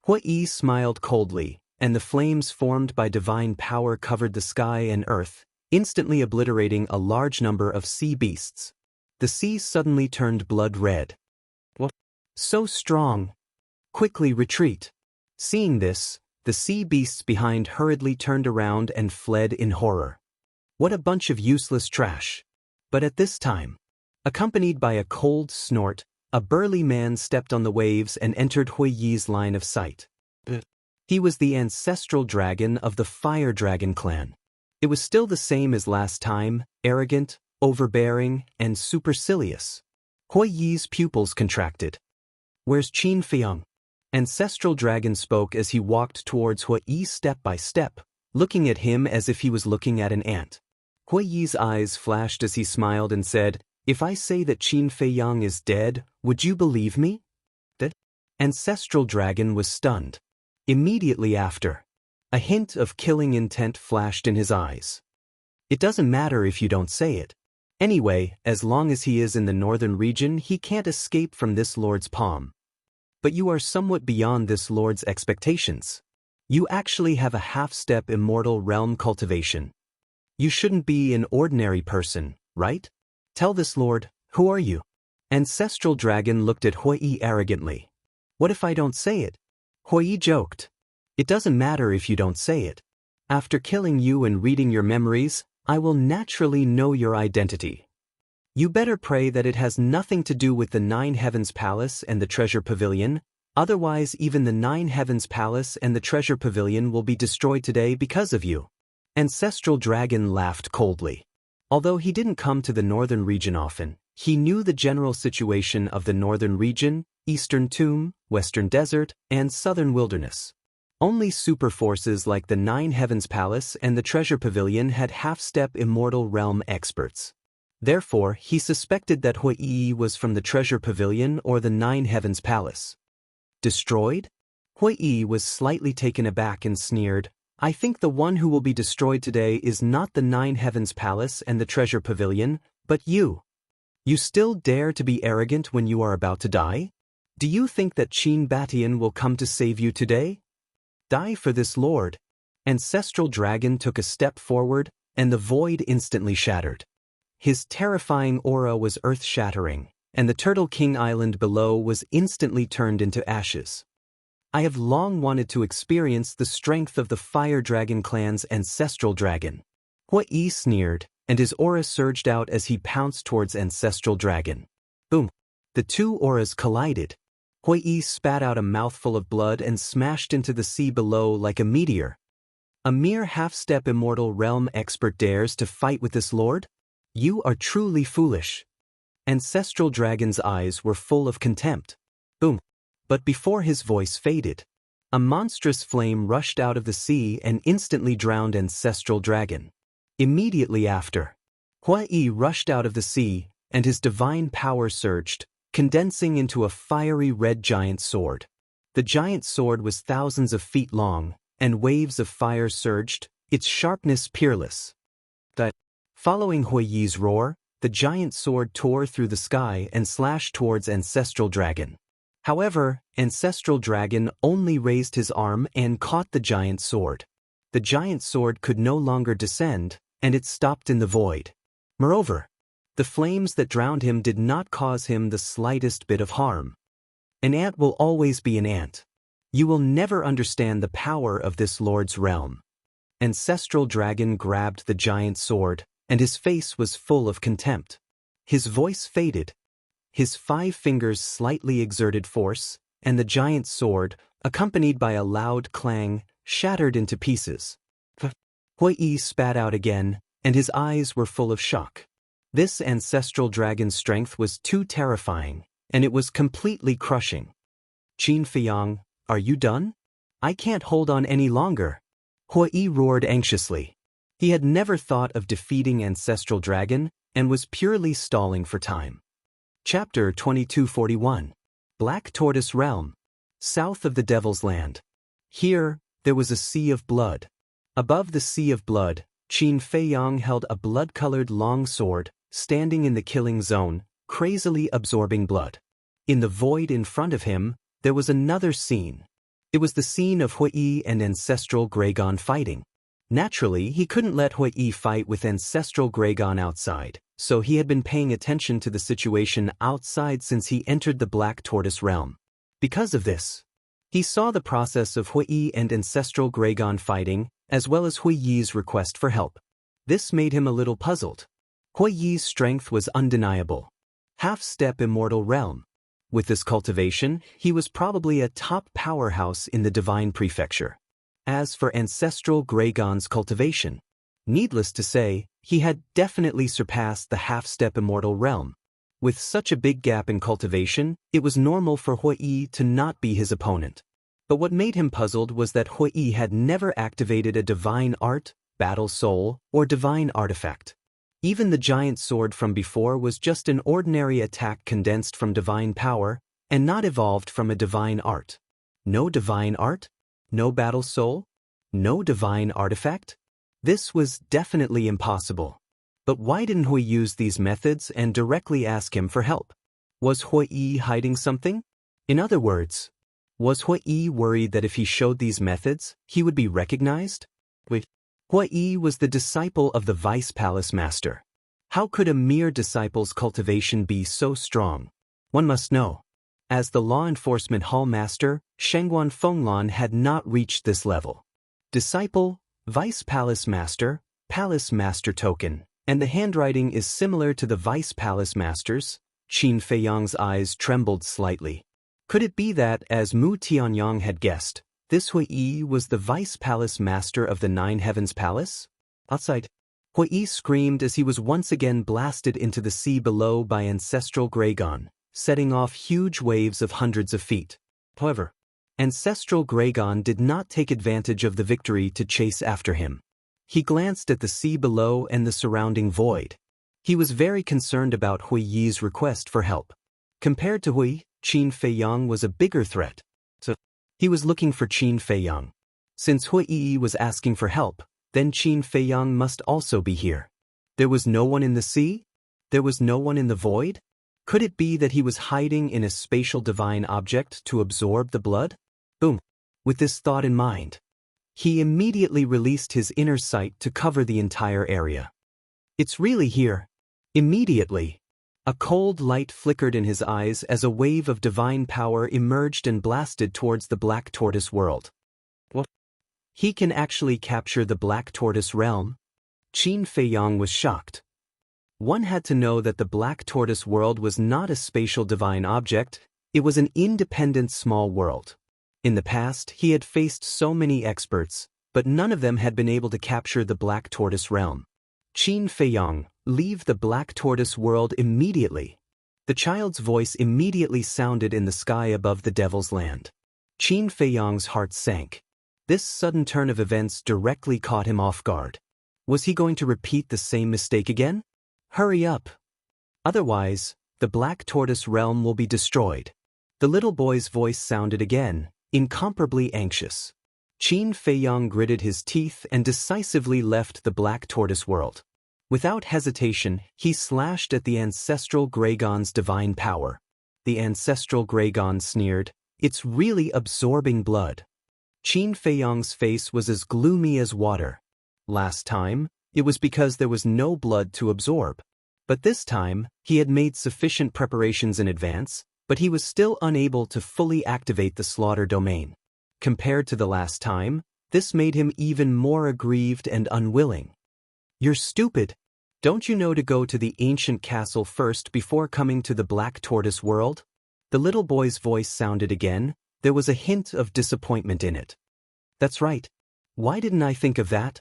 Hui smiled coldly, and the flames formed by divine power covered the sky and earth, instantly obliterating a large number of sea beasts. The sea suddenly turned blood red. What? So strong. Quickly retreat. Seeing this, the sea beasts behind hurriedly turned around and fled in horror. What a bunch of useless trash. But at this time, accompanied by a cold snort, a burly man stepped on the waves and entered Hui Yi's line of sight. He was the ancestral dragon of the Fire Dragon clan. It was still the same as last time, arrogant, overbearing, and supercilious. Hui Yi's pupils contracted. Where's Qin Feiyang? Ancestral dragon spoke as he walked towards Hui Yi step by step, looking at him as if he was looking at an ant. Hui Yi's eyes flashed as he smiled and said, If I say that Qin Feiyang is dead, would you believe me? The ancestral dragon was stunned. Immediately after, a hint of killing intent flashed in his eyes. It doesn't matter if you don't say it. Anyway, as long as he is in the northern region, he can't escape from this lord's palm. But you are somewhat beyond this lord's expectations. You actually have a half-step immortal realm cultivation. You shouldn't be an ordinary person, right? Tell this lord, who are you? Ancestral dragon looked at Hui Yi arrogantly. What if I don't say it? Hui Yi joked. It doesn't matter if you don't say it. After killing you and reading your memories, I will naturally know your identity. You better pray that it has nothing to do with the Nine Heavens Palace and the Treasure Pavilion, otherwise even the Nine Heavens Palace and the Treasure Pavilion will be destroyed today because of you. Ancestral Dragon laughed coldly. Although he didn't come to the northern region often, he knew the general situation of the northern region, eastern tomb, western desert, and southern wilderness. Only super forces like the Nine Heavens Palace and the Treasure Pavilion had half-step immortal realm experts. Therefore, he suspected that Hui Yi was from the Treasure Pavilion or the Nine Heavens Palace. Destroyed? Hui Yi was slightly taken aback and sneered, I think the one who will be destroyed today is not the Nine Heavens Palace and the Treasure Pavilion, but you. You still dare to be arrogant when you are about to die? Do you think that Qin Batian will come to save you today? Die for this lord. Ancestral Dragon took a step forward, and the void instantly shattered. His terrifying aura was earth-shattering, and the Turtle King Island below was instantly turned into ashes. I have long wanted to experience the strength of the Fire Dragon clan's ancestral dragon. Hui Yi sneered, and his aura surged out as he pounced towards Ancestral Dragon. Boom! The two auras collided. Hui Yi spat out a mouthful of blood and smashed into the sea below like a meteor. A mere half-step immortal realm expert dares to fight with this lord? You are truly foolish. Ancestral Dragon's eyes were full of contempt. Boom! But before his voice faded, a monstrous flame rushed out of the sea and instantly drowned Ancestral Dragon. Immediately after, Hui Yi rushed out of the sea, and his divine power surged, condensing into a fiery red giant sword. The giant sword was thousands of feet long, and waves of fire surged, its sharpness peerless. Following Hui Yi's roar, the giant sword tore through the sky and slashed towards Ancestral Dragon. However, Ancestral Dragon only raised his arm and caught the giant sword. The giant sword could no longer descend, and it stopped in the void. Moreover, the flames that drowned him did not cause him the slightest bit of harm. An ant will always be an ant. You will never understand the power of this lord's realm. Ancestral Dragon grabbed the giant sword, and his face was full of contempt. His voice faded. His 5 fingers slightly exerted force, and the giant sword, accompanied by a loud clang, shattered into pieces. Hui spat out again, and his eyes were full of shock. This ancestral dragon's strength was too terrifying, and it was completely crushing. Qin Feiyang, are you done? I can't hold on any longer. Hui roared anxiously. He had never thought of defeating Ancestral Dragon and was purely stalling for time. Chapter 2241. Black Tortoise Realm. South of the Devil's Land. Here, there was a sea of blood. Above the sea of blood, Qin Feiyang held a blood-colored long sword, standing in the killing zone, crazily absorbing blood. In the void in front of him, there was another scene. It was the scene of Hui and Ancestral Dragon fighting. Naturally, he couldn't let Hui fight with Ancestral Dragon outside, so he had been paying attention to the situation outside since he entered the Black Tortoise realm. Because of this, he saw the process of Hui and Ancestral Dragon fighting, as well as Hui's request for help. This made him a little puzzled. Hui's strength was undeniable. Half-step immortal realm. With this cultivation, he was probably a top powerhouse in the Divine Prefecture. As for Ancestral Dragon's cultivation, needless to say, he had definitely surpassed the half-step immortal realm. With such a big gap in cultivation, it was normal for Hui to not be his opponent. But what made him puzzled was that Hui had never activated a divine art, battle soul, or divine artifact. Even the giant sword from before was just an ordinary attack condensed from divine power, and not evolved from a divine art. No divine art? No battle soul? No divine artifact? This was definitely impossible. But why didn't Hui use these methods and directly ask him for help? Was Hui hiding something? In other words, was Hui worried that if he showed these methods, he would be recognized? Hui was the disciple of the Vice Palace Master. How could a mere disciple's cultivation be so strong? One must know. As the Law Enforcement Hall Master, Shengguan Fenglan had not reached this level. Disciple, Vice Palace Master, Palace Master token, and the handwriting is similar to the Vice Palace Master's. Qin Feiyang's eyes trembled slightly. Could it be that, as Mu Tianyang had guessed, this Hui was the Vice Palace Master of the Nine Heavens Palace? Outside, Hui screamed as he was once again blasted into the sea below by Ancestral Dragon, setting off huge waves of hundreds of feet. However, Ancestral Dragon did not take advantage of the victory to chase after him. He glanced at the sea below and the surrounding void. He was very concerned about Hui's request for help. Compared to Hui, Qin Feiyang was a bigger threat. So, he was looking for Qin Feiyang. Since Hui was asking for help, then Qin Feiyang must also be here. There was no one in the sea? There was no one in the void? Could it be that he was hiding in a spatial divine object to absorb the blood? Boom. With this thought in mind, he immediately released his inner sight to cover the entire area. It's really here. Immediately, a cold light flickered in his eyes as a wave of divine power emerged and blasted towards the Black Tortoise world. What? He can actually capture the Black Tortoise realm? Qin Feiyang was shocked. One had to know that the Black Tortoise world was not a spatial divine object, it was an independent small world. In the past, he had faced so many experts, but none of them had been able to capture the Black Tortoise realm. Qin Feiyang, leave the Black Tortoise world immediately. The child's voice immediately sounded in the sky above the Devil's Land. Qin Feiyang's heart sank. This sudden turn of events directly caught him off guard. Was he going to repeat the same mistake again? Hurry up. Otherwise, the Black Tortoise realm will be destroyed. The little boy's voice sounded again, incomparably anxious. Qin Feiyang gritted his teeth and decisively left the Black Tortoise world. Without hesitation, he slashed at the Ancestral Dragon's divine power. the ancestral Graygon sneered. It's really absorbing blood. Qin Feiyong's face was as gloomy as water. Last time, it was because there was no blood to absorb. But this time, he had made sufficient preparations in advance, but he was still unable to fully activate the slaughter domain. Compared to the last time, this made him even more aggrieved and unwilling. You're stupid. Don't you know to go to the ancient castle first before coming to the Black Tortoise world? The little boy's voice sounded again. There was a hint of disappointment in it. That's right. Why didn't I think of that?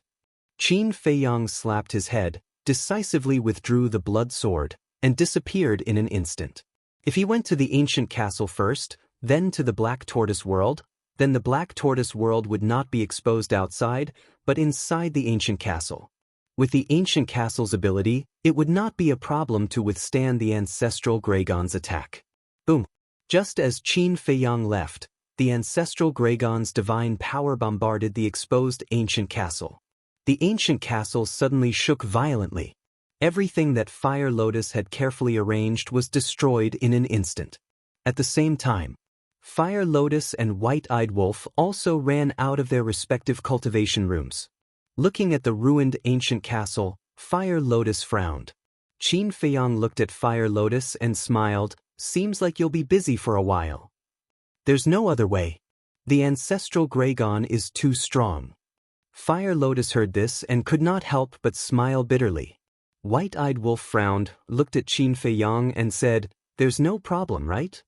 Qin Feiyong slapped his head, decisively withdrew the blood sword, and disappeared in an instant. If he went to the ancient castle first, then to the Black Tortoise world, then the Black Tortoise world would not be exposed outside, but inside the ancient castle. With the ancient castle's ability, it would not be a problem to withstand the ancestral Graygon's attack. Boom! Just as Qin Feiyong left, the ancestral Graygon's divine power bombarded the exposed ancient castle. The ancient castle suddenly shook violently. Everything that Fire Lotus had carefully arranged was destroyed in an instant. At the same time, Fire Lotus and White-Eyed Wolf also ran out of their respective cultivation rooms. Looking at the ruined ancient castle, Fire Lotus frowned. Qin Feiyong looked at Fire Lotus and smiled. Seems like you'll be busy for a while. There's no other way. The ancestral Graygon is too strong. Fire Lotus heard this and could not help but smile bitterly. White-Eyed Wolf frowned, looked at Qin Feiyong and said, There's no problem, right?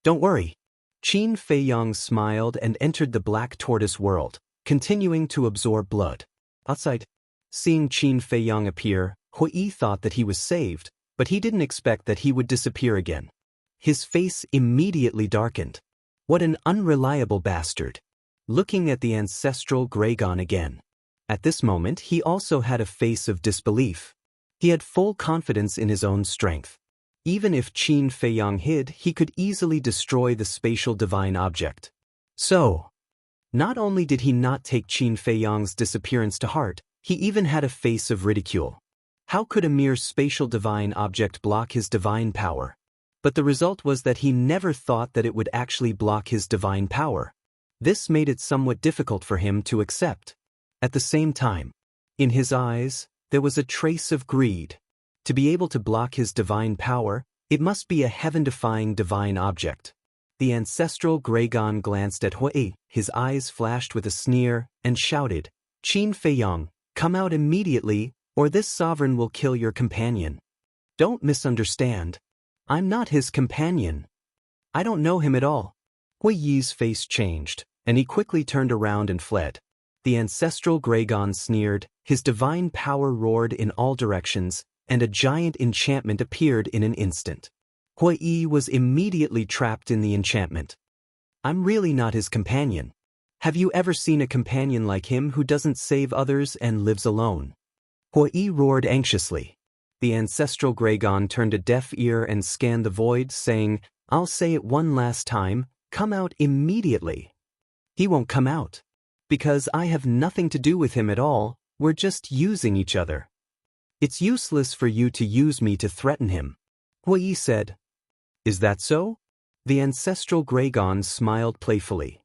Don't worry. Qin Feiyong smiled and entered the Black Tortoise world, continuing to absorb blood. Outside, seeing Qin Feiyong appear, Hui thought that he was saved, but he didn't expect that he would disappear again. His face immediately darkened. What an unreliable bastard. Looking at the ancestral Graygon again. At this moment he also had a face of disbelief. He had full confidence in his own strength. Even if Qin Feiyong hid, he could easily destroy the spatial divine object. So, not only did he not take Qin Feiyong's disappearance to heart, he even had a face of ridicule. How could a mere spatial divine object block his divine power? But the result was that he never thought that it would actually block his divine power. This made it somewhat difficult for him to accept. At the same time, in his eyes, there was a trace of greed. To be able to block his divine power, it must be a heaven-defying divine object. The ancestral Graygon glanced at Hui, his eyes flashed with a sneer, and shouted, Qin Feiyong, come out immediately, or this sovereign will kill your companion. Don't misunderstand. I'm not his companion. I don't know him at all. Hui Yi's face changed, and he quickly turned around and fled. The ancestral Graygon sneered, his divine power roared in all directions, and a giant enchantment appeared in an instant. Hui Yi was immediately trapped in the enchantment. I'm really not his companion. Have you ever seen a companion like him who doesn't save others and lives alone? Hui Yi roared anxiously. The ancestral Graygon turned a deaf ear and scanned the void, saying, I'll say it one last time, come out immediately. He won't come out. Because I have nothing to do with him at all, we're just using each other. It's useless for you to use me to threaten him. Hui Yi said. Is that so? The ancestral Graygon smiled playfully.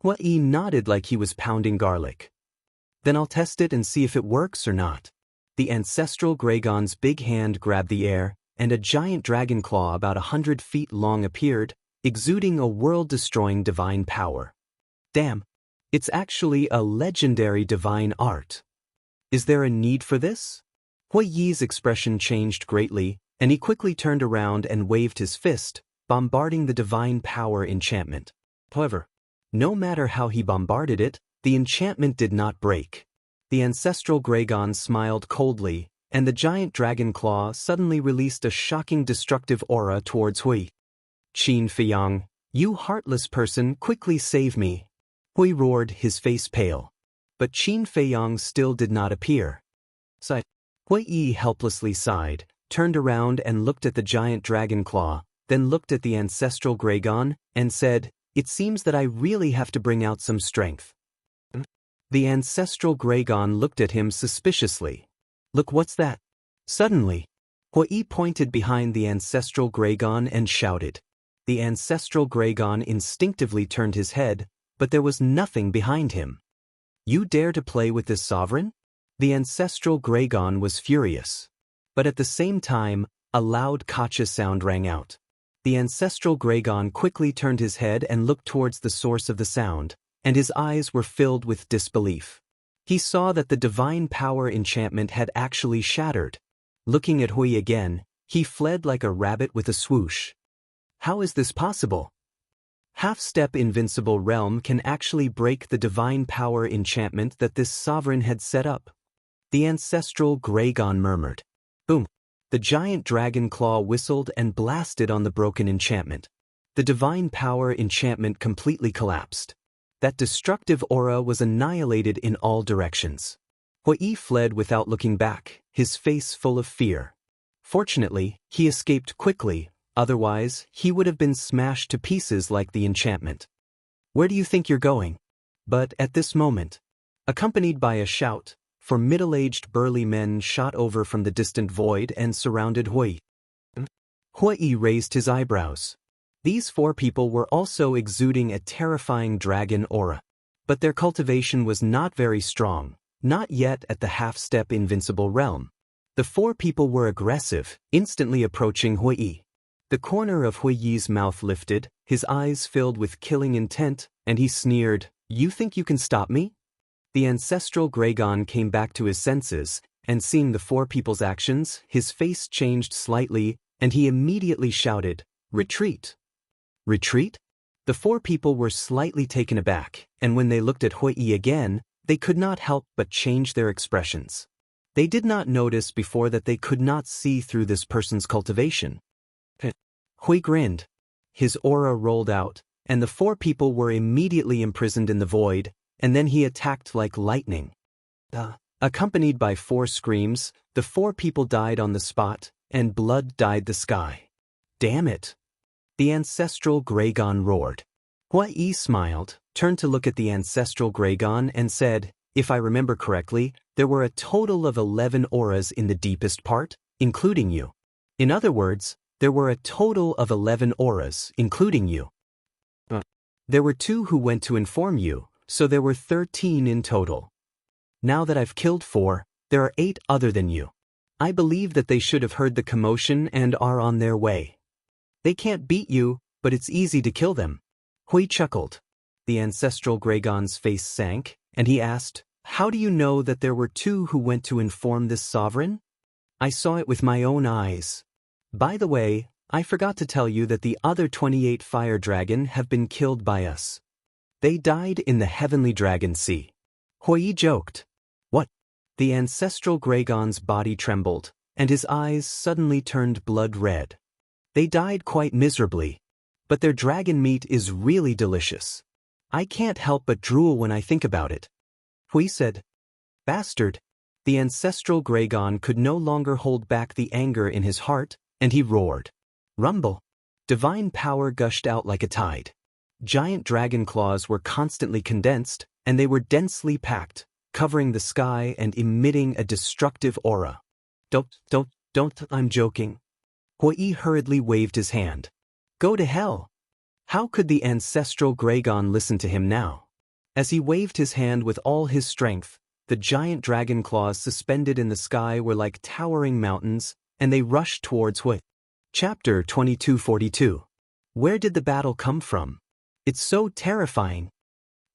Hui Yi nodded like he was pounding garlic. Then I'll test it and see if it works or not. The ancestral Graygon's big hand grabbed the air, and a giant dragon claw about 100 feet long appeared, exuding a world-destroying divine power. Damn, it's actually a legendary divine art. Is there a need for this? Hui Yi's expression changed greatly, and he quickly turned around and waved his fist, bombarding the divine power enchantment. However, no matter how he bombarded it, the enchantment did not break. The ancestral Graygon smiled coldly, and the giant dragon claw suddenly released a shocking destructive aura towards Hui. Qin Feiyong, you heartless person, quickly save me. Hui roared, his face pale. But Qin Feiyong still did not appear. Hui Yi helplessly sighed, turned around and looked at the giant dragon claw, then looked at the ancestral Graygon, and said, It seems that I really have to bring out some strength. The ancestral Graygon looked at him suspiciously. Look, what's that? Suddenly, Hui pointed behind the ancestral Gragon and shouted. The ancestral Gragon instinctively turned his head, but there was nothing behind him. You dare to play with this sovereign? The ancestral Gragon was furious. But at the same time, a loud Kacha sound rang out. The ancestral Gragon quickly turned his head and looked towards the source of the sound, and his eyes were filled with disbelief. He saw that the divine power enchantment had actually shattered. Looking at Hui again, he fled like a rabbit with a swoosh. How is this possible? Half-step invincible realm can actually break the divine power enchantment that this sovereign had set up. The ancestral Gragon murmured. Boom! The giant dragon claw whistled and blasted on the broken enchantment. The divine power enchantment completely collapsed. That destructive aura was annihilated in all directions. Hui fled without looking back, his face full of fear. Fortunately, he escaped quickly, otherwise he would have been smashed to pieces like the enchantment. Where do you think you're going? But at this moment, accompanied by a shout, four middle-aged burly men shot over from the distant void and surrounded Hui. Hui raised his eyebrows. These four people were also exuding a terrifying dragon aura. But their cultivation was not very strong, not yet at the half-step invincible realm. The four people were aggressive, instantly approaching Hui. The corner of Hui's mouth lifted, his eyes filled with killing intent, and he sneered, "You think you can stop me?" The ancestral Gragon came back to his senses, and seeing the four people's actions, his face changed slightly, and he immediately shouted, "Retreat!" Retreat? The four people were slightly taken aback, and when they looked at Hui again, they could not help but change their expressions. They did not notice before that they could not see through this person's cultivation. Hui grinned. His aura rolled out, and the four people were immediately imprisoned in the void, and then he attacked like lightning. Accompanied by four screams, the four people died on the spot, and blood dyed the sky. Damn it! The ancestral Gragon roared. Hui smiled, turned to look at the ancestral Gragon and said, "If I remember correctly, there were a total of 11 auras in the deepest part, including you. In other words, there were a total of 11 auras, including you. There were 2 who went to inform you, so there were 13 in total. Now that I've killed 4, there are 8 other than you. I believe that they should have heard the commotion and are on their way. They can't beat you, but it's easy to kill them." Hui chuckled. The ancestral Gragon's face sank, and he asked, "How do you know that there were 2 who went to inform this sovereign?" "I saw it with my own eyes. By the way, I forgot to tell you that the other 28 fire dragon have been killed by us. They died in the heavenly dragon sea." Hui joked. "What?" The ancestral Gragon's body trembled, and his eyes suddenly turned blood red. "They died quite miserably. But their dragon meat is really delicious. I can't help but drool when I think about it." Hui said. "Bastard." The ancestral Gragon could no longer hold back the anger in his heart, and he roared. Rumble. Divine power gushed out like a tide. Giant dragon claws were constantly condensed, and they were densely packed, covering the sky and emitting a destructive aura. Don't, I'm joking." Hui hurriedly waved his hand. "Go to hell." How could the ancestral Gragon listen to him now? As he waved his hand with all his strength, the giant dragon claws suspended in the sky were like towering mountains, and they rushed towards Hui. Chapter 2242. Where did the battle come from? It's so terrifying.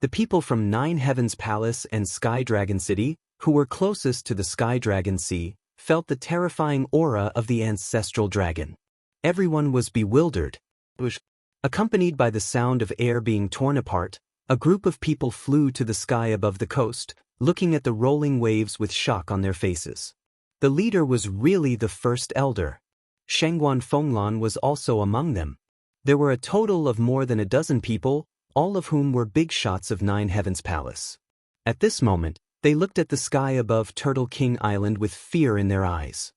The people from 9 Heavens Palace and Sky Dragon City, who were closest to the Sky Dragon Sea, felt the terrifying aura of the ancestral dragon. Everyone was bewildered. Accompanied by the sound of air being torn apart, a group of people flew to the sky above the coast, looking at the rolling waves with shock on their faces. The leader was really the first elder. Shangguan Fenglan was also among them. There were a total of more than a dozen people, all of whom were big shots of 9 Heavens Palace. At this moment, they looked at the sky above Turtle King Island with fear in their eyes.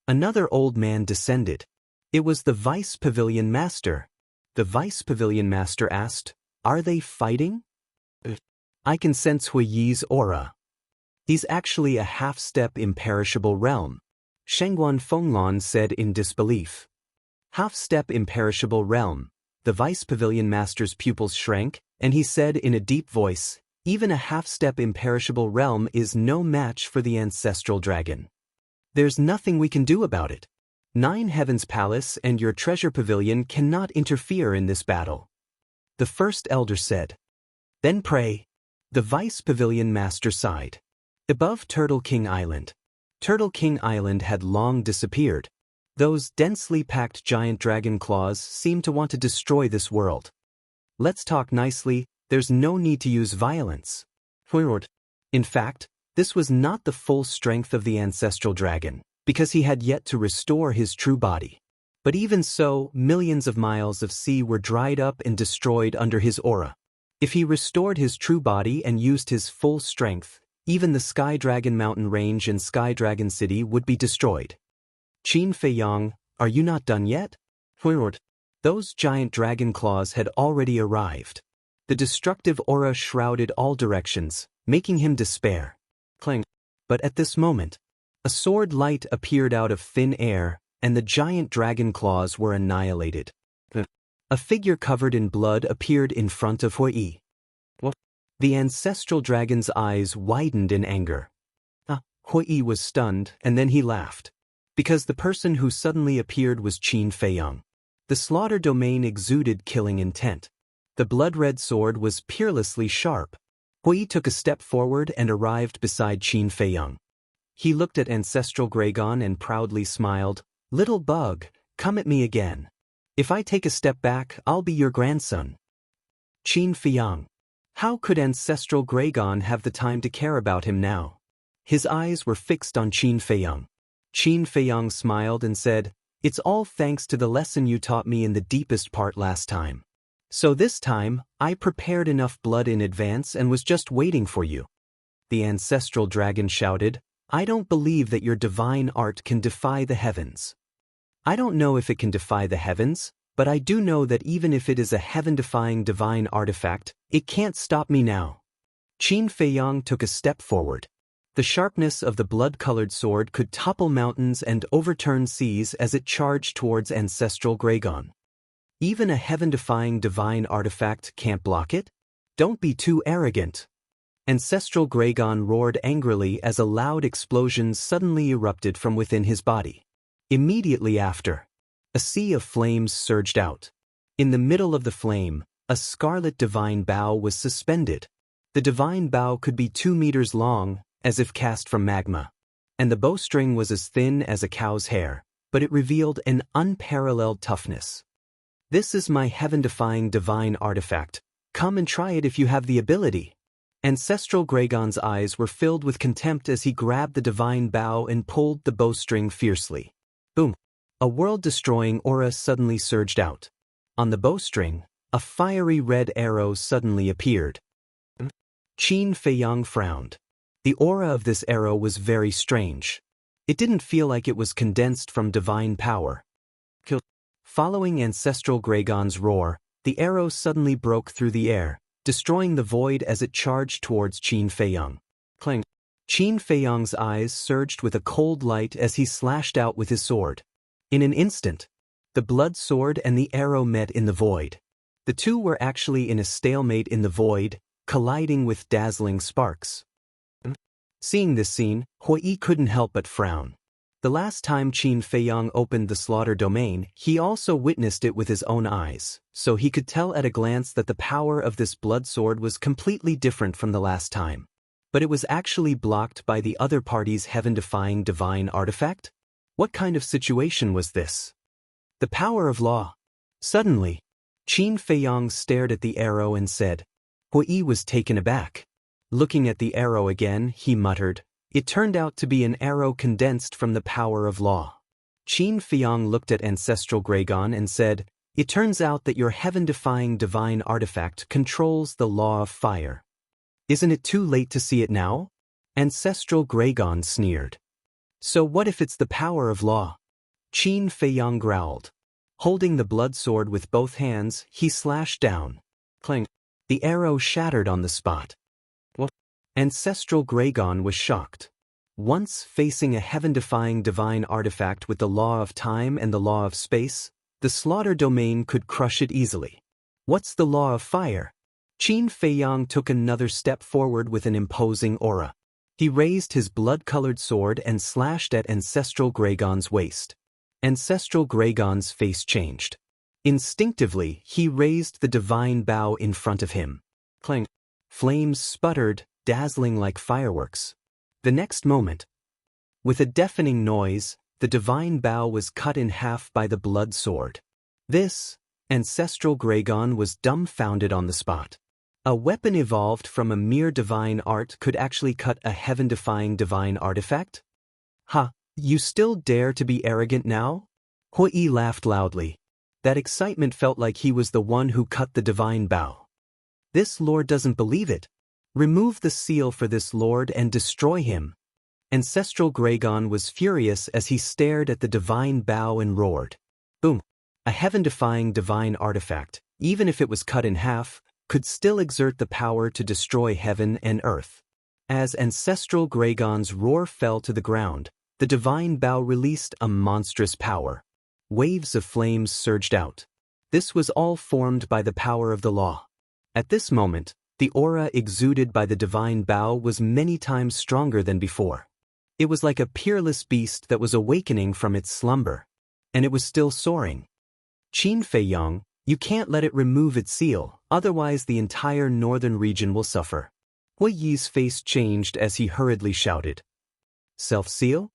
Another old man descended. It was the Vice Pavilion Master. The Vice Pavilion Master asked, "Are they fighting?" "I can sense Hui's aura. He's actually a half-step imperishable realm. Shengguan Fenglan said in disbelief. Half-step imperishable realm. The Vice Pavilion Master's pupils shrank, and he said in a deep voice, even a half-step imperishable realm is no match for the ancestral dragon. There's nothing we can do about it. 9 Heavens Palace and your treasure pavilion cannot interfere in this battle. The first elder said. Then pray. The Vice Pavilion Master sighed. Above Turtle King Island. Turtle King Island had long disappeared. Those densely packed giant dragon claws seemed to want to destroy this world. Let's talk nicely, there's no need to use violence. In fact, this was not the full strength of the ancestral dragon, because he had yet to restore his true body. But even so, millions of miles of sea were dried up and destroyed under his aura. If he restored his true body and used his full strength, even the Sky Dragon Mountain Range and Sky Dragon City would be destroyed. Qin Feiyang, are you not done yet? Those giant dragon claws had already arrived. The destructive aura shrouded all directions, making him despair. Clang. But at this moment, a sword light appeared out of thin air, and the giant dragon claws were annihilated. A figure covered in blood appeared in front of Hui. What? The ancestral dragon's eyes widened in anger. Hui was stunned, and then he laughed. Because the person who suddenly appeared was Qin Feiyang. The slaughter domain exuded killing intent. The blood-red sword was peerlessly sharp. Hui took a step forward and arrived beside Qin Feiyang. He looked at Ancestral Gragon and proudly smiled. Little bug, come at me again. If I take a step back, I'll be your grandson. Qin Feiyang. How could Ancestral Gragon have the time to care about him now? His eyes were fixed on Qin Feiyang. Qin Feiyang smiled and said, It's all thanks to the lesson you taught me in the deepest part last time. So this time, I prepared enough blood in advance and was just waiting for you. The ancestral dragon shouted, I don't believe that your divine art can defy the heavens. I don't know if it can defy the heavens, but I do know that even if it is a heaven-defying divine artifact, it can't stop me now. Qin Feiyang took a step forward. The sharpness of the blood-colored sword could topple mountains and overturn seas as it charged towards Ancestral Gragon. Even a heaven-defying divine artifact can't block it? Don't be too arrogant. Ancestral Gragon roared angrily as a loud explosion suddenly erupted from within his body. Immediately after, a sea of flames surged out. In the middle of the flame, a scarlet divine bow was suspended. The divine bow could be 2 meters long, as if cast from magma, and the bowstring was as thin as a cow's hair, but it revealed an unparalleled toughness. This is my heaven-defying divine artifact. Come and try it if you have the ability. Ancestral Gragon's eyes were filled with contempt as he grabbed the divine bow and pulled the bowstring fiercely. Boom! A world-destroying aura suddenly surged out. On the bowstring, a fiery red arrow suddenly appeared. Qin Feiyang frowned. The aura of this arrow was very strange. It didn't feel like it was condensed from divine power. Following Ancestral Gragon's roar, the arrow suddenly broke through the air, destroying the void as it charged towards Qin Feiyang. Clang! Qin Feiyang's eyes surged with a cold light as he slashed out with his sword. In an instant, the blood sword and the arrow met in the void. The two were actually in a stalemate in the void, colliding with dazzling sparks. Seeing this scene, Hui couldn't help but frown. The last time Qin Feiyang opened the slaughter domain, he also witnessed it with his own eyes, so he could tell at a glance that the power of this blood sword was completely different from the last time. But it was actually blocked by the other party's heaven-defying divine artifact? What kind of situation was this? The power of law. Suddenly, Qin Feiyang stared at the arrow and said, Hui was taken aback. Looking at the arrow again, he muttered, It turned out to be an arrow condensed from the power of law. Qin Feiyang looked at Ancestral Gragon and said, It turns out that your heaven-defying divine artifact controls the law of fire. Isn't it too late to see it now? Ancestral Gragon sneered. So what if it's the power of law? Qin Feiyang growled. Holding the blood sword with both hands, he slashed down. Clang! The arrow shattered on the spot. What? Ancestral Gragon was shocked. Once facing a heaven-defying divine artifact with the law of time and the law of space, the slaughter domain could crush it easily. What's the law of fire? Qin Feiyang took another step forward with an imposing aura. He raised his blood-colored sword and slashed at Ancestral Graygon's waist. Ancestral Graygon's face changed. Instinctively, he raised the divine bow in front of him. Clang! Flames sputtered, dazzling like fireworks. The next moment, with a deafening noise, the divine bow was cut in half by the blood sword. This, Ancestral Graygon was dumbfounded on the spot. A weapon evolved from a mere divine art could actually cut a heaven-defying divine artifact? Ha, you still dare to be arrogant now? Hui laughed loudly. That excitement felt like he was the one who cut the divine bow. This lord doesn't believe it. Remove the seal for this lord and destroy him. Ancestral Graygon was furious as he stared at the divine bow and roared. Boom! A heaven-defying divine artifact, even if it was cut in half, could still exert the power to destroy heaven and earth. As Ancestral Graygon's roar fell to the ground, the divine bow released a monstrous power. Waves of flames surged out. This was all formed by the power of the law. At this moment, the aura exuded by the divine bow was many times stronger than before. It was like a peerless beast that was awakening from its slumber. And it was still soaring. Qin Feiyang, you can't let it remove its seal, otherwise the entire northern region will suffer. Hui Yi's face changed as he hurriedly shouted. Self-seal?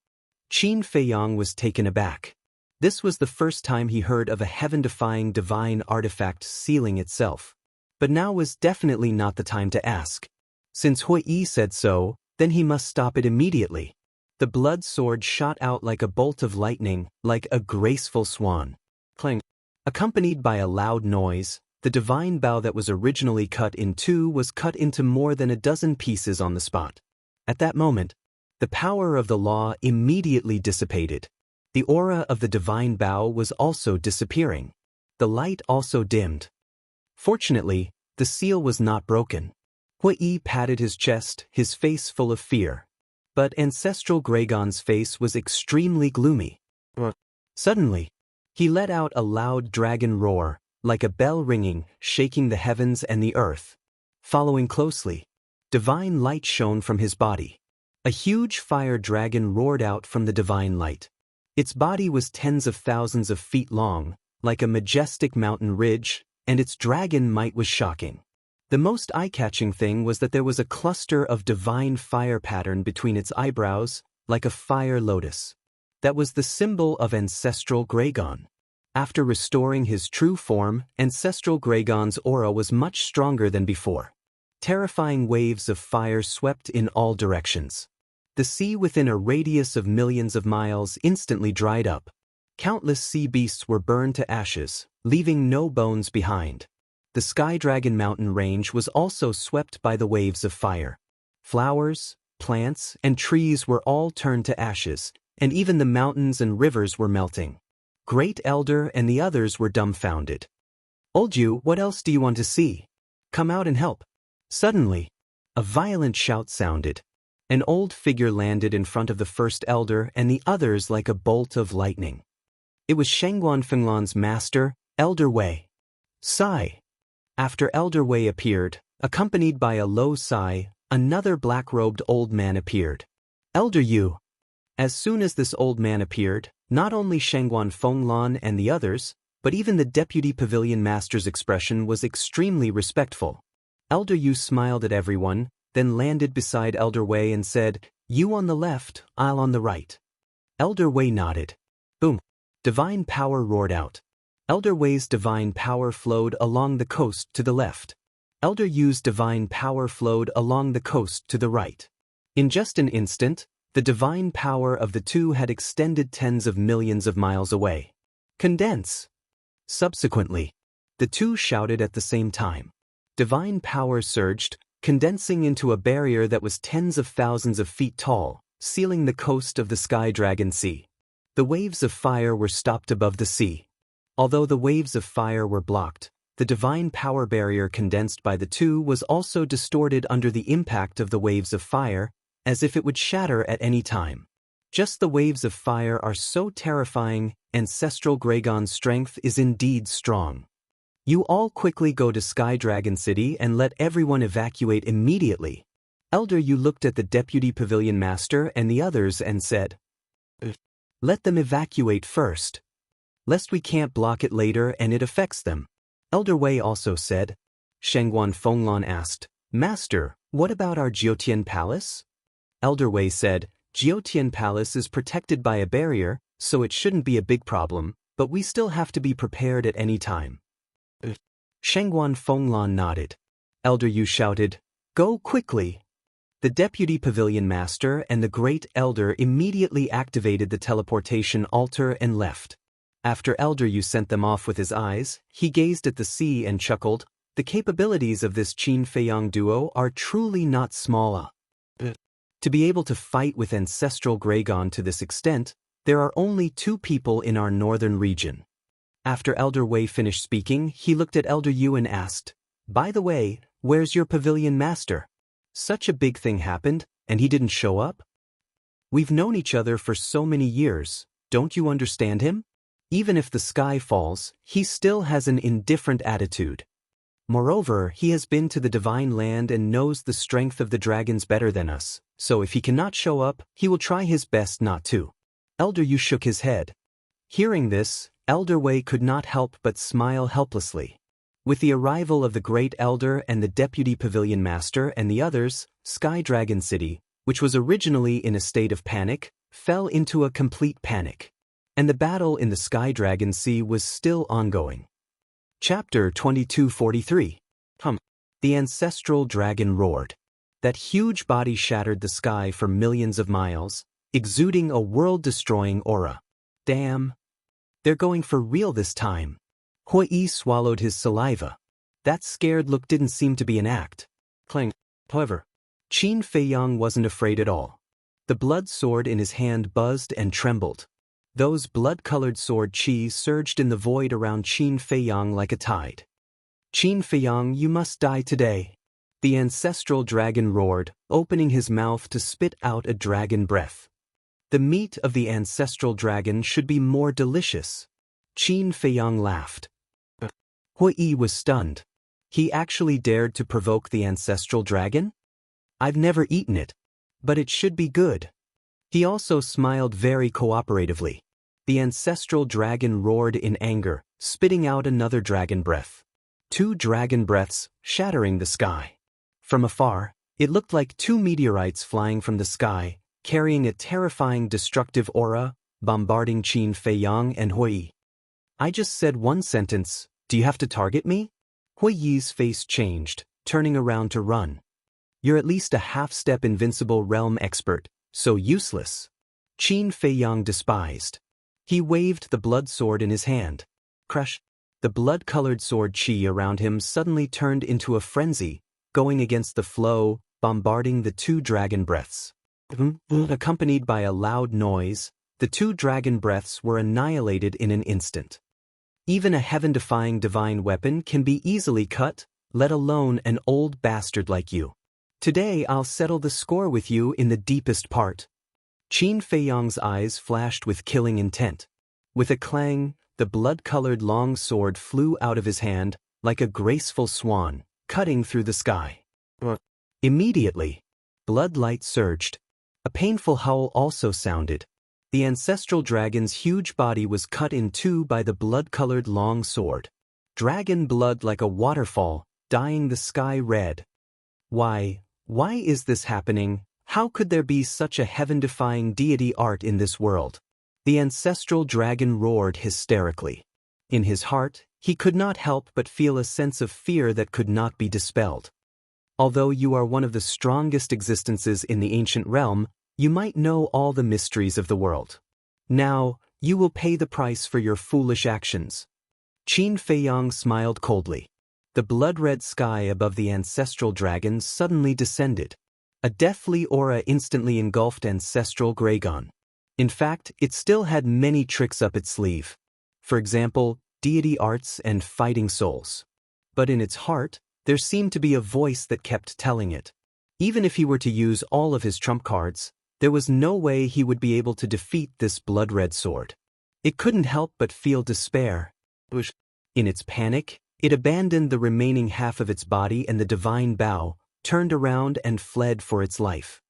Qin Feiyang was taken aback. This was the first time he heard of a heaven-defying divine artifact sealing itself. But now was definitely not the time to ask. Since Hui Yi said so, then he must stop it immediately. The blood sword shot out like a bolt of lightning, like a graceful swan. Clang! Accompanied by a loud noise, the divine bow that was originally cut in two was cut into more than a dozen pieces on the spot. At that moment, the power of the law immediately dissipated. The aura of the divine bow was also disappearing. The light also dimmed. Fortunately, the seal was not broken. Hui Yi patted his chest, his face full of fear. But Ancestral Graygon's face was extremely gloomy. Suddenly, he let out a loud dragon roar, like a bell ringing, shaking the heavens and the earth. Following closely, divine light shone from his body. A huge fire dragon roared out from the divine light. Its body was tens of thousands of feet long, like a majestic mountain ridge, and its dragon might was shocking. The most eye-catching thing was that there was a cluster of divine fire pattern between its eyebrows, like a fire lotus. That was the symbol of Ancestral Graygon. After restoring his true form, Ancestral Graygon's aura was much stronger than before. Terrifying waves of fire swept in all directions. The sea within a radius of millions of miles instantly dried up. Countless sea beasts were burned to ashes, leaving no bones behind. The Sky Dragon mountain range was also swept by the waves of fire. Flowers, plants, and trees were all turned to ashes, and even the mountains and rivers were melting. Great Elder and the others were dumbfounded. Olju, what else do you want to see? Come out and help. Suddenly, a violent shout sounded. An old figure landed in front of the first elder and the others like a bolt of lightning. It was Shengguan Fenglan's master, Elder Wei. Sigh. After Elder Wei appeared, accompanied by a low sigh, another black-robed old man appeared. Elder Yu. As soon as this old man appeared, not only Shengguan Fenglan and the others, but even the deputy pavilion master's expression was extremely respectful. Elder Yu smiled at everyone, then landed beside Elder Wei and said, "You on the left, I'll on the right." Elder Wei nodded. Boom. Divine power roared out. Elder Wei's divine power flowed along the coast to the left. Elder Yu's divine power flowed along the coast to the right. In just an instant, the divine power of the two had extended tens of millions of miles away. Condense! Subsequently, the two shouted at the same time. Divine power surged, condensing into a barrier that was tens of thousands of feet tall, sealing the coast of the Sky Dragon Sea. The waves of fire were stopped above the sea. Although the waves of fire were blocked, the divine power barrier condensed by the two was also distorted under the impact of the waves of fire, as if it would shatter at any time. Just the waves of fire are so terrifying, ancestral Gragon's strength is indeed strong. You all quickly go to Sky Dragon City and let everyone evacuate immediately. Elder Yu looked at the Deputy Pavilion Master and the others and said, "Let them evacuate first, lest we can't block it later and it affects them." Elder Wei also said. Shengguan Fenglan asked, "Master, what about our Jiutian Palace?" Elder Wei said, "Jiutian Palace is protected by a barrier, so it shouldn't be a big problem, but we still have to be prepared at any time." Shengguan Fenglan nodded. Elder Yu shouted, "Go quickly!" The Deputy Pavilion Master and the Great Elder immediately activated the teleportation altar and left. After Elder Yu sent them off with his eyes, he gazed at the sea and chuckled. The capabilities of this Qin Feiyang duo are truly not small. To be able to fight with ancestral Gragon to this extent, there are only 2 people in our northern region. After Elder Wei finished speaking, he looked at Elder Yu and asked, "By the way, where's your Pavilion Master? Such a big thing happened, and he didn't show up? We've known each other for so many years, don't you understand him? Even if the sky falls, he still has an indifferent attitude. Moreover, he has been to the Divine Land and knows the strength of the dragons better than us, so if he cannot show up, he will try his best not to." Elder Yu shook his head. Hearing this, Elder Wei could not help but smile helplessly. With the arrival of the Great Elder and the Deputy Pavilion Master and the others, Sky Dragon City, which was originally in a state of panic, fell into a complete panic. And the battle in the Sky Dragon Sea was still ongoing. Chapter 2243. The ancestral dragon roared. That huge body shattered the sky for millions of miles, exuding a world-destroying aura. Damn. They're going for real this time. Hui Yi swallowed his saliva. That scared look didn't seem to be an act. Clang. However, Qin Feiyang wasn't afraid at all. The blood sword in his hand buzzed and trembled. Those blood-colored sword chi surged in the void around Qin Feiyang like a tide. "Qin Feiyang, you must die today." The ancestral dragon roared, opening his mouth to spit out a dragon breath. The meat of the ancestral dragon should be more delicious. Qin Feiyang laughed. Hui Yi was stunned. He actually dared to provoke the ancestral dragon? "I've never eaten it, but it should be good." He also smiled very cooperatively. The ancestral dragon roared in anger, spitting out another dragon breath. 2 dragon breaths, shattering the sky. From afar, it looked like 2 meteorites flying from the sky, carrying a terrifying destructive aura, bombarding Qin Feiyang and Hui Yi. "I just said one sentence, do you have to target me?" Hui Yi's face changed, turning around to run. "You're at least a half-step invincible realm expert, so useless." Qin Feiyang despised. He waved the blood sword in his hand. Crush! The blood-colored sword chi around him suddenly turned into a frenzy, going against the flow, bombarding the 2 dragon breaths. Accompanied by a loud noise, the 2 dragon breaths were annihilated in an instant. Even a heaven-defying divine weapon can be easily cut, let alone an old bastard like you. Today I'll settle the score with you in the deepest part. Qin Feiyang's eyes flashed with killing intent. With a clang, the blood-colored long sword flew out of his hand, like a graceful swan, cutting through the sky. Immediately, blood light surged. A painful howl also sounded. The ancestral dragon's huge body was cut in 2 by the blood-colored long sword. Dragon blood like a waterfall, dyeing the sky red. Why is this happening? How could there be such a heaven-defying deity art in this world? The ancestral dragon roared hysterically. In his heart, he could not help but feel a sense of fear that could not be dispelled. Although you are one of the strongest existences in the ancient realm, you might know all the mysteries of the world. Now, you will pay the price for your foolish actions. Qin Feiyang smiled coldly. The blood-red sky above the ancestral dragon suddenly descended. A deathly aura instantly engulfed ancestral Gragon. In fact, it still had many tricks up its sleeve. For example, deity arts and fighting souls. But in its heart, there seemed to be a voice that kept telling it. Even if he were to use all of his trump cards, there was no way he would be able to defeat this blood-red sword. It couldn't help but feel despair. In its panic, it abandoned the remaining half of its body and the divine bow, turned around and fled for its life.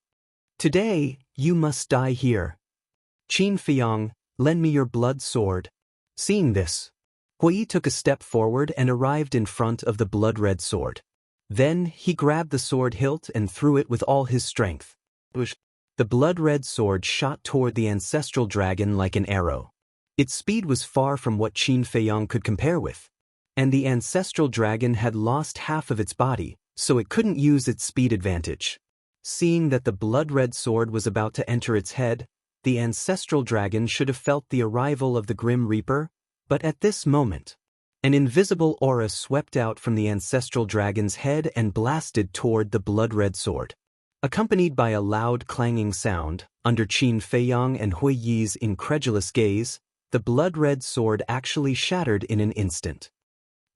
Today, you must die here. Qin Fiyang, lend me your blood sword. Seeing this, Hui took a step forward and arrived in front of the blood-red sword. Then he grabbed the sword hilt and threw it with all his strength. The blood-red sword shot toward the ancestral dragon like an arrow. Its speed was far from what Qin Fiyang could compare with, and the ancestral dragon had lost half of its body, so it couldn't use its speed advantage. Seeing that the blood-red sword was about to enter its head, the ancestral dragon should have felt the arrival of the Grim Reaper, but at this moment, an invisible aura swept out from the ancestral dragon's head and blasted toward the blood-red sword. Accompanied by a loud clanging sound, under Qin Fiyang and Hui Yi's incredulous gaze, the blood-red sword actually shattered in an instant.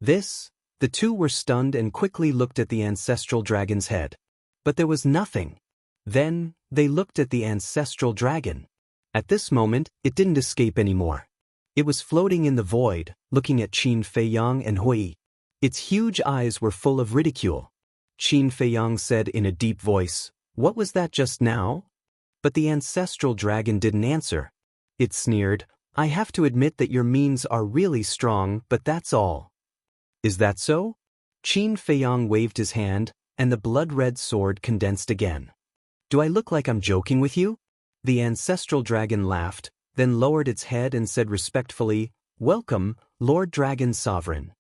The two were stunned and quickly looked at the ancestral dragon's head. But there was nothing. Then, they looked at the ancestral dragon. At this moment, it didn't escape anymore. It was floating in the void, looking at Qin Fiyang and Hui. Its huge eyes were full of ridicule. Qin Fiyang said in a deep voice, "What was that just now?" But the ancestral dragon didn't answer. It sneered, "I have to admit that your means are really strong, but that's all." "Is that so?" Qin Fiyang waved his hand, and the blood-red sword condensed again. "Do I look like I'm joking with you?" The ancestral dragon laughed, then lowered its head and said respectfully, "Welcome, Lord Dragon Sovereign."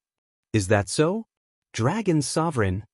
"Is that so? Dragon Sovereign?"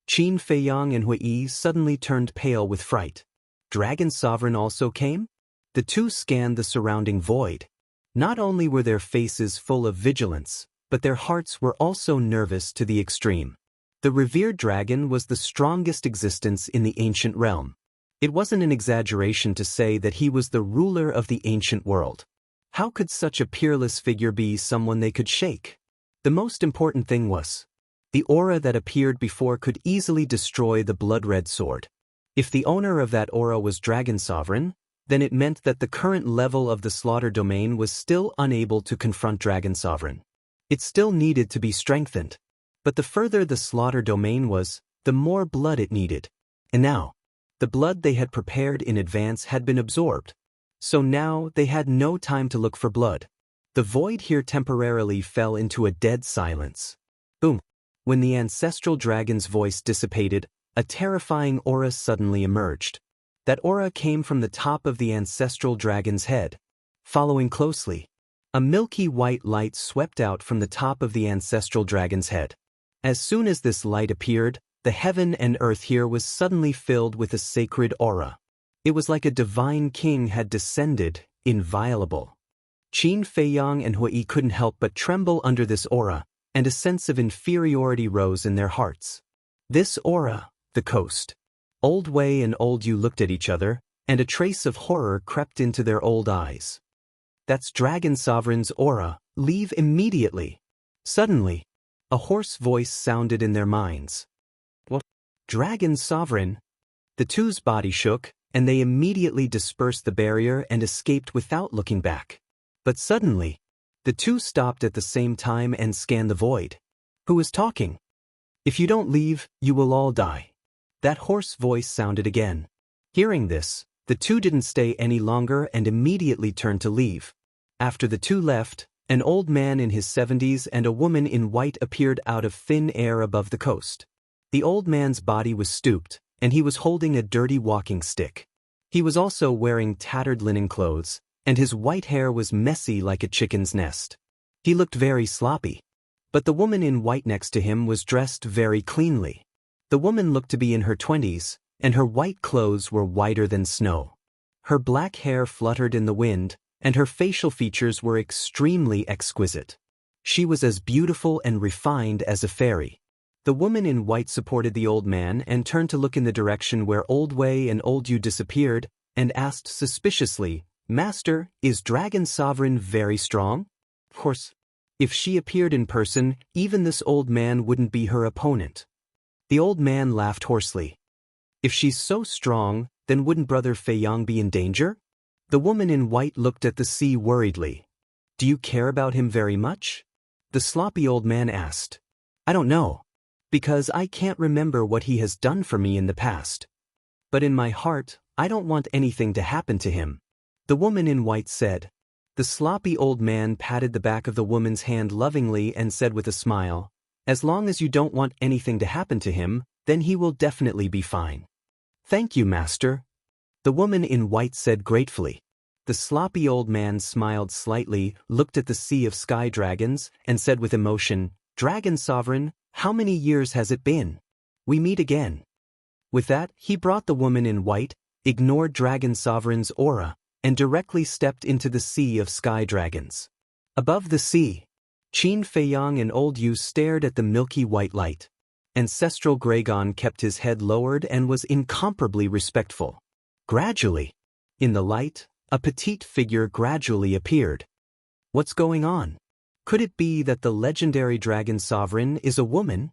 Qin Fiyang and Hui suddenly turned pale with fright. Dragon Sovereign also came? The two scanned the surrounding void. Not only were their faces full of vigilance, but their hearts were also nervous to the extreme. The revered dragon was the strongest existence in the ancient realm. It wasn't an exaggeration to say that he was the ruler of the ancient world. How could such a peerless figure be someone they could shake? The most important thing was, the aura that appeared before could easily destroy the blood-red sword. If the owner of that aura was Dragon Sovereign, then it meant that the current level of the slaughter domain was still unable to confront Dragon Sovereign. It still needed to be strengthened. But the further the slaughter domain was, the more blood it needed. And now, the blood they had prepared in advance had been absorbed. So now they had no time to look for blood. The void here temporarily fell into a dead silence. Boom! When the ancestral dragon's voice dissipated, a terrifying aura suddenly emerged. That aura came from the top of the ancestral dragon's head. Following closely, a milky white light swept out from the top of the ancestral dragon's head. As soon as this light appeared, the heaven and earth here was suddenly filled with a sacred aura. It was like a divine king had descended, inviolable. Qin Fiyang and Hui couldn't help but tremble under this aura, and a sense of inferiority rose in their hearts. This aura, the coast. Old Wei and Old Yu looked at each other, and a trace of horror crept into their old eyes. "That's Dragon Sovereign's aura, leave immediately." Suddenly, a hoarse voice sounded in their minds. "What? Dragon Sovereign?" The two's body shook, and they immediately dispersed the barrier and escaped without looking back. But suddenly, the two stopped at the same time and scanned the void. Who was talking? "If you don't leave, you will all die." That hoarse voice sounded again. Hearing this, the two didn't stay any longer and immediately turned to leave. After the two left, an old man in his 70s and a woman in white appeared out of thin air above the coast. The old man's body was stooped, and he was holding a dirty walking stick. He was also wearing tattered linen clothes, and his white hair was messy like a chicken's nest. He looked very sloppy. But the woman in white next to him was dressed very cleanly. The woman looked to be in her 20s, and her white clothes were whiter than snow. Her black hair fluttered in the wind, and her facial features were extremely exquisite. She was as beautiful and refined as a fairy. The woman in white supported the old man and turned to look in the direction where Old Wei and Old Yu disappeared, and asked suspiciously, "Master, is Dragon Sovereign very strong?" Of course, if she appeared in person, even this old man wouldn't be her opponent. The old man laughed hoarsely. If she's so strong, then wouldn't Brother Fei Yang be in danger? The woman in white looked at the sea worriedly. Do you care about him very much? The sloppy old man asked. I don't know. Because I can't remember what he has done for me in the past. But in my heart, I don't want anything to happen to him. The woman in white said. The sloppy old man patted the back of the woman's hand lovingly and said with a smile, as long as you don't want anything to happen to him, then he will definitely be fine. Thank you, master. The woman in white said gratefully. The sloppy old man smiled slightly, looked at the sea of sky dragons, and said with emotion, Dragon Sovereign, how many years has it been? We meet again. With that, he brought the woman in white, ignored Dragon Sovereign's aura, and directly stepped into the sea of sky dragons. Above the sea, Qin Fei Yang and Old Yu stared at the milky white light. Ancestral Gragon kept his head lowered and was incomparably respectful. Gradually, in the light, a petite figure gradually appeared. What's going on? Could it be that the legendary Dragon Sovereign is a woman?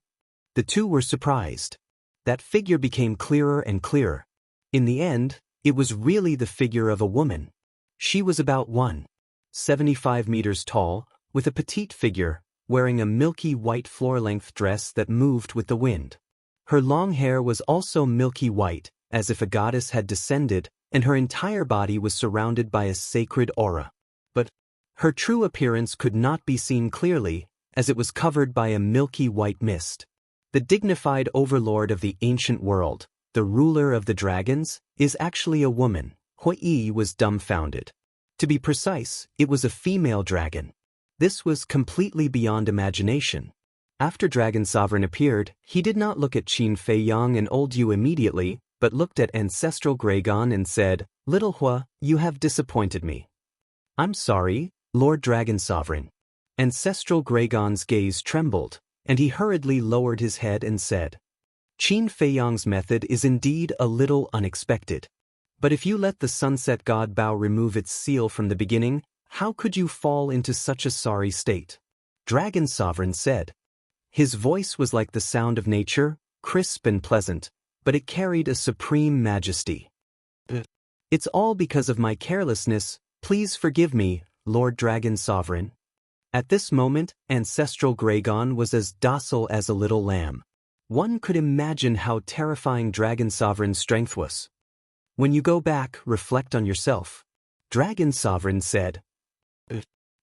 The two were surprised. That figure became clearer and clearer. In the end, it was really the figure of a woman. She was about 1.75 meters tall, with a petite figure, wearing a milky white floor-length dress that moved with the wind. Her long hair was also milky white, as if a goddess had descended, and her entire body was surrounded by a sacred aura. But her true appearance could not be seen clearly, as it was covered by a milky white mist. The dignified overlord of the ancient world, the ruler of the dragons, is actually a woman. Hui was dumbfounded. To be precise, it was a female dragon. This was completely beyond imagination. After Dragon Sovereign appeared, he did not look at Qin Fei Yang and Old Yu immediately, but looked at Ancestral Gragon and said, Little Hua, you have disappointed me. I'm sorry, Lord Dragon Sovereign. Ancestral Gragon's gaze trembled, and he hurriedly lowered his head and said, Qin Fei Yang's method is indeed a little unexpected. But if you let the Sunset God Bao remove its seal from the beginning, how could you fall into such a sorry state? Dragon Sovereign said. His voice was like the sound of nature, crisp and pleasant, but it carried a supreme majesty. It's all because of my carelessness, please forgive me, Lord Dragon Sovereign. At this moment, Ancestral Gragon was as docile as a little lamb. One could imagine how terrifying Dragon Sovereign's strength was. When you go back, reflect on yourself. Dragon Sovereign said.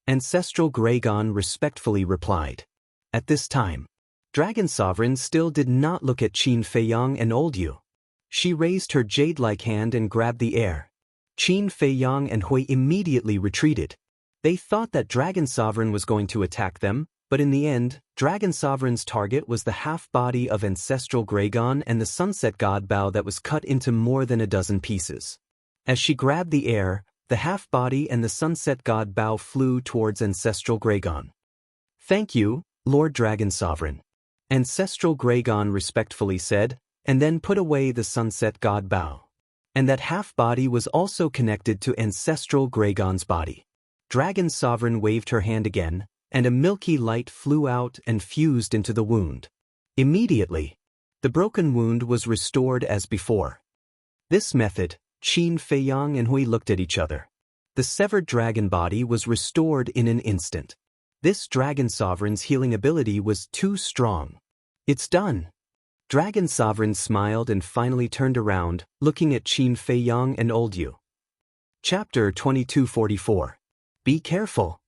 Ancestral Gragon respectfully replied. At this time, Dragon Sovereign still did not look at Qin Fei Yang and Old Yu. She raised her jade-like hand and grabbed the air. Qin Fei Yang and Hui immediately retreated. They thought that Dragon Sovereign was going to attack them, but in the end, Dragon Sovereign's target was the half-body of Ancestral Gragon and the Sunset God Bao that was cut into more than a dozen pieces. As she grabbed the air, the half-body and the Sunset God Bao flew towards Ancestral Gragon. Thank you, Lord Dragon Sovereign. Ancestral Gragon respectfully said, and then put away the Sunset God Bao. And that half-body was also connected to Ancestral Gragon's body. Dragon Sovereign waved her hand again, and a milky light flew out and fused into the wound. Immediately, the broken wound was restored as before. This method, Qin Fei Yang and Hui looked at each other. The severed dragon body was restored in an instant. This Dragon Sovereign's healing ability was too strong. It's done. Dragon Sovereign smiled and finally turned around, looking at Qin Fei Yang and Old Yu. Chapter 2244. Be careful.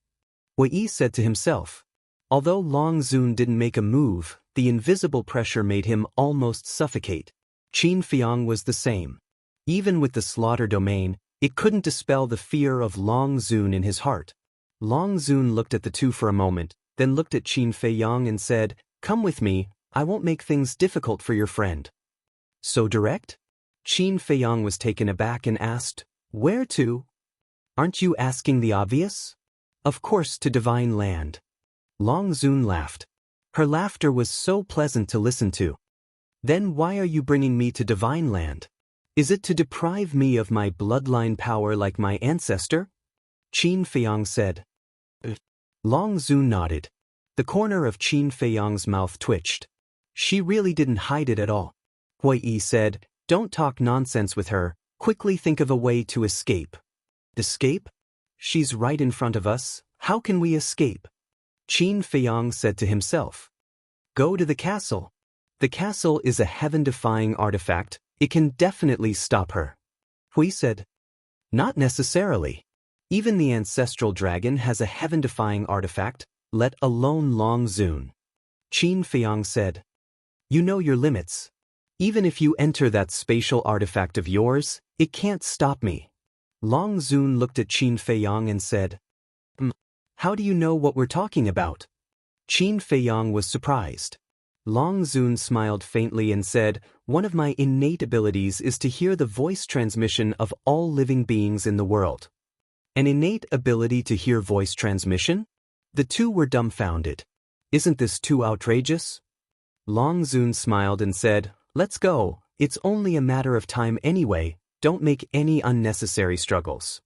Hui said to himself. Although Long Zun didn't make a move, the invisible pressure made him almost suffocate. Qin Fei Yang was the same. Even with the slaughter domain, it couldn't dispel the fear of Long Zun in his heart. Long Zun looked at the two for a moment, then looked at Qin Fei Yang and said, Come with me, I won't make things difficult for your friend. So direct? Qin Fei Yang was taken aback and asked, Where to? Aren't you asking the obvious? Of course, to Divine Land. Long Zun laughed. Her laughter was so pleasant to listen to. Then why are you bringing me to Divine Land? Is it to deprive me of my bloodline power like my ancestor? Qin Fei Yang said. Long Zun nodded. The corner of Qin Fei Yang's mouth twitched. She really didn't hide it at all. Hui said, Don't talk nonsense with her, quickly think of a way to escape. Escape? She's right in front of us, how can we escape? Qin Feiyang said to himself. Go to the castle. The castle is a heaven-defying artifact, it can definitely stop her. Hui said. Not necessarily. Even the ancestral dragon has a heaven-defying artifact, let alone Long Zun. Qin Feiyang said. You know your limits. Even if you enter that spatial artifact of yours, it can't stop me. Long Zun looked at Qin Feiyang and said. How do you know what we're talking about? Qin Feiyang was surprised. Long Zun smiled faintly and said, one of my innate abilities is to hear the voice transmission of all living beings in the world. An innate ability to hear voice transmission? The two were dumbfounded. Isn't this too outrageous? Long Zun smiled and said, let's go, it's only a matter of time anyway, don't make any unnecessary struggles.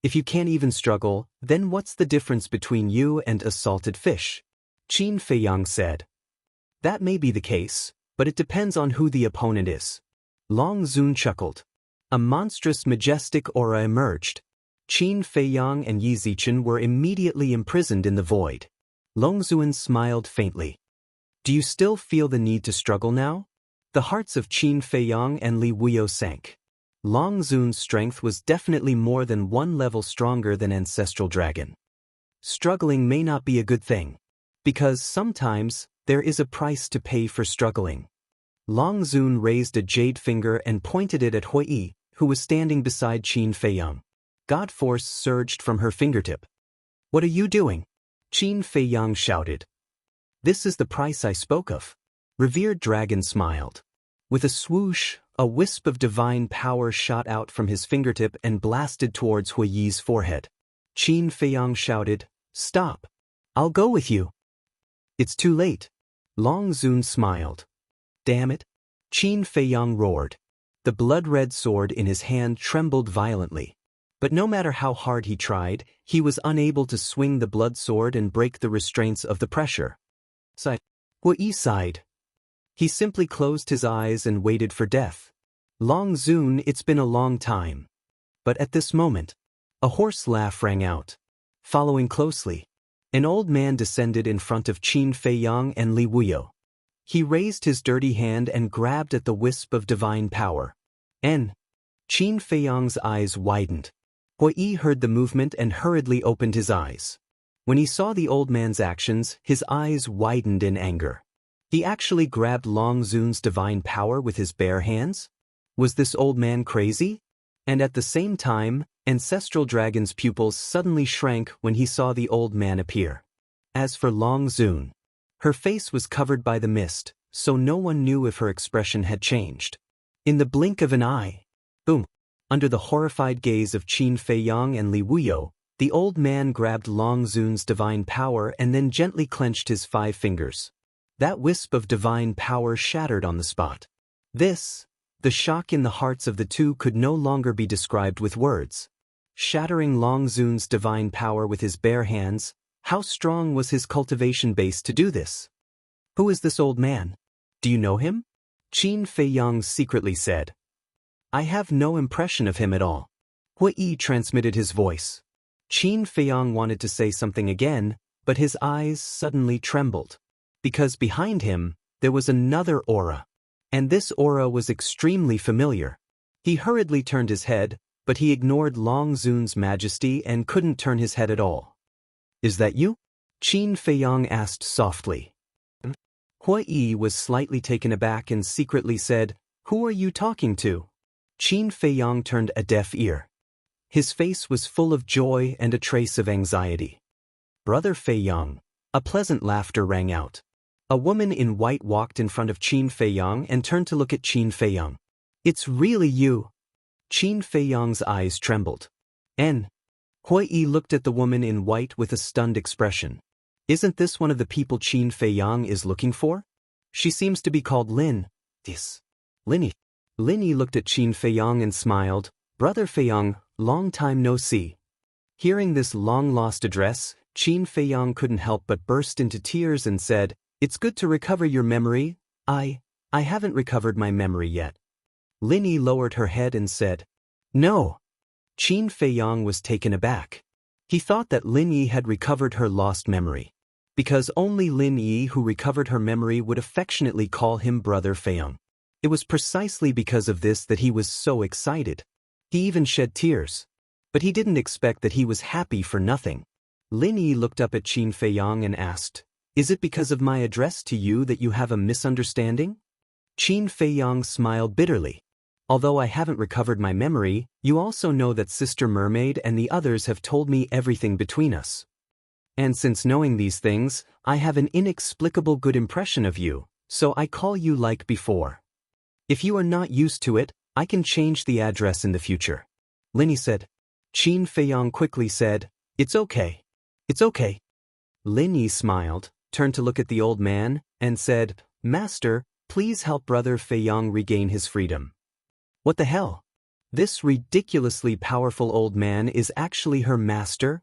If you can't even struggle, then what's the difference between you and a salted fish? Qin Feiyang said. That may be the case, but it depends on who the opponent is. Long Zun chuckled. A monstrous majestic aura emerged. Qin Feiyang and Yi Zichen were immediately imprisoned in the void. Long Zun smiled faintly. Do you still feel the need to struggle now? The hearts of Qin Feiyang and Li Wuyo sank. Long Zun's strength was definitely more than one level stronger than Ancestral Dragon. Struggling may not be a good thing. Because sometimes, there is a price to pay for struggling. Long Zun raised a jade finger and pointed it at Hui, who was standing beside Qin Feiyang. God force surged from her fingertip. What are you doing? Qin Feiyang shouted. This is the price I spoke of. Revered Dragon smiled. With a swoosh, a wisp of divine power shot out from his fingertip and blasted towards Hui's forehead. Qin Feiyang shouted, Stop! I'll go with you. It's too late. Long Zun smiled. Damn it! Qin Feiyang roared. The blood-red sword in his hand trembled violently. But no matter how hard he tried, he was unable to swing the blood sword and break the restraints of the pressure. Hui sighed. He simply closed his eyes and waited for death. Long Zun, it's been a long time. But at this moment, a hoarse laugh rang out. Following closely, an old man descended in front of Qin Feiyang and Li Wuyo. He raised his dirty hand and grabbed at the wisp of divine power. Qin Feiyang's eyes widened. Hui heard the movement and hurriedly opened his eyes. When he saw the old man's actions, his eyes widened in anger. He actually grabbed Long Zun's divine power with his bare hands? Was this old man crazy? And at the same time, Ancestral Dragon's pupils suddenly shrank when he saw the old man appear. As for Long Zun, her face was covered by the mist, so no one knew if her expression had changed. In the blink of an eye, boom! Under the horrified gaze of Qin Feiyang and Li Wuyo, the old man grabbed Long Zun's divine power and then gently clenched his 5 fingers. That wisp of divine power shattered on the spot. The shock in the hearts of the two could no longer be described with words. Shattering Long Zun's divine power with his bare hands, how strong was his cultivation base to do this? Who is this old man? Do you know him? Qin Feiyang secretly said. I have no impression of him at all. Hui transmitted his voice. Qin Feiyang wanted to say something again, but his eyes suddenly trembled. Because behind him, there was another aura. And this aura was extremely familiar. He hurriedly turned his head, but he ignored Long Zun's majesty and couldn't turn his head at all. Is that you? Qin Feiyang asked softly. Hui was slightly taken aback and secretly said, Who are you talking to? Qin Feiyang turned a deaf ear. His face was full of joy and a trace of anxiety. Brother Feiyang. A pleasant laughter rang out. A woman in white walked in front of Qin Feiyang and turned to look at Qin Feiyang. It's really you. Qin Feiyang's eyes trembled. Hui looked at the woman in white with a stunned expression. Isn't this one of the people Qin Feiyang is looking for? She seems to be called Lin. Linny. Linny looked at Qin Feiyang and smiled. Brother Feiyang, long time no see. Hearing this long-lost address, Qin Feiyang couldn't help but burst into tears and said, It's good to recover your memory. I haven't recovered my memory yet. Lin Yi lowered her head and said, "No." Qin Feiyang was taken aback. He thought that Lin Yi had recovered her lost memory. Because only Lin Yi who recovered her memory would affectionately call him Brother Feiyang. It was precisely because of this that he was so excited. He even shed tears. But he didn't expect that he was happy for nothing. Lin Yi looked up at Qin Feiyang and asked, "Is it because of my address to you that you have a misunderstanding?" Qin Feiyang smiled bitterly. "Although I haven't recovered my memory, you also know that Sister Mermaid and the others have told me everything between us. And since knowing these things, I have an inexplicable good impression of you, so I call you like before. If you are not used to it, I can change the address in the future." Lin Yi said. Qin Feiyang quickly said, "It's okay. It's okay." Lin Yi smiled, turned to look at the old man, and said, "Master, please help Brother Feiyang regain his freedom." What the hell? This ridiculously powerful old man is actually her master?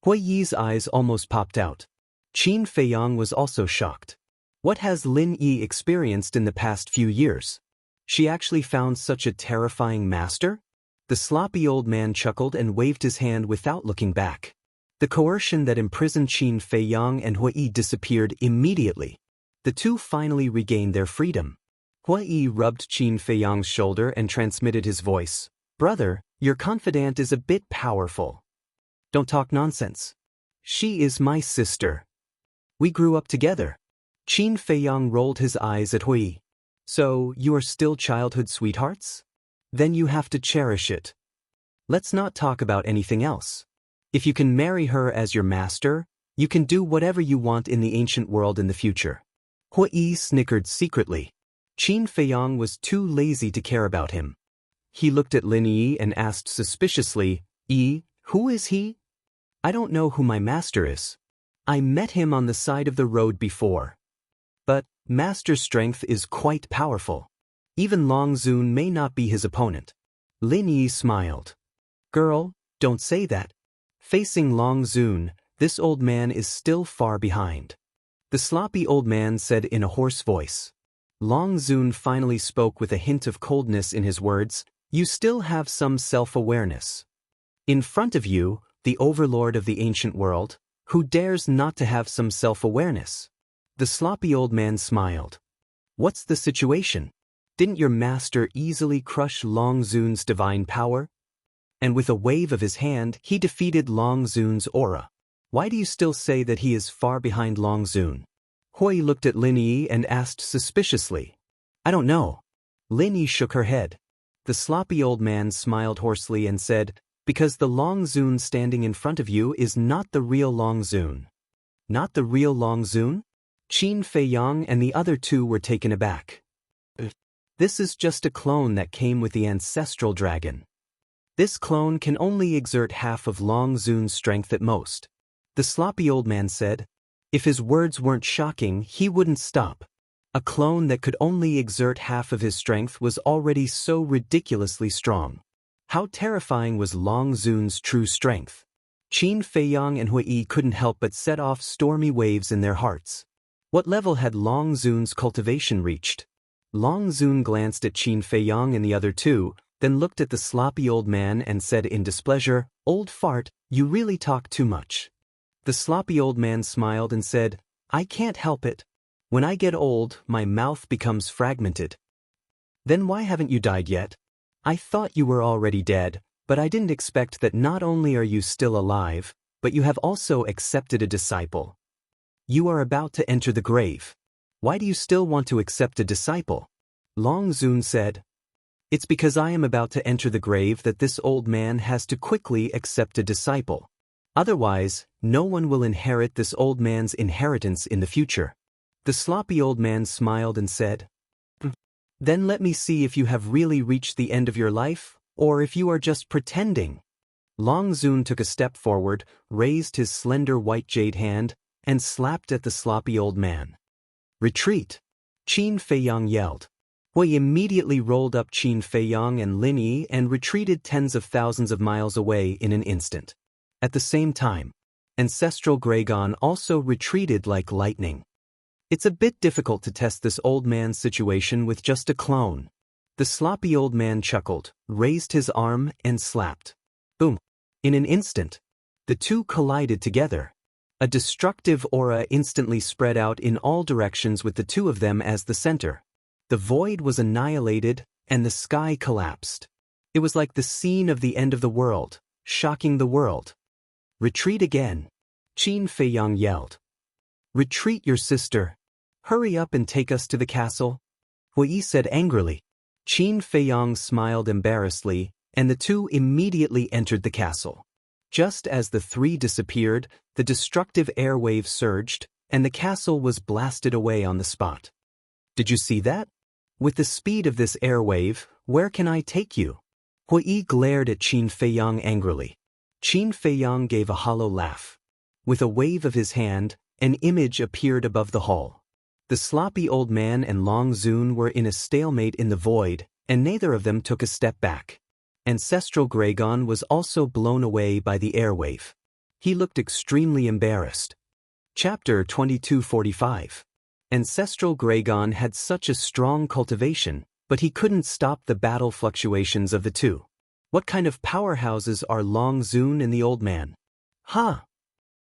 Hui Yi's eyes almost popped out. Qin Feiyang was also shocked. What has Lin Yi experienced in the past few years? She actually found such a terrifying master? The sloppy old man chuckled and waved his hand without looking back. The coercion that imprisoned Qin Feiyang and Hui Yi disappeared immediately. The two finally regained their freedom. Hui Yi rubbed Qin Feiyang's shoulder and transmitted his voice. "Brother, your confidant is a bit powerful. Don't talk nonsense. She is my sister. We grew up together." Qin Feiyang rolled his eyes at Hui Yi. "So, you are still childhood sweethearts? Then you have to cherish it. Let's not talk about anything else. If you can marry her as your master, you can do whatever you want in the ancient world in the future." Hui Yi snickered secretly. Qin Feiyang was too lazy to care about him. He looked at Lin Yi and asked suspiciously, "Yi, who is he?" "I don't know who my master is. I met him on the side of the road before. But master strength is quite powerful. Even Long Zun may not be his opponent." Lin Yi smiled. "Girl, don't say that. Facing Long Zun, this old man is still far behind." The sloppy old man said in a hoarse voice. Long Zun finally spoke with a hint of coldness in his words, "You still have some self-awareness. In front of you, the overlord of the ancient world, who dares not to have some self-awareness?" The sloppy old man smiled. "What's the situation? Didn't your master easily crush Long Zun's divine power?" And with a wave of his hand, he defeated Long Zun's aura. "Why do you still say that he is far behind Long Zun?" Hui looked at Lin Yi and asked suspiciously. "I don't know." Lin Yi shook her head. The sloppy old man smiled hoarsely and said, "Because the Long Zun standing in front of you is not the real Long Zun." "Not the real Long Zun?" Qin Feiyang and the other two were taken aback. "This is just a clone that came with the ancestral dragon. This clone can only exert half of Long Zun's strength at most," the sloppy old man said. If his words weren't shocking, he wouldn't stop. A clone that could only exert half of his strength was already so ridiculously strong. How terrifying was Long Zun's true strength? Qin Feiyang and Hui Yi couldn't help but set off stormy waves in their hearts. What level had Long Zun's cultivation reached? Long Zun glanced at Qin Feiyang and the other two, then looked at the sloppy old man and said in displeasure, "Old fart, you really talk too much." The sloppy old man smiled and said, "I can't help it. When I get old, my mouth becomes fragmented." "Then why haven't you died yet? I thought you were already dead, but I didn't expect that not only are you still alive, but you have also accepted a disciple. You are about to enter the grave. Why do you still want to accept a disciple?" Long Zun said, "It's because I am about to enter the grave that this old man has to quickly accept a disciple. Otherwise, no one will inherit this old man's inheritance in the future." The sloppy old man smiled and said, "Then let me see if you have really reached the end of your life, or if you are just pretending." Long Zun took a step forward, raised his slender white jade hand, and slapped at the sloppy old man. "Retreat!" Qin Feiyang yelled. Hui immediately rolled up Qin Feiyang and Lin Yi and retreated tens of thousands of miles away in an instant. At the same time, ancestral Graygon also retreated like lightning. It's a bit difficult to test this old man's situation with just a clone. The sloppy old man chuckled, raised his arm, and slapped. Boom! In an instant, the two collided together. A destructive aura instantly spread out in all directions with the two of them as the center. The void was annihilated, and the sky collapsed. It was like the scene of the end of the world, shocking the world. Retreat again, Qin Feiyang yelled. Retreat, your sister. Hurry up and take us to the castle, Hui said angrily. Qin Feiyang smiled embarrassedly, and the two immediately entered the castle. Just as the three disappeared, the destructive airwave surged, and the castle was blasted away on the spot. Did you see that? With the speed of this airwave, where can I take you? Hui glared at Qin Feiyang angrily. Qin Feiyang gave a hollow laugh. With a wave of his hand, an image appeared above the hall. The sloppy old man and Long Zun were in a stalemate in the void, and neither of them took a step back. Ancestral Gregon was also blown away by the airwave. He looked extremely embarrassed. Chapter 2245. Ancestral Gregon had such a strong cultivation, but he couldn't stop the battle fluctuations of the two. What kind of powerhouses are Long Zun and the old man? Huh?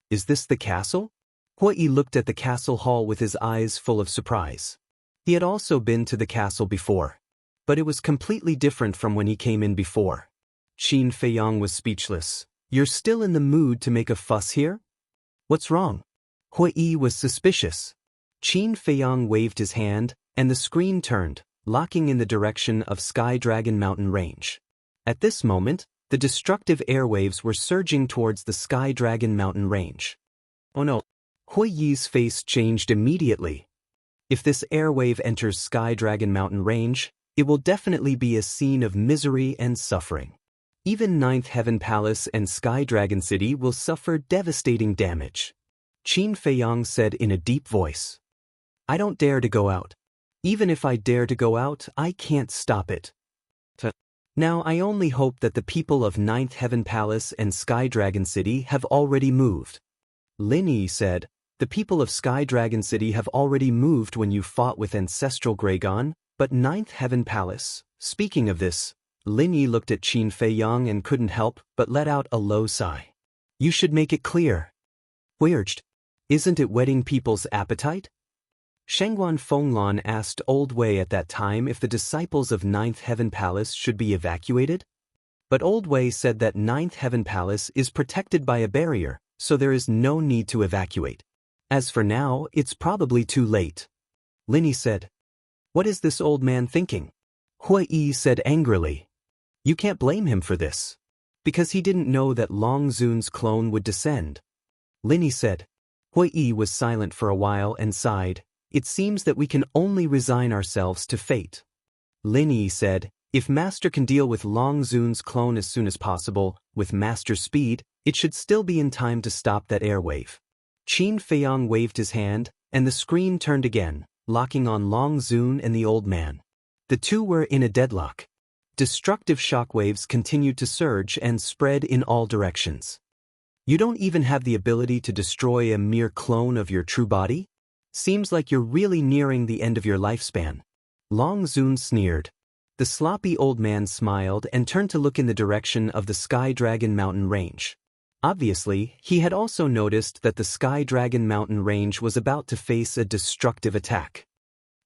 Is this the castle? Hui looked at the castle hall with his eyes full of surprise. He had also been to the castle before, but it was completely different from when he came in before. Qin Feiyang was speechless. You're still in the mood to make a fuss here? What's wrong? Hui was suspicious. Qin Feiyang waved his hand, and the screen turned, locking in the direction of Sky Dragon Mountain Range. At this moment, the destructive airwaves were surging towards the Sky Dragon Mountain Range. Oh no! Hui's face changed immediately. If this airwave enters Sky Dragon Mountain Range, it will definitely be a scene of misery and suffering. Even Ninth Heaven Palace and Sky Dragon City will suffer devastating damage. Qin Feiyang said in a deep voice. I don't dare to go out. Even if I dare to go out, I can't stop it. Now I only hope that the people of Ninth Heaven Palace and Sky Dragon City have already moved. Lin Yi said, the people of Sky Dragon City have already moved when you fought with Ancestral Gregon, but Ninth Heaven Palace. Speaking of this, Lin Yi looked at Qin Feiyang and couldn't help but let out a low sigh. You should make it clear. Hui urged. Isn't it whetting people's appetite? Shangguan Fenglan asked Old Wei at that time if the disciples of Ninth Heaven Palace should be evacuated. But Old Wei said that Ninth Heaven Palace is protected by a barrier, so there is no need to evacuate. As for now, it's probably too late. Lin Yi said. What is this old man thinking? Hui said angrily. You can't blame him for this. Because he didn't know that Long Zun's clone would descend. Lin Yi said. Hui was silent for a while and sighed. It seems that we can only resign ourselves to fate. Lin Yi said, if Master can deal with Long Zun's clone as soon as possible, with Master speed, it should still be in time to stop that airwave. Qin Feiyang waved his hand, and the screen turned again, locking on Long Zun and the old man. The two were in a deadlock. Destructive shockwaves continued to surge and spread in all directions. You don't even have the ability to destroy a mere clone of your true body? Seems like you're really nearing the end of your lifespan. Long Zun sneered. The sloppy old man smiled and turned to look in the direction of the Sky Dragon Mountain Range. Obviously, he had also noticed that the Sky Dragon Mountain Range was about to face a destructive attack.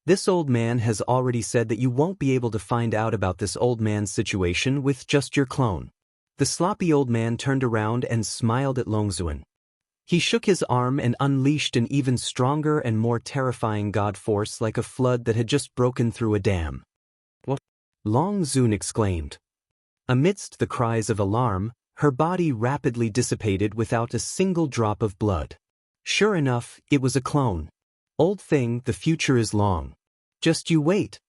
This old man has already said that you won't be able to find out about this old man's situation with just your clone. The sloppy old man turned around and smiled at Long Zun. He shook his arm and unleashed an even stronger and more terrifying god force like a flood that had just broken through a dam. What? Long Zun exclaimed. Amidst the cries of alarm, her body rapidly dissipated without a single drop of blood. Sure enough, it was a clone. Old thing, the future is long. Just you wait.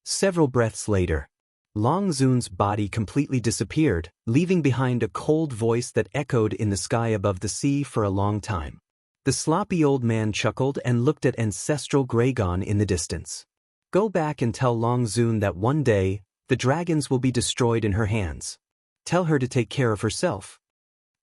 Several breaths later, Long Zun's body completely disappeared, leaving behind a cold voice that echoed in the sky above the sea for a long time. The sloppy old man chuckled and looked at Ancestral Gregon in the distance. Go back and tell Long Zun that one day, the dragons will be destroyed in her hands. Tell her to take care of herself.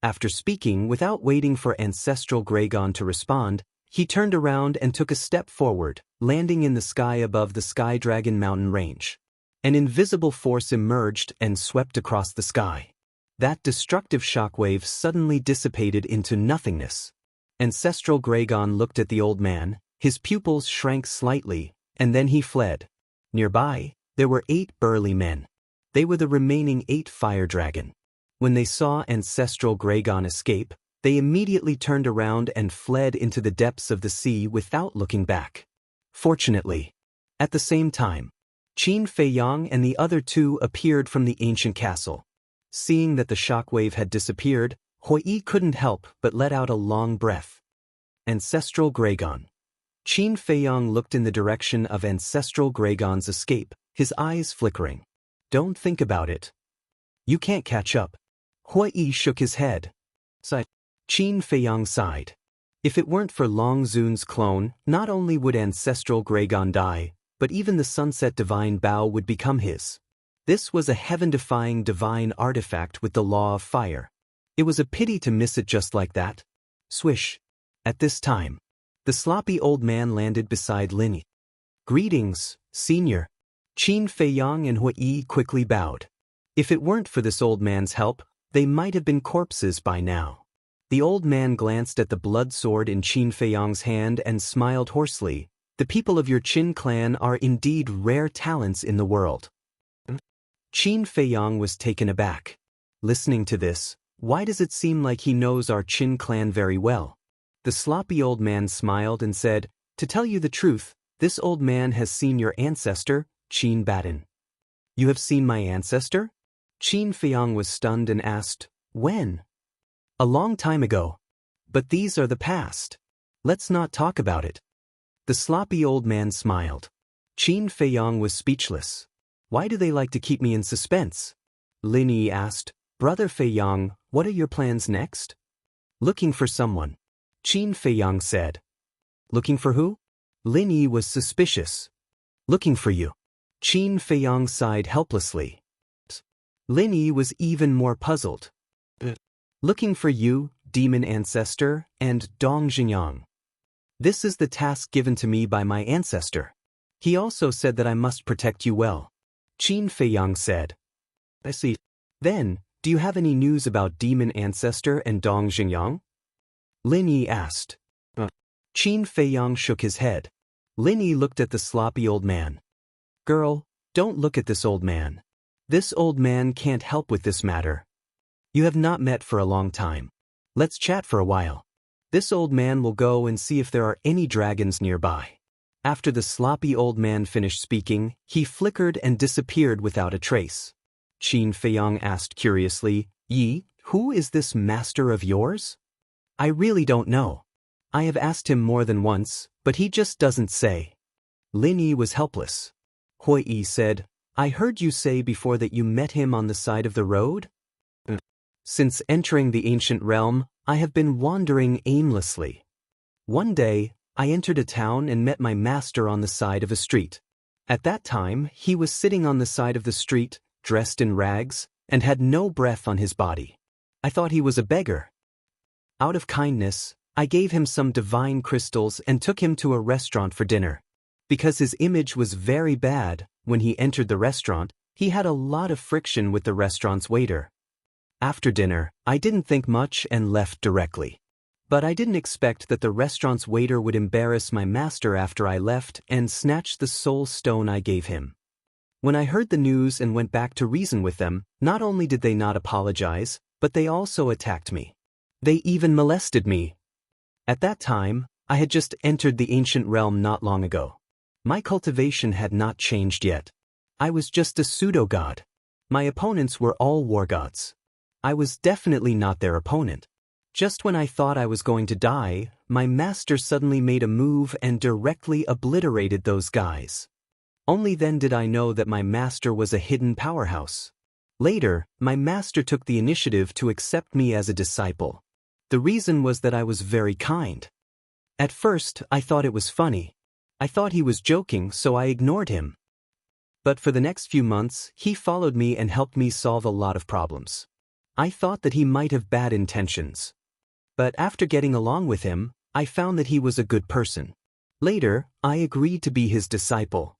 After speaking without waiting for Ancestral Gregon to respond, he turned around and took a step forward, landing in the sky above the Sky Dragon Mountain Range. An invisible force emerged and swept across the sky. That destructive shockwave suddenly dissipated into nothingness. Ancestral Gragon looked at the old man, his pupils shrank slightly, and then he fled. Nearby, there were 8 burly men. They were the remaining 8 fire dragon. When they saw Ancestral Gragon escape, they immediately turned around and fled into the depths of the sea without looking back. Fortunately, at the same time, Qin Feiyang and the other 2 appeared from the ancient castle. Seeing that the shockwave had disappeared, Hui couldn't help but let out a long breath. Ancestral Gragon. Qin Feiyang looked in the direction of Ancestral Gragon's escape, his eyes flickering. Don't think about it. You can't catch up. Hui shook his head. Qin Feiyang sighed. If it weren't for Long Zun's clone, not only would Ancestral Gragon die, but even the Sunset Divine Bow would become his. This was a heaven-defying divine artifact with the law of fire. It was a pity to miss it just like that. Swish. At this time, the sloppy old man landed beside Lin. Greetings, senior. Qin Feiyang and Hui quickly bowed. If it weren't for this old man's help, they might have been corpses by now. The old man glanced at the blood sword in Qin Feiyang's hand and smiled hoarsely. The people of your Qin clan are indeed rare talents in the world. Qin Feiyang was taken aback. Listening to this, why does it seem like he knows our Qin clan very well? The sloppy old man smiled and said, to tell you the truth, this old man has seen your ancestor, Qin Baden. You have seen my ancestor? Qin Feiyang was stunned and asked, when? A long time ago. But these are the past. Let's not talk about it. The sloppy old man smiled. Qin Feiyang was speechless. Why do they like to keep me in suspense? Lin Yi asked, Brother Feiyang, what are your plans next? Looking for someone. Qin Feiyang said. Looking for who? Lin Yi was suspicious. Looking for you. Qin Feiyang sighed helplessly. Lin Yi was even more puzzled. Looking for you, demon ancestor, and Dong Xingyang. This is the task given to me by my ancestor. He also said that I must protect you well. Qin Feiyang said. I see. Then, do you have any news about demon ancestor and Dong Xingyang? Lin Yi asked. Qin Feiyang shook his head. Lin Yi looked at the sloppy old man. Girl, don't look at this old man. This old man can't help with this matter. You have not met for a long time. Let's chat for a while. This old man will go and see if there are any dragons nearby. After the sloppy old man finished speaking, he flickered and disappeared without a trace. Qin Feiyang asked curiously, Yi, who is this master of yours? I really don't know. I have asked him more than once, but he just doesn't say. Lin Yi was helpless. Hui said, I heard you say before that you met him on the side of the road? Since entering the ancient realm, I have been wandering aimlessly. One day, I entered a town and met my master on the side of a street. At that time, he was sitting on the side of the street, dressed in rags, and had no breath on his body. I thought he was a beggar. Out of kindness, I gave him some divine crystals and took him to a restaurant for dinner. Because his image was very bad, when he entered the restaurant, he had a lot of friction with the restaurant's waiter. After dinner, I didn't think much and left directly. But I didn't expect that the restaurant's waiter would embarrass my master after I left and snatch the soul stone I gave him. When I heard the news and went back to reason with them, not only did they not apologize, but they also attacked me. They even molested me. At that time, I had just entered the ancient realm not long ago. My cultivation had not changed yet. I was just a pseudo-god. My opponents were all war gods. I was definitely not their opponent. Just when I thought I was going to die, my master suddenly made a move and directly obliterated those guys. Only then did I know that my master was a hidden powerhouse. Later, my master took the initiative to accept me as a disciple. The reason was that I was very kind. At first, I thought it was funny. I thought he was joking, so I ignored him. But for the next few months, he followed me and helped me solve a lot of problems. I thought that he might have bad intentions. But after getting along with him, I found that he was a good person. Later, I agreed to be his disciple.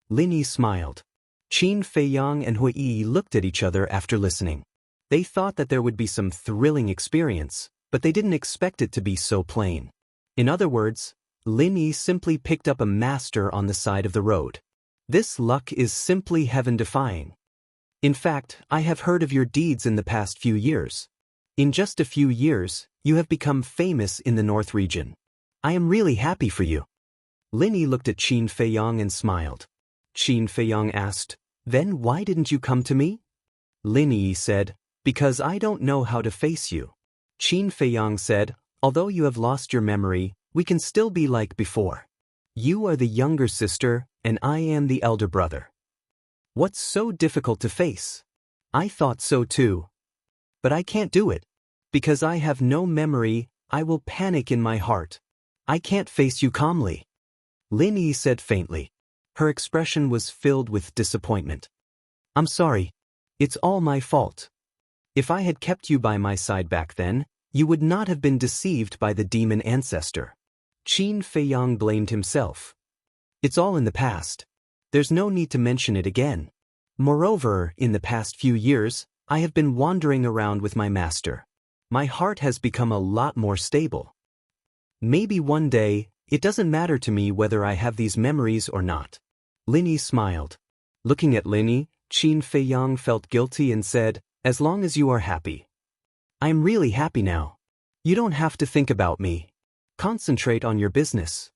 Lin Yi smiled. Qin Feiyang and Hui Yi looked at each other after listening. They thought that there would be some thrilling experience, but they didn't expect it to be so plain. In other words, Lin Yi simply picked up a master on the side of the road. This luck is simply heaven-defying. In fact, I have heard of your deeds in the past few years. In just a few years, you have become famous in the North region. I am really happy for you. Lin Yi looked at Qin Feiyang and smiled. Qin Feiyang asked, "Then why didn't you come to me?" Lin Yi said, "Because I don't know how to face you." Qin Feiyang said, "Although you have lost your memory, we can still be like before. You are the younger sister, and I am the elder brother. What's so difficult to face? I thought so too. But I can't do it. Because I have no memory, I will panic in my heart. I can't face you calmly." Lin Yi said faintly. Her expression was filled with disappointment. "I'm sorry. It's all my fault. If I had kept you by my side back then, you would not have been deceived by the demon ancestor." Qin Feiyang blamed himself. "It's all in the past. There's no need to mention it again. Moreover, in the past few years, I have been wandering around with my master. My heart has become a lot more stable. Maybe one day, it doesn't matter to me whether I have these memories or not." Lin Yi smiled. Looking at Lin Yi, Qin Feiyang felt guilty and said, "As long as you are happy." "I am really happy now. You don't have to think about me. Concentrate on your business."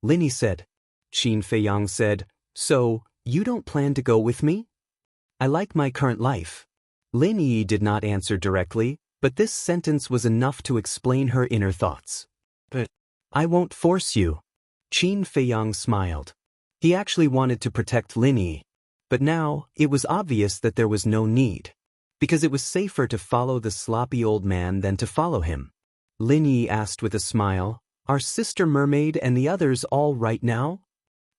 Lin Yi said. Qin Feiyang said, "So, you don't plan to go with me?" "I like my current life." Lin Yi did not answer directly, but this sentence was enough to explain her inner thoughts. "But I won't force you." Qin Feiyang smiled. He actually wanted to protect Lin Yi. But now, it was obvious that there was no need. Because it was safer to follow the sloppy old man than to follow him. Lin Yi asked with a smile, "Are Sister Mermaid and the others all right now?"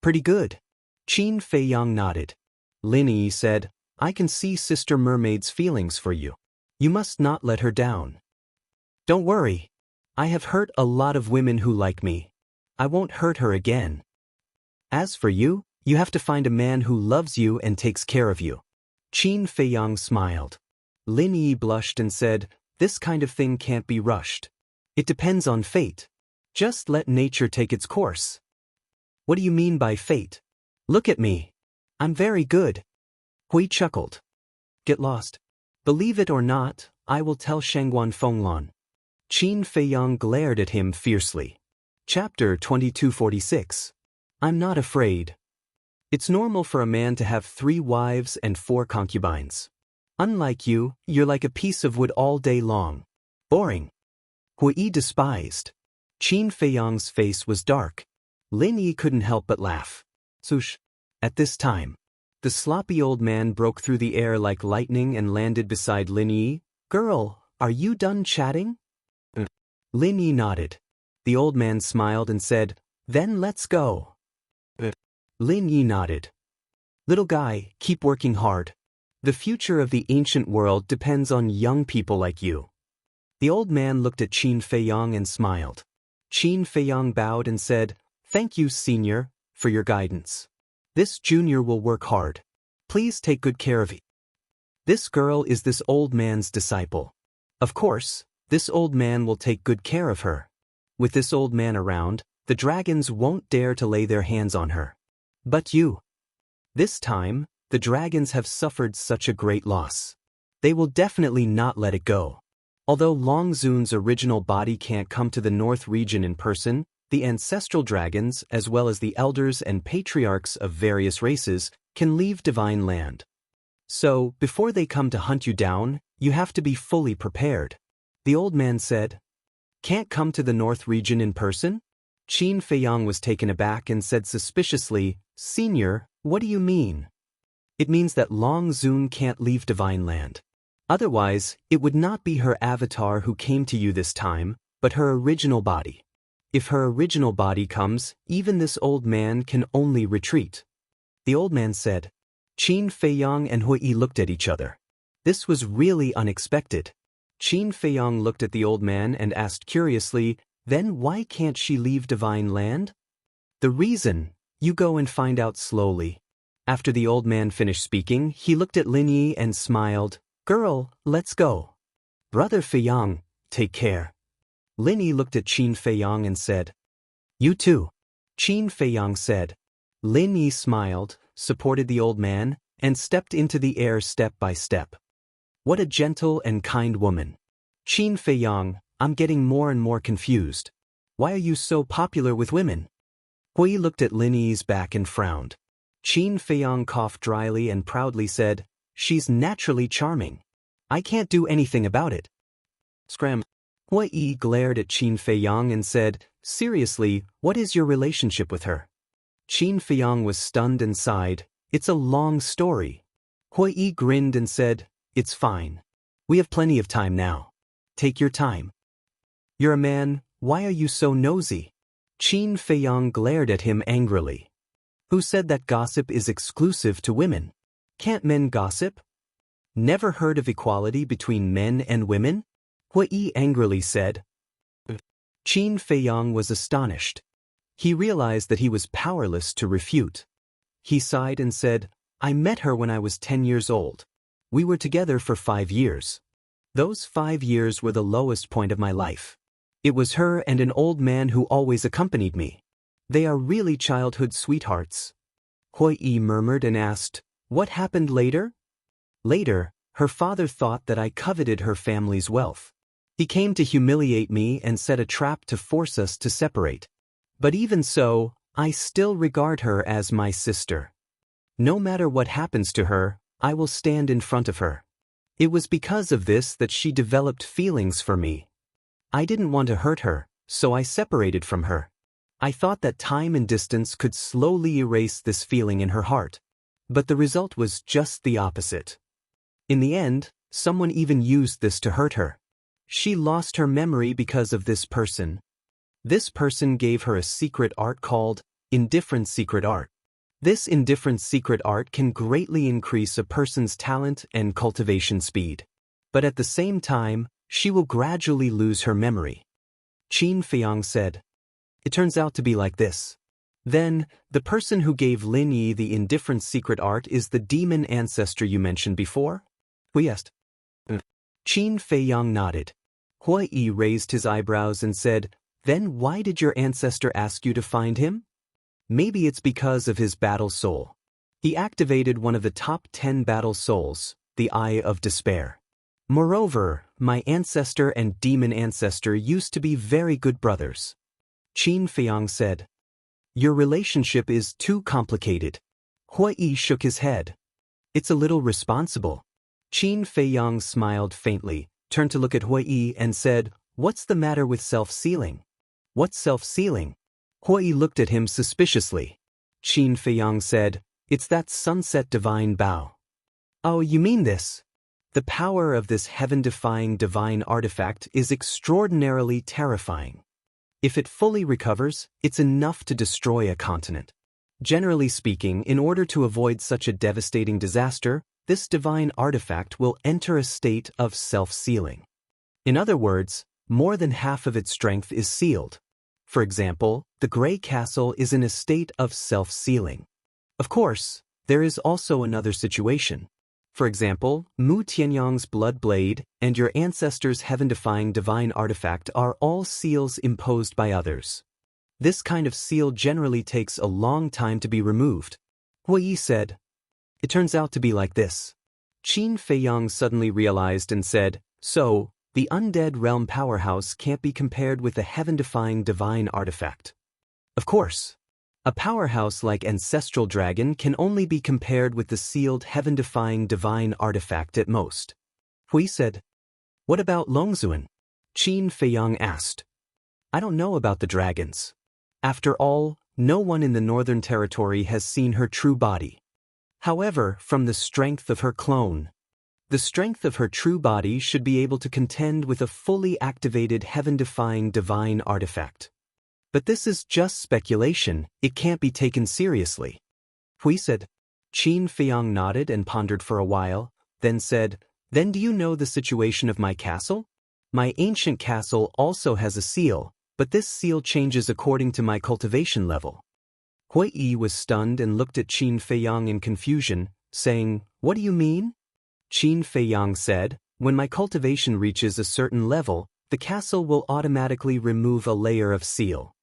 "Pretty good." Qin Feiyang nodded. Lin Yi said, "I can see Sister Mermaid's feelings for you. You must not let her down." "Don't worry. I have hurt a lot of women who like me. I won't hurt her again. As for you, you have to find a man who loves you and takes care of you." Qin Feiyang smiled. Lin Yi blushed and said, "This kind of thing can't be rushed. It depends on fate. Just let nature take its course." "What do you mean by fate?" "Look at me. I'm very good." Hui chuckled. "Get lost. Believe it or not, I will tell Shangguan Fenglan." Qin Feiyang glared at him fiercely. Chapter 2246. I'm not afraid. It's normal for a man to have 3 wives and 4 concubines. Unlike you, you're like a piece of wood all day long. Boring. Hui Yi despised. Qin Feiyang's face was dark. Lin Yi couldn't help but laugh. Swoosh. At this time, the sloppy old man broke through the air like lightning and landed beside Lin Yi. "Girl, are you done chatting?" Lin Yi nodded. The old man smiled and said, "Then let's go." Lin Yi nodded. "Little guy, keep working hard. The future of the ancient world depends on young people like you." The old man looked at Qin Feiyang and smiled. Qin Feiyang bowed and said, "Thank you, senior, for your guidance. This junior will work hard. Please take good care of it. This girl is this old man's disciple. Of course, this old man will take good care of her. With this old man around, the dragons won't dare to lay their hands on her. But you. This time, the dragons have suffered such a great loss. They will definitely not let it go. Although Long Zun's original body can't come to the North region in person, the ancestral dragons, as well as the elders and patriarchs of various races, can leave Divine Land. So, before they come to hunt you down, you have to be fully prepared." The old man said. "Can't come to the North region in person?" Qin Feiyang was taken aback and said suspiciously, "Senior, what do you mean?" "It means that Long Zun can't leave Divine Land. Otherwise, it would not be her avatar who came to you this time, but her original body. If her original body comes, even this old man can only retreat." The old man said. Qin Feiyang and Hui Yi looked at each other. This was really unexpected. Qin Feiyang looked at the old man and asked curiously, "Then why can't she leave Divine Land?" "The reason, you go and find out slowly." After the old man finished speaking, he looked at Lin Yi and smiled. Girl, let's go. Brother Feiyang, take care. Lin Yi looked at Qin Feiyang and said, You too. Qin Feiyang said. Lin Yi smiled, supported the old man, and stepped into the air step by step. What a gentle and kind woman. Qin Feiyang, I'm getting more and more confused. Why are you so popular with women? Hui looked at Lin Yi's back and frowned. Qin Feiyang coughed dryly and proudly said, She's naturally charming. I can't do anything about it. Scram. Hui glared at Qin Feiyang and said, Seriously, what is your relationship with her? Qin Feiyang was stunned and sighed. It's a long story. Hui grinned and said, It's fine. We have plenty of time now. Take your time. You're a man, why are you so nosy? Qin Feiyang glared at him angrily. Who said that gossip is exclusive to women? Can't men gossip? Never heard of equality between men and women? Hui angrily said. Qin Feiyang was astonished. He realized that he was powerless to refute. He sighed and said, I met her when I was 10 years old. We were together for 5 years. Those 5 years were the lowest point of my life. It was her and an old man who always accompanied me. They are really childhood sweethearts. Hui murmured and asked, What happened later? Later, her father thought that I coveted her family's wealth. He came to humiliate me and set a trap to force us to separate. But even so, I still regard her as my sister. No matter what happens to her, I will stand in front of her. It was because of this that she developed feelings for me. I didn't want to hurt her, so I separated from her. I thought that time and distance could slowly erase this feeling in her heart. But the result was just the opposite. In the end, someone even used this to hurt her. She lost her memory because of this person. This person gave her a secret art called indifferent secret art. This indifferent secret art can greatly increase a person's talent and cultivation speed. But at the same time, she will gradually lose her memory. Qin Feiyang said. It turns out to be like this. Then, the person who gave Lin Yi the indifferent secret art is the demon ancestor you mentioned before? Hui asked. Qin Feiyang nodded. Hui raised his eyebrows and said, Then why did your ancestor ask you to find him? Maybe it's because of his battle soul. He activated one of the top 10 battle souls, the Eye of Despair. Moreover, my ancestor and demon ancestor used to be very good brothers. Qin Feiyang said. Your relationship is too complicated. Hui shook his head. It's a little responsible. Qin Feiyang smiled faintly, turned to look at Hui and said, What's the matter with self-sealing? What's self-sealing? Hui looked at him suspiciously. Qin Feiyang said, It's that sunset divine bow. Oh, you mean this? The power of this heaven-defying divine artifact is extraordinarily terrifying. If it fully recovers, it's enough to destroy a continent. Generally speaking, in order to avoid such a devastating disaster, this divine artifact will enter a state of self-sealing. In other words, more than half of its strength is sealed. For example, the Grey Castle is in a state of self-sealing. Of course, there is also another situation. For example, Mu Tianyang's blood blade and your ancestor's heaven-defying divine artifact are all seals imposed by others. This kind of seal generally takes a long time to be removed. Hui said. It turns out to be like this. Qin Feiyang suddenly realized and said, So, the undead realm powerhouse can't be compared with the heaven-defying divine artifact. Of course. A powerhouse like Ancestral Dragon can only be compared with the sealed heaven-defying divine artifact at most. Hui said. What about Longzuan? Qin Feiyang asked. I don't know about the dragons. After all, no one in the Northern Territory has seen her true body. However, from the strength of her clone, the strength of her true body should be able to contend with a fully activated heaven-defying divine artifact. But this is just speculation, it can't be taken seriously. Hui said. Qin Feiyang nodded and pondered for a while, then said, Then do you know the situation of my castle? My ancient castle also has a seal, but this seal changes according to my cultivation level. Hui Yi was stunned and looked at Qin Feiyang in confusion, saying, "What do you mean?" Qin Feiyang said, "When my cultivation reaches a certain level, the castle will automatically remove a layer of seal."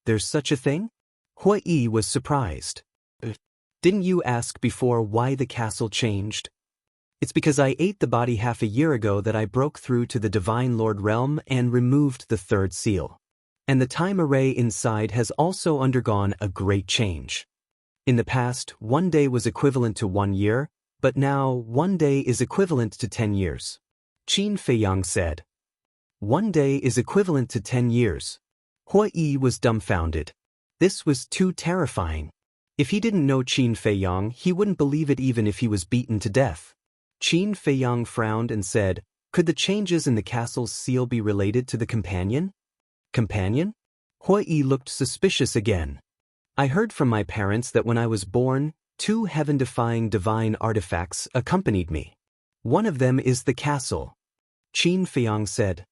"There's such a thing?" Hui Yi was surprised. "Didn't you ask before why the castle changed?" "It's because I ate the body half a year ago that I broke through to the Divine Lord realm and removed the third seal. And the time array inside has also undergone a great change. In the past, 1 day was equivalent to 1 year, but now 1 day is equivalent to 10 years. Qin Feiyang said. 1 day is equivalent to 10 years. Hui Yi was dumbfounded. This was too terrifying. If he didn't know Qin Feiyang, he wouldn't believe it even if he was beaten to death. Qin Feiyang frowned and said, "Could the changes in the castle's seal be related to the companion?" "Companion?" Hui Yi looked suspicious again. "I heard from my parents that when I was born, 2 heaven-defying divine artifacts accompanied me. One of them is the castle." Qin Feiyang said.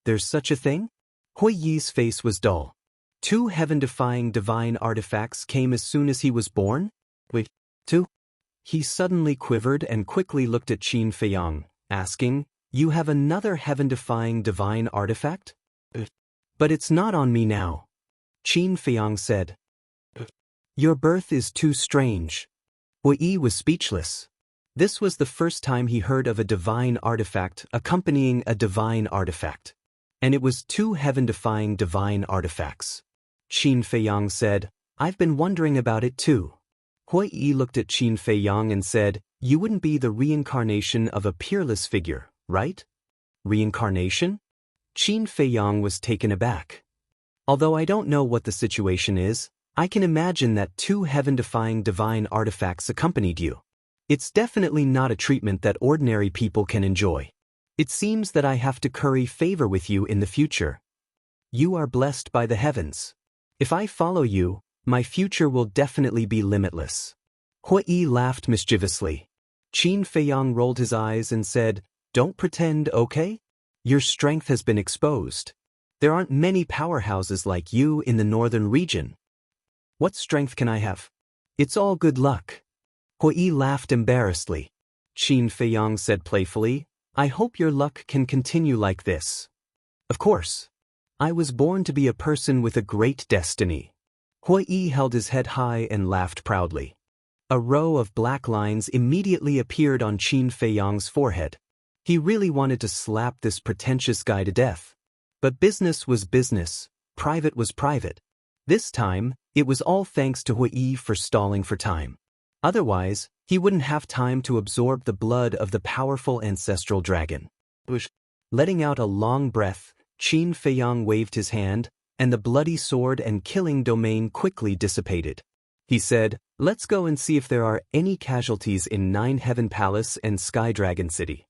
"There's such a thing?" Hui Yi's face was dull. 2 heaven-defying divine artifacts came as soon as he was born? Wait, 2? He suddenly quivered and quickly looked at Qin Feiyang, asking, "You have another heaven-defying divine artifact?" "But it's not on me now." Qin Feiyang said. "Your birth is too strange." Hui Yi was speechless. This was the first time he heard of a divine artifact accompanying a divine artifact. And it was 2 heaven-defying divine artifacts. Qin Feiyang said, "I've been wondering about it too." Hui Yi looked at Qin Feiyang and said, "You wouldn't be the reincarnation of a peerless figure, right?" "Reincarnation?" Qin Feiyang was taken aback. "Although I don't know what the situation is, I can imagine that 2 heaven-defying divine artifacts accompanied you. It's definitely not a treatment that ordinary people can enjoy. It seems that I have to curry favor with you in the future. You are blessed by the heavens. If I follow you, my future will definitely be limitless." Hui Yi laughed mischievously. Qin Feiyang rolled his eyes and said, "Don't pretend, okay? Your strength has been exposed. There aren't many powerhouses like you in the northern region. What strength can I have? It's all good luck." Hui Yi laughed embarrassedly. Qin Feiyang said playfully, "I hope your luck can continue like this." "Of course. I was born to be a person with a great destiny." Hui Yi held his head high and laughed proudly. A row of black lines immediately appeared on Qin Feiyang's forehead. He really wanted to slap this pretentious guy to death. But business was business, private was private. This time, it was all thanks to Hui Yi for stalling for time. Otherwise, he wouldn't have time to absorb the blood of the powerful ancestral dragon. Letting out a long breath, Qin Feiyang waved his hand, and the bloody sword and killing domain quickly dissipated. He said, "Let's go and see if there are any casualties in 9 Heaven Palace and Sky Dragon City."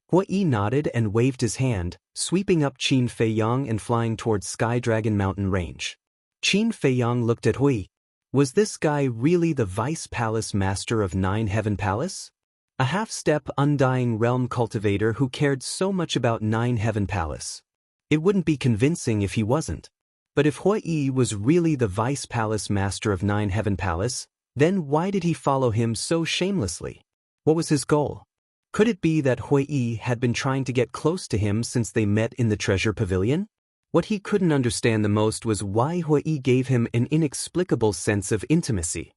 Hui Yi nodded and waved his hand, sweeping up Qin Feiyang and flying towards Sky Dragon Mountain Range. Qin Feiyang looked at Hui. Was this guy really the Vice Palace Master of 9 Heaven Palace? A half-step undying realm cultivator who cared so much about 9 Heaven Palace. It wouldn't be convincing if he wasn't. But if Hui Yi was really the Vice Palace Master of 9 Heaven Palace, then why did he follow him so shamelessly? What was his goal? Could it be that Hui Yi had been trying to get close to him since they met in the treasure pavilion? What he couldn't understand the most was why Hui Yi gave him an inexplicable sense of intimacy.